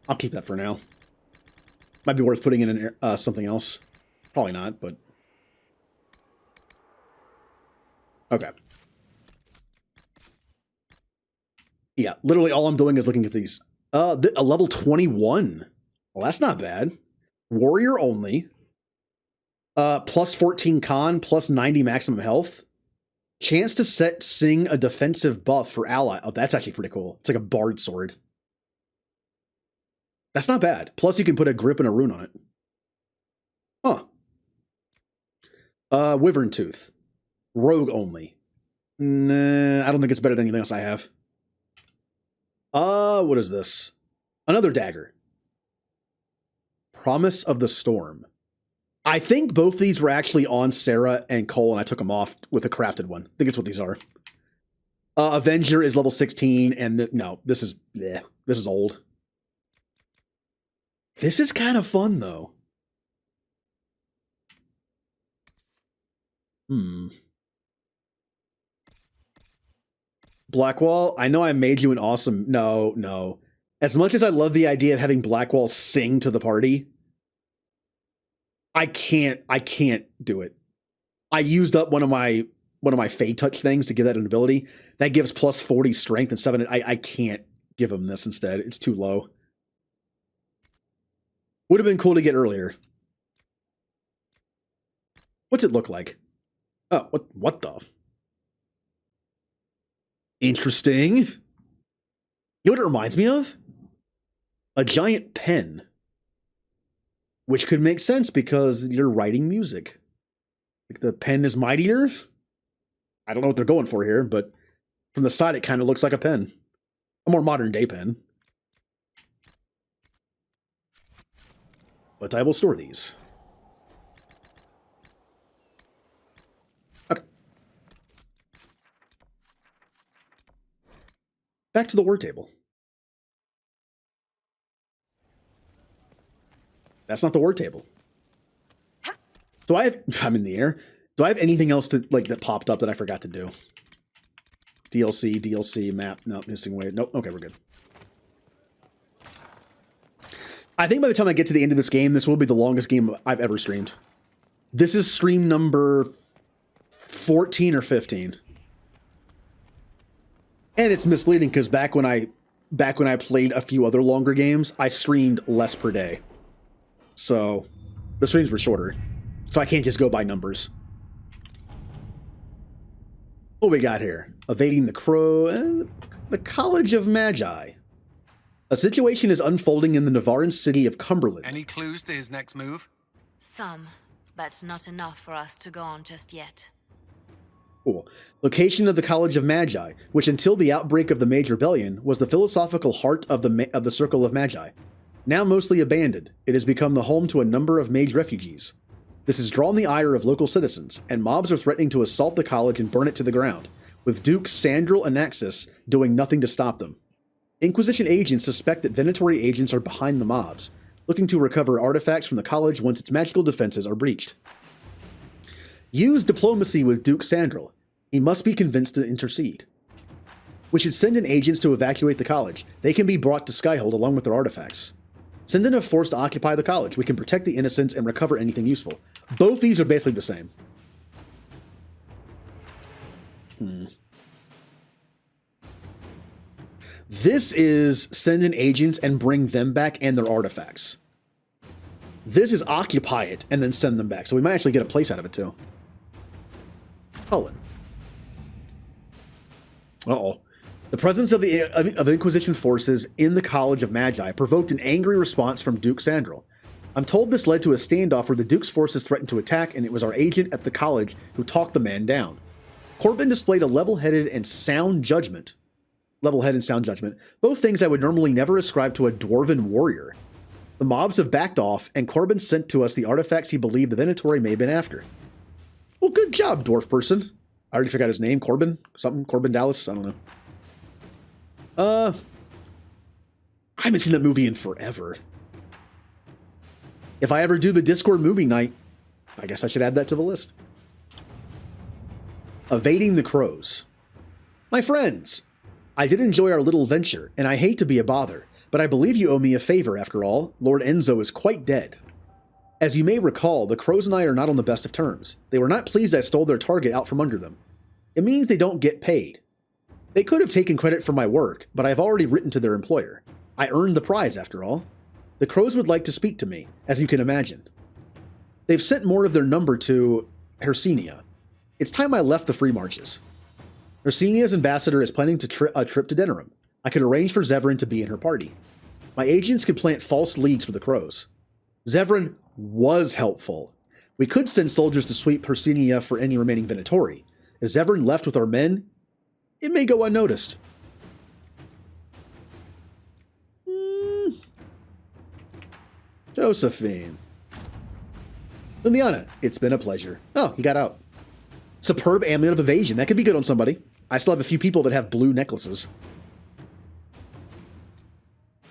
Speaker 1: I'll keep that for now. Might be worth putting in something else. Probably not, but... Okay. Yeah, literally all I'm doing is looking at these. A level 21. Well, that's not bad. Warrior only. Plus 14 con, plus 90 maximum health. Chance to sing a defensive buff for ally. Oh, that's actually pretty cool. It's like a bard sword. That's not bad. Plus, you can put a grip and a rune on it. Huh. Wyvern Tooth. Rogue only. Nah, I don't think it's better than anything else I have. What is this? Another dagger. Promise of the Storm. I think both these were actually on Sarah and Cole, and I took them off with a crafted one. I think it's what these are. Avenger is level 16, and no, this is old. This is kind of fun, though. Blackwall, I know I made you an awesome... No. As much as I love the idea of having Blackwall sing to the party, I can't do it. I used up one of my Fey Touch things to give that an ability. That gives plus 40 strength and 7. I can't give him this instead. It's too low. Would have been cool to get earlier. What's it look like? Oh, what the? Interesting. You know what it reminds me of? A giant pen. Which could make sense because you're writing music. Like the pen is mightier? I don't know what they're going for here, but from the side it kind of looks like a pen. A more modern day pen. But I will store these. Okay. Back to the word table. That's not the word table. Do I have... I'm in the air. Do I have anything else that popped up that I forgot to do? DLC, map. No, missing way. Nope. Okay, we're good. I think by the time I get to the end of this game, this will be the longest game I've ever streamed. This is stream number 14 or 15. And it's misleading because back when I played a few other longer games, I streamed less per day. So the streams were shorter. So I can't just go by numbers. What we got here? Evading the Crow and the College of Magi. A situation is unfolding in the Navaran city of Cumberland.
Speaker 15: Any clues to his next move?
Speaker 3: Some, but not enough for us to go on just yet.
Speaker 1: Cool. Location of the College of Magi, which until the outbreak of the Mage Rebellion was the philosophical heart of the Circle of Magi. Now mostly abandoned, it has become the home to a number of mage refugees. This has drawn the ire of local citizens, and mobs are threatening to assault the college and burn it to the ground, with Dukes Sandral and Naxus doing nothing to stop them. Inquisition agents suspect that Venatori agents are behind the mobs, looking to recover artifacts from the college once its magical defenses are breached. Use diplomacy with Duke Sandral. He must be convinced to intercede. We should send in agents to evacuate the college. They can be brought to Skyhold along with their artifacts. Send in a force to occupy the college. We can protect the innocents and recover anything useful. Both these are basically the same. This is send in agents and bring them back and their artifacts. This is occupy it and then send them back. So we might actually get a place out of it too. Cullen. Uh-oh. The presence of Inquisition forces in the College of Magi provoked an angry response from Duke Sandral. I'm told this led to a standoff where the Duke's forces threatened to attack, and it was our agent at the college who talked the man down. Corbin displayed a level-headed and sound judgment. Both things I would normally never ascribe to a dwarven warrior. The mobs have backed off, and Corbin sent to us the artifacts he believed the Venatori may have been after. Well, good job, dwarf person. I already forgot his name. Corbin? Something? Corbin Dallas? I don't know. I haven't seen that movie in forever. If I ever do the Discord movie night, I guess I should add that to the list. Evading the Crows. My friends, I did enjoy our little venture, and I hate to be a bother, but I believe you owe me a favor after all. Lord Enzo is quite dead. As you may recall, the Crows and I are not on the best of terms. They were not pleased I stole their target out from under them. It means they don't get paid. They could have taken credit for my work, but I've already written to their employer. I earned the prize, after all. The Crows would like to speak to me, as you can imagine. They've sent more of their number to Hersinia. It's time I left the free marches. Ursinia's ambassador is planning a trip to Denerim. I could arrange for Zevran to be in her party. My agents could plant false leads for the crows. Zevran was helpful. We could send soldiers to sweep Ursinia for any remaining Venatori. If Zevran left with our men, it may go unnoticed. Josephine. Lyanna, it's been a pleasure. Oh, he got out. Superb Amulet of Evasion. That could be good on somebody. I still have a few people that have blue necklaces.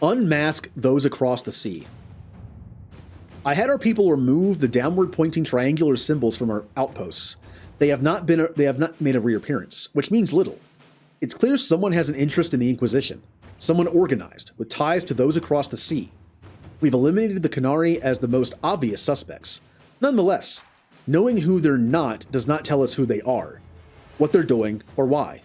Speaker 1: Unmask those across the sea. I had our people remove the downward pointing triangular symbols from our outposts. They have not made a reappearance, which means little. It's clear someone has an interest in the Inquisition. Someone organized, with ties to those across the sea. We've eliminated the Qunari as the most obvious suspects. Nonetheless, knowing who they're not does not tell us who they are, what they're doing, or why.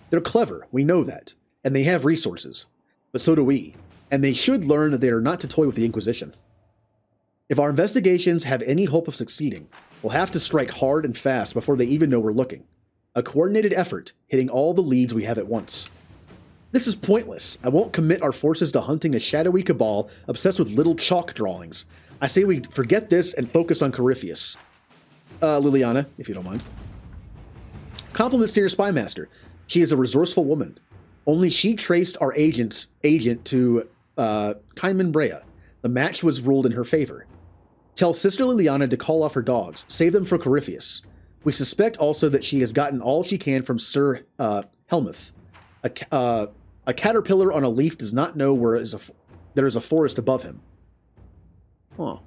Speaker 1: They're clever, we know that, and they have resources. But so do we, and they should learn that they are not to toy with the Inquisition. If our investigations have any hope of succeeding, we'll have to strike hard and fast before they even know we're looking. A coordinated effort, hitting all the leads we have at once. This is pointless. I won't commit our forces to hunting a shadowy cabal obsessed with little chalk drawings. I say we forget this and focus on Corypheus. Lyanna, if you don't mind. Compliments to your spy master. She is a resourceful woman. Only she traced our agent to Kaiman Brea. The match was ruled in her favor. Tell Sister Lyanna to call off her dogs. Save them for Corypheus. We suspect also that she has gotten all she can from Sir Helmuth. A caterpillar on a leaf does not know there is a forest above him. Huh.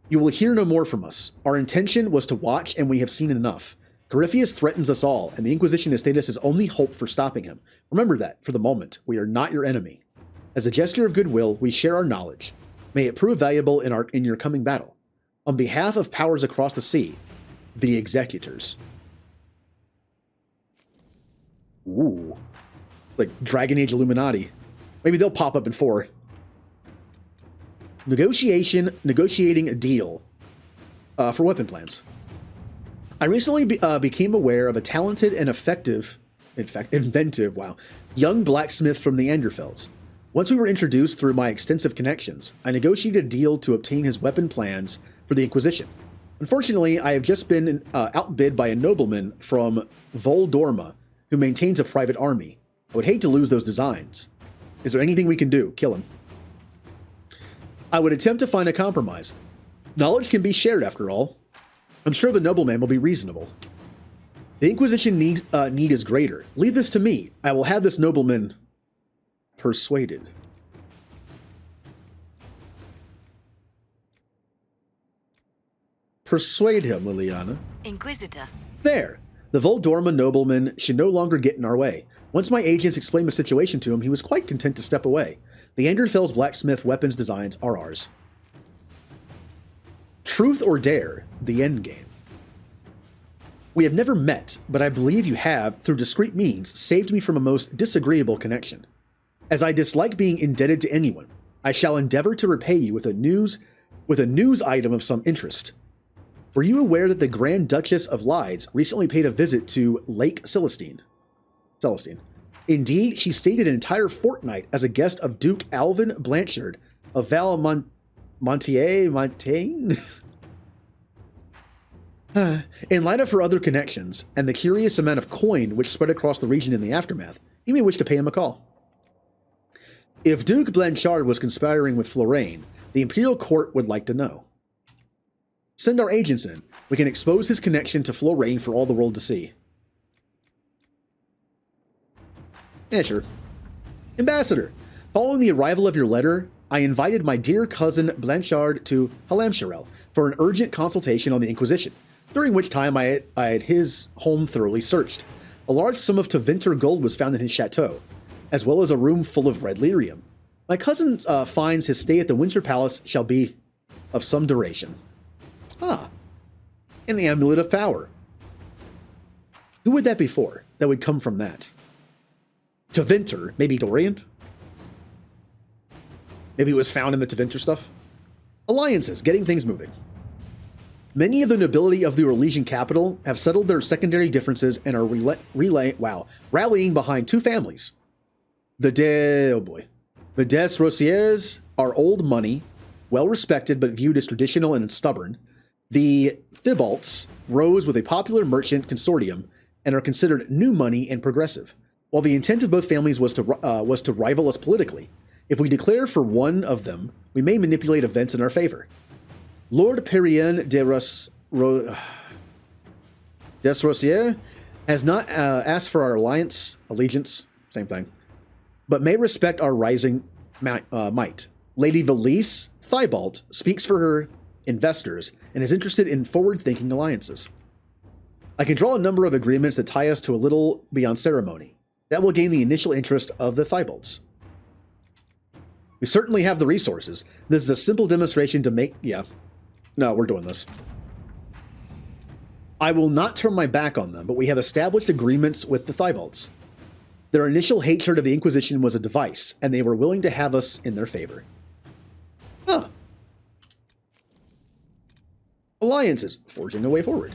Speaker 1: You will hear no more from us. Our intention was to watch, and we have seen enough. Corypheus threatens us all, and the Inquisition has stated his only hope for stopping him. Remember that, for the moment. We are not your enemy. As a gesture of goodwill, we share our knowledge. May it prove valuable in your coming battle. On behalf of powers across the sea, the Executors. Ooh. Like Dragon Age Illuminati. Maybe they'll pop up in 4. Negotiating a deal for weapon plans. I recently became aware of a talented and inventive, young blacksmith from the Anderfells. Once we were introduced through my extensive connections, I negotiated a deal to obtain his weapon plans for the Inquisition. Unfortunately, I have just been outbid by a nobleman from Vol Dorma, who maintains a private army. I would hate to lose those designs. Is there anything we can do? Kill him. I would attempt to find a compromise. Knowledge can be shared, after all. I'm sure the nobleman will be reasonable. The Inquisition need is greater. Leave this to me. I will have this nobleman persuaded. Persuade him, Lyanna.
Speaker 3: Inquisitor.
Speaker 1: There. The Voldorma nobleman should no longer get in our way. Once my agents explained the situation to him, he was quite content to step away. The Anderfell's blacksmith weapons designs are ours. Truth or dare, the endgame. We have never met, but I believe you have, through discreet means, saved me from a most disagreeable connection. As I dislike being indebted to anyone, I shall endeavor to repay you with a news item of some interest. Were you aware that the Grand Duchess of Lydes recently paid a visit to Lake Celestine? Indeed, she stayed an entire fortnight as a guest of Duke Alvin Blanchard of Valmontaigne. In light of her other connections, and the curious amount of coin which spread across the region in the aftermath, you may wish to pay him a call. If Duke Blanchard was conspiring with Florane, the Imperial Court would like to know. Send our agents in. We can expose his connection to Florane for all the world to see. Yeah, sure. Ambassador, following the arrival of your letter, I invited my dear cousin Blanchard to Halamsharel for an urgent consultation on the Inquisition, during which time I had his home thoroughly searched. A large sum of Tevinter gold was found in his chateau, as well as a room full of red lyrium. My cousin finds his stay at the Winter Palace shall be of some duration. Ah, and the Amulet of Power. Who would that be for? That would come from that. Tevinter, maybe Dorian? Maybe it was found in the Tevinter stuff? Alliances, getting things moving. Many of the nobility of the Orlesian capital have settled their secondary differences and are rallying behind two families. The Des Rosiers are old money, well respected but viewed as traditional and stubborn. The Thibaults rose with a popular merchant consortium and are considered new money and progressive. While the intent of both families was to rival us politically, if we declare for one of them, we may manipulate events in our favor. Lord Perrien des Rosiers has not asked for our allegiance, same thing, but may respect our rising might. Lady Valise Thibault speaks for her investors and is interested in forward-thinking alliances. I can draw a number of agreements that tie us to a little beyond ceremony. That will gain the initial interest of the Thibaults. We certainly have the resources. This is a simple demonstration to make... Yeah. No, we're doing this. I will not turn my back on them, but we have established agreements with the Thibaults. Their initial hatred of the Inquisition was a device, and they were willing to have us in their favor. Huh. Alliances, forging a way forward.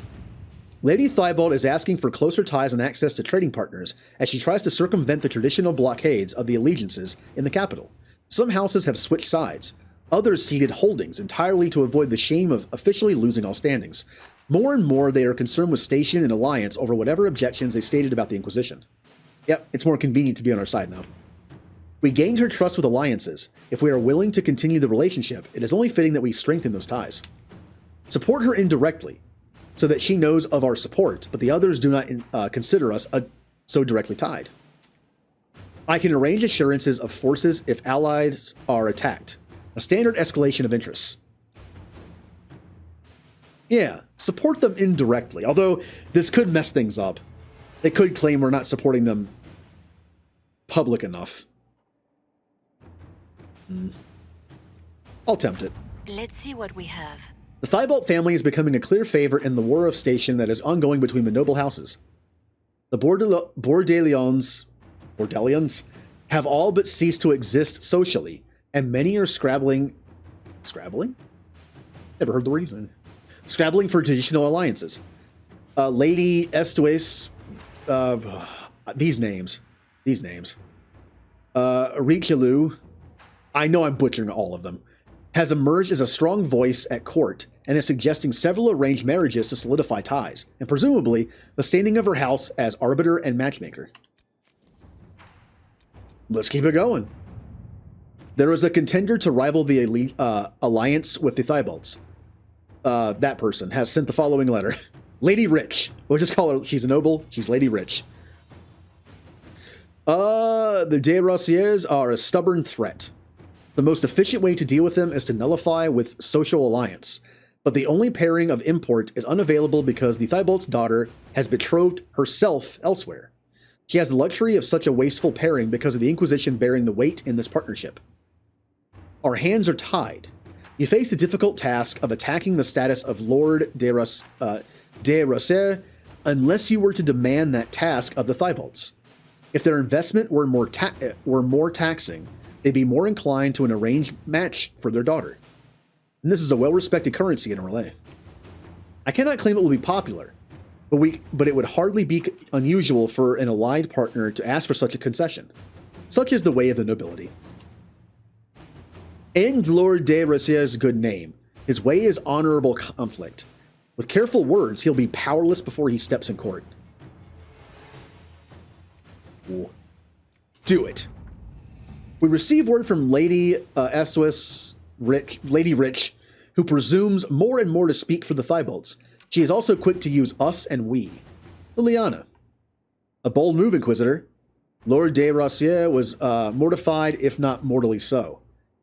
Speaker 1: Lady Thibault is asking for closer ties and access to trading partners as she tries to circumvent the traditional blockades of the allegiances in the capital. Some houses have switched sides. Others ceded holdings entirely to avoid the shame of officially losing all standings. More and more, they are concerned with station and alliance over whatever objections they stated about the Inquisition. Yep, it's more convenient to be on our side now. We gained her trust with alliances. If we are willing to continue the relationship, it is only fitting that we strengthen those ties. Support her indirectly, so that she knows of our support, but the others do not consider us so directly tied. I can arrange assurances of forces if allies are attacked. A standard escalation of interests. Yeah, support them indirectly, although this could mess things up. They could claim we're not supporting them public enough. I'll attempt it.
Speaker 3: Let's see what we have.
Speaker 1: The Thibault family is becoming a clear favorite in the war of station that is ongoing between the noble houses. The Bordelions have all but ceased to exist socially, and many are scrabbling? Never heard the word either. Scrabbling for traditional alliances. Lady Estues, these names. Richelieu, I know I'm butchering all of them, has emerged as a strong voice at court and is suggesting several arranged marriages to solidify ties, and presumably the standing of her house as arbiter and matchmaker. Let's keep it going. There is a contender to rival the elite, alliance with the Thibaults. That person has sent the following letter. Lady Rich. We'll just call her, she's a noble, she's Lady Rich. The De Rosiers are a stubborn threat. The most efficient way to deal with them is to nullify with social alliance. But the only pairing of import is unavailable because the Thibault's daughter has betrothed herself elsewhere. She has the luxury of such a wasteful pairing because of the Inquisition bearing the weight in this partnership. Our hands are tied. You face the difficult task of attacking the status of Lord de Rosier unless you were to demand that task of the Thibaults. If their investment were more taxing, they'd be more inclined to an arranged match for their daughter. And this is a well-respected currency in Orlais. I cannot claim it will be popular, but it would hardly be unusual for an allied partner to ask for such a concession. Such is the way of the nobility. End Lord de Rosier's good name. His way is honorable conflict. With careful words, he'll be powerless before he steps in court. Ooh. Do it. We receive word from Lady Lady Rich, who presumes more and more to speak for the Thibaults. She is also quick to use us and we. Lyanna. A bold move, Inquisitor. Lord de Rosier was mortified, if not mortally so.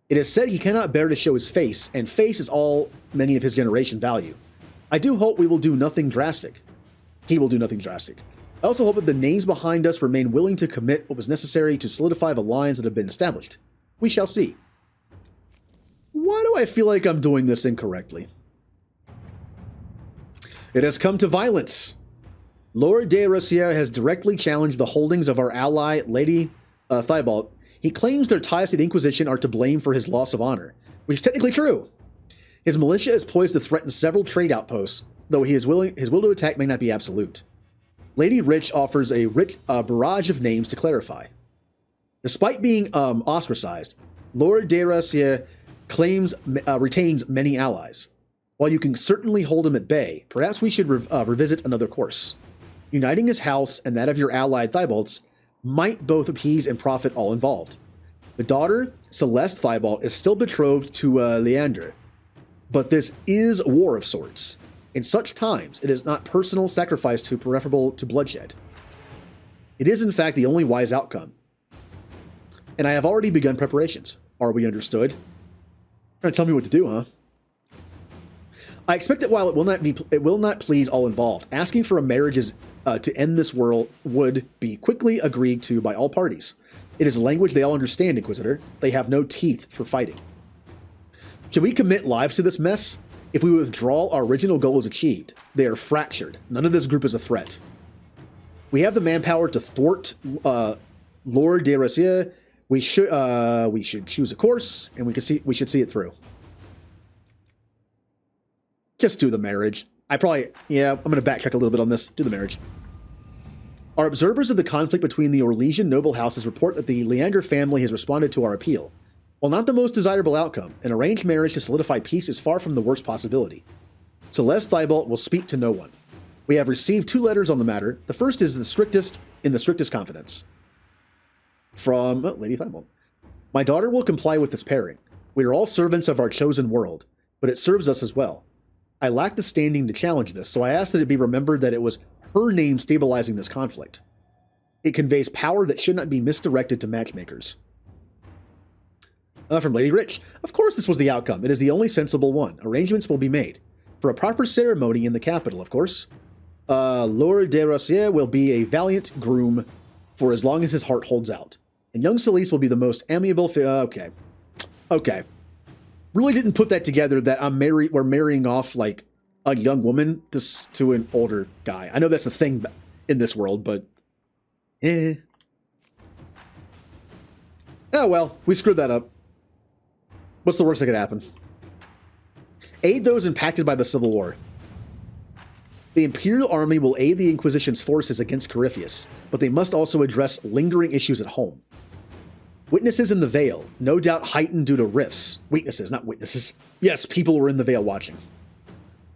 Speaker 1: It is said he cannot bear to show his face, and face is all many of his generation value. I do hope we will do nothing drastic. He will do nothing drastic. I also hope that the names behind us remain willing to commit what was necessary to solidify the lines that have been established. We shall see. Why do I feel like I'm doing this incorrectly? It has come to violence. Lord de Rosier has directly challenged the holdings of our ally, Lady Thibault. He claims their ties to the Inquisition are to blame for his loss of honor, which is technically true. His militia is poised to threaten several trade outposts, though his will to attack may not be absolute. Lady Rich offers a barrage of names to clarify. Despite being ostracized, Lord de Rassier retains many allies. While you can certainly hold him at bay, perhaps we should revisit another course. Uniting his house and that of your allied Thibaults might both appease and profit all involved. The daughter, Celeste Thibault, is still betrothed to Leander, but this is a war of sorts. In such times, it is not personal sacrifice preferable to bloodshed. It is, in fact, the only wise outcome. And I have already begun preparations. Are we understood? Trying to tell me what to do, huh? I expect that while it will not please all involved, asking for a marriage to end this war would be quickly agreed to by all parties. It is a language they all understand, Inquisitor. They have no teeth for fighting. Should we commit lives to this mess? If we withdraw, our original goal is achieved. They are fractured. None of this group is a threat. We have the manpower to thwart Lord de Rassier. We should choose a course, and we should see it through. Just do the marriage. I'm going to backtrack a little bit on this. Do the marriage. Our observers of the conflict between the Orlesian noble houses report that the Leander family has responded to our appeal. While not the most desirable outcome, an arranged marriage to solidify peace is far from the worst possibility. Celeste Thibault will speak to no one. We have received 2 letters on the matter. The first is in the strictest confidence. From Lady Thibault. My daughter will comply with this pairing. We are all servants of our chosen world, but it serves us as well. I lack the standing to challenge this, so I ask that it be remembered that it was her name stabilizing this conflict. It conveys power that should not be misdirected to matchmakers. From Lady Rich. Of course this was the outcome. It is the only sensible one. Arrangements will be made. For a proper ceremony in the capital, of course. Lord de Rassier will be a valiant groom for as long as his heart holds out. And young Celeste will be the most amiable... Okay. Really didn't put that together that we're marrying off, like, a young woman to an older guy. I know that's the thing in this world, but... Oh well, we screwed that up. What's the worst that could happen? Aid those impacted by the Civil War. The Imperial Army will aid the Inquisition's forces against Corypheus, but they must also address lingering issues at home. Witnesses in the Vale, no doubt heightened due to rifts. Weaknesses, not witnesses. Yes, people were in the Vale watching.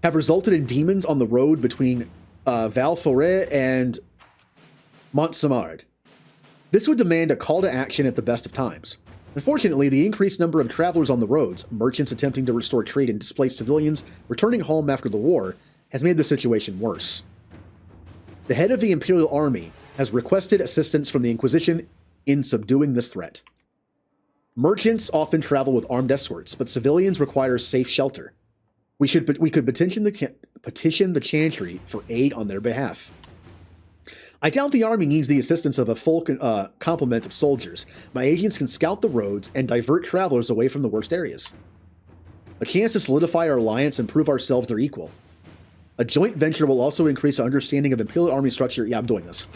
Speaker 1: Have resulted in demons on the road between Valforêt and Montsamard. This would demand a call to action at the best of times. Unfortunately, the increased number of travelers on the roads, merchants attempting to restore trade and displaced civilians returning home after the war, has made the situation worse. The head of the Imperial Army has requested assistance from the Inquisition in subduing this threat. Merchants often travel with armed escorts, but civilians require safe shelter. We could petition the Chantry for aid on their behalf. I doubt the army needs the assistance of a full complement of soldiers. My agents can scout the roads and divert travelers away from the worst areas. A chance to solidify our alliance and prove ourselves their equal. A joint venture will also increase our understanding of Imperial Army structure. Yeah, I'm doing this.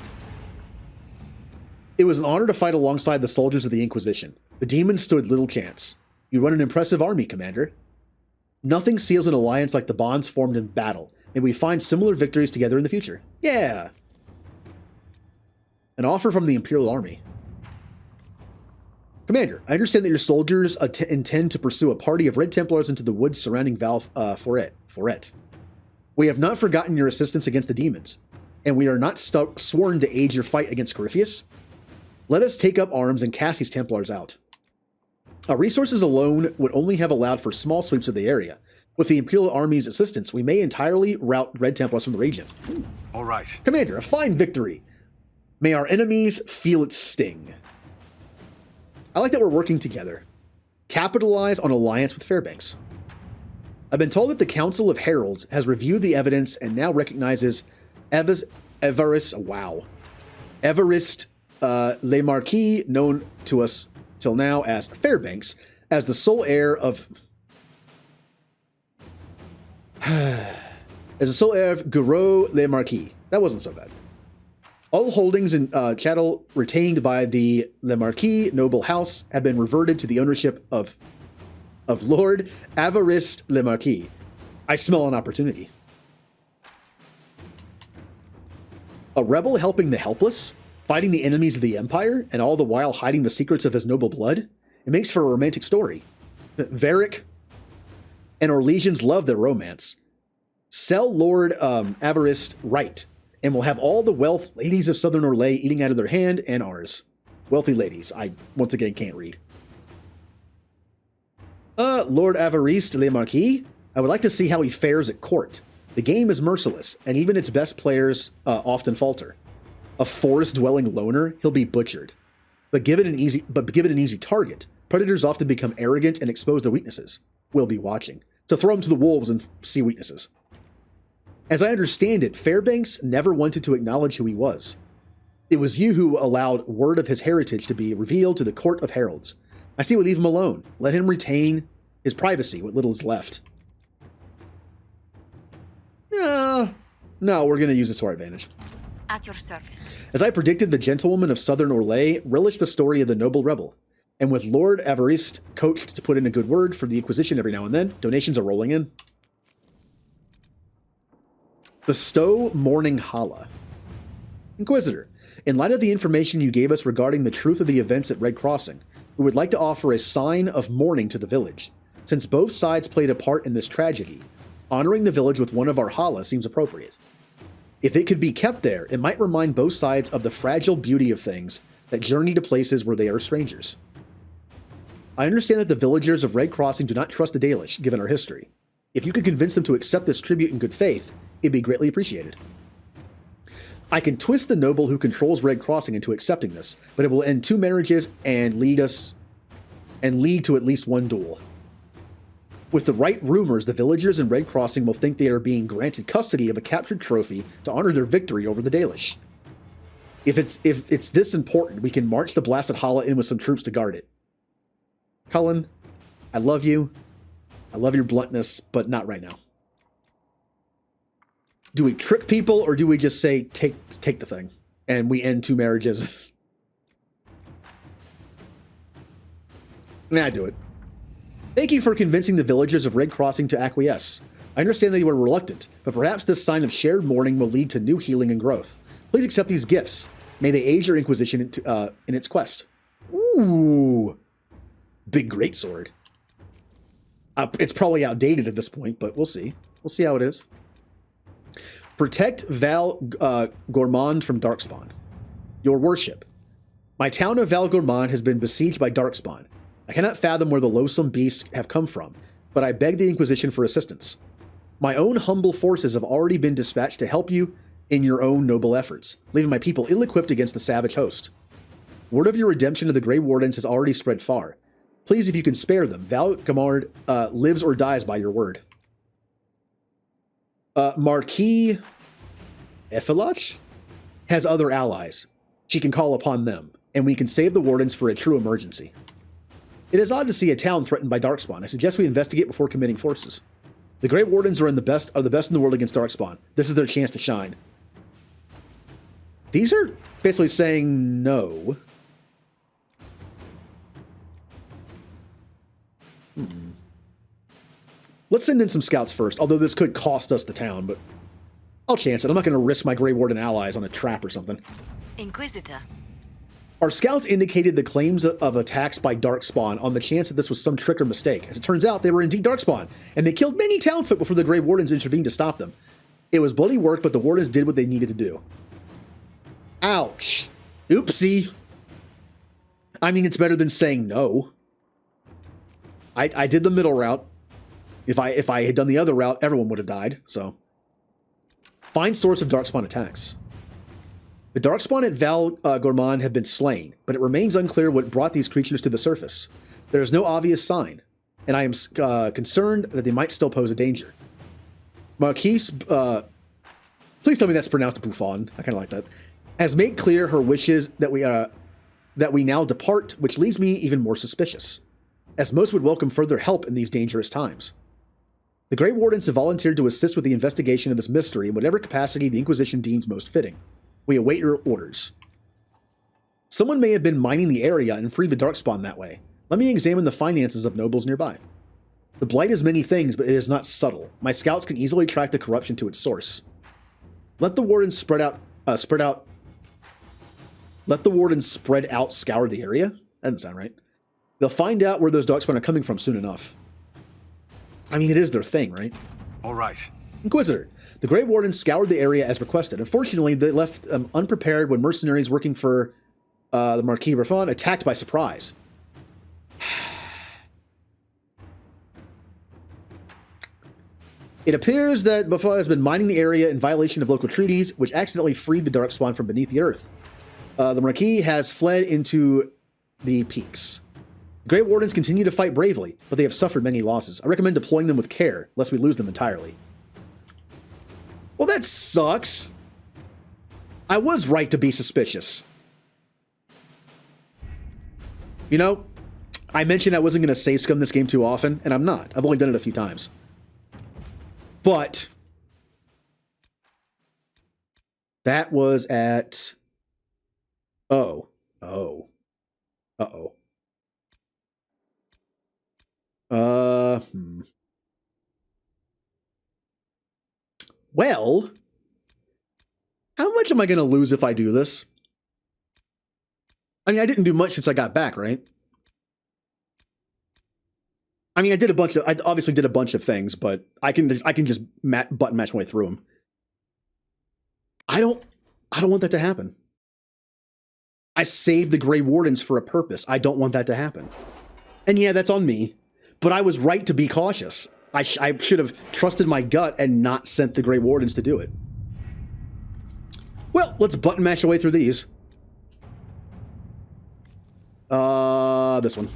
Speaker 1: It was an honor to fight alongside the soldiers of the Inquisition. The demons stood little chance. You run an impressive army, Commander. Nothing seals an alliance like the bonds formed in battle, and we find similar victories together in the future. Yeah! An offer from the Imperial Army. Commander, I understand that your soldiers intend to pursue a party of Red Templars into the woods surrounding Valforêt. We have not forgotten your assistance against the demons, and we are not sworn to aid your fight against Corypheus. Let us take up arms and cast these Templars out. Our resources alone would only have allowed for small sweeps of the area. With the Imperial Army's assistance, we may entirely rout Red Templars from the region.
Speaker 15: All right.
Speaker 1: Commander, a fine victory. May our enemies feel its sting. I like that we're working together. Capitalize on alliance with Fairbanks. I've been told that the Council of Heralds has reviewed the evidence and now recognizes Evarist Le Marquis, known to us till now as Fairbanks, as the sole heir of Gros Le Marquis. That wasn't so bad. All holdings and chattel retained by the Le Marquis noble house have been reverted to the ownership of of Lord Avariste Le Marquis. I smell an opportunity. A rebel helping the helpless, fighting the enemies of the Empire, and all the while hiding the secrets of his noble blood? It makes for a romantic story. Varric and Orlesians love their romance. Sell Lord Avariste right, and we'll have all the wealth ladies of Southern Orlais eating out of their hand and ours. Wealthy ladies. I, once again, can't read. Lord Avariste Le Marquis, I would like to see how he fares at court. The game is merciless, and even its best players often falter. A forest-dwelling loner, he'll be butchered. But give it an easy target. Predators often become arrogant and expose their weaknesses. We'll be watching. So throw him to the wolves and see weaknesses. As I understand it, Fairbanks never wanted to acknowledge who he was. It was you who allowed word of his heritage to be revealed to the Court of Heralds. I say we leave him alone. Let him retain his privacy, what little is left. No, we're going to use this to our advantage.
Speaker 3: At your service.
Speaker 1: As I predicted, the gentlewoman of Southern Orlais relished the story of the noble rebel. And with Lord Avariste coached to put in a good word for the Inquisition every now and then, donations are rolling in. Bestow Mourning Hala. Inquisitor, in light of the information you gave us regarding the truth of the events at Red Crossing, we would like to offer a sign of mourning to the village. Since both sides played a part in this tragedy, honoring the village with one of our Hala seems appropriate. If it could be kept there, it might remind both sides of the fragile beauty of things that journey to places where they are strangers. I understand that the villagers of Red Crossing do not trust the Dalish, given our history. If you could convince them to accept this tribute in good faith, it'd be greatly appreciated. I can twist the noble who controls Red Crossing into accepting this, but it will end 2 marriages and lead to at least 1 duel. With the right rumors, the villagers in Red Crossing will think they are being granted custody of a captured trophy to honor their victory over the Dalish. If it's this important, we can march the blasted Hala in with some troops to guard it. Cullen, I love you. I love your bluntness, but not right now. Do we trick people, or do we just say, take the thing, and we end 2 marriages? Nah, do it. Thank you for convincing the villagers of Red Crossing to acquiesce. I understand that you were reluctant, but perhaps this sign of shared mourning will lead to new healing and growth. Please accept these gifts. May they aid your Inquisition in its quest. Ooh. Big greatsword. It's probably outdated at this point, but we'll see. We'll see how it is. Protect Val Gourmand from Darkspawn. Your worship. My town of Val Gourmand has been besieged by Darkspawn. I cannot fathom where the loathsome beasts have come from, but I beg the Inquisition for assistance. My own humble forces have already been dispatched to help you in your own noble efforts, leaving my people ill-equipped against the savage host. Word of your redemption of the Grey Wardens has already spread far. Please, if you can spare them, Val Gourmand lives or dies by your word. Marquis Ephelach has other allies. She can call upon them, and we can save the Wardens for a true emergency. It is odd to see a town threatened by Darkspawn. I suggest we investigate before committing forces. The Grey Wardens are the best in the world against Darkspawn. This is their chance to shine. These are basically saying no. Let's send in some scouts first, although this could cost us the town, but I'll chance it. I'm not going to risk my Grey Warden allies on a trap or something.
Speaker 3: Inquisitor.
Speaker 1: Our scouts indicated the claims of attacks by Darkspawn on the chance that this was some trick or mistake. As it turns out, they were indeed Darkspawn, and they killed many townsfolk before the Grey Wardens intervened to stop them. It was bloody work, but the Wardens did what they needed to do. Ouch. Oopsie. I mean, it's better than saying no. I did the middle route. If I had done the other route, everyone would have died, so. Find source of Darkspawn attacks. The Darkspawn at Val Gourmand have been slain, but it remains unclear what brought these creatures to the surface. There is no obvious sign, and I am concerned that they might still pose a danger. Marquise, please tell me that's pronounced Buffon. I kind of like that. Has made clear her wishes that we now depart, which leaves me even more suspicious, as most would welcome further help in these dangerous times. The Grey Wardens have volunteered to assist with the investigation of this mystery in whatever capacity the Inquisition deems most fitting. We await your orders. Someone may have been mining the area and freed the Darkspawn that way. Let me examine the finances of nobles nearby. The blight is many things, but it is not subtle. My scouts can easily track the corruption to its source. Let the wardens spread out. Let the wardens spread out, scour the area. That doesn't sound right. They'll find out where those darkspawn are coming from soon enough. I mean, it is their thing, right?
Speaker 15: All right.
Speaker 1: Inquisitor. The Grey Wardens scoured the area as requested. Unfortunately, they left unprepared when mercenaries working for the Marquis Griffin attacked by surprise. It appears that Buffon has been mining the area in violation of local treaties, which accidentally freed the Darkspawn from beneath the earth. The Marquis has fled into the peaks. Grey Wardens continue to fight bravely, but they have suffered many losses. I recommend deploying them with care, lest we lose them entirely. Well, that sucks. I was right to be suspicious. You know, I mentioned I wasn't going to save scum this game too often, and I'm not. I've only done it a few times. But that was at... Well, how much am I going to lose if I do this? I mean, I didn't do much since I got back, right? I mean, I obviously did a bunch of things, but I can just button match my way through them. I don't want that to happen. I saved the Grey Wardens for a purpose. I don't want that to happen. And yeah, that's on me, but I was right to be cautious. I should have trusted my gut and not sent the Grey Wardens to do it. Well, let's button mash our way through these. This one.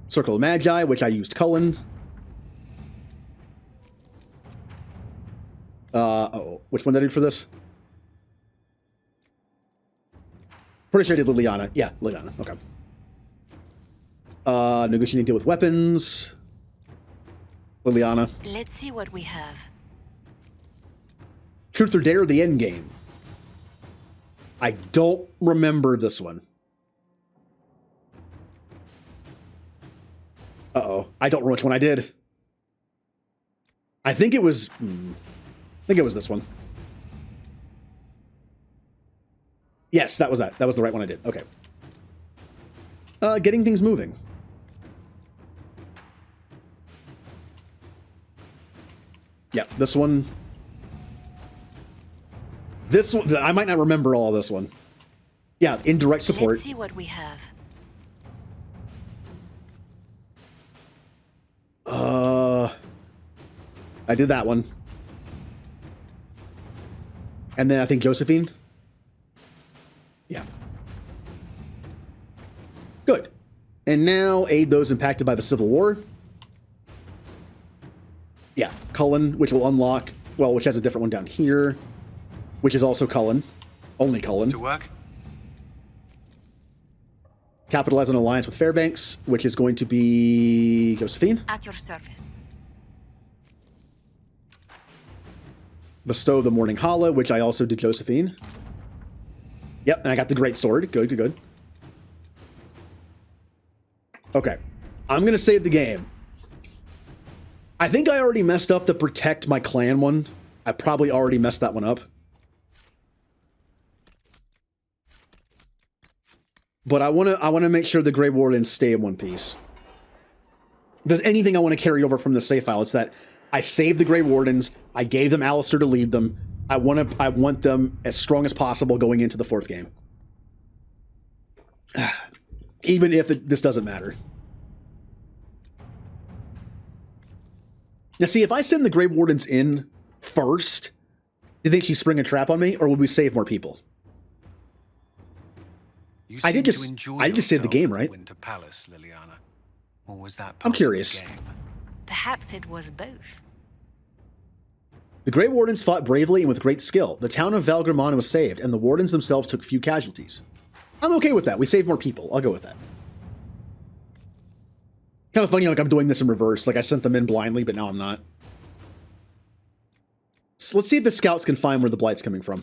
Speaker 1: Circle of Magi, which I used Cullen. Which one did I do for this? Pretty sure I did Lyanna. Yeah, Lyanna. Okay. Negotiating deal with weapons. Lyanna.
Speaker 3: Let's see what we have.
Speaker 1: Truth or Dare, the end game. I don't remember this one. Uh-oh. I don't remember which one I did. I think it was... this one. Yes, that was that. That was the right one I did. Okay. Getting things moving. Yeah, this one... This one... I might not remember all of this one. Yeah, indirect support.
Speaker 3: Let's see what we have.
Speaker 1: I did that one. And then I think Josephine. Yeah. Good. And now aid those impacted by the Civil War. Yeah, Cullen, which will unlock, well, which has a different one down here, which is also Cullen. Only Cullen.
Speaker 15: To work?
Speaker 1: Capitalize on alliance with Fairbanks, which is going to be Josephine.
Speaker 3: At your service.
Speaker 1: Bestow the Morning Hollow, which I also did Josephine. Yep, and I got the Great Sword. Good, good, good. Okay. I'm going to save the game. I think I already messed up the Protect My Clan one. I probably already messed that one up. But I want to make sure the Grey Wardens stay in one piece. If there's anything I want to carry over from the save file, it's that I saved the Grey Wardens. I gave them Alistair to lead them. I want them as strong as possible going into the fourth game. Even if this doesn't matter. Now, see, if I send the Grey Wardens in first, do you think she's springing a trap on me, or will we save more people? I did just save the game, right?
Speaker 15: Winter Palace, Liliana. Or was that
Speaker 1: I'm curious.
Speaker 3: Perhaps it was both.
Speaker 1: The Grey Wardens fought bravely and with great skill. The town of Valgrimmon was saved, and the Wardens themselves took few casualties. I'm okay with that. We saved more people. I'll go with that. Kind of funny, like I'm doing this in reverse. Like I sent them in blindly, but now I'm not. So let's see if the scouts can find where the blight's coming from.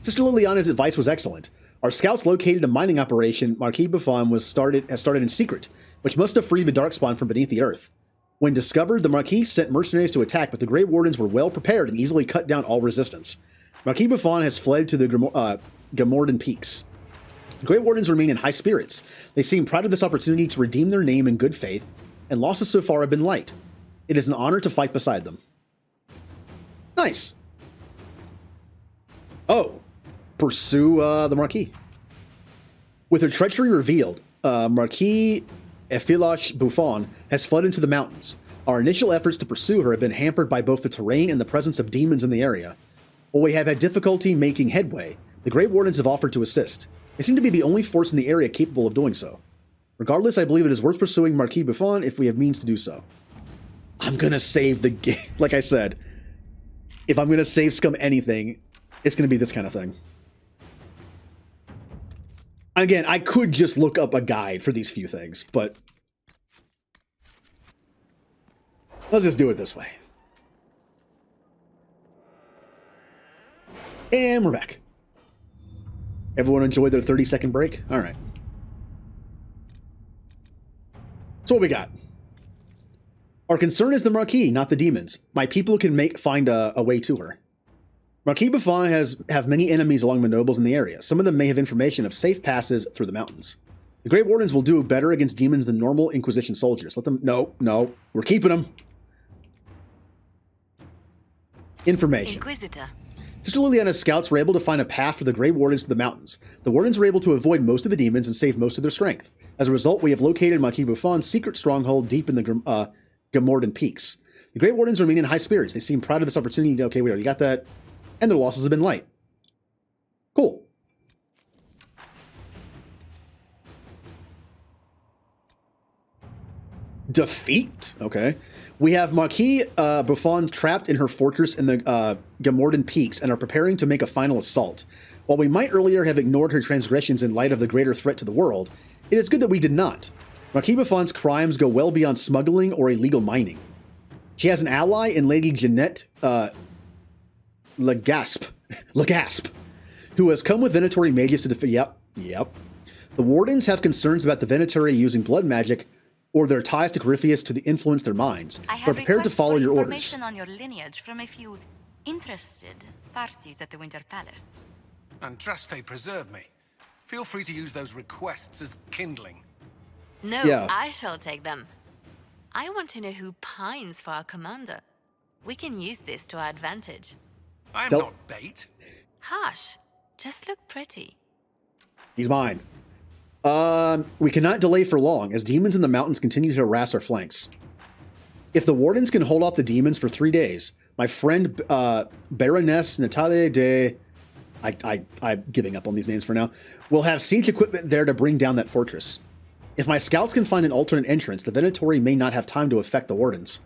Speaker 1: Sister Liliana's advice was excellent. Our scouts located a mining operation Marquis Buffon has started in secret, which must have freed the Darkspawn from beneath the earth. When discovered, the Marquis sent mercenaries to attack, but the Grey Wardens were well prepared and easily cut down all resistance. Marquis Buffon has fled to the Gamordan Peaks. The Grey Wardens remain in high spirits. They seem proud of this opportunity to redeem their name in good faith, and losses so far have been light. It is an honor to fight beside them. Nice. Oh, pursue the Marquis. With her treachery revealed, Marquis Ephiloche Buffon has fled into the mountains. Our initial efforts to pursue her have been hampered by both the terrain and the presence of demons in the area. While we have had difficulty making headway, the Grey Wardens have offered to assist. They seem to be the only force in the area capable of doing so. Regardless, I believe it is worth pursuing Marquis Buffon if we have means to do so. I'm gonna save the game. Like I said, if I'm gonna save Scum anything, it's gonna be this kind of thing. Again, I could just look up a guide for these few things, but let's just do it this way. And we're back. Everyone enjoyed their 30-second break? All right. So what we got? Our concern is the Marquis, not the demons. My people can find a way to her. Marquis Buffon have many enemies along the nobles in the area. Some of them may have information of safe passes through the mountains. The Grey Wardens will do better against demons than normal Inquisition soldiers. Let them... No. We're keeping them. Information.
Speaker 3: Inquisitor.
Speaker 1: Sister Lyanna's scouts were able to find a path for the Grey Wardens to the mountains. The Wardens were able to avoid most of the demons and save most of their strength. As a result, we have located Marquis Buffon's secret stronghold deep in the Gamordan Peaks. The Grey Wardens remain in high spirits. They seem proud of this opportunity. Okay, we already got that. And their losses have been light. Cool. Defeat? Okay. We have Marquis Buffon trapped in her fortress in the Gamordan Peaks and are preparing to make a final assault. While we might earlier have ignored her transgressions in light of the greater threat to the world, it is good that we did not. Marquis Buffon's crimes go well beyond smuggling or illegal mining. She has an ally in Lady Jeanette Legasp, who has come with Venatory mages to defeat... Yep. The Wardens have concerns about the Venatory using blood magic or their ties to Corypheus to influence their minds. We're prepared to follow your orders.
Speaker 21: Information on your lineage from a few interested parties at the Winter Palace.
Speaker 15: Andraste, preserve me. Feel free to use those requests as kindling.
Speaker 3: No, I shall take them. I want to know who pines for our commander. We can use this to our advantage.
Speaker 15: I'm not bait.
Speaker 3: Hush. Just look pretty.
Speaker 1: He's mine. We cannot delay for long, as demons in the mountains continue to harass our flanks. If the Wardens can hold off the demons for 3 days, my friend Baroness Natalie de... I'm giving up on these names for now. Will have siege equipment there to bring down that fortress. If my scouts can find an alternate entrance, the Venatory may not have time to affect the Wardens.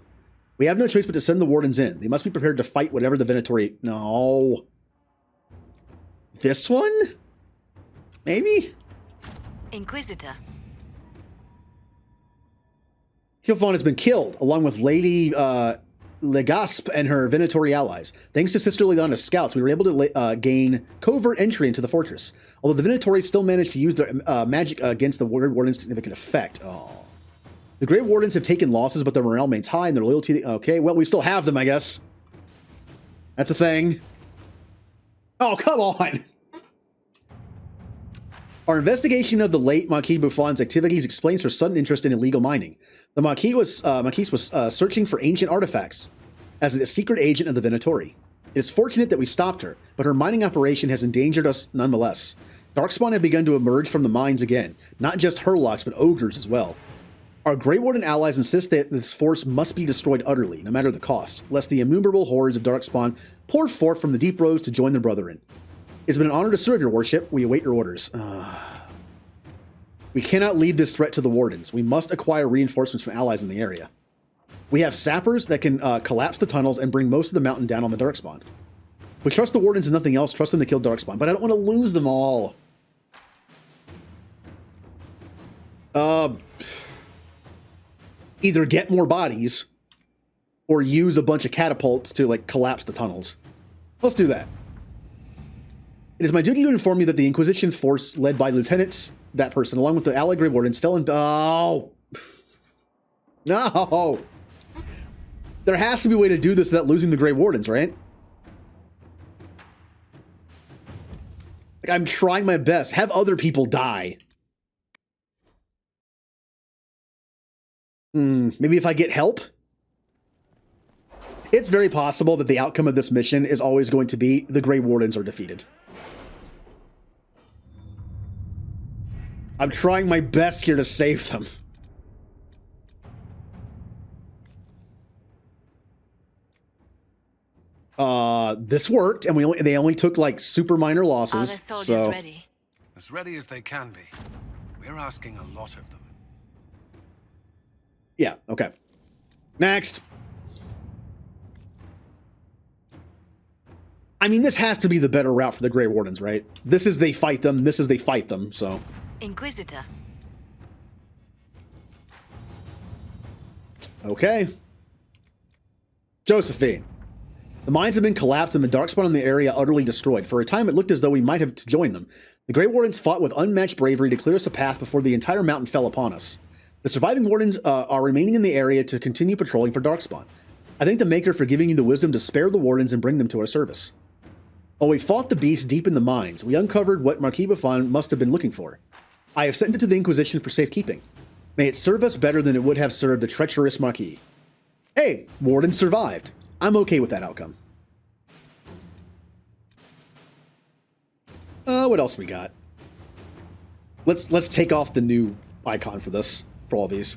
Speaker 1: We have no choice but to send the Wardens in. They must be prepared to fight whatever the Venatory... No. This one? Maybe?
Speaker 3: Inquisitor.
Speaker 1: Buffon has been killed, along with Lady Legasp and her Venatory allies. Thanks to Sister Lyanna's scouts, we were able to gain covert entry into the fortress. Although the Venatory still managed to use their magic against the Wardens' significant effect. Oh. The Grey Wardens have taken losses, but their morale remains high and their loyalty... Okay, well, we still have them, I guess. That's a thing. Oh, come on! Our investigation of the late Marquis Buffon's activities explains her sudden interest in illegal mining. The Marquis was searching for ancient artifacts as a secret agent of the Venatory. It is fortunate that we stopped her, but her mining operation has endangered us nonetheless. Darkspawn have begun to emerge from the mines again, not just Hurlocks, but ogres as well. Our Grey Warden allies insist that this force must be destroyed utterly, no matter the cost, lest the innumerable hordes of Darkspawn pour forth from the deep roads to join their brethren. It's been an honor to serve your worship. We await your orders. We cannot leave this threat to the Wardens. We must acquire reinforcements from allies in the area. We have sappers that can collapse the tunnels and bring most of the mountain down on the Darkspawn. If we trust the Wardens and nothing else, trust them to kill Darkspawn. But I don't want to lose them all. Either get more bodies or use a bunch of catapults to, like, collapse the tunnels. Let's do that. It is my duty to inform you that the Inquisition force led by lieutenants, that person, along with the allied Grey Wardens, fell in... Oh! No! There has to be a way to do this without losing the Grey Wardens, right? Like, I'm trying my best. Have other people die. Maybe if I get help? It's very possible that the outcome of this mission is always going to be the Grey Wardens are defeated. I'm trying my best here to save them. This worked, and they only took like super minor losses.
Speaker 3: Are the soldiers
Speaker 1: so
Speaker 3: ready?
Speaker 15: As ready as they can be. We're asking a lot of them.
Speaker 1: Yeah, okay. Next. I mean, this has to be the better route for the Grey Wardens, right? This is they fight them, this is they fight them, so.
Speaker 3: Inquisitor.
Speaker 1: Okay. Josephine. The mines have been collapsed and the darkspawn in the area utterly destroyed. For a time, it looked as though we might have joined them. The Grey Wardens fought with unmatched bravery to clear us a path before the entire mountain fell upon us. The surviving Wardens are remaining in the area to continue patrolling for darkspawn. I thank the Maker for giving you the wisdom to spare the Wardens and bring them to our service. While we fought the beast deep in the mines, we uncovered what Marquis Buffon must have been looking for. I have sent it to the Inquisition for safekeeping. May it serve us better than it would have served the treacherous Marquis. Hey, Warden survived. I'm okay with that outcome. What else we got? Let's take off the new icon for this, for all these.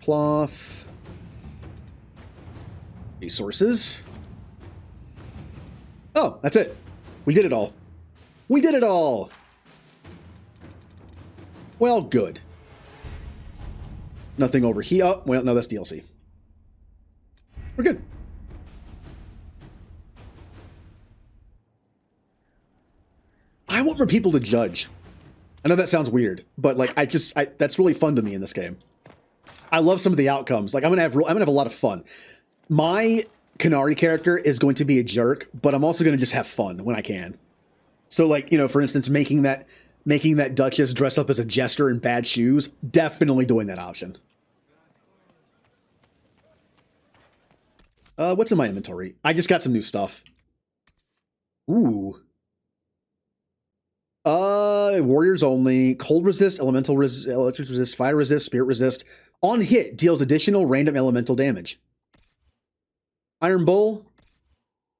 Speaker 1: Cloth. Resources. Oh, that's it. We did it all. We did it all! Well, good. Nothing over here. Oh, well, no, that's DLC. We're good. I want more people to judge. I know that sounds weird, but like, that's really fun to me in this game. I love some of the outcomes. Like, I'm gonna have a lot of fun. My Canary character is going to be a jerk, but I'm also gonna just have fun when I can. So, like, you know, for instance, making that Duchess dress up as a jester in bad shoes, definitely doing that option. What's in my inventory? I just got some new stuff. Ooh. Warriors only, cold resist, elemental resist, electric resist, fire resist, spirit resist. On hit, deals additional random elemental damage. Iron Bull,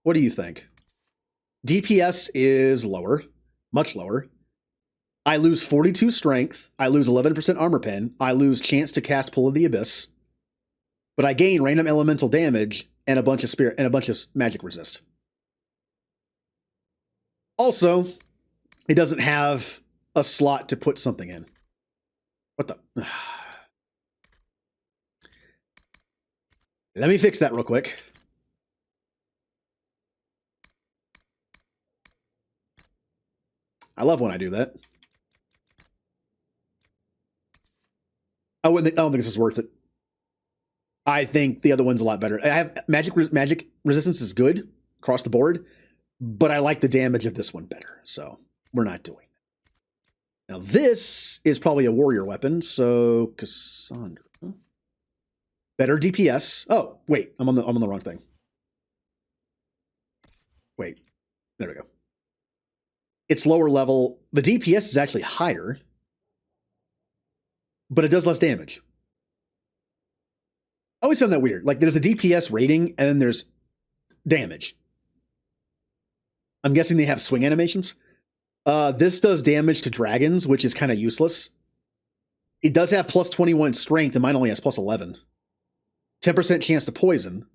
Speaker 1: what do you think? DPS is lower, much lower. I lose 42 strength. I lose 11% armor pen. I lose chance to cast Pull of the Abyss. But I gain random elemental damage and a bunch of spirit and a bunch of magic resist. Also, it doesn't have a slot to put something in. What the? Let me fix that real quick. I love when I do that. I don't think this is worth it. I think the other one's a lot better. I have magic resistance is good across the board, but I like the damage of this one better. So we're not doing it. Now this is probably a warrior weapon. So Cassandra, better DPS. Oh wait, I'm on the wrong thing. Wait, there we go. It's lower level. The DPS is actually higher, but it does less damage. I always found that weird. Like, there's a DPS rating, and then there's damage. I'm guessing they have swing animations. This does damage to dragons, which is kind of useless. It does have plus 21 strength, and mine only has plus 11. 10% chance to poison.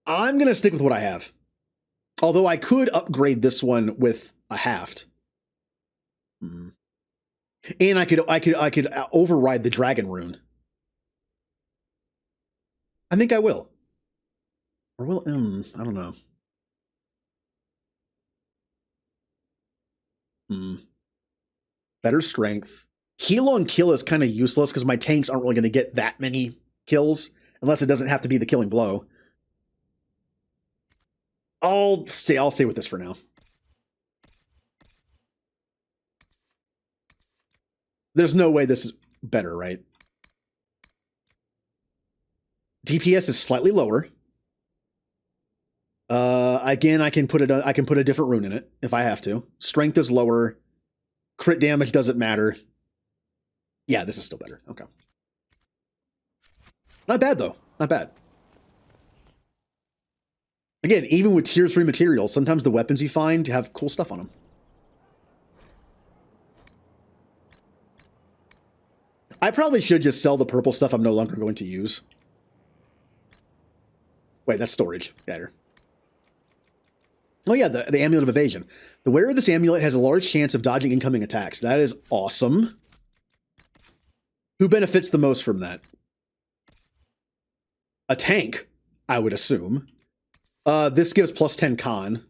Speaker 1: I'm going to stick with what I have. Although I could upgrade this one with a haft. And I could override the dragon rune. I think I will. Or will, I don't know. Better strength. Heal on kill is kind of useless because my tanks aren't really going to get that many kills unless it doesn't have to be the killing blow. I'll stay with this for now. There's no way this is better, right? DPS is slightly lower. Again, I can put a different rune in it if I have to. Strength is lower. Crit damage doesn't matter. Yeah, this is still better. Okay. Not bad though. Not bad. Again, even with tier 3 materials, sometimes the weapons you find have cool stuff on them. I probably should just sell the purple stuff I'm no longer going to use. Wait, that's storage. Better. Oh yeah, the Amulet of Evasion. The wearer of this amulet has a large chance of dodging incoming attacks. That is awesome. Who benefits the most from that? A tank, I would assume. This gives plus 10 con.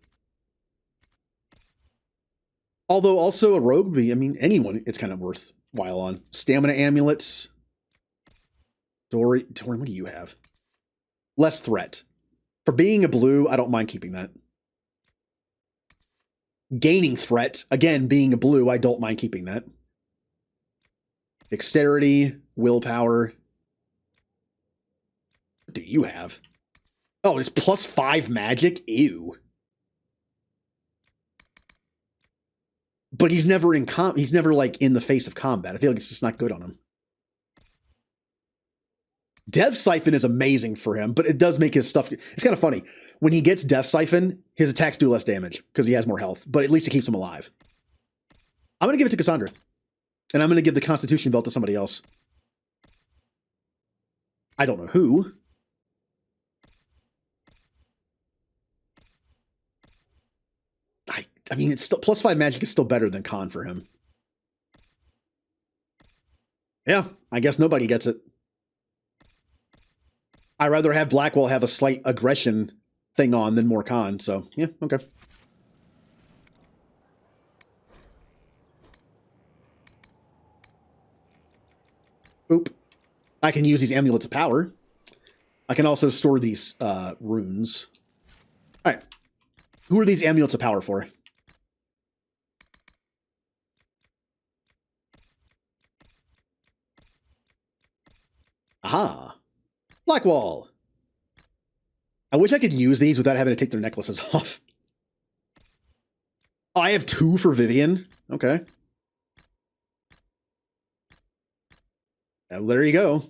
Speaker 1: Although also a rogue would be, I mean, anyone it's kind of worthwhile on. Stamina amulets. Dorian, what do you have? Less threat. For being a blue, I don't mind keeping that. Gaining threat, again, being a blue, I don't mind keeping that. Dexterity, willpower. What do you have? Oh, it's plus 5 magic? Ew. But he's never he's never like in the face of combat. I feel like it's just not good on him. Death Siphon is amazing for him, but it does make his stuff... It's kind of funny. When he gets Death Siphon, his attacks do less damage because he has more health, but at least it keeps him alive. I'm going to give it to Cassandra. And I'm going to give the Constitution Belt to somebody else. I don't know who. I mean, it's still... Plus 5 magic is still better than con for him. Yeah, I guess nobody gets it. I'd rather have Blackwall have a slight aggression thing on than more con, so yeah, okay. Boop. I can use these Amulets of Power. I can also store these runes. Alright. Who are these Amulets of Power for? Aha. Blackwall. I wish I could use these without having to take their necklaces off. Oh, I have 2 for Vivian. Okay. Well, there you go.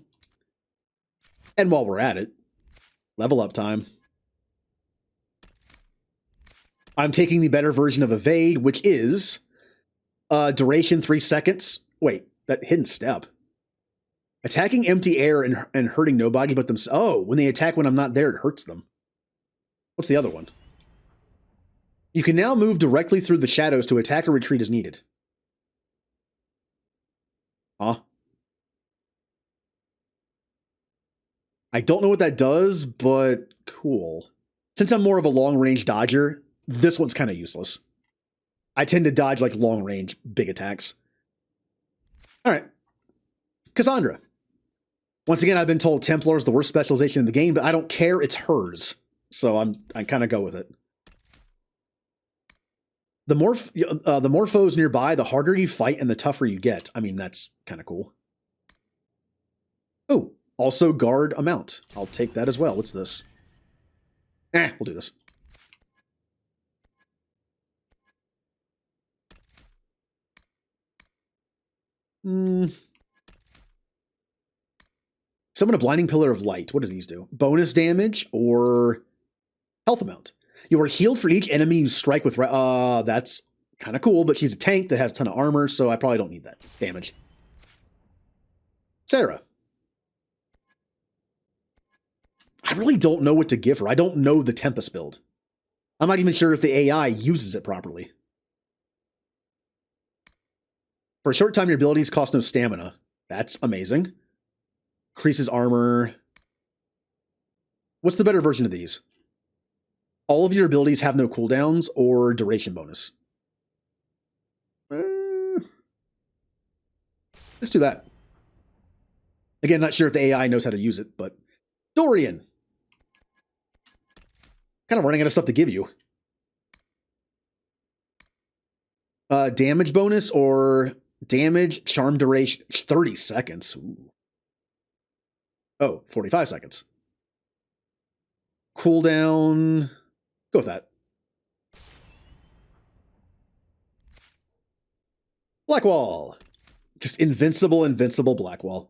Speaker 1: And while we're at it, level up time. I'm taking the better version of Evade, which is duration 3 seconds. Wait, that hidden step. Attacking empty air and hurting nobody but themselves. Oh, when they attack when I'm not there, it hurts them. What's the other one? You can now move directly through the shadows to attack or retreat as needed. Huh? I don't know what that does, but cool. Since I'm more of a long-range dodger, this one's kind of useless. I tend to dodge like long-range big attacks. All right. Cassandra. Once again, I've been told Templar is the worst specialization in the game, but I don't care. It's hers. So I kind of go with it. The more foes nearby, the harder you fight and the tougher you get. I mean, that's kind of cool. Oh, also guard amount. I'll take that as well. What's this? We'll do this. Summon a Blinding Pillar of Light. What do these do? Bonus damage or health amount. You are healed for each enemy you strike with... that's kind of cool, but she's a tank that has a ton of armor, so I probably don't need that damage. Sarah. I really don't know what to give her. I don't know the Tempest build. I'm not even sure if the AI uses it properly. For a short time, your abilities cost no stamina. That's amazing. Increases armor. What's the better version of these? All of your abilities have no cooldowns or duration bonus. Let's do that. Again, not sure if the AI knows how to use it, but... Dorian. Kind of running out of stuff to give you. Damage bonus or damage charm duration 30 seconds. Ooh. Oh, 45 seconds. Cooldown. Go with that. Blackwall. Just invincible Blackwall.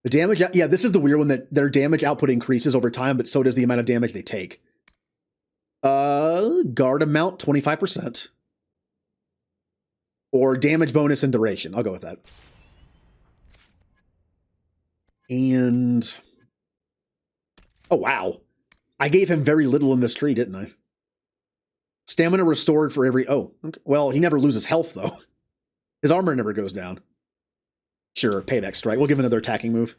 Speaker 1: The damage, yeah, this is the weird one that their damage output increases over time, but so does the amount of damage they take. Guard amount, 25%. Or damage bonus and duration. I'll go with that. And... oh, wow. I gave him very little in this tree, didn't I? Stamina restored for every... oh, okay. Well, he never loses health, though. His armor never goes down. Sure, payback strike. We'll give him another attacking move.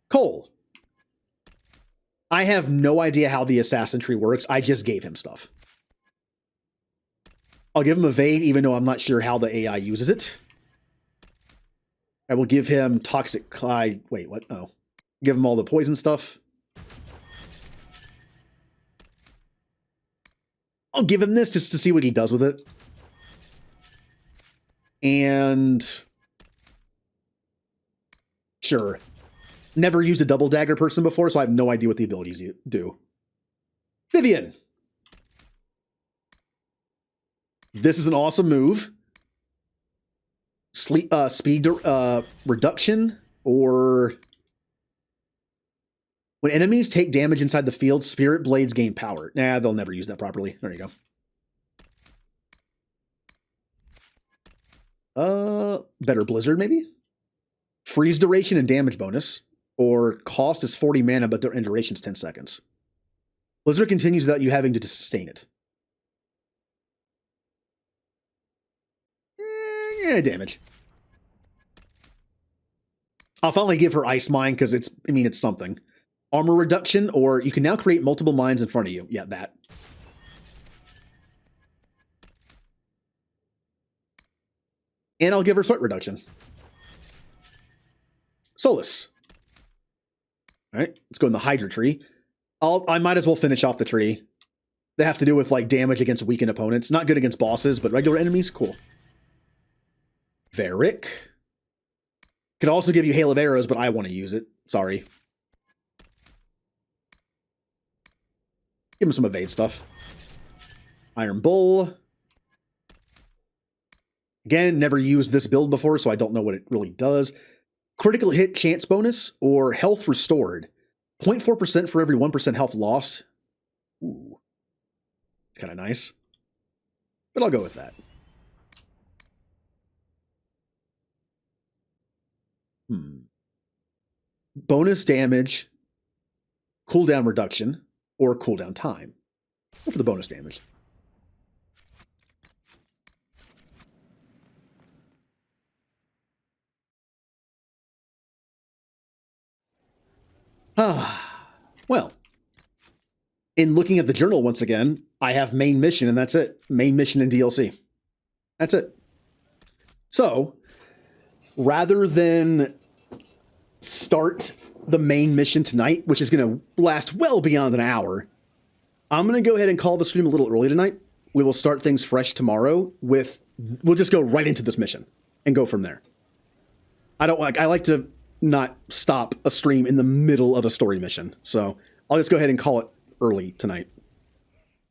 Speaker 1: Cole. I have no idea how the assassin tree works. I just gave him stuff. I'll give him evade, even though I'm not sure how the AI uses it. I will give him toxic... wait, what? Oh. Give him all the poison stuff. I'll give him this just to see what he does with it. And... sure. Never used a double dagger person before, so I have no idea what the abilities do. Vivian. This is an awesome move. Speed reduction, or when enemies take damage inside the field, spirit blades gain power. Nah, they'll never use that properly. There you go. Better Blizzard, maybe? Freeze duration and damage bonus, or cost is 40 mana, but their duration is 10 seconds. Blizzard continues without you having to sustain it. Damage. I'll finally give her Ice Mine because it's something. Armor reduction, or you can now create multiple mines in front of you. Yeah, that. And I'll give her threat reduction. Solus. All right, let's go in the Hydra tree. I might as well finish off the tree. They have to do with like damage against weakened opponents. Not good against bosses, but regular enemies, cool. Varric. Could also give you Hail of Arrows, but I want to use it. Sorry. Give him some evade stuff. Iron Bull. Again, never used this build before, so I don't know what it really does. Critical hit chance bonus or health restored. 0.4% for every 1% health lost. Ooh. It's kind of nice. But I'll go with that. Bonus damage, cooldown reduction, or cooldown time. Go for the bonus damage. Well, in looking at the journal once again, I have main mission and that's it. Main mission and DLC. That's it. So, rather than start the main mission tonight, which is going to last well beyond an hour, I'm going to go ahead and call the stream a little early tonight. We will start things fresh tomorrow with, we'll just go right into this mission and go from there. I like to not stop a stream in the middle of a story mission. So I'll just go ahead and call it early tonight.